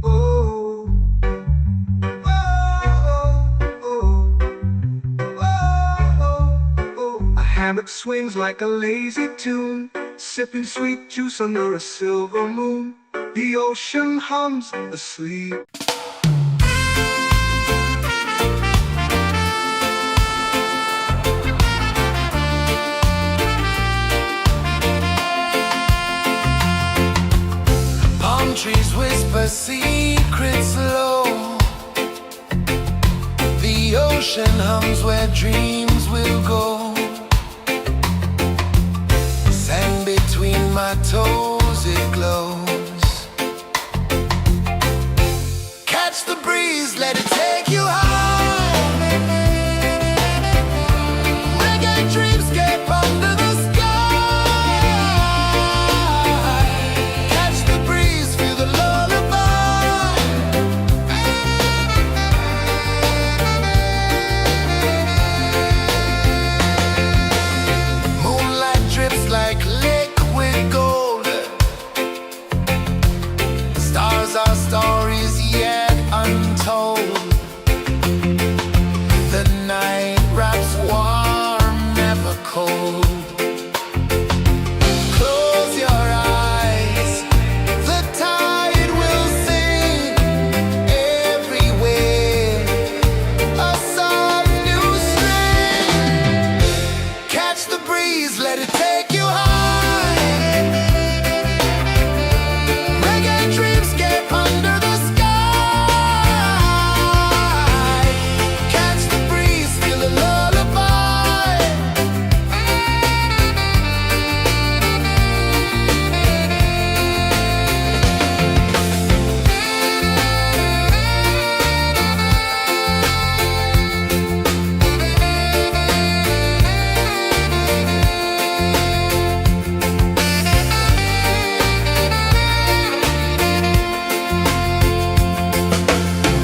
Oh, oh, oh, oh, oh. A hammock swings like a lazy tune, sipping sweet juice under a silver moon. The ocean hums asleep. Palm trees whisper secrets low. The ocean hums where dreams will go. Sand between my toes, it glows. Catch the breeze, let it take you high. Reggae dreamscape under the sky. Catch the breeze, feel the lullaby. Moonlight drips like liquid gold. Stars are stories yet untold. The night wraps warm, never cold. Close your eyes, the tide will sing everywhere. A soft new string. Catch the breeze, let it take you high. Reggae dreamscape under the sky. Catch the breeze, feel the lullaby.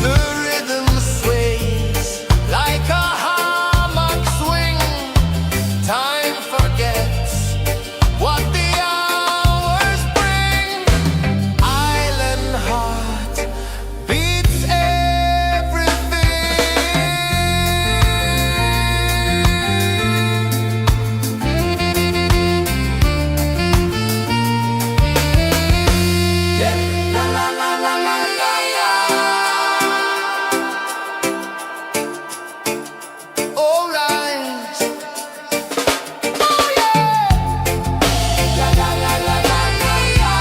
The rhythm sways like a hammock swing. Time forgets what the hours bring. Island heart beats everything. Yeah. La la la la la la la. All right. Oh yeah. La la la la la la la.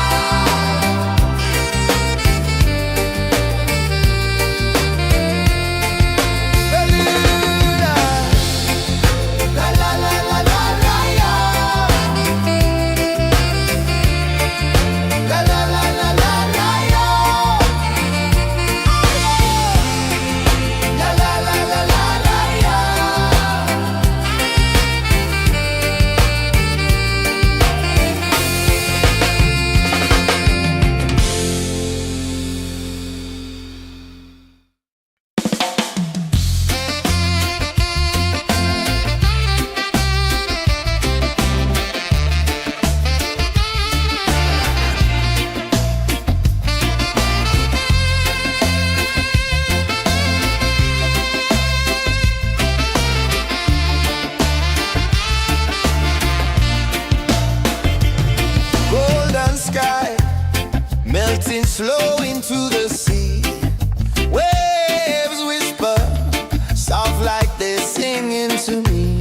Bermuda. La la la la la la la. La la la la la la la. La la la la la la la. Golden sky melting slow into the sea. Waves whisper soft like they're singing to me.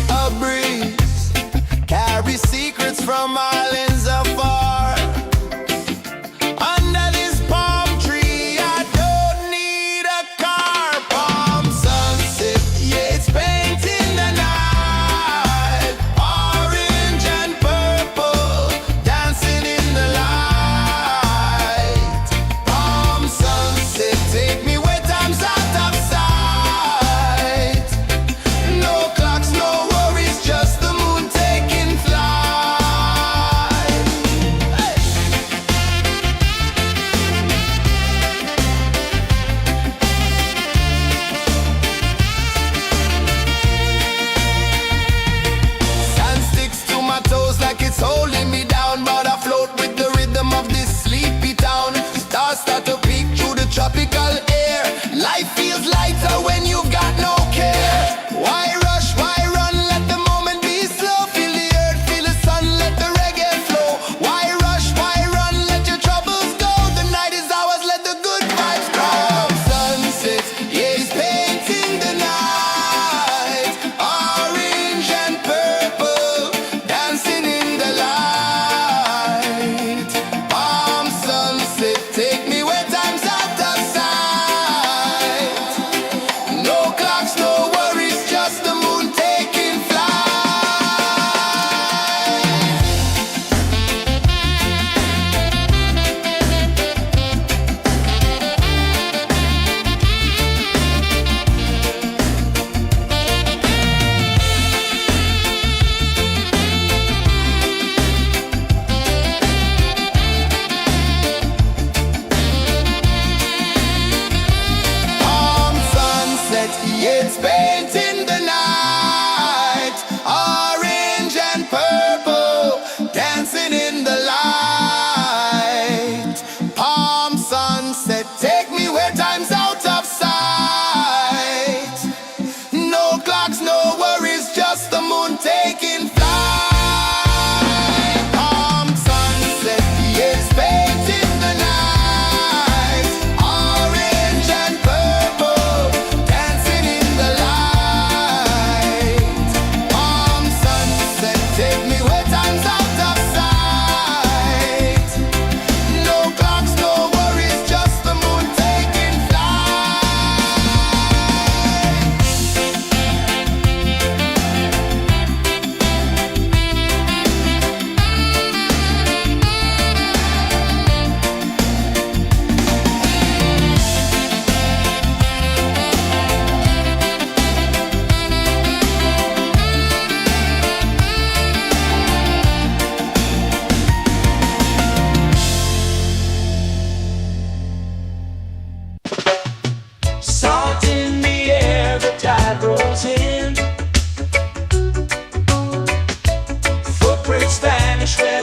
A breeze carries secrets from islands afar. Under this palm tree, I don't need a car. Palm sunset, yeah, it's painting the night. Orange and purple dancing in the light.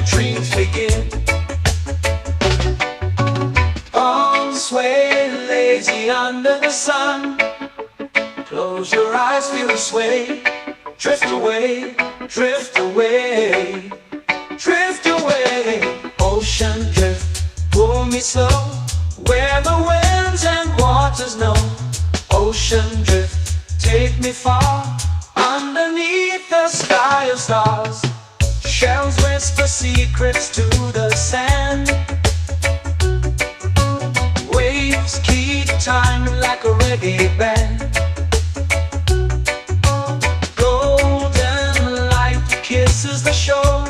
dreams begin. Arms sway lazy under the sun. Close your eyes, feel the sway. Drift away, drift away, drift away. Ocean drift, pull me slow, where the winds and waters know. Ocean drift, take me far, underneath the sky of stars. Shells whisper secrets to the sand. Waves keep time like a reggae band. Golden light kisses the shore.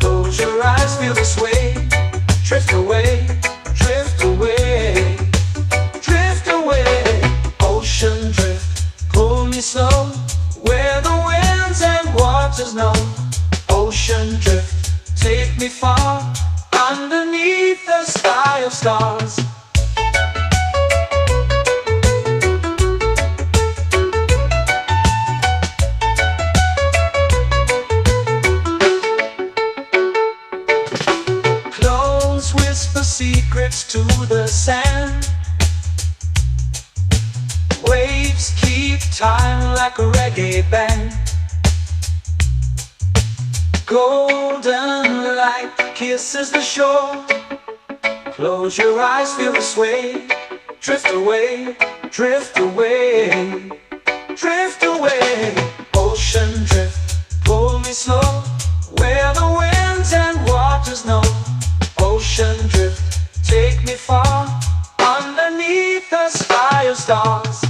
Close your eyes, feel the sway. Drift away, drift away, drift away. Ocean drift, pull me slow, where the winds and waters know. Ocean drift, take me far, underneath the sky of stars. Close whisper secrets to the sand. Waves keep time like a reggae band. Golden light kisses the shore. Close your eyes, feel the sway. Drift away, drift away, drift away. Ocean drift, pull me slow, where the winds and waters know. Ocean drift, take me far, underneath the sky of stars.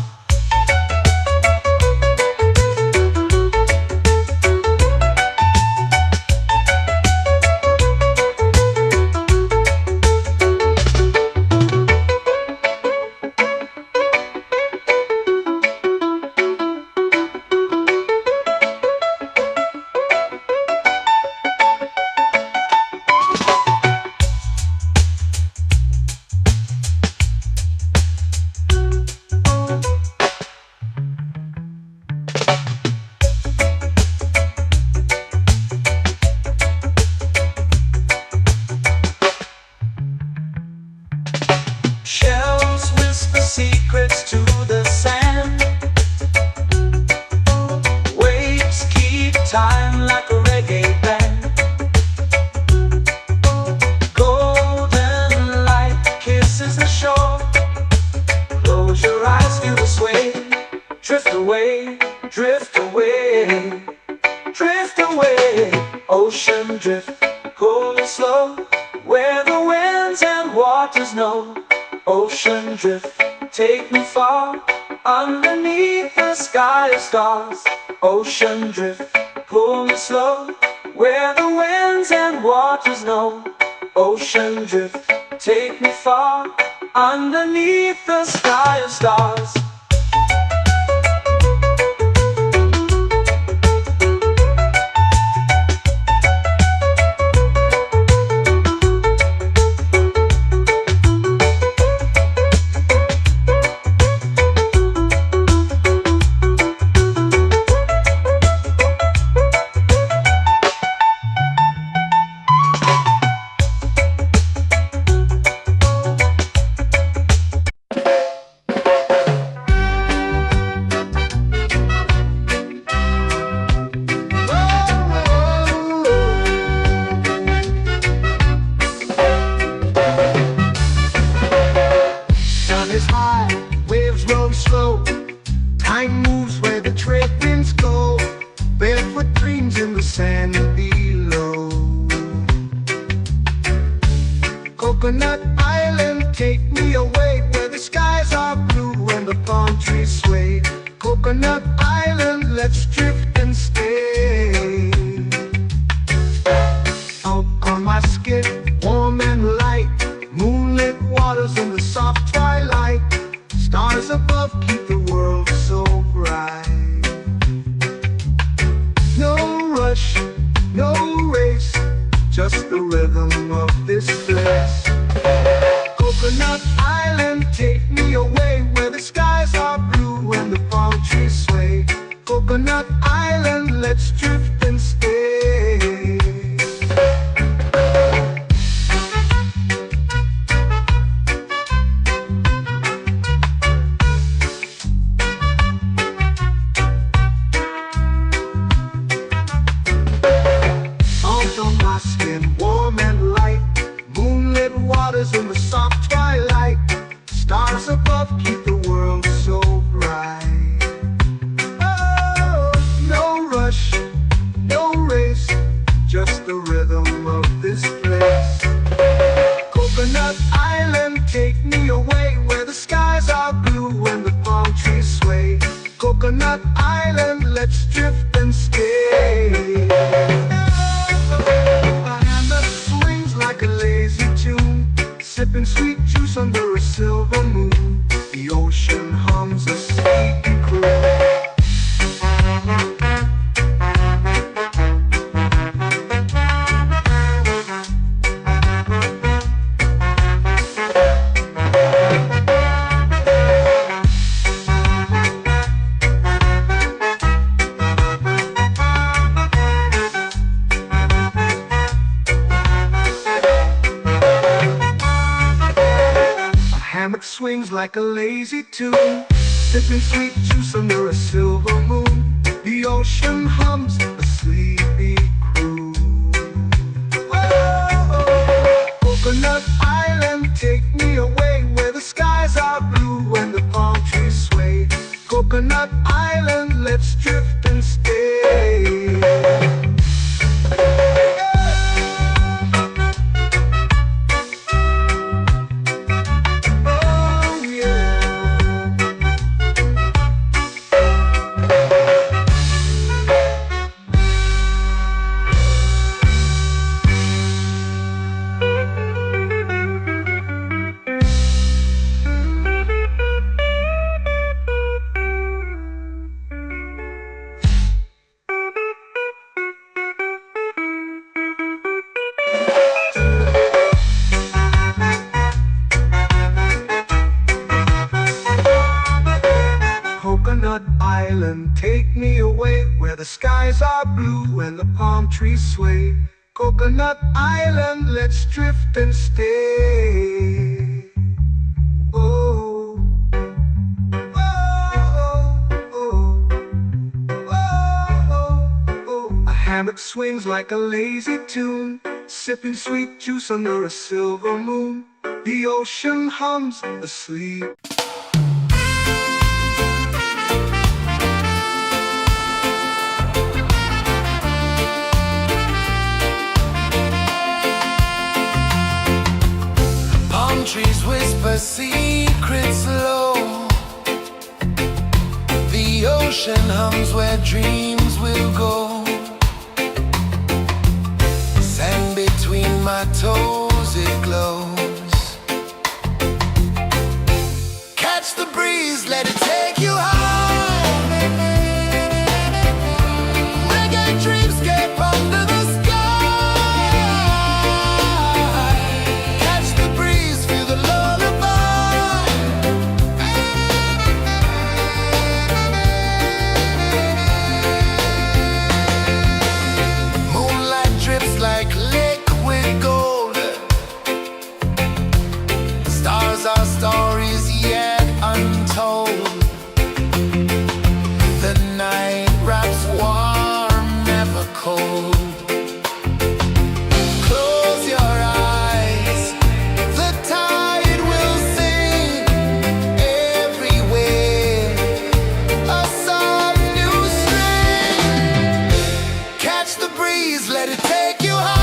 Shells whisper secrets to the sand. Waves keep time like a reggae band. Golden light kisses the shore. Close your eyes, feel the sway. Drift away, drift away, drift away. Ocean drift, pull me slow, where the winds and waters know. Ocean drift, take me far, underneath the sky of stars. Ocean drift, pull me slow, where the winds and waters know. Ocean drift, take me far, underneath the sky of stars. Is high, waves roll slow. Time moves where the trade winds go. Barefoot dreams in the sand below. Coconut Island, take me away, where the skies are blue and the palm trees sway. Coconut Island, let's drift and stay. Out on my skin, warm and light, moonlit waters in the soft twilight. Stars above keep the world so bright. No rush, no race, just the rhythm of this place. Coconut Island, take me away, where the skies are blue and the palm trees sway. Coconut Island, let's drift and stay. let's drift and stay. A hand that swings like a lazy tune, sipping sweet juice under a silver moon. The ocean hums a sleepy croon. Hammock swings like a lazy tune, sipping sweet juice under a silver moon. The ocean hums a sleepy croon. Whoa, Coconut Island, take me away where the skies are blue and the palm trees sway. Coconut Island, let's drift and stay. Coconut Island, take me away where the skies are blue and the palm trees sway. Coconut Island, let's drift and stay. Oh, oh, oh, oh, oh. A hammock swings like a lazy tune, sipping sweet juice under a silver moon. The ocean hums asleep. Trees whisper secrets low. The ocean hums where dreams will go. Sand between my toes, it glows. Catch the breeze, let it take you high. Reggae dreamscape under the sky. Our stories yet untold. The night wraps warm, never cold. Close your eyes, the tide will sing everywhere. A soft new string. Catch the breeze, let it take you high.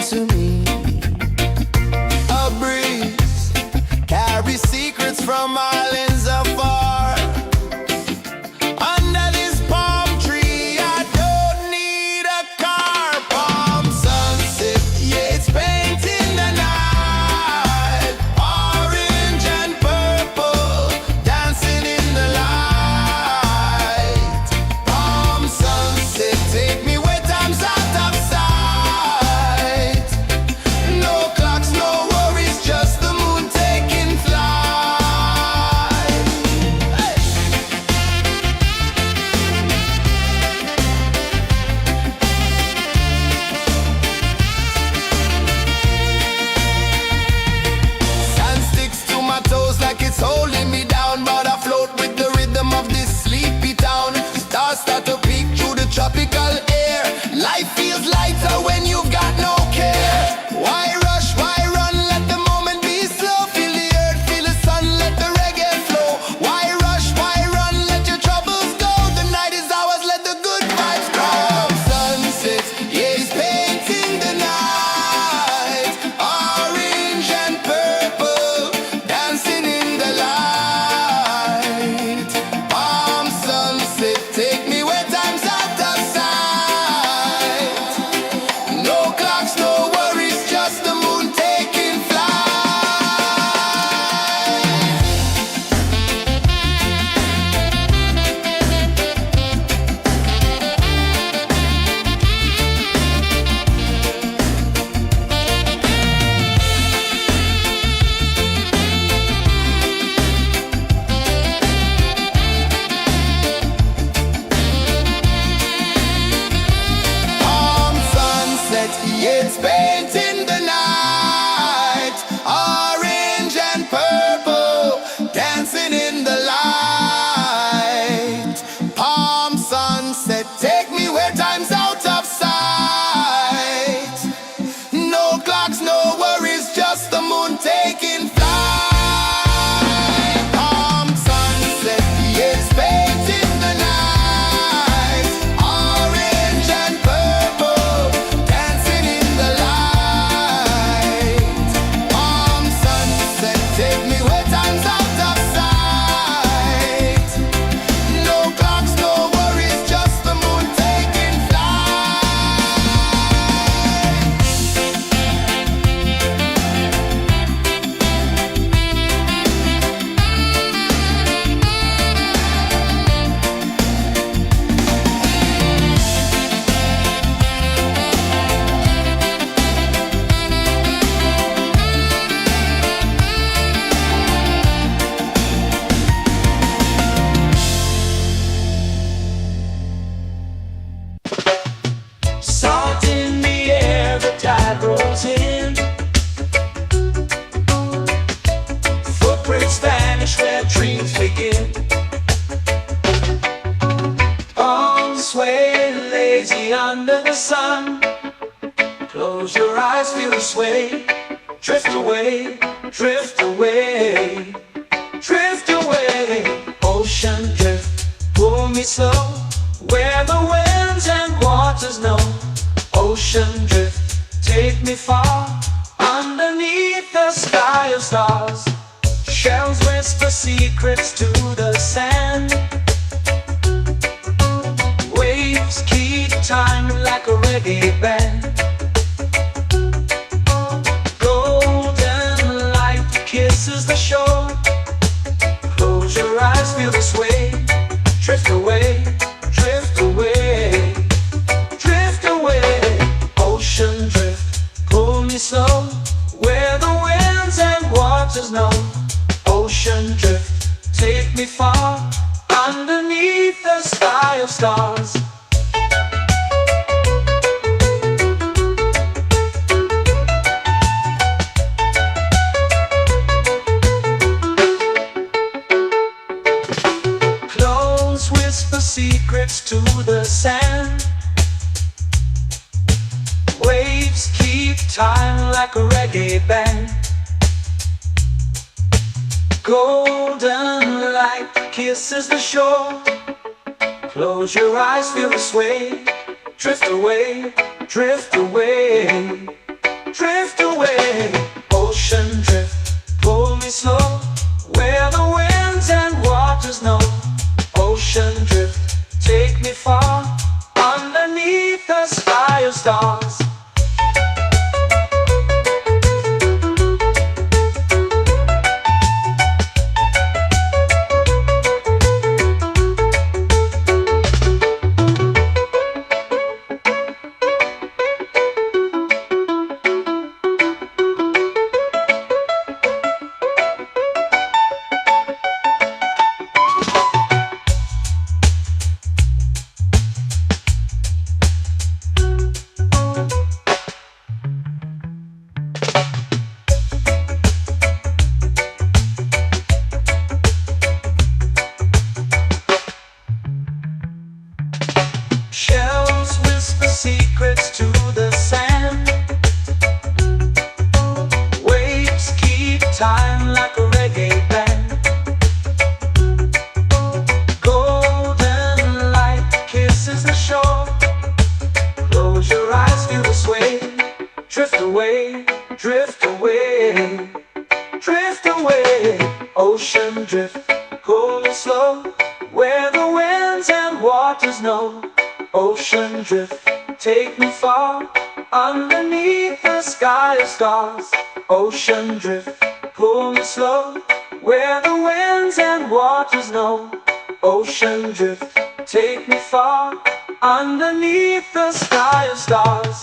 to me. A breeze carries secrets from islands afar. Under this palm tree, I don't need a car. Palm sunset, yeah, it's painting the night. Orange and purple, dancing in the light. Palm sunset, take me where time's out of sight. No clocks, no worries, just the moon taking flight. Hey! Sand sticks to my toes like it's holding me down, but I float with the rhythm of this sleepy town. Stars start to peek through the tropical air. Life feels lighter when you've got no care. Why rush, why run, let the moment be slow. Feel the earth, feel the sun, let the reggae flow. Why rush, why run, let your troubles go. The night is ours, let the good vibes grow. Sunset, yeah, it's painting the night. Orange and purple, dancing in the light. Palm sunset, take me where time's out of sight. No clocks, no worries, just the moon taking flight. Palm sunset, yeah, it's painting the night. Orange and purple, dancing in the light. Palm sunset, take me where time's out of sight. No clocks, no worries, just the moon taking flight. Palm sunset, yeah, it's painting the night. Orange and purple, dancing in the light. Palm sunset, take me where time's out of sight. No clocks, no worries, just the moon taking flight. Salt in the air, the tide rolls in. Footprints vanish where dreams begin. Arms sway lazy under the sun. Close your eyes, feel the sway. Drift away, drift away, drift away. Ocean drift, pull me slow. Where the winds and waters know. Ocean drift, take me far. Underneath the sky of stars. Shells whisper secrets to the sand. Waves keep time like a reggae band. Golden light kisses the shore. Close your eyes, feel the sway. Drift away, drift away, drift away. Ocean drift, pull me slow. Where the winds and waters know. Ocean drift, take me far. Underneath the sky of stars. Clones whisper secrets to the sand. Waves keep time like a reggae band. Golden light kisses the shore. Close your eyes, feel the sway. Drift away, drift away, time like a reggae band. Golden light kisses the shore. Close your eyes, feel the sway. Drift away, drift away, drift away. Ocean drift, cool and slow, where the winds and waters know. Ocean drift, take me far, underneath the sky of stars. Ocean drift, pull me slow, where the winds and waters know. Ocean drift, take me far, underneath the sky of stars.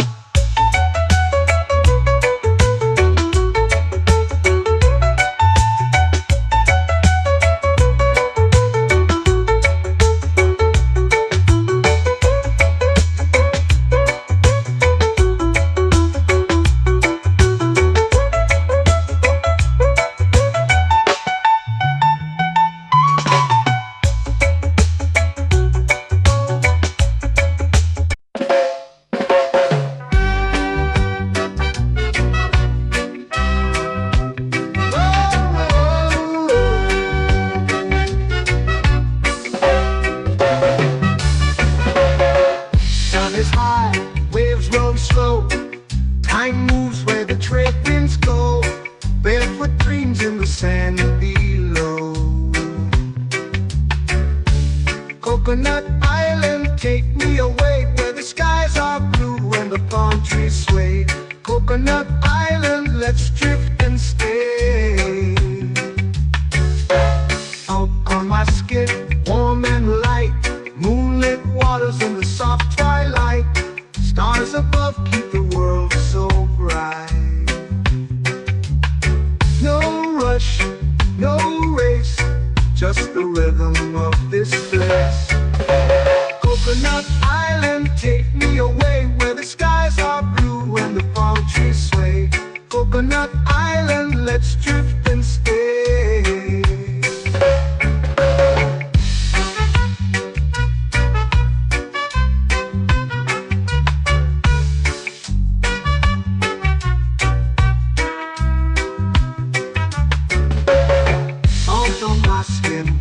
Is high, waves roll slow. Time moves where the trade winds go. Barefoot dreams in the sand below. Coconut Island, take me away, where the skies are blue and the palm trees sway. Coconut Island, let's drift and stay. Out on my skin, warm and light, moonlit waters in the soft twilight. Stars above keep the world so bright. No rush, no race, just the rhythm of this place. Coconut Island, take me away, where the skies are blue and the palm trees sway. Coconut Island, let's drift and stay.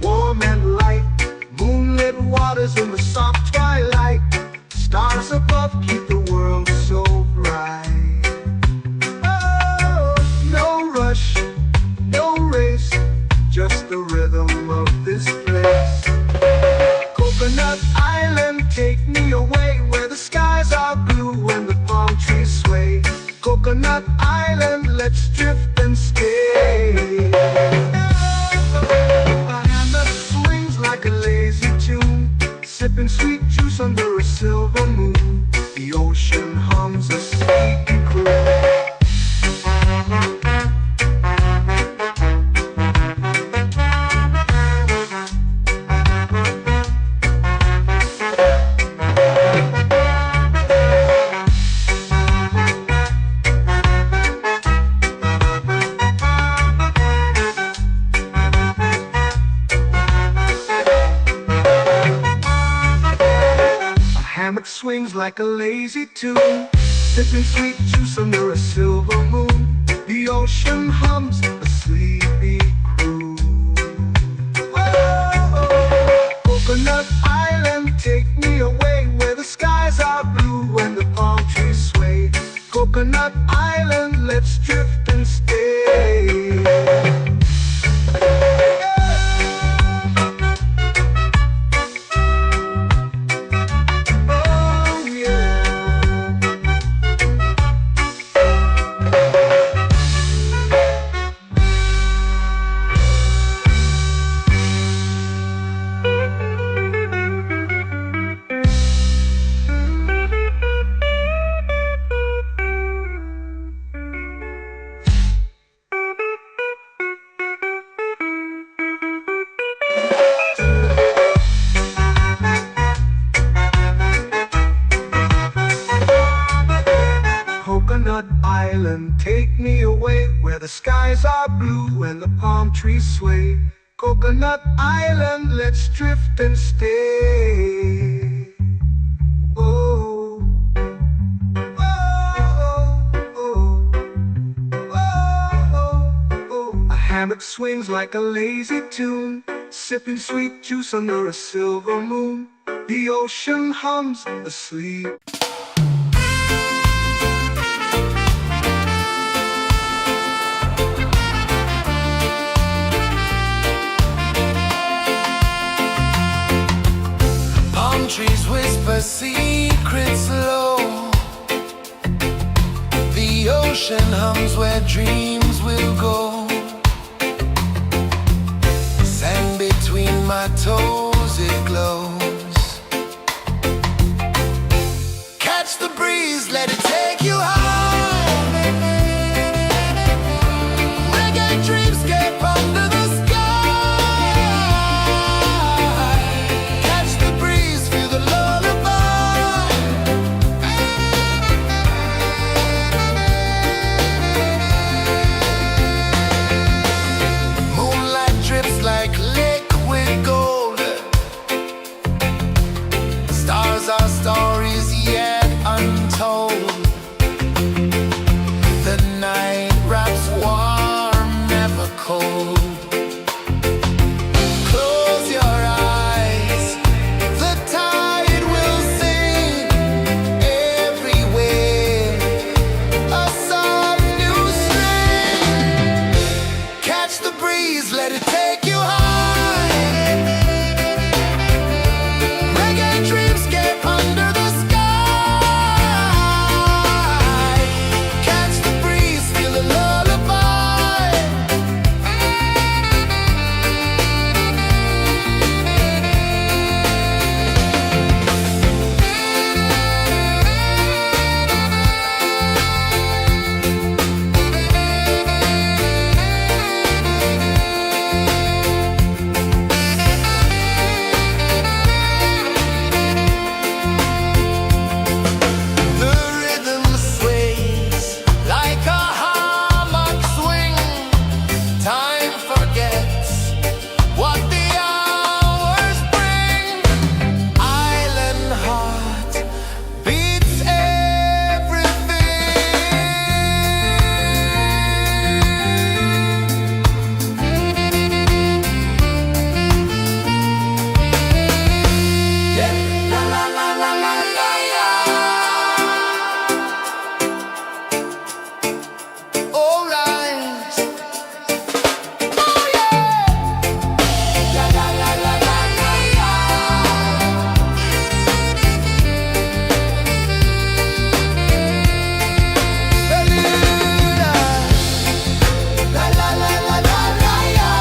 Warm and light, moonlit waters in the soft twilight. Stars above keep the world so bright. Oh, no rush, no race, just the rhythm of this place. Coconut Island, take me away, where the skies are blue and the palm trees sway. Coconut Island, let's drift and stay. Like a lazy tune, sipping sweet juice under a silver moon. The ocean hums a sleepy croon. Swings like a lazy tune, sipping sweet juice under a silver moon. The ocean hums a sleepy croon. Whoa, Coconut Island, take me away, where the skies are blue and the palm trees sway. Coconut Island, let's drift and stay. Island, take me away, where the skies are blue and the palm trees sway. Coconut Island, let's drift and stay. Oh, oh, oh, oh, oh, oh. hammock swings like a lazy tune, sipping sweet juice under a silver moon. The ocean hums asleep. Palm trees whisper secrets low. The ocean hums where dreams will go. Sand between my toes, it glows. Catch the breeze, let it take you high. Reggae dreamscape under the sky. Catch the breeze, feel the lullaby. Moonlight drips like liquid gold. Stars are stories yet untold. The night wraps warm, never cold. Close your eyes, the tide will sing everywhere. A soft new string. Catch the breeze, let it take you high. Reggae dreamscape under the sky. Catch the breeze, feel the lullaby. The rhythm sways like a hammock swing. Time forgets what the hours bring. Island heart beats everything. Yeah. La la la la la la la. All right. Oh yeah. La la la la la la la. La la la la la la la.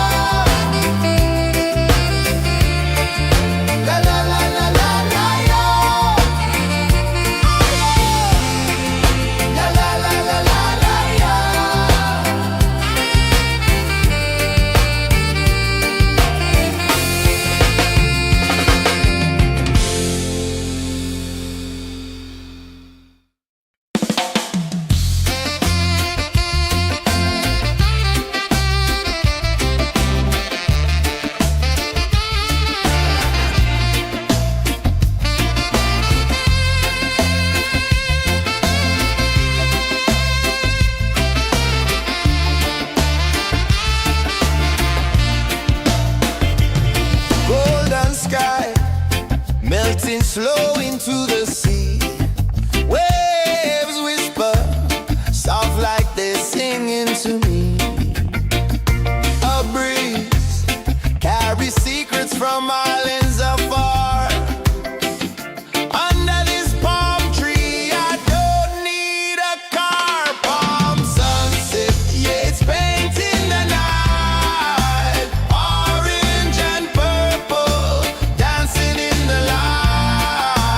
La la la la la la la. La la la la la la la. Golden sky melting slow into the sea. Waves whisper soft like they're singing to me. A breeze carries secrets from islands afar. Under this palm tree, I don't need a car. Palm sunset, yeah, it's painting the night. Orange and purple dancing in the light.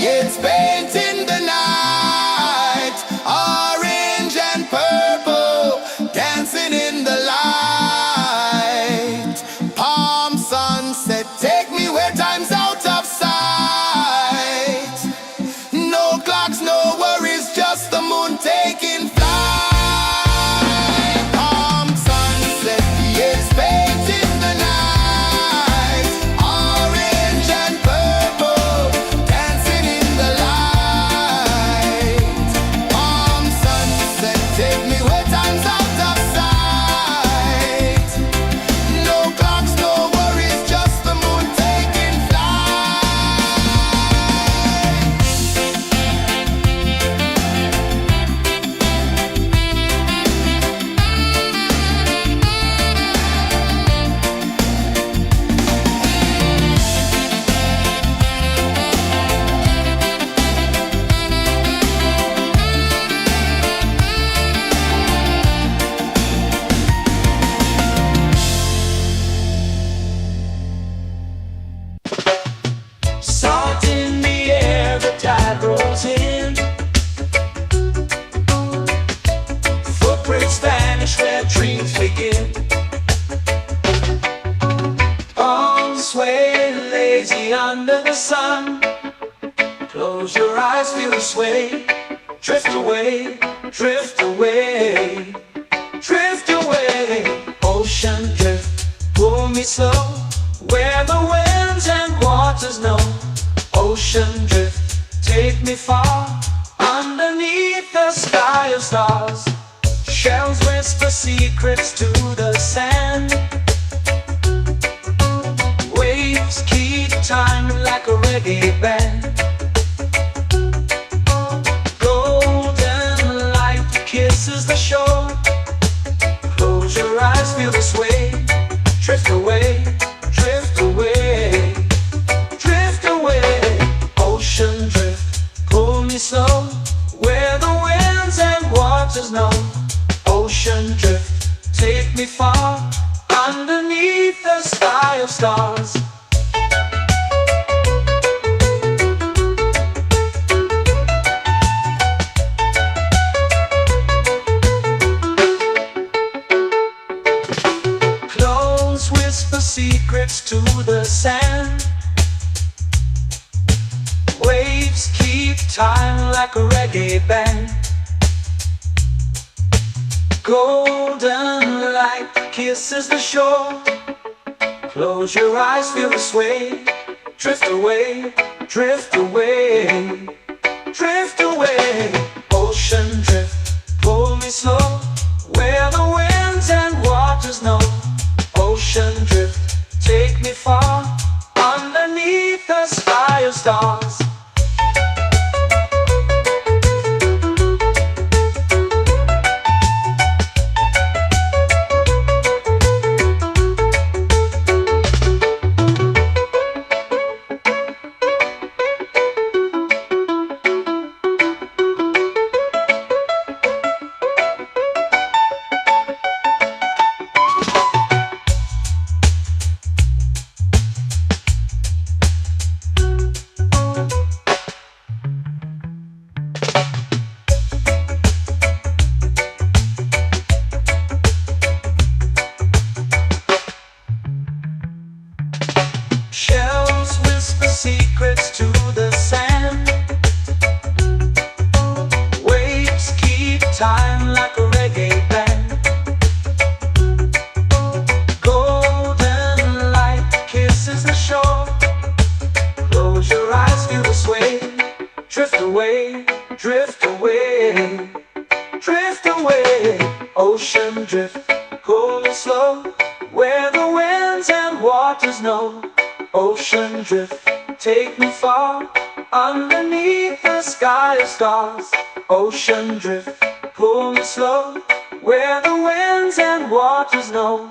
It's painting the night, orange and purple, dancing in the light. Palm sunset, take me where time's out of sight. No clocks, no worries, just the moon taking flight. Palm sunset, it's painting the night, orange and purple, dancing in the light. Palm sunset, take me where time's out of sight. No clocks, no worries, just the moon taking flight. Salt in the air, the tide rolls in. Footprints vanish where dreams begin. Arms sway lazy under the sun. Close your eyes, feel the sway. Drift away, drift away, drift away. Ocean drift, pull me slow, where the winds and waters know. Ocean drift, take me far, underneath the sky of stars. Shells whisper secrets to the sand. Waves keep time like a reggae band. Golden light kisses the shore. Close your eyes, feel the sway. Drift away, drift away, drift away. Ocean drift, pull me slow, where the winds and waters know. Ocean drift, take me far, underneath the sky of stars. Clones whisper secrets to the sand. Waves keep time like a reggae band. Golden light kisses the shore. Close your eyes, feel the sway. Drift away, drift away, drift away. Ocean drift, pull me slow, where the winds and waters know. Ocean drift, take me far, underneath the sky of stars. Shells whisper secrets to the sand. Waves keep time like a reggae band. Golden light kisses the shore. Close your eyes, feel the sway. Drift away, drift away, drift away. Ocean drift, pull me slow, where the winds and waters know. Ocean drift, take me far, underneath the sky of stars. Ocean drift, pull me slow, where the winds and waters know.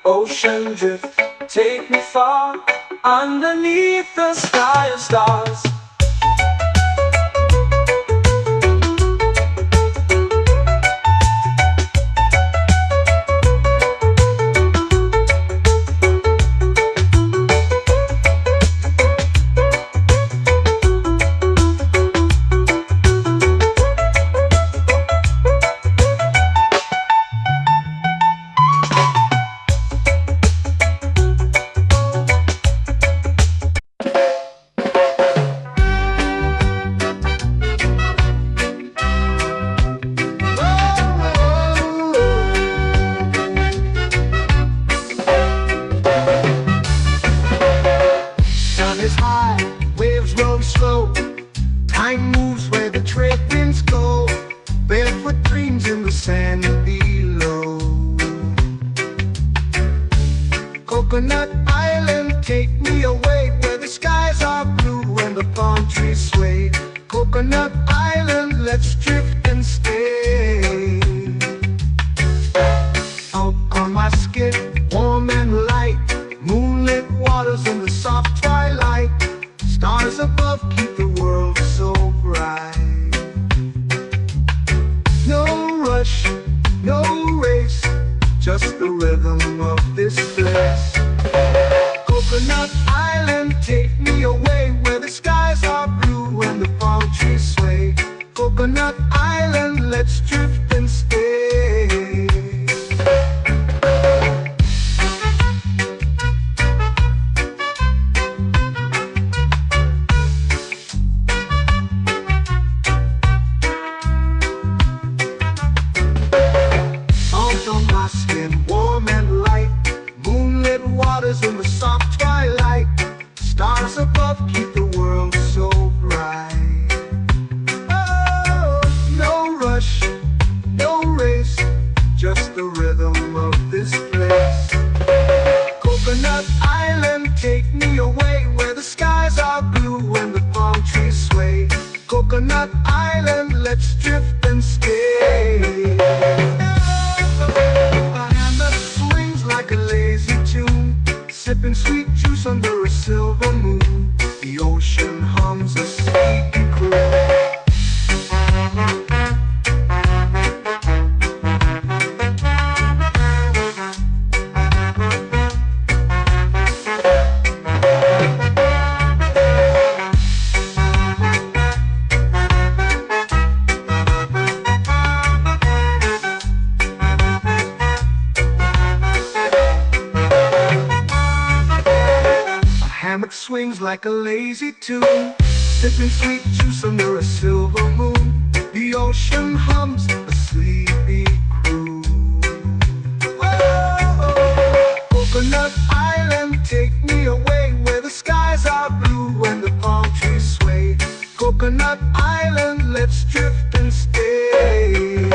Ocean drift, take me far, underneath the sky of stars. Mind moves where the trade winds go, barefoot dreams in the sand below. Coconut Island, take me away where the skies are blue and the palm trees sway. Coconut Island, let's drift and stay. Out on my skin, warm and light, moonlit waters in the soft twilight. Stars above keep the world so bright. No rush, no race, just the rhythm of this place. Coconut Island, take me away where the skies are blue and the palm trees sway. Coconut Island, let's drift and stay. Out on my skin, warm and light, moonlit waters in the soft twilight. Stars above keep the world so bright. Oh, no rush, no race, just the rhythm of this place. Coconut Island, take me away where the skies are blue and the palm trees sway. Coconut Island, let's drift and stay. A hand that swings like a lazy tune, sipping sweet juice under a silver moon. The ocean hums a sleepy croon. Hammock swings like a lazy tune, sipping sweet juice under a silver moon. The ocean hums a sleepy croon. Whoa, Coconut Island, take me away where the skies are blue and the palm trees sway. Coconut Island, let's drift and stay.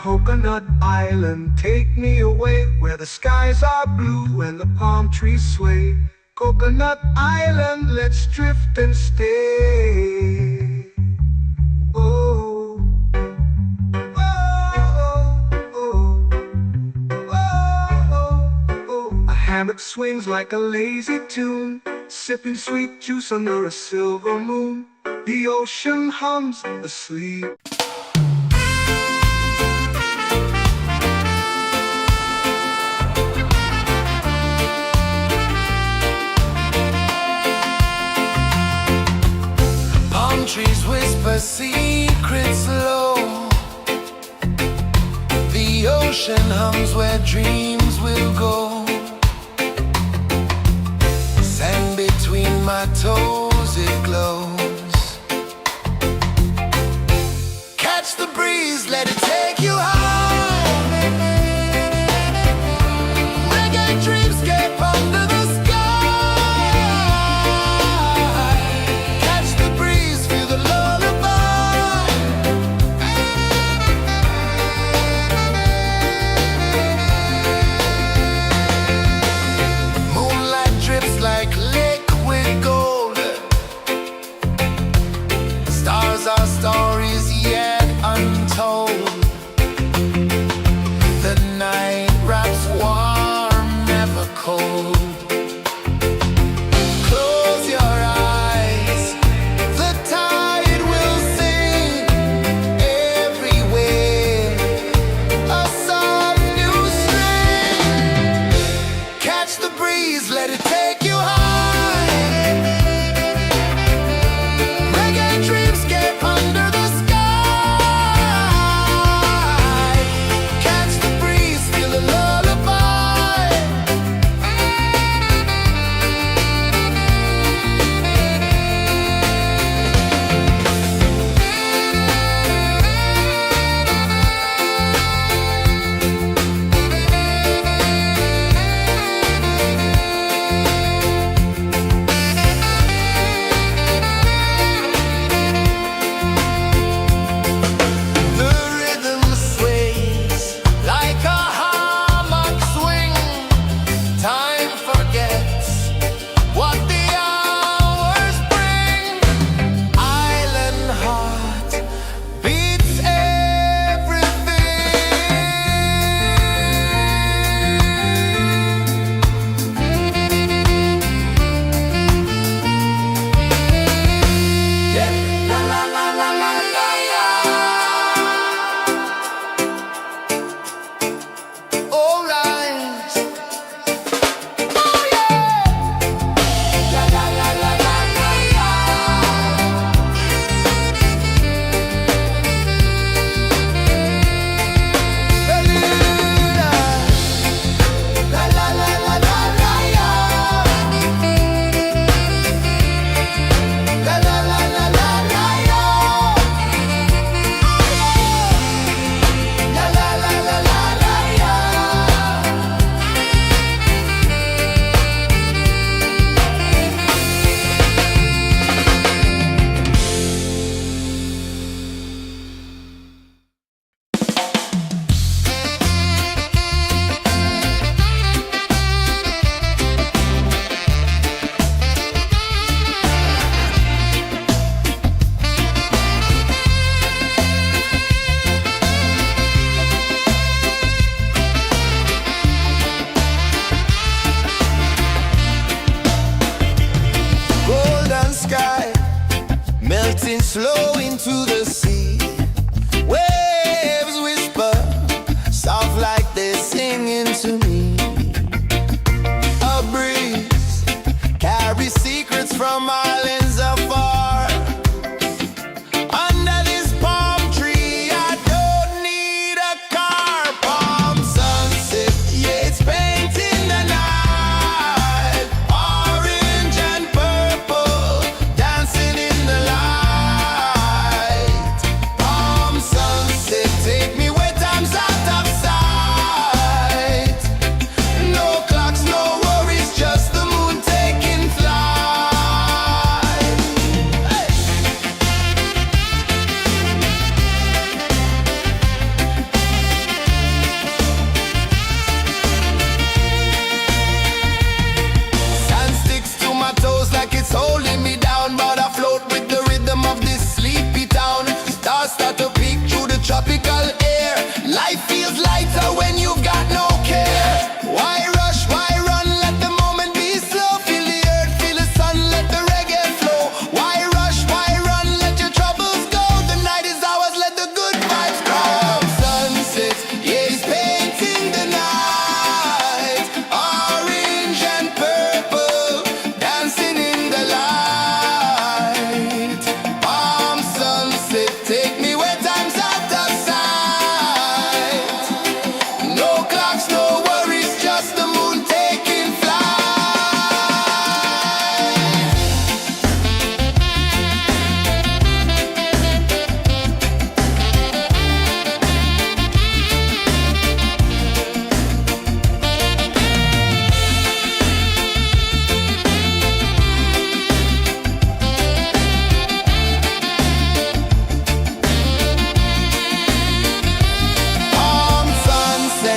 Coconut Island, take me away where the skies are blue and the palm trees sway. Coconut Island, let's drift and stay. Oh, oh, oh, oh, oh. A hammock swings like a lazy tune, sipping sweet juice under a silver moon. The ocean hums asleep. Trees whisper secrets low. The ocean hums where dreams will go. Sand between my toes, it glows. Catch the breeze, let it take you high. Reggae dreamscape under the our stories yet untold.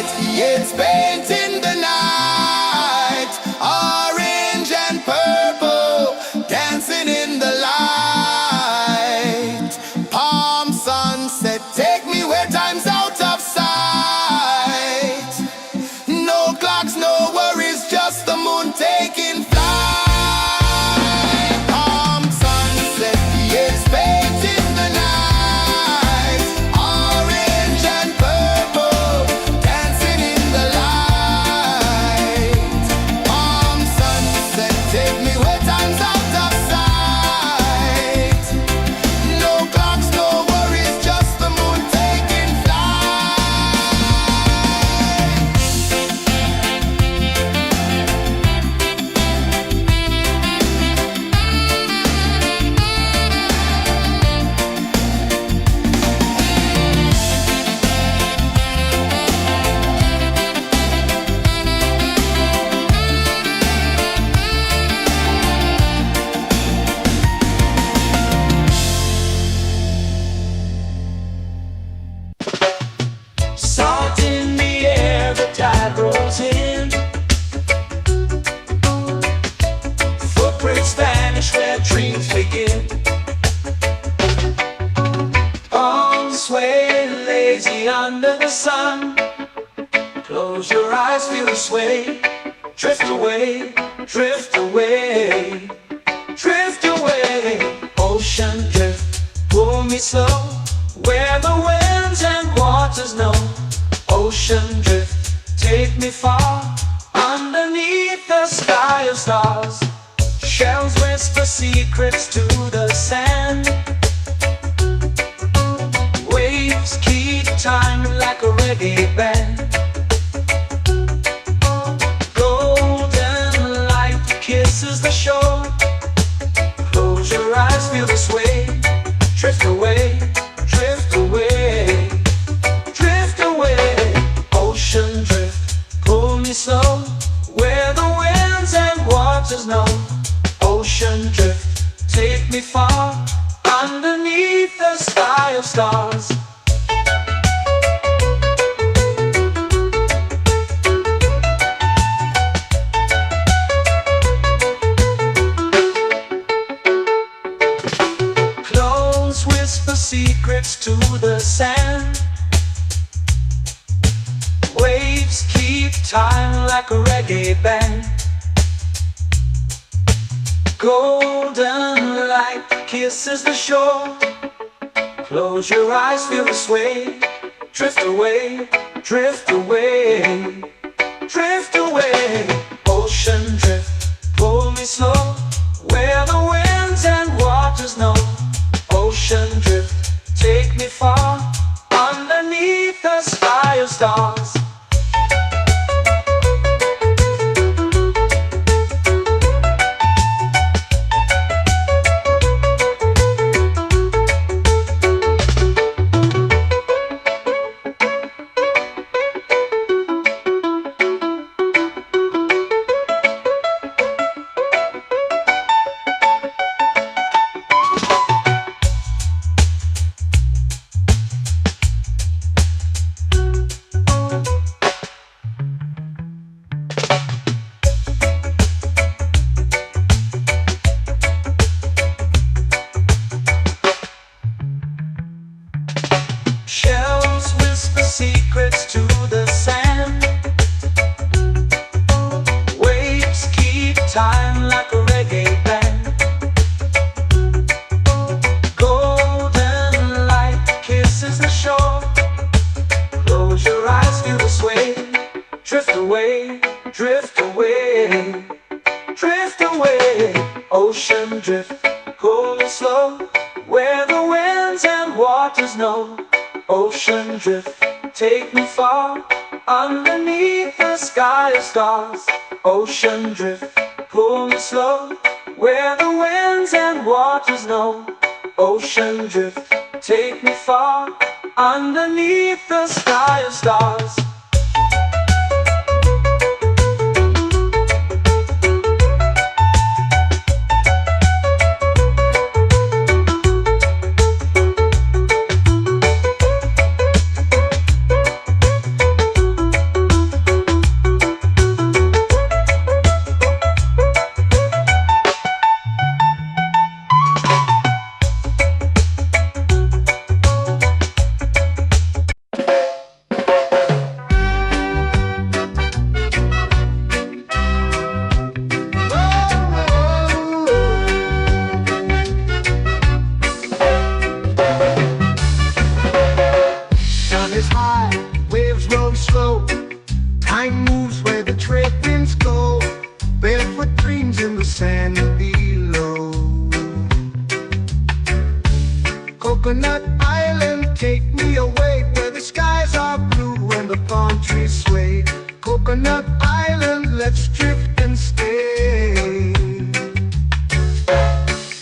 sunset, it's painting the night. Orange and purple, dancing in the light. Palm sunset, take me where time's out of sight. No clocks, no worries, just the moon taking flight. Palm sunset, it's painting the night. Orange and purple, dancing in the light. Palm sunset, take me where time's out of sight. No clocks, no worries, just the moon taking flight. Salt in the air, the tide rolls in. Footprints vanish where dreams begin. Arms sway lazy under the sun. Close your eyes, feel the sway. Drift away, drift away, drift away. Ocean drift, pull me slow, where the winds and waters know. Ocean drift, take me far, underneath the sky of stars. Shells whisper secrets to the sand. Waves keep time like a reggae band. Golden light kisses the shore. Close your eyes, feel the sway. Drift away, drift away, drift away. Ocean drift, pull me slow, where the winds and waters know. Ocean drift, take me far, underneath the sky of stars. Clones whisper secrets to the sand. Waves keep time like a reggae band. Golden light kisses the shore. Close your eyes, feel the sway. Drift away, drift away, drift away. Ocean drift, pull me slow, where the winds and waters know. Ocean drift, take me far, underneath the sky of stars. Shells whisper secrets to the sand. Waves keep time like a reggae band. Golden light kisses the shore. Close your eyes, feel the sway. Drift away, drift away, drift away. Ocean drift, pull me slow, where the winds and waters know. Ocean drift, take me far, underneath the sky of stars. Ocean drift, pull me slow, where the winds and waters know. Ocean drift, take me far, underneath the sky of stars. palm trees sway. Coconut Island, let's drift and stay.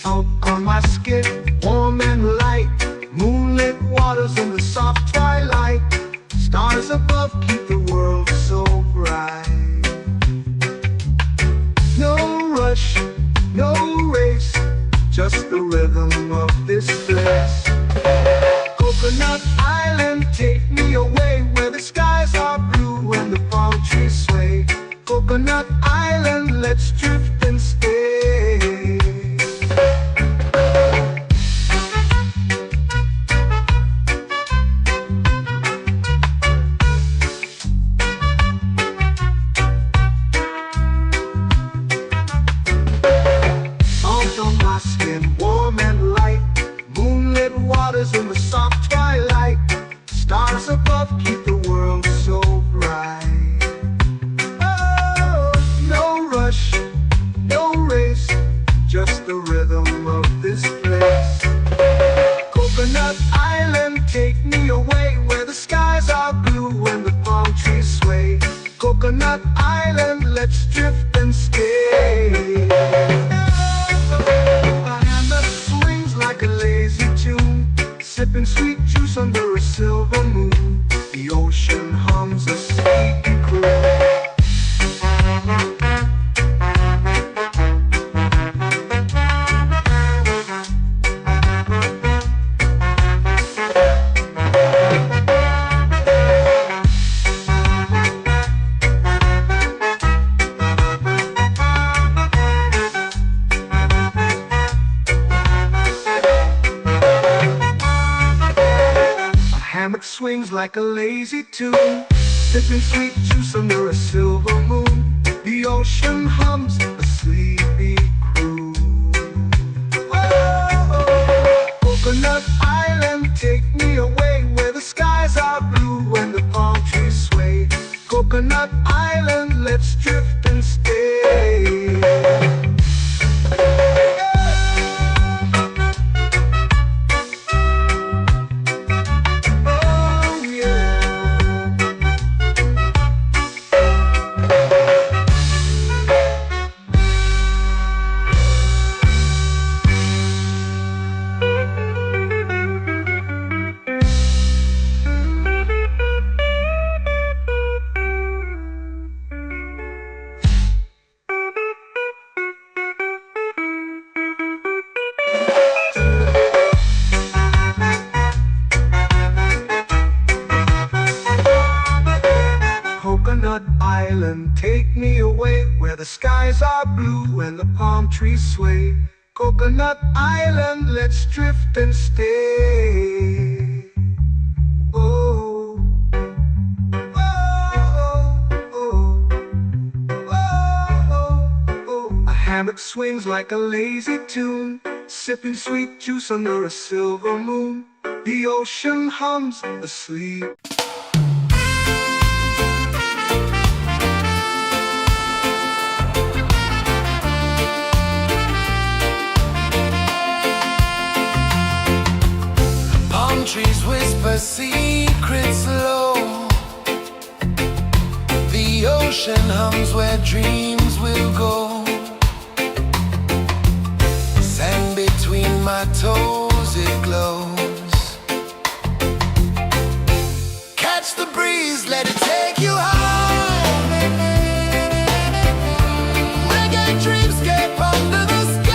Out on my skin, warm and light, moonlit waters in the soft twilight. Stars above keep the world so bright. No rush, no race, just the rhythm of this place. Coconut Island, take me away where the skies are blue and the palm trees sway. Coconut Island, let's drift and stay. Out on my skin, warm and light, moonlit waters in the soft twilight. Stars above keep the world so bright. Oh, no rush, no race, just the rhythm of this place. Coconut Island, take me away where the skies are blue and the palm trees sway. Coconut Island, let's drift and stay. A hand that swings like a lazy tune, sipping sweet juice under a silver moon. The ocean hums a sleepy croon. Hammock swings like a lazy tune, sipping sweet juice under a silver moon. The ocean hums a sleepy croon. Oh, Coconut Island, take me away where the skies are blue and the palm trees sway. Coconut Island, let's drift and stay. Coconut Island, take me away where the skies are blue and the palm trees sway. Coconut Island, let's drift and stay. Oh, oh, oh, oh, oh. A hammock swings like a lazy tune, sipping sweet juice under a silver moon. The ocean hums asleep. Trees whisper secrets low. The ocean hums where dreams will go. Sand between my toes, it glows. Catch the breeze, let it take you high. Reggae dreamscape under the sky.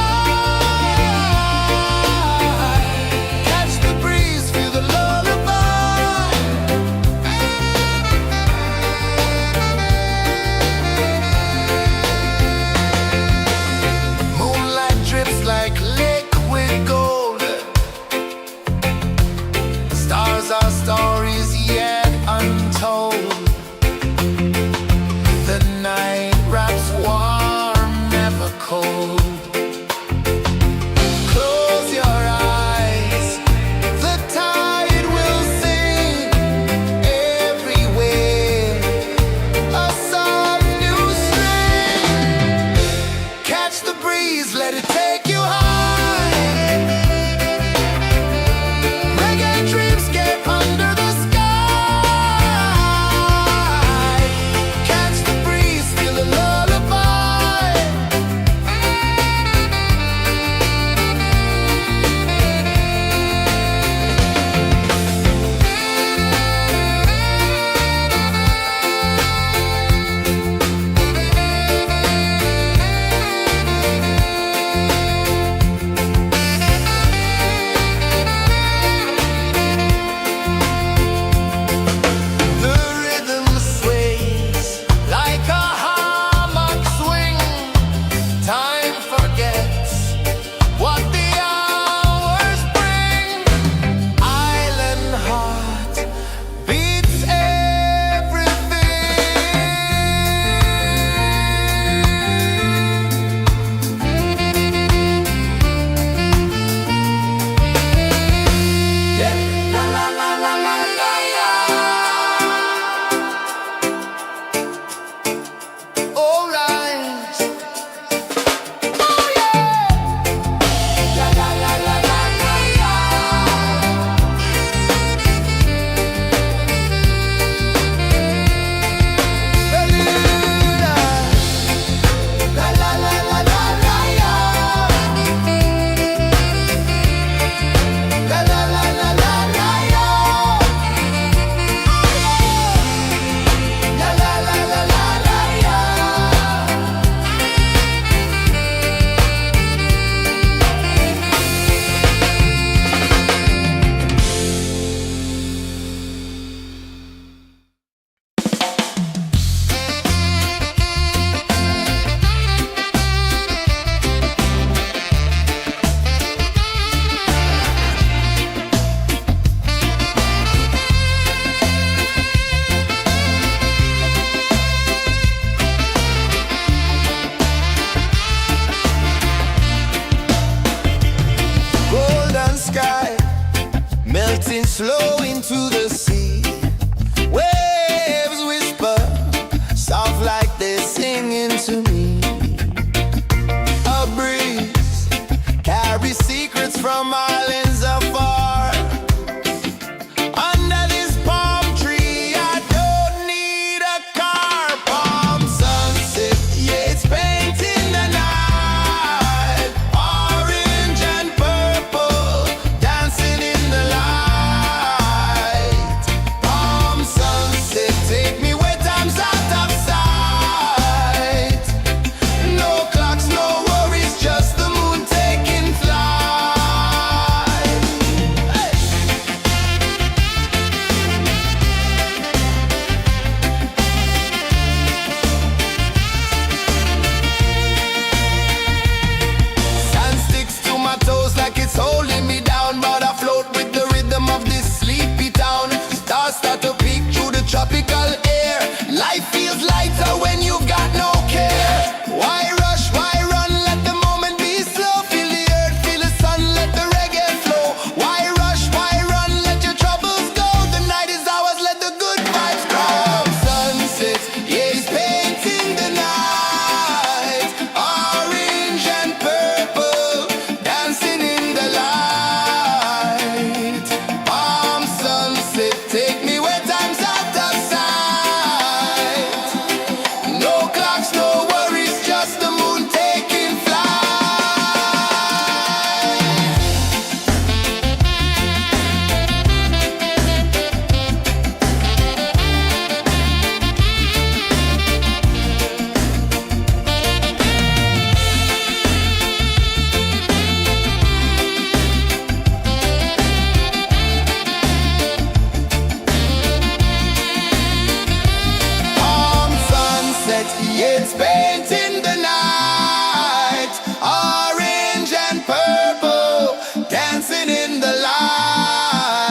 It's painting the night, orange and purple, dancing in the light.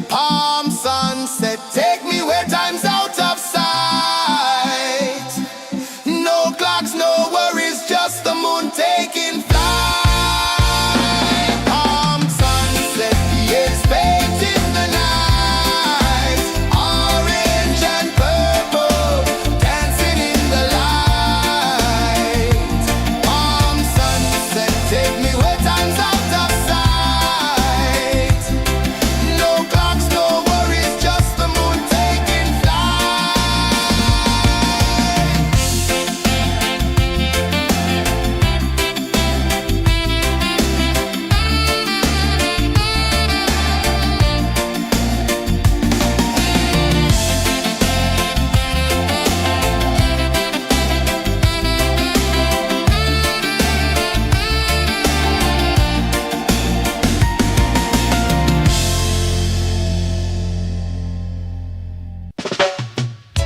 Palm sunset, take me where time's out of sight. No clocks, no worries, just the moon taking flight. Palm sunset, it's painting the night, orange and purple, dancing in the light. Palm sunset, take me where time's out of sight. No clocks, no worries, just the moon taking flight.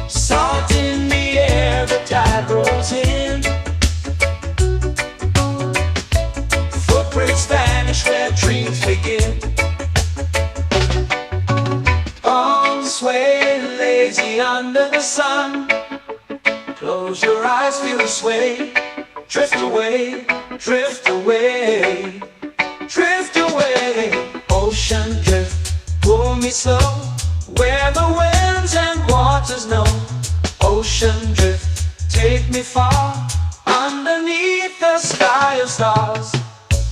Salt in the air, the tide rolls in. Footprints vanish where dreams begin. Arms sway lazy under the sun. Close your eyes, feel the sway. Drift away, drift away, drift away. Ocean drift, pull me slow, where the winds and waters know. Ocean drift, take me far, underneath the sky of stars.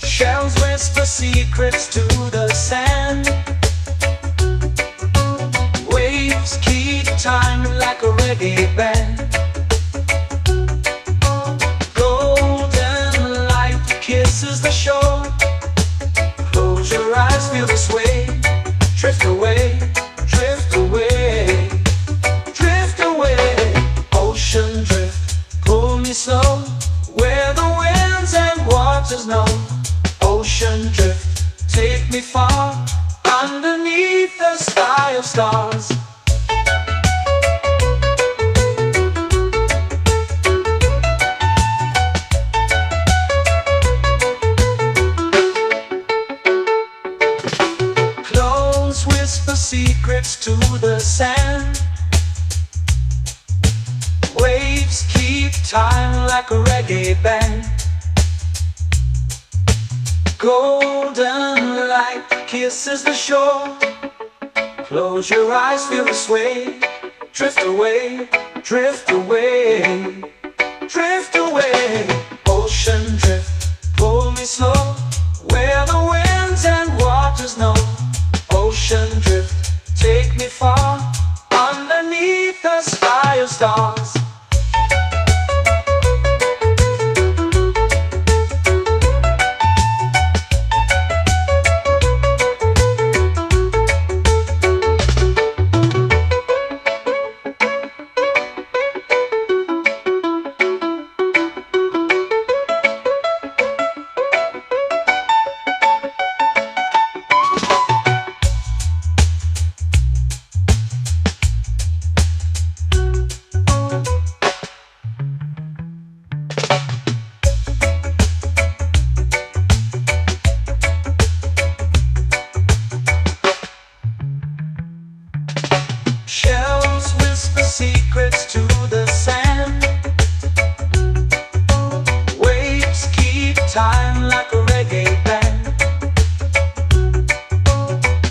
Shells whisper secrets to the sand. Waves keep time like a reggae band. Golden light kisses the shore. Close your eyes, feel the sway. Drift away, drift away, drift away. Ocean drift, pull me slow, where the winds and waters know. Ocean drift, take me far, underneath the sky of stars. Clothes whisper secrets to the sand. Waves keep time like a reggae band. Golden light kisses the shore. Close your eyes, feel the sway. Drift away, drift away, drift away. Ocean drift, pull me slow, where the winds and waters know. Ocean drift, take me far, underneath the sky of stars. Shells whisper secrets to the sand. Waves keep time like a reggae band.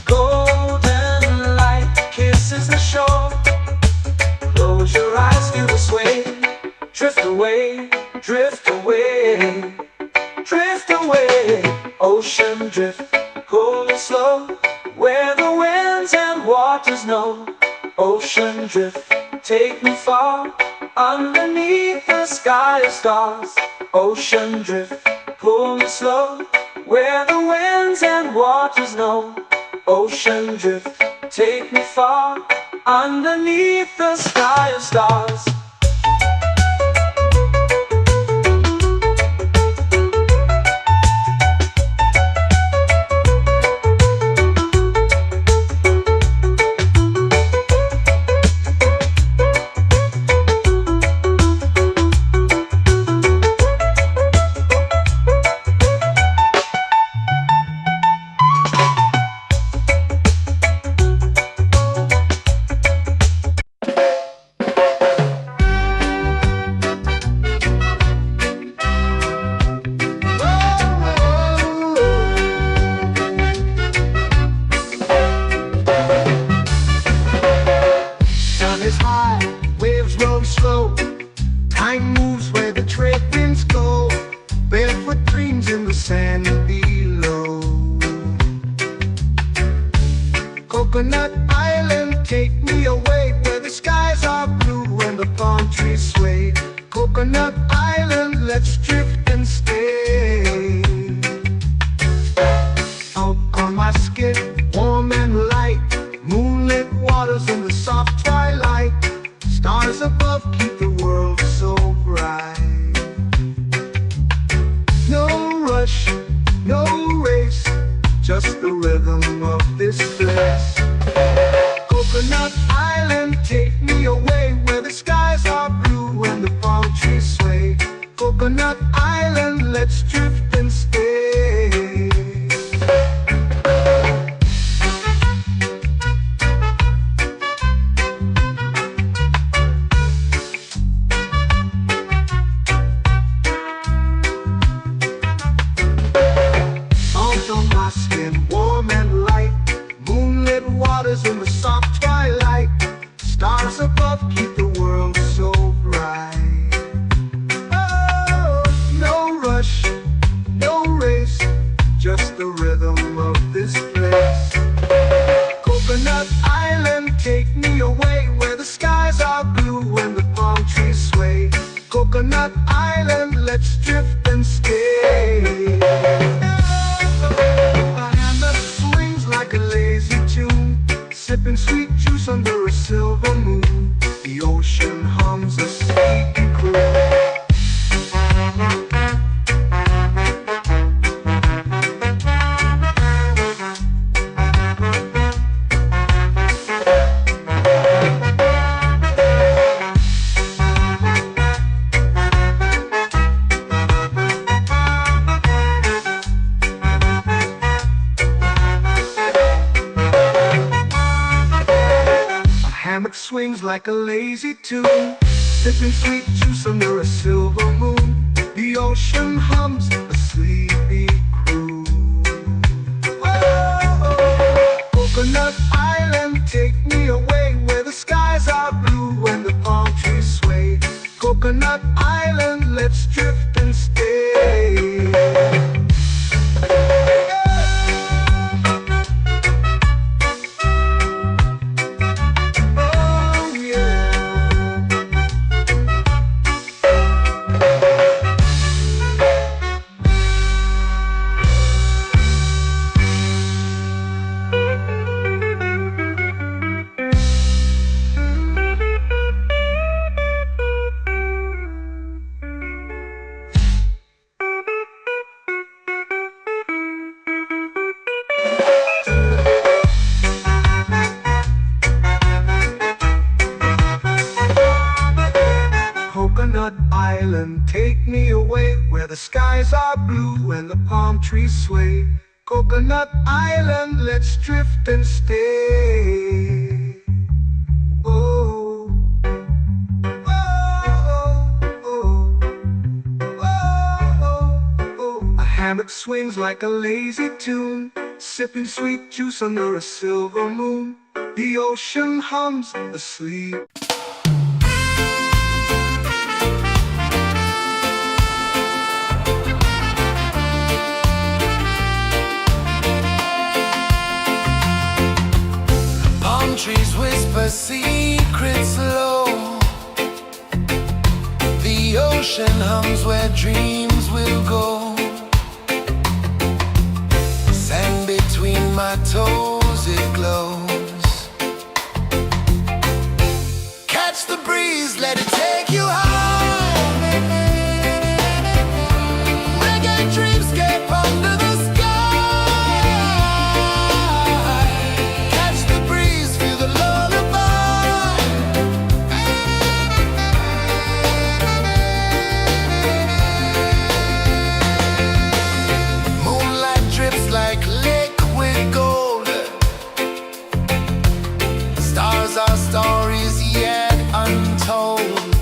Golden light kisses the shore. Close your eyes, feel the sway. Drift away, drift away, drift away. Ocean drift, pull me slow, where the winds and waters know. Ocean drift, take me far, underneath the sky of stars. Ocean drift, pull me slow, where the winds and waters know. Ocean drift, take me far, underneath the sky of stars. in the sand below. Coconut Island, take me away where the skies are blue and the palm trees sway. Coconut Island, let's drift and stay. Out on my skin, warm and light, moonlit waters in the soft twilight. Stars above keep the world so bright. No rush, no race, just the rhythm of this place. Coconut Island, take me away where the skies are blue and the palm trees sway. Coconut Island, let's drift and stay. In the soft twilight, stars above keep the world so bright. Oh, no rush, no race, just the rhythm of this place. Coconut Island, take me away where the skies are blue and the palm trees sway. Coconut Island, let's drift and stay. A hand that swings like a lazy tune, sipping sweet juice under a silver moon. The ocean hums a sleepy croon. Hammock swings like a lazy tune, sipping sweet juice under a silver moon. The ocean hums a sleepy croon. Oh, Coconut Island, take me away where the skies are blue and the palm trees sway. Coconut Island, let's drift and stay. Coconut Island, take me away where the skies are blue and the palm trees sway. Coconut Island, let's drift and stay. Oh, oh, oh, oh, oh. A hammock swings like a lazy tune, sipping sweet juice under a silver moon. The ocean hums asleep. Trees whisper secrets low. The ocean hums where dreams will go. Sand between my toes, it glows. Catch the breeze, let it take you high. Reggae dreamscape under the sky. Our stories yet untold.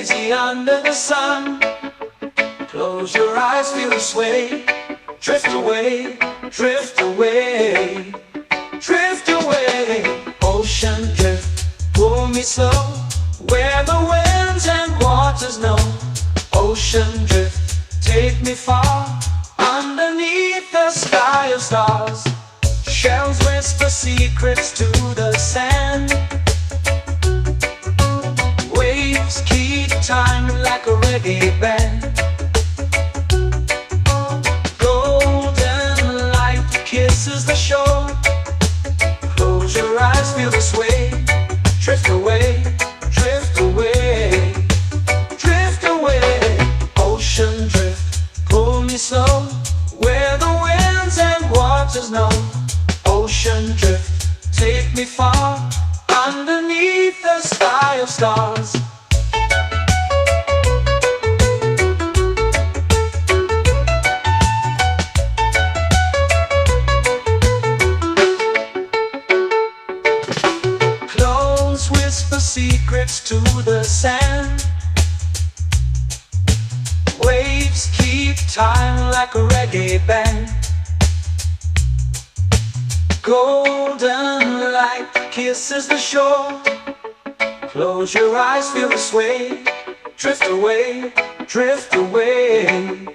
lazy under the sun. Close your eyes, feel the sway. Drift away, drift away, drift away. Ocean drift, pull me slow, where the winds and waters know. Ocean drift, take me far, underneath the sky of stars. Shells whisper secrets to the sand. Waves keep time like a reggae band. Golden light kisses the shore. Close your eyes, feel the sway. Drift away, drift away, drift away. Ocean drift, pull me slow, where the winds and waters know. Ocean drift, take me far, underneath the sky of stars. Close whisper secrets to the sand. Waves keep time like a reggae band. Golden light kisses the shore. Close your eyes, feel the sway. Drift away, drift away,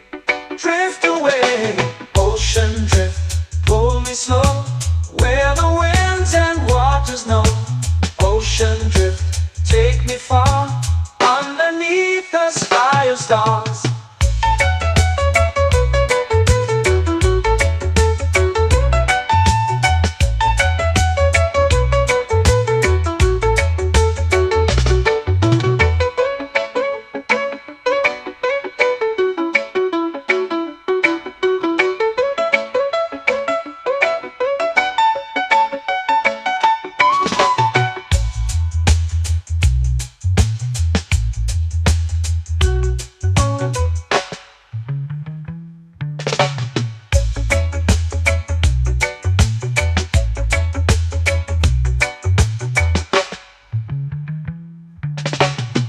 drift away. Ocean drift, pull me slow, where the winds and waters know. Ocean drift, take me far, underneath the sky of stars.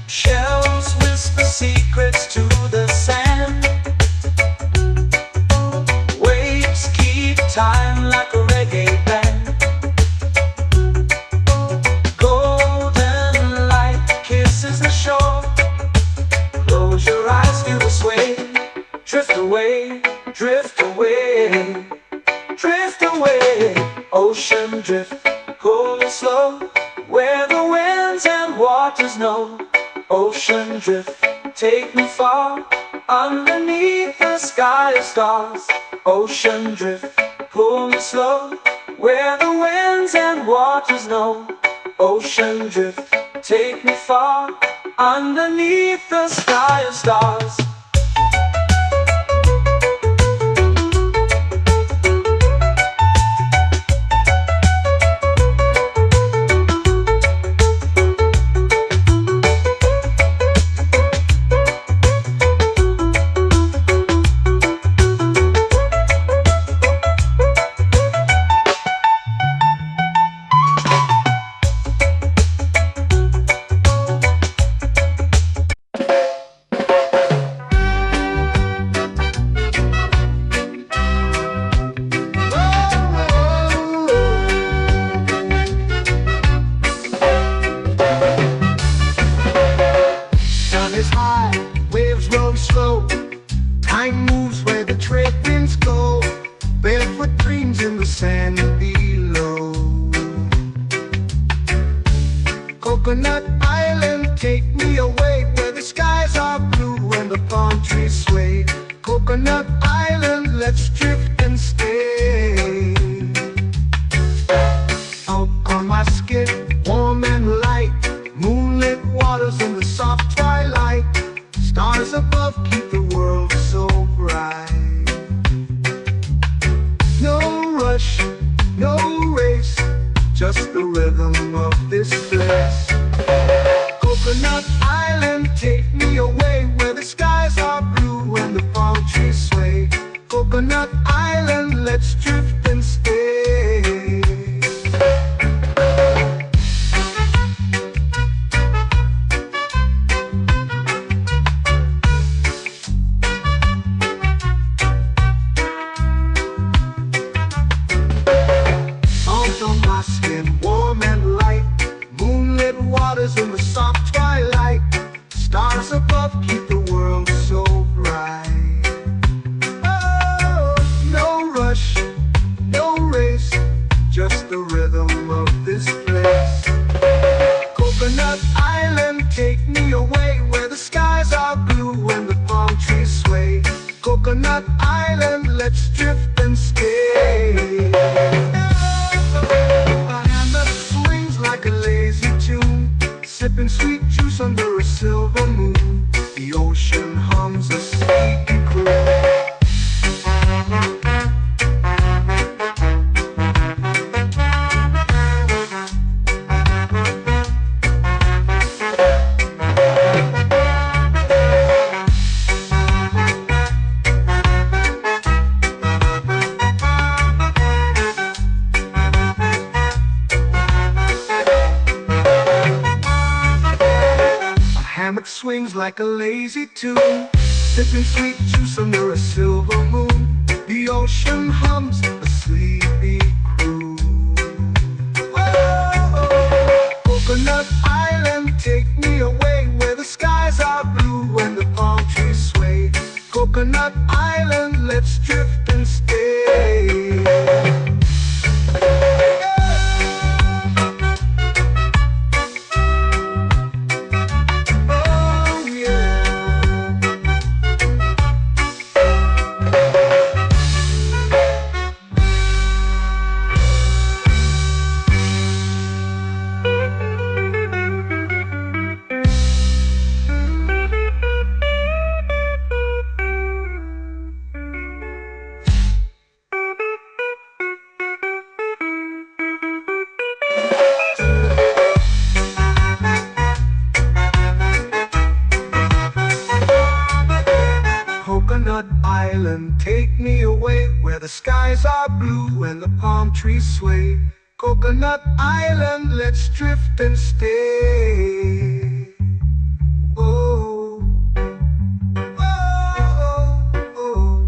Shells whisper secrets to the sand. Waves keep time like a reggae band. Golden light kisses the shore. Close your eyes, feel the sway. Drift away, drift away, drift away. Ocean drift, pull me slow, where the winds and waters know. Ocean drift, take me far, underneath the sky of stars. Ocean drift, pull me slow, where the winds and waters know. Ocean drift, take me far, underneath the sky of stars. Is high, waves roll slow. Time moves where the trade winds go. Barefoot dreams in the sand below. Coconut Island, take me away, where the skies are blue and the palm trees sway. Coconut Island, let's drift and stay. Out on my skin, warm and light, moonlit waters in the soft twilight. Stars above keep the world so bright. No rush, no race, just the rhythm of this place. Coconut Island, take me away, where the skies are blue and the palm trees sway. Coconut Island. Coconut Island, let's drift and stay. A hand that swings like a lazy tune, sipping sweet juice under a silver moon. The ocean hums a sleepy croon. Hammock swings like a lazy tune, sipping sweet juice under a silver moon. The ocean hums a sleepy croon. Whoa, Coconut Island, take me away where the skies are blue and the palm trees sway. Coconut Island, let's drift and stay. Coconut Island, take me away where the skies are blue and the palm trees sway. Coconut Island, let's drift and stay. Oh, oh, oh,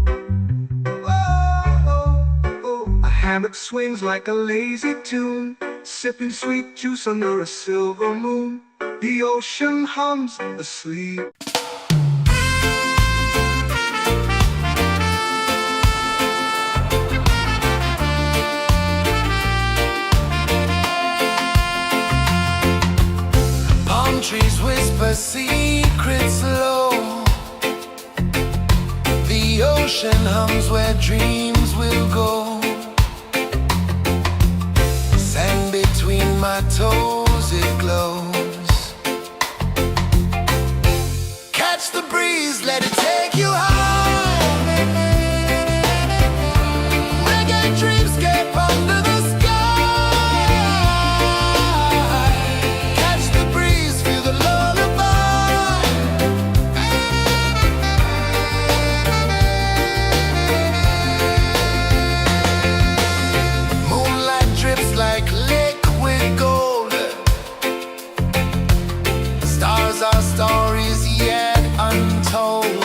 oh, oh. A hammock swings like a lazy tune, sipping sweet juice under a silver moon. The ocean hums asleep. Trees whisper secrets low. The ocean hums where dreams will go. Sand between my toes, it glows. Catch the breeze, let it take you high. Reggae dreamscape under the our stories yet untold.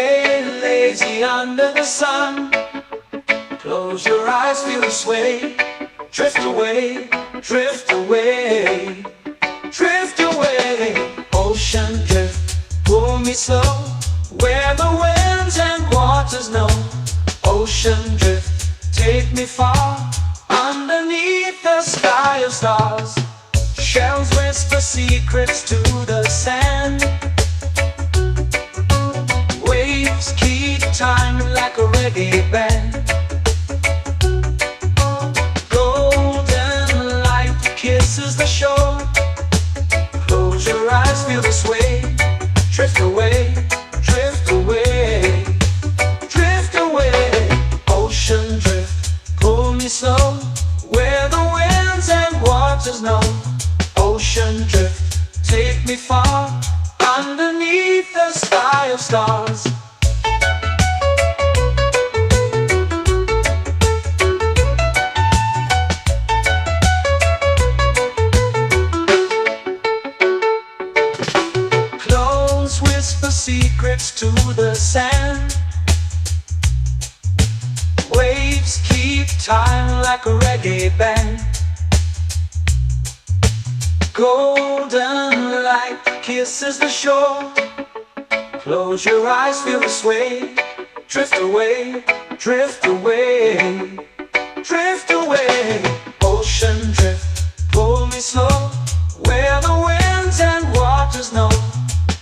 sway lazy under the sun. Close your eyes, feel the sway. Drift away, drift away, drift away. Ocean drift, pull me slow, where the winds and waters know. Ocean drift, take me far, underneath the sky of stars. Shells whisper secrets to the sand. Waves keep time like a reggae band. Golden light kisses the shore. Close your eyes, feel the sway. Drift away, drift away, drift away. Ocean drift, pull me slow, where the winds and waters know. Ocean drift, take me far, underneath the sky of stars. Close whisper secrets to the sand. Waves keep time like a reggae band. Golden light kisses the shore. Close your eyes, feel the sway. Drift away, drift away, drift away. Ocean drift, pull me slow, where the winds and waters know.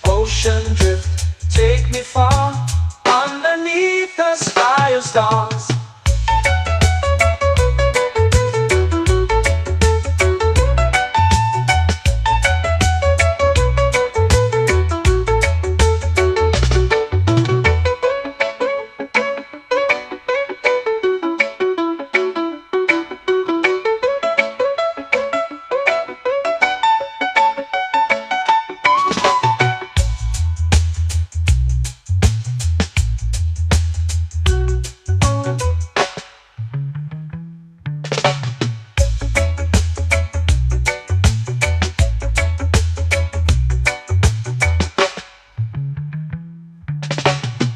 Ocean drift, take me far, underneath the sky of stars.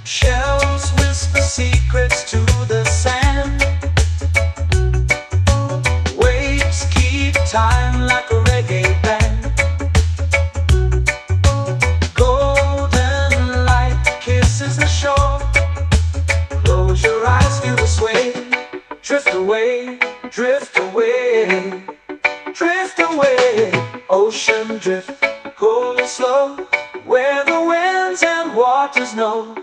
Shells whisper secrets to the sand. Waves keep time like a reggae band. Golden light kisses the shore. Close your eyes, feel the sway. Drift away, drift away, drift away. Ocean drift, pull me slow, where the winds and waters know.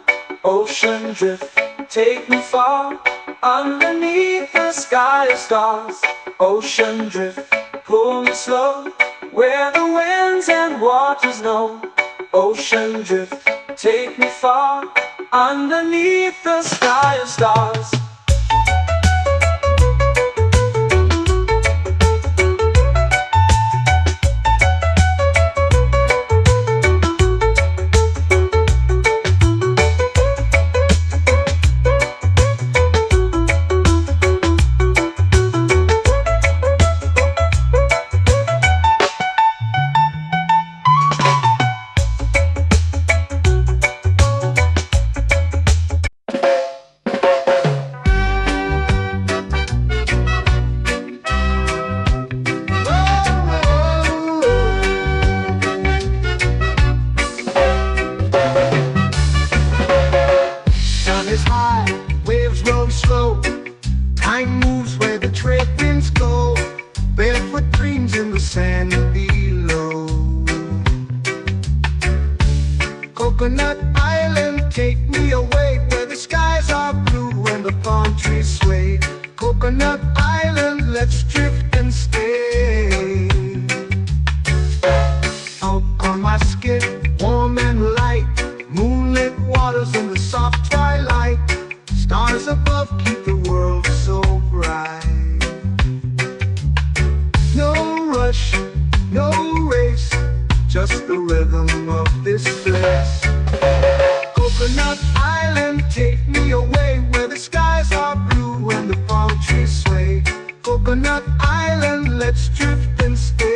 Ocean drift, take me far, underneath the sky of stars. Ocean drift, pull me slow, where the winds and waters know. Ocean drift, take me far, underneath the sky of stars. Is high, waves roll slow. Time moves where the trade winds go. Barefoot dreams in the sand below. Coconut Island, take me away, where the skies are blue and the palm trees sway. Coconut Island, let's drift and stay. Out on my skin, warm and light, moonlit waters in the soft twilight. Stars above keep the world so bright. No rush, no race, just the rhythm of this place. Coconut Island, take me away, where the skies are blue and the palm trees sway. Coconut Island, let's drift and stay.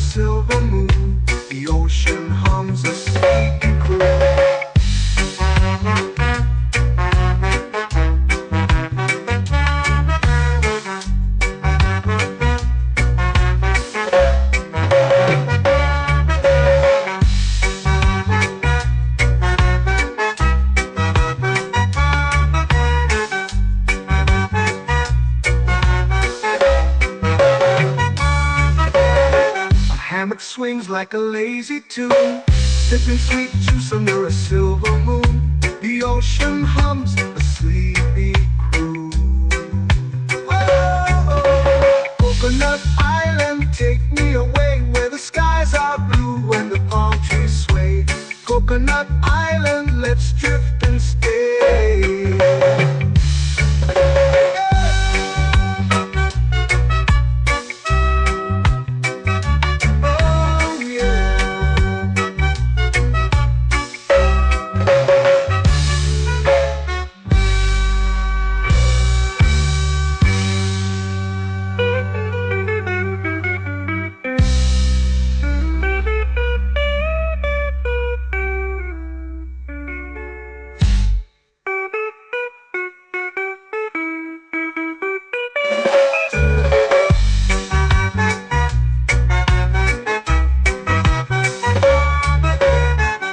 silver moon. The ocean hums a sleepy croon. Hammock swings like a lazy tune, sipping sweet juice under a silver moon. The ocean hums a sleepy croon. Oh, Coconut Island, take me away where the skies are blue and the palm trees sway. Coconut Island, let's drift and stay.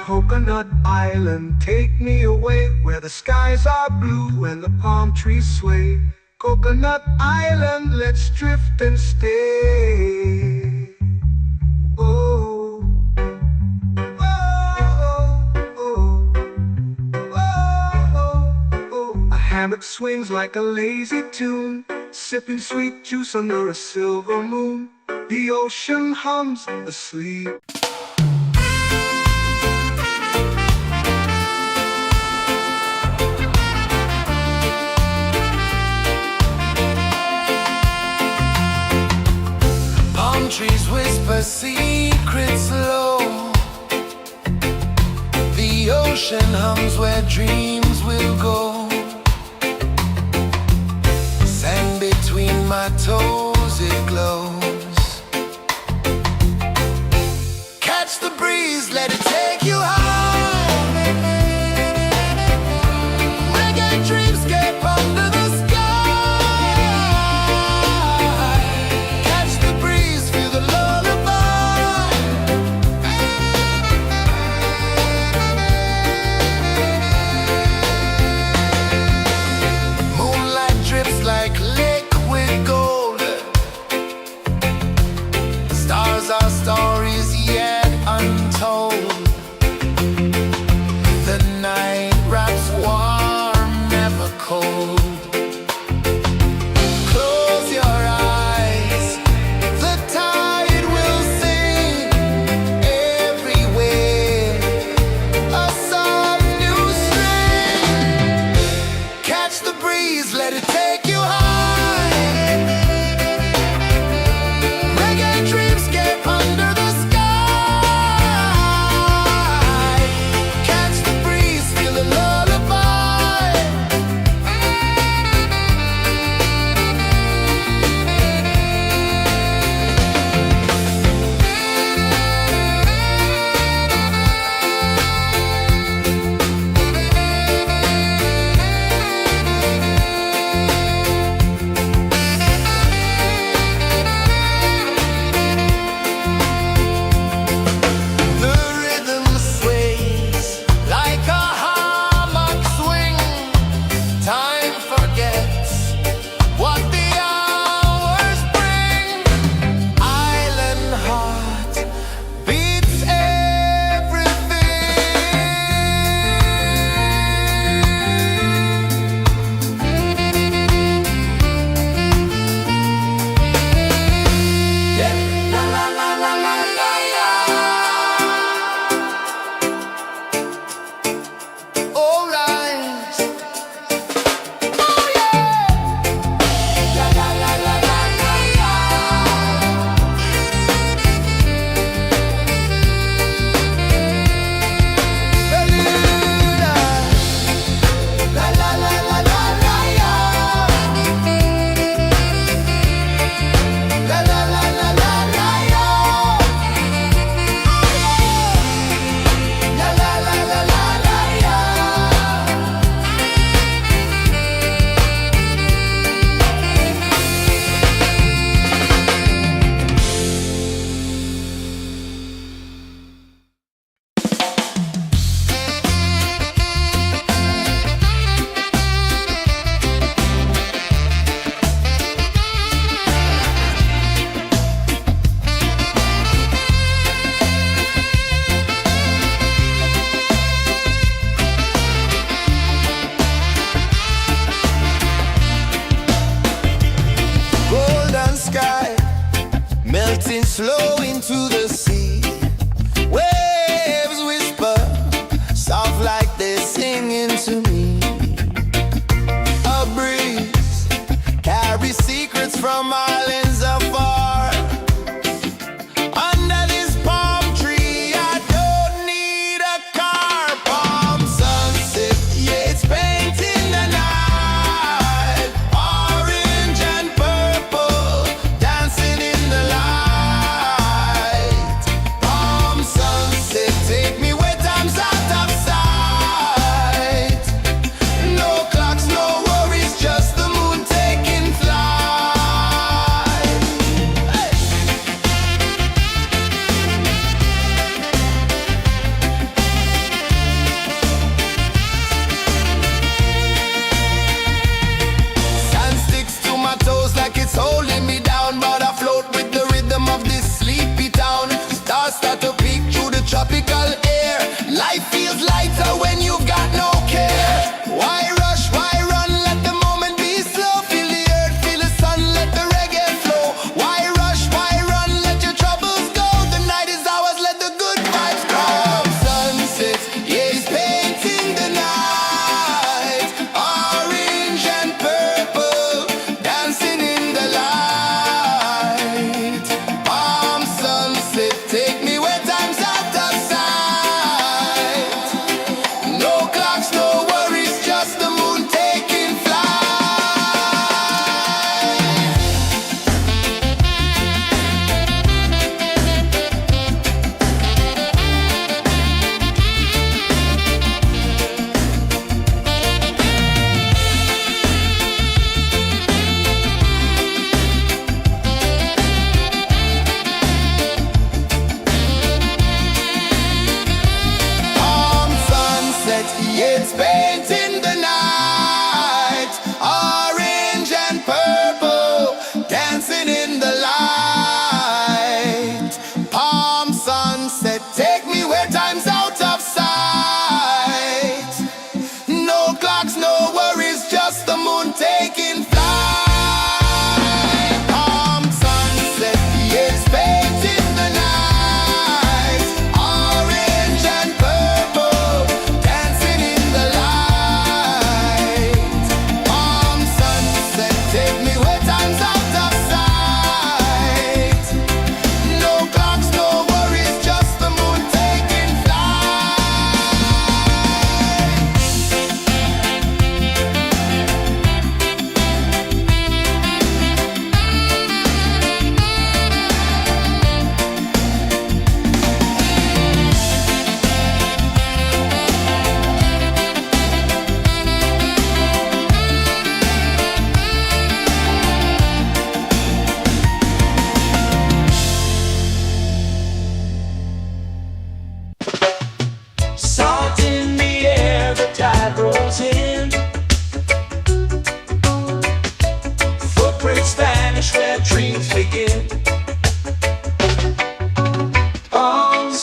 Coconut Island, take me away where the skies are blue and the palm trees sway. Coconut Island, let's drift and stay. Oh, oh, oh, oh, oh. A hammock swings like a lazy tune, sipping sweet juice under a silver moon. The ocean hums asleep. Trees whisper secrets low. The ocean hums where dreams will go. Sand between my toes, it glows. Catch the breeze, let it take you high. Reggae dreamscape under the sky.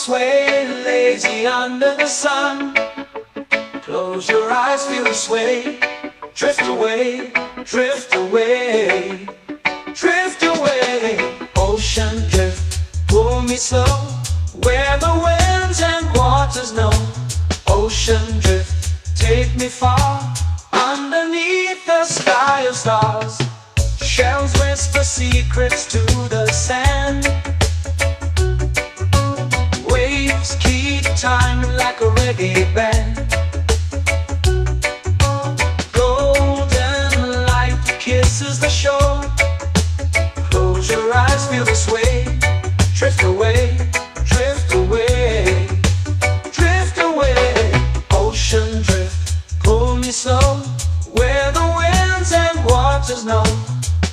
sway, lazy under the sun. Close your eyes, feel the sway. Drift away, drift away, drift away. Ocean drift, pull me slow, where the winds and waters know. Ocean drift, take me far, underneath the sky of stars. Shells whisper secrets to the sand. Waves keep time like a reggae band. Golden light kisses the shore. Close your eyes, feel the sway. Drift away, drift away, drift away. Ocean drift, pull me slow, where the winds and waters know.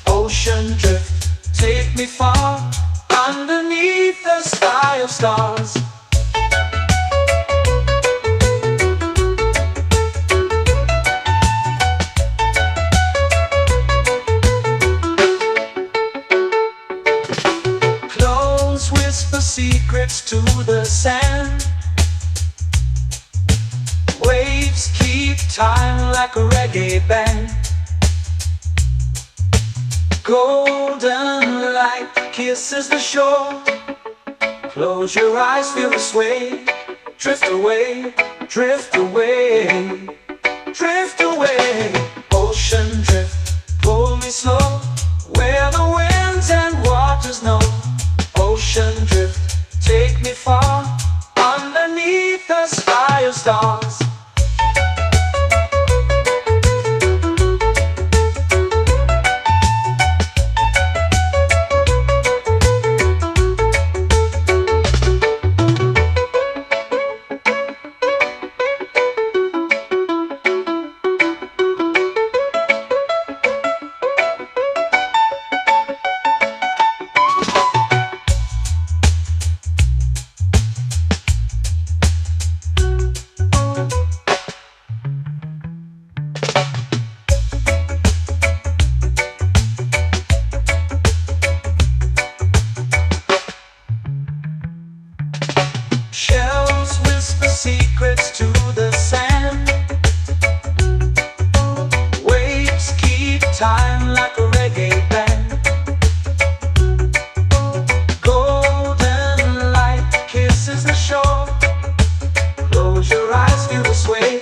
Ocean drift, take me far, underneath the sky of stars. Clones whisper secrets to the sand. Waves keep time like a reggae band. Golden light kisses the shore. Close your eyes, feel the sway. Drift away, drift away, drift away. Ocean drift, pull me slow, where the winds and waters know. Ocean drift, take me far, underneath the sky of stars. Shells whisper secrets to the sand. Waves keep time like a reggae band. Golden light kisses the shore. Close your eyes, feel the sway.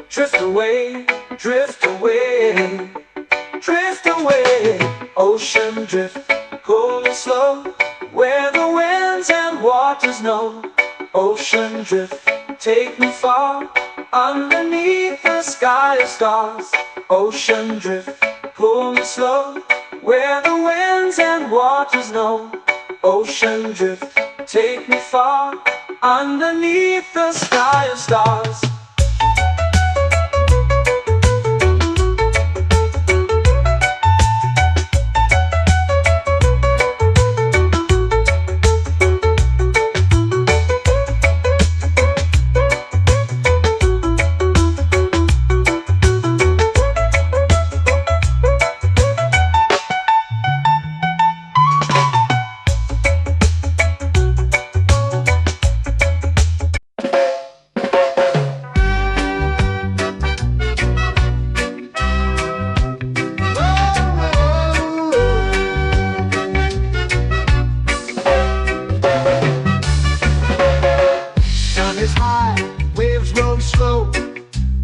Drift away, drift away, drift away. Ocean drift, pull me slow, where the winds and waters know. Ocean drift, take me far, underneath the sky of stars. Ocean drift, pull me slow, where the winds and waters know. Ocean drift, take me far, underneath the sky of stars.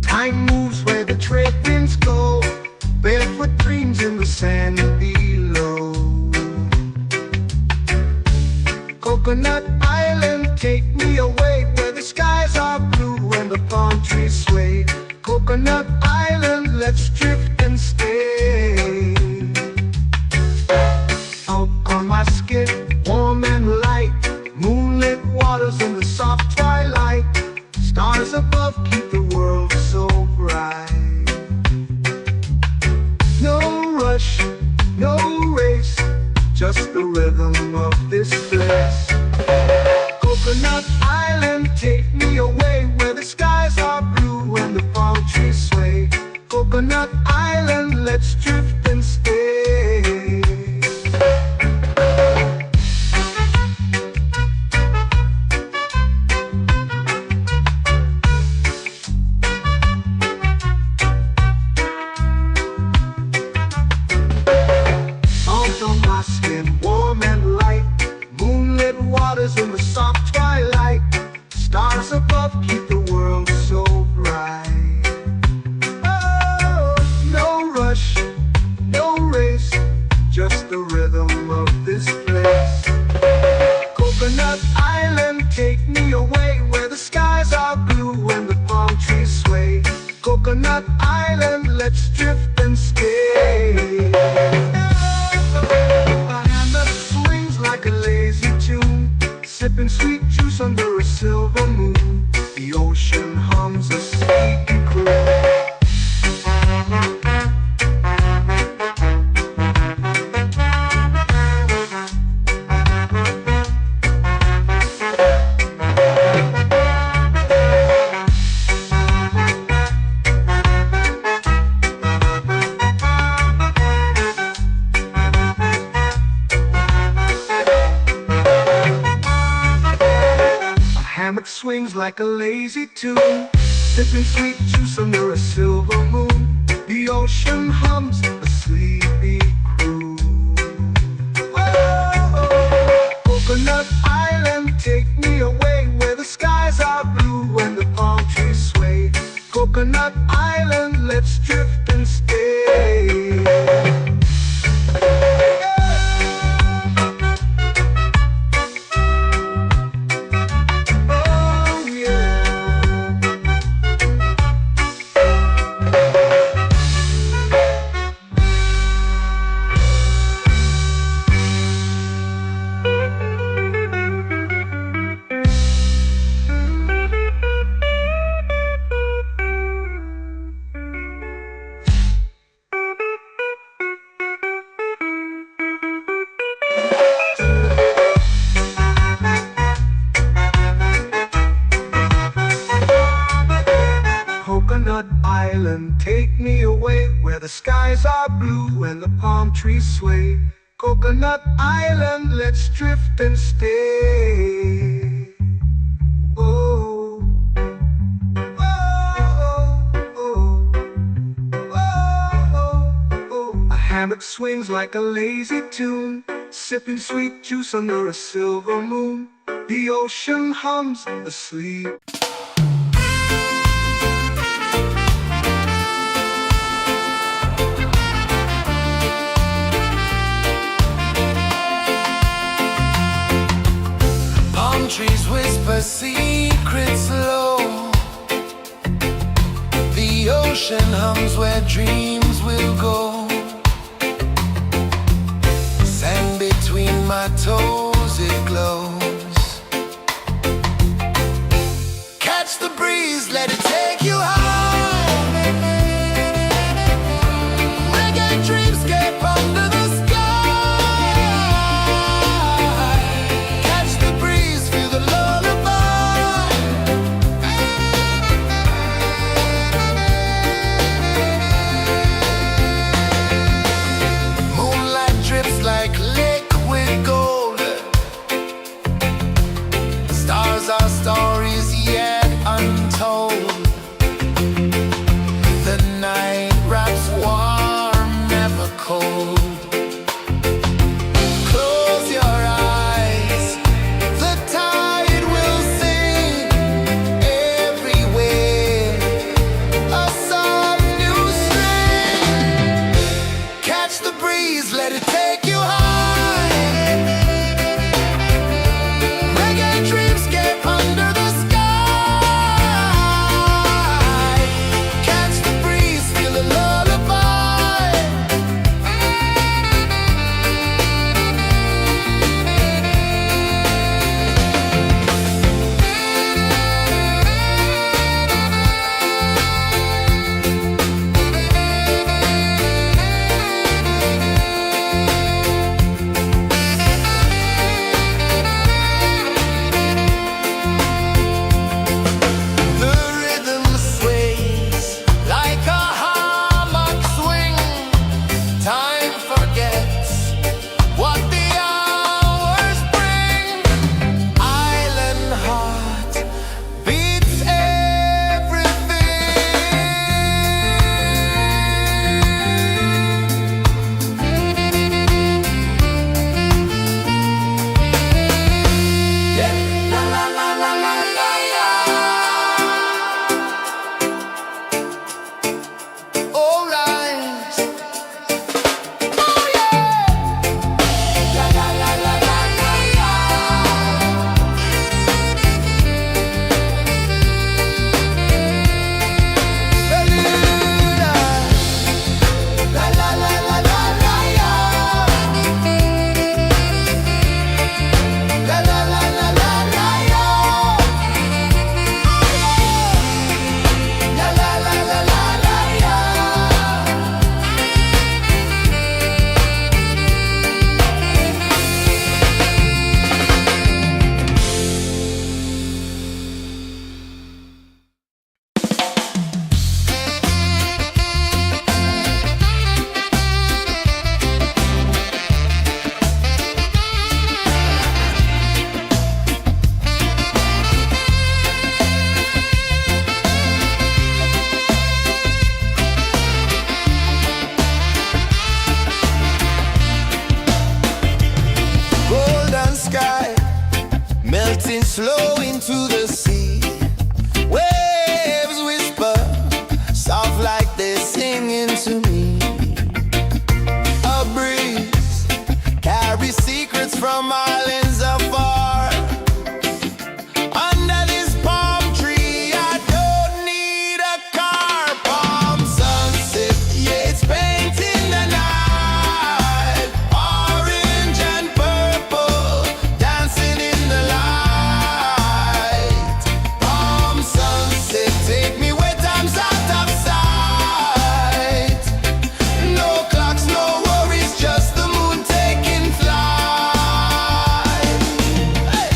Time moves where the trade winds go. Barefoot dreams in the sand below. Coconut Island, take me away, where the skies are blue and the palm trees sway. Coconut Island, let's drift and stay. Out on my skin, warm and light, moonlit waters in the soft twilight. Stars above keep the world so bright. No rush, no race, just the rhythm of this place. Coconut Island, take me away, where the skies are blue and the palm trees sway. Coconut Island, let's drift and stay. island, take me away where the skies are blue and the palm trees sway. Coconut Island, let's drift and stay. A hand that swings like a lazy tune, sipping sweet juice under a silver moon. The ocean hums a sleepy croon. Hammock swings like a lazy tune, sipping sweet juice under a silver moon. The ocean hums a sleepy croon. Oh, Coconut Island, take me away where the skies are blue and the palm trees sway. Coconut Island, let's drift and stay. Coconut Island, take me away where the skies are blue and the palm trees sway. Coconut Island, let's drift and stay. Oh, oh, oh, oh, oh. A hammock swings like a lazy tune, sipping sweet juice under a silver moon. The ocean hums asleep. Trees whisper secrets low. The ocean hums where dreams will go. Sand between my toes, it glows. Catch the breeze, let it take you high. Reggae dreamscape under the sky. drifting slow into the sea. Waves whisper, soft like they're singing to me. A breeze carries secrets from islands afar. Under this palm tree, I don't need a car. Palm sunset, yeah, it's painting the night. Orange and purple, dancing in the light. Palm sunset, take me where time's out of sight. No clocks, no worries, just the moon taking flight. Hey!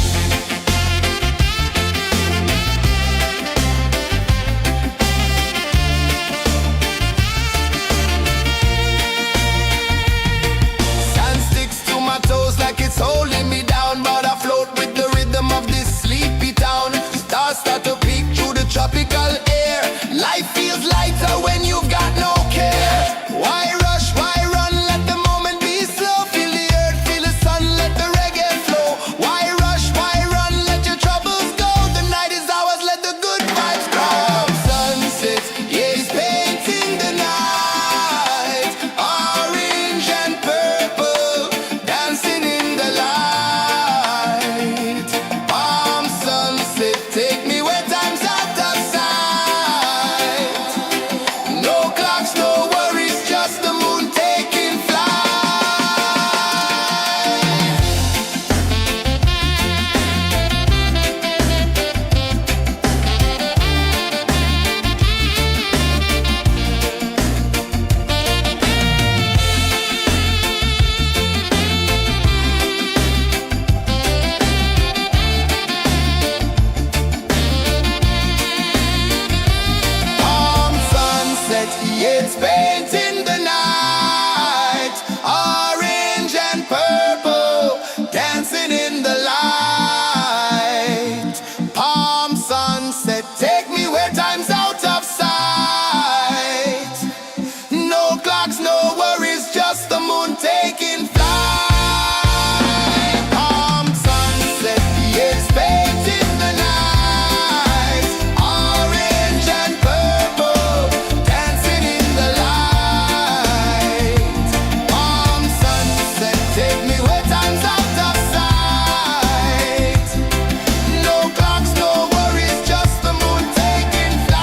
Sand sticks to my toes like it's holding me down, but I float with the rhythm of this sleepy town. Stars start to peek through the tropical air. Life feels lighter when you've got no care. Why rush, why run, let the moment be slow. Feel the earth, feel the sun, let the reggae flow. Why rush, why run, let your troubles go. The night is ours, let the good vibes grow. Sunset, yeah, it's painting the night. Orange and purple, dancing in the light. Palm sunset, take me where time's out of sight. No clocks, no worries, just the moon taking flight. Palm sunset, yeah, it's painting the night. Orange and purple, dancing in the light. Palm sunset, take me where time's out of sight. No clocks, no worries, just the moon taking flight. Palm sunset, yeah, it's painting the night. Orange and purple, dancing in the light. Palm sunset, take me where time's out of sight. No clocks, no worries, just the moon taking flight.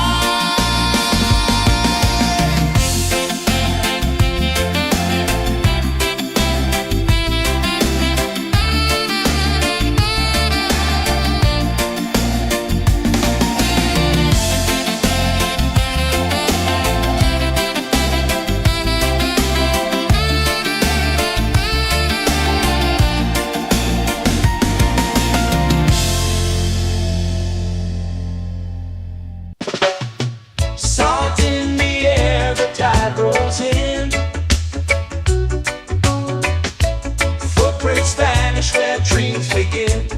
Salt in the air, the tide rolls in. Footprints vanish where dreams begin.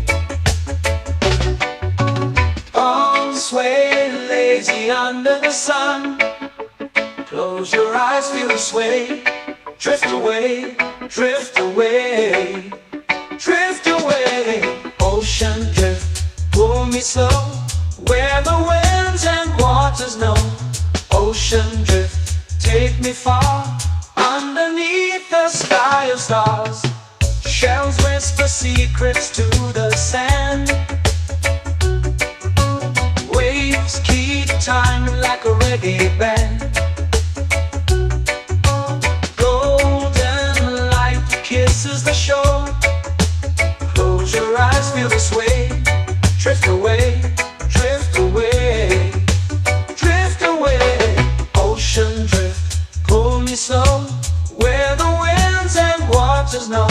Arms sway lazy under the sun. Close your eyes, feel the sway. Drift away, drift away, drift away. Ocean drift, pull me slow, where the winds and waters know. Ocean drift, take me far, underneath the sky of stars. Shells whisper secrets to the sand. Waves keep time like a reggae band. Golden light kisses the shore. Close your eyes, feel the sway. Drift away, drift away, drift away. Ocean drift, pull me slow, where the winds and waters know.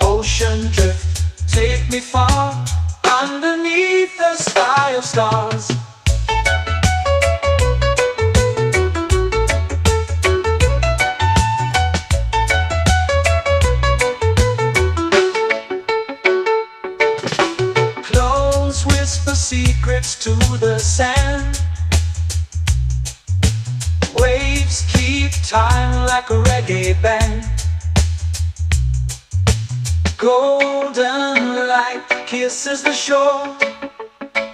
Ocean drift, take me far, underneath the sky of stars. Close whisper secrets to the sand. Waves keep time like a reggae band. Golden light kisses the shore.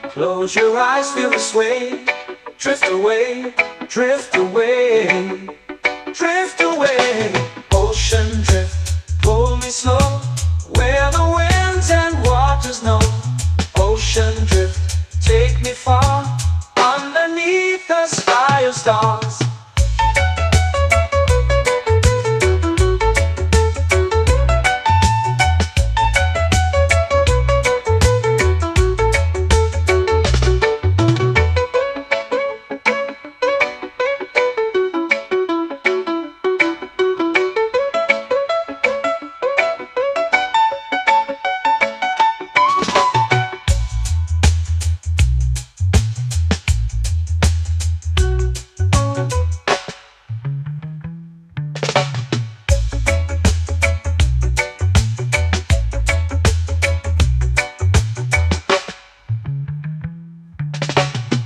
Close your eyes, feel the sway. Drift away, drift away, drift away. Ocean drift, pull me slow, where the winds and waters know. Ocean drift, take me far, underneath the sky of stars.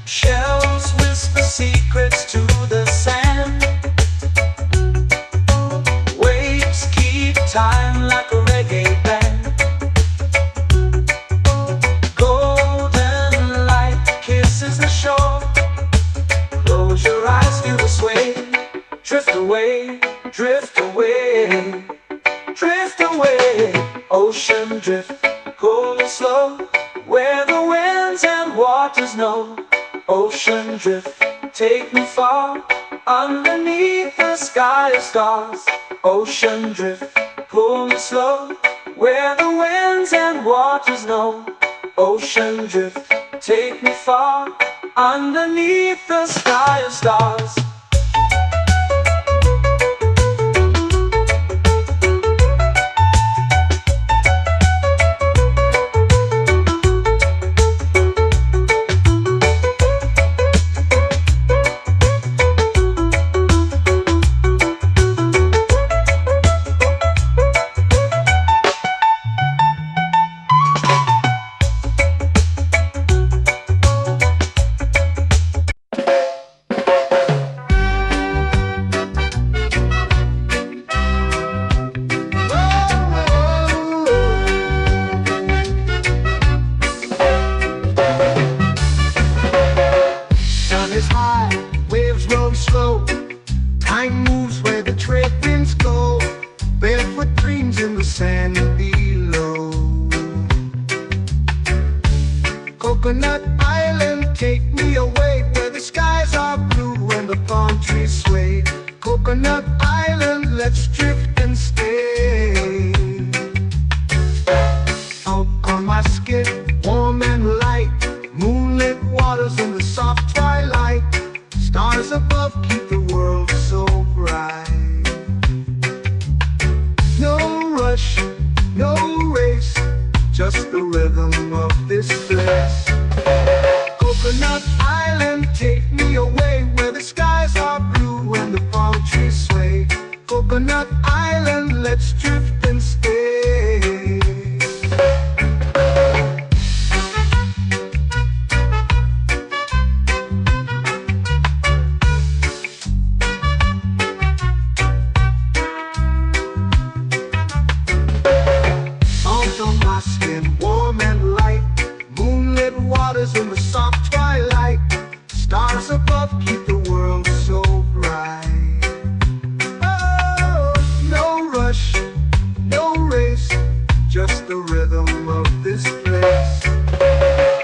Shells whisper secrets to the sand. Waves keep time like a reggae band. Golden light kisses the shore. Close your eyes, feel the sway. Drift away, drift away, drift away. Ocean drift, cool and slow, where the winds and waters know. Ocean drift, take me far, underneath the sky of stars. Ocean drift, pull me slow, where the winds and waters know. Ocean drift, take me far, underneath the sky of stars. Sun is high, waves roll slow. Time moves where the trade winds go. Barefoot dreams in the sand below. Coconut Island, take me away, where the skies are blue and the palm trees sway. Coconut Island, let's drift and stay. Out on my skin, warm and light, moonlit waters in the soft twilight. Stars above keep the world so bright. No rush, no race, just the rhythm of this place. Coconut Island, take me away, where the skies are blue and the palm trees sway. Coconut Island, let's drift and stay. Salt on my skin, warm and light, moonlit waters in the soft twilight. Stars above keep the world so bright. Oh, no rush, no race, just the rhythm of this place.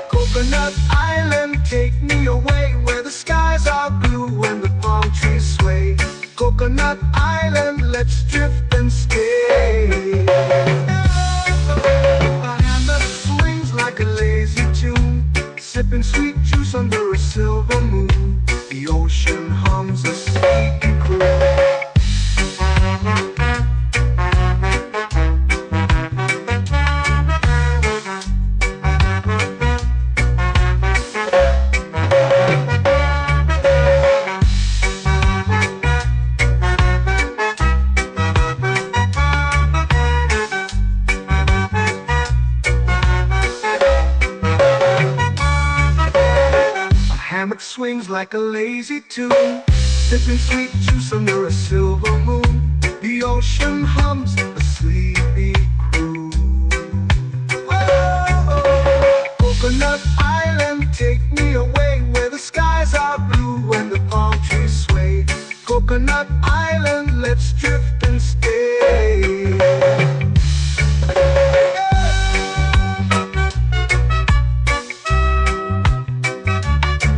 Coconut Island, take me away, where the skies are blue and the palm trees sway. Coconut Island, let's drift and stay. A hand that swings like a lazy tune, sipping sweet juice under a silver moon. The ocean hums a sleepy croon. Hammock swings like a lazy tune, sipping sweet juice under a silver moon. The ocean hums a sleepy croon. Coconut Island, take me away where the skies are blue and the palm trees sway. Coconut Island, let's drift and stay.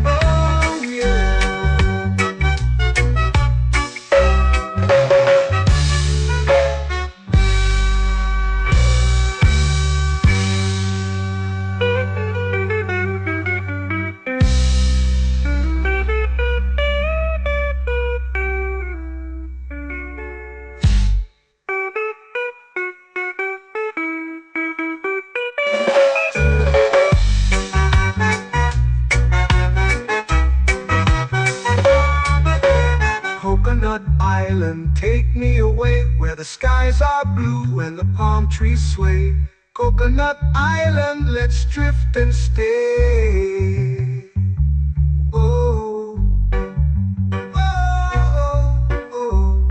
Oh yeah. Coconut Island, take me away where the skies are blue and the palm trees sway. Coconut Island, let's drift and stay. Oh, oh, oh,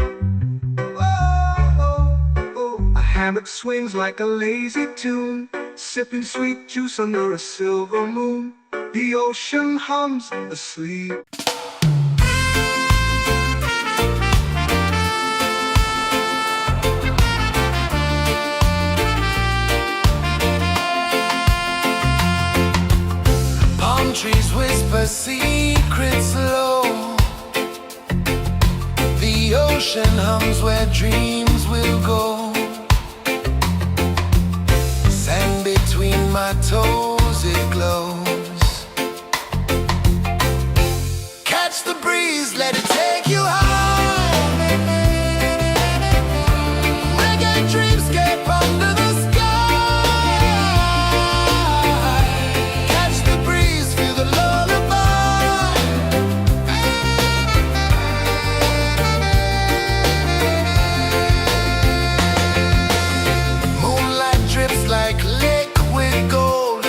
oh, oh. A hammock swings like a lazy tune, sipping sweet juice under a silver moon. The ocean hums asleep. Palm trees whisper secrets low. The ocean hums where dreams will go. Sand between my toes, it glows. Catch the breeze, let it take you high. Reggae dreamscape under the sky. Catch the breeze, feel the lullaby. Moonlight drips like liquid gold.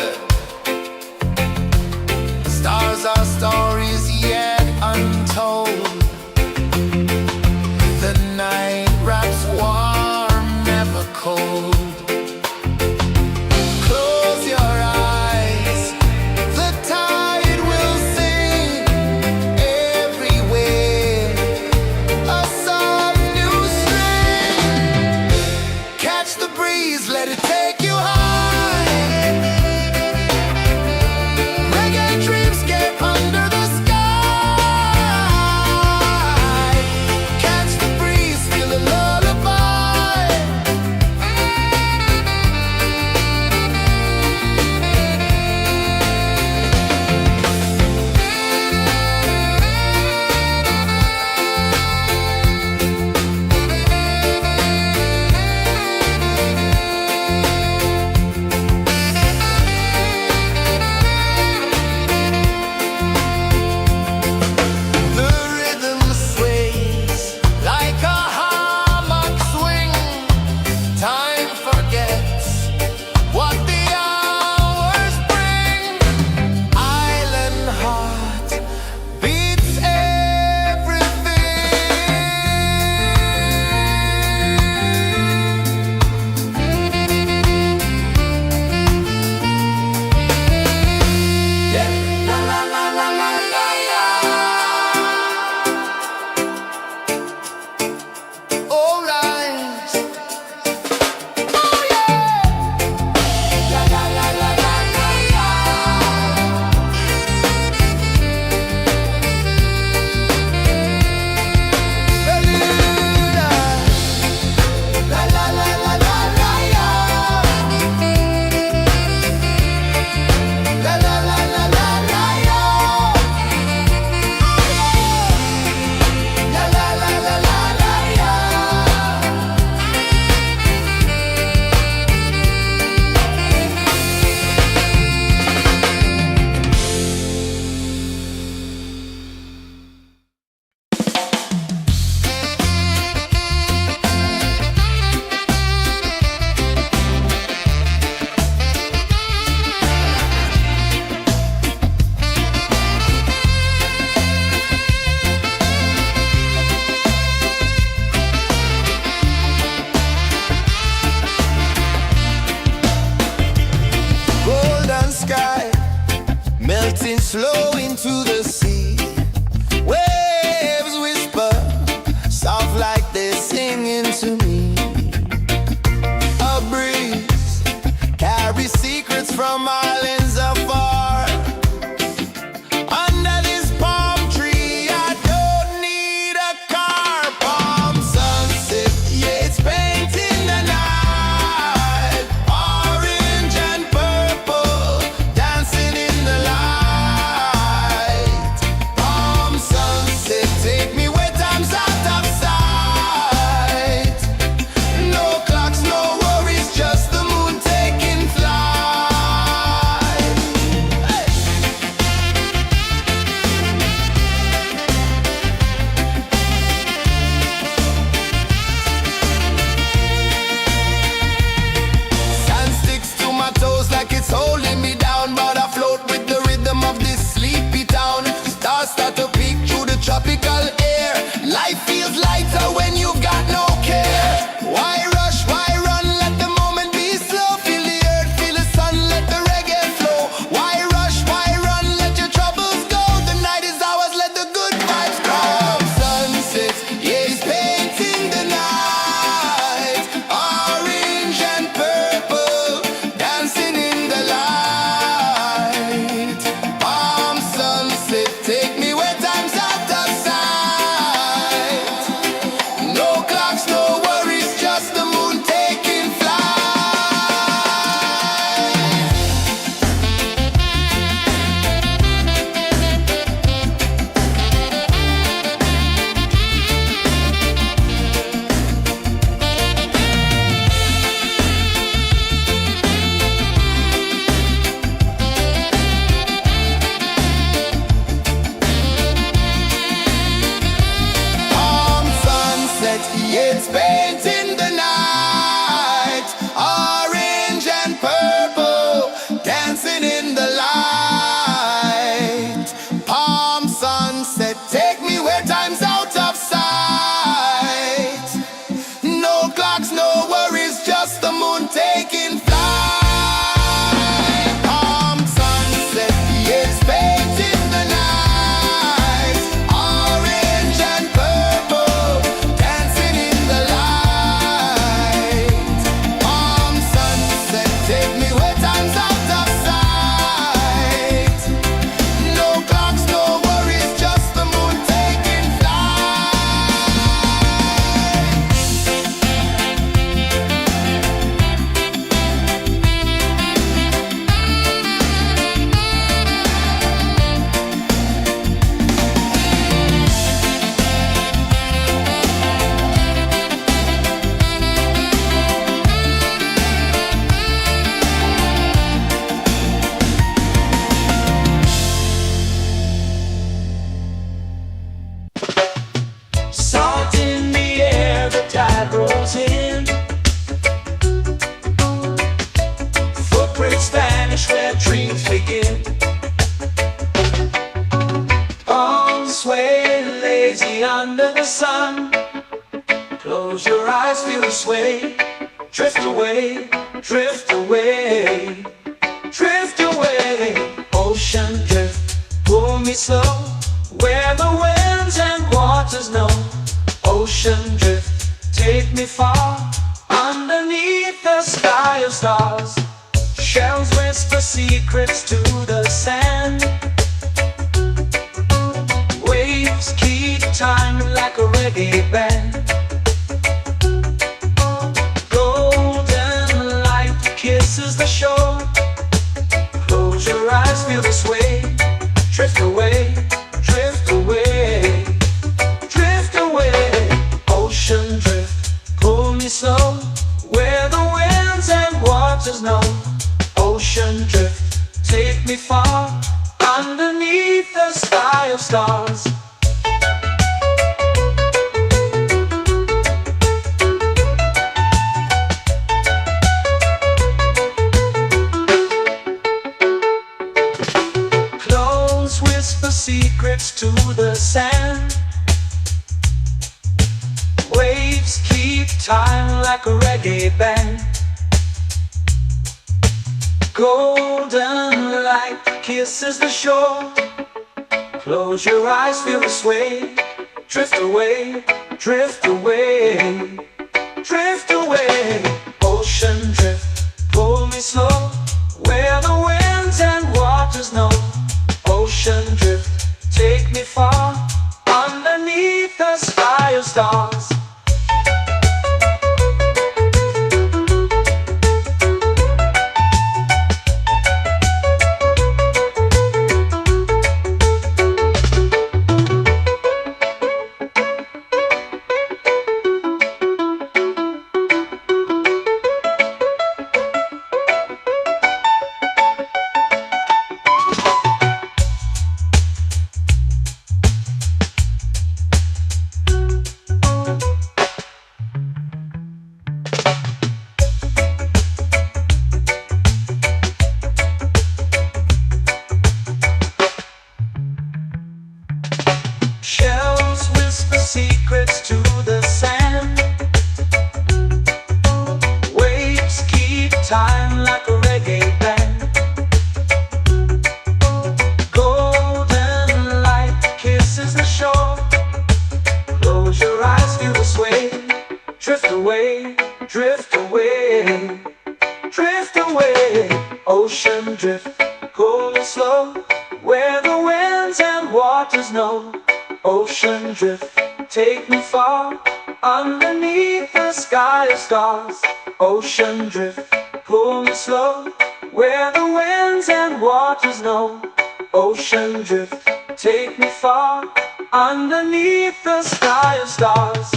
melting slow into the sea. Waves whisper, soft like they're singing to me. A breeze carries secrets from islands afar. Under this palm tree, I don't need a car. Palm sunset, yeah, it's painting the night. Orange and purple, dancing in the light. Palm sunset, take me where time's out of sight. No clocks, no worries, just the moon taking flight. Hey! Sand sticks to my toes like it's holding me down, but I float with the rhythm of this sleepy town. Stars start to peek through the tropical air. Life feels lighter when you've got no care. Why rush, why run, let the moment be slow. Feel the earth, feel the sun, let the reggae flow. Why rush, why run, let your troubles go. The night is ours, let the good vibes grow. Sunset, yeah, it's painting the night. Orange and purple, dancing in the light. Palm sunset, take me where time's out of sight. No clocks, no worries, just the moon taking flight. Palm sunset, yeah, it's painting the night. Orange and purple, dancing in the light. Palm sunset, take me where time's out of sight. No clocks, no worries, just the moon taking flight. Palm sunset, yeah, it's painting the night. Orange and purple, dancing in the light. Palm sunset, take me where time's out of sight. No clocks, no worries, just the moon taking flight. Salt in the air, the tide rolls in. Footprints vanish where dreams begin. Palms sway lazy under the sun. Close your eyes, feel the sway. Drift away, drift away, drift away. Ocean drift, pull me slow, where the winds and waters know. Ocean drift, take me far, underneath the sky of stars. Shells whisper secrets to the sand. Waves keep time like a reggae band. Golden light kisses the shore. Close your eyes, feel the sway. Drift away, drift away, drift away. Ocean drift, pull me slow, where the winds and waters know. Ocean drift, take me far, underneath the sky of stars. Close whisper secrets to the sand. Waves keep time like a reggae band. Golden light kisses the shore. Close your eyes, feel the sway. Drift away, drift away, drift away. Ocean drift, pull me slow, where the winds and waters know. Ocean drift, take me far, underneath the sky of stars. Shells whisper secrets to the sand. Waves keep time like a reggae band. Golden light kisses the shore. Close your eyes, feel the sway. Drift away, drift away, drift away. Ocean drift, cool and slow, where the winds and waters know. Ocean drift, take me far, underneath the sky of stars. Ocean drift, pull me slow, where the winds and waters know. Ocean drift, take me far, underneath the sky of stars.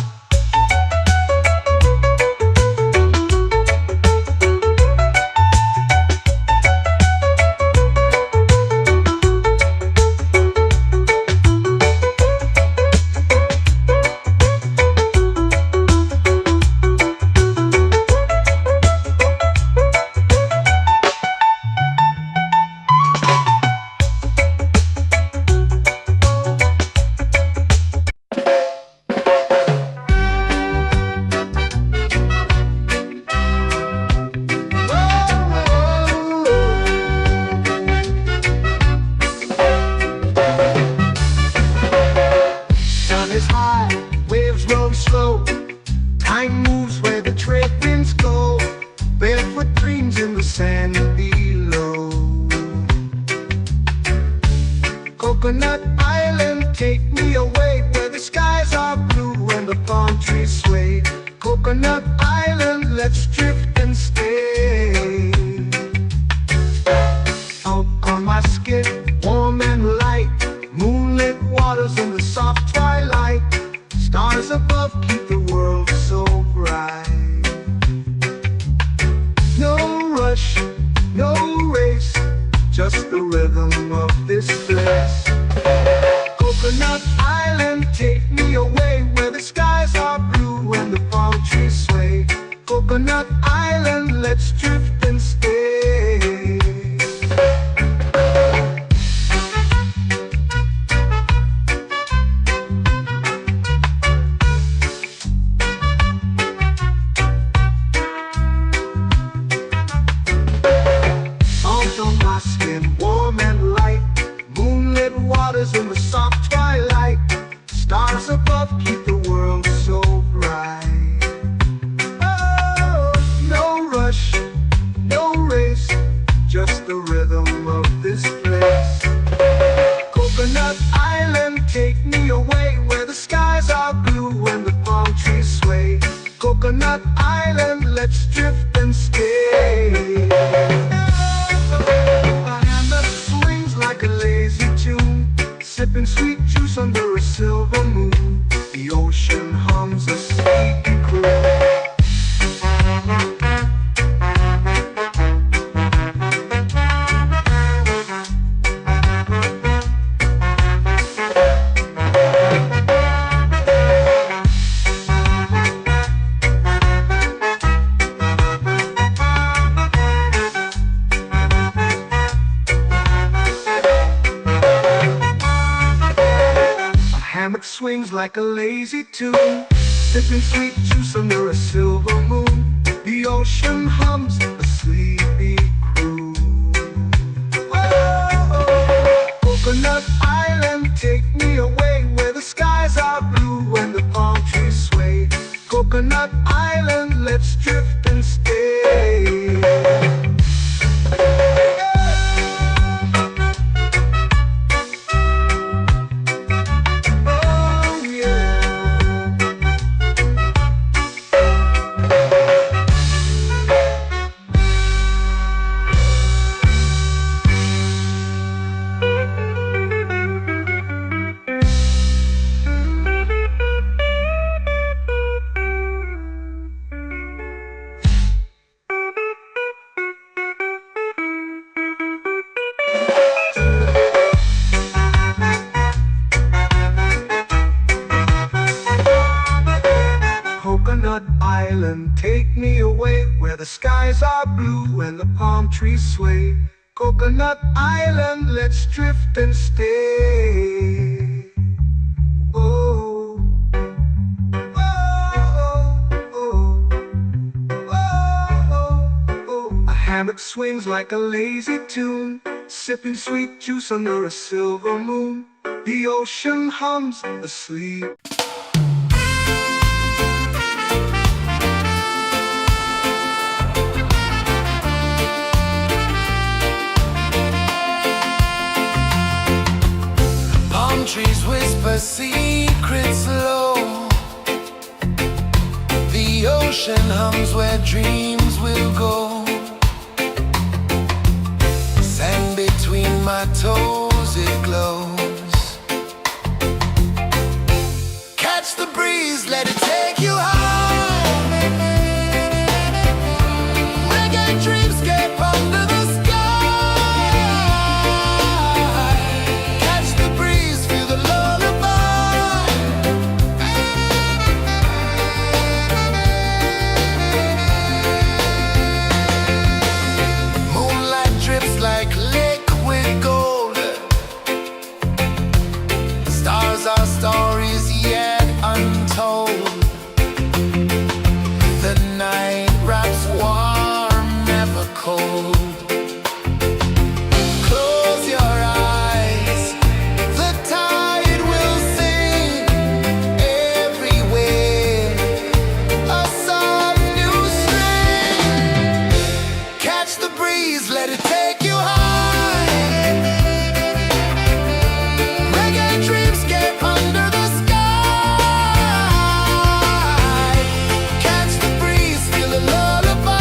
Sun is high, waves roll slow. Time moves where the trade winds go. Barefoot dreams in the sand below. Coconut Island, take me away, where the skies are blue and the palm trees sway. Coconut Island, let's drift and stay. Out on my skin, warm and light, moonlit waters in the soft twilight. Stars above keep the world so bright. No rush, no race, just the rhythm of this place. Coconut Island, take me away, where the skies are blue and the palm trees sway. Coconut Island, let's drift and stay. Salt on my skin, warm and light, moonlit waters in the soft twilight. Stars above keep the world so bright. Oh, no rush, no race, just the rhythm of this place. Coconut Island, take me away, where the skies are blue and the palm trees sway. Coconut Island, let's drift and stay. A hand that swings like a lazy tune, sipping sweet juice under a silver moon. The ocean hums a sleepy croon. Hammock swings like a lazy tune, sipping sweet juice under a silver moon. The ocean hums a sleepy croon. Whoa. island, take me away where the skies are blue and the palm trees sway. Coconut Island, let's drift and stay. Oh, oh, oh, oh, oh. A hammock swings like a lazy tune, sipping sweet juice under a silver moon. The ocean hums asleep. Palm trees whisper secrets low. The ocean hums where dreams will go. Sand between my toes, it glows. Catch the breeze, let it take you high. Reggae dreamscape under the sky. Catch the breeze, feel the lullaby. Moonlight drips like liquid gold. Stars are stories yet untold. The night wraps warm, never cold. Close your eyes, the tide will sing everywhere. A soft new string. Catch the breeze, let it take you high. Reggae dreamscape under the sky. Catch the breeze, feel a lullaby.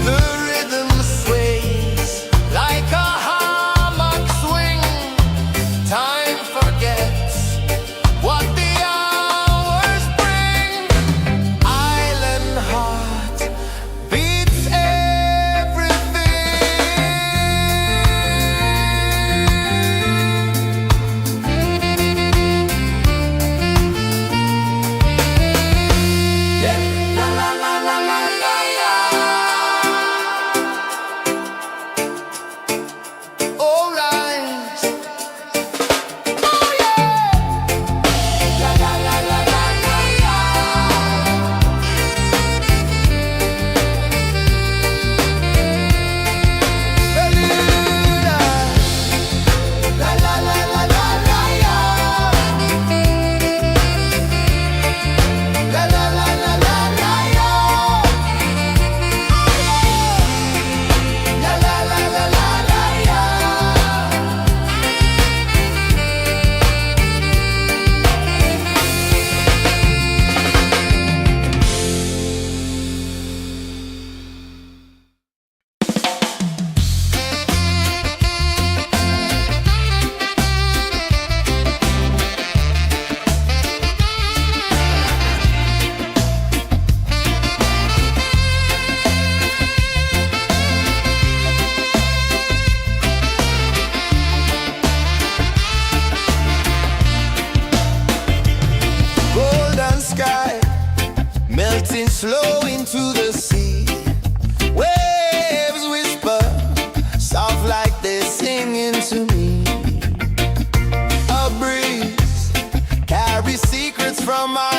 The rhythm sways like a hammock swing. Time forgets what the hours bring. Island heart beats everything. Yeah. La la la la la la la. All right. Oh yeah. La la la la la la la. Bermuda. La la la la la la la. La la la la la la la. La la la la la la la. Golden sky melting slow into the sea. Waves whisper soft like they're singing to me. A breeze carries secrets from my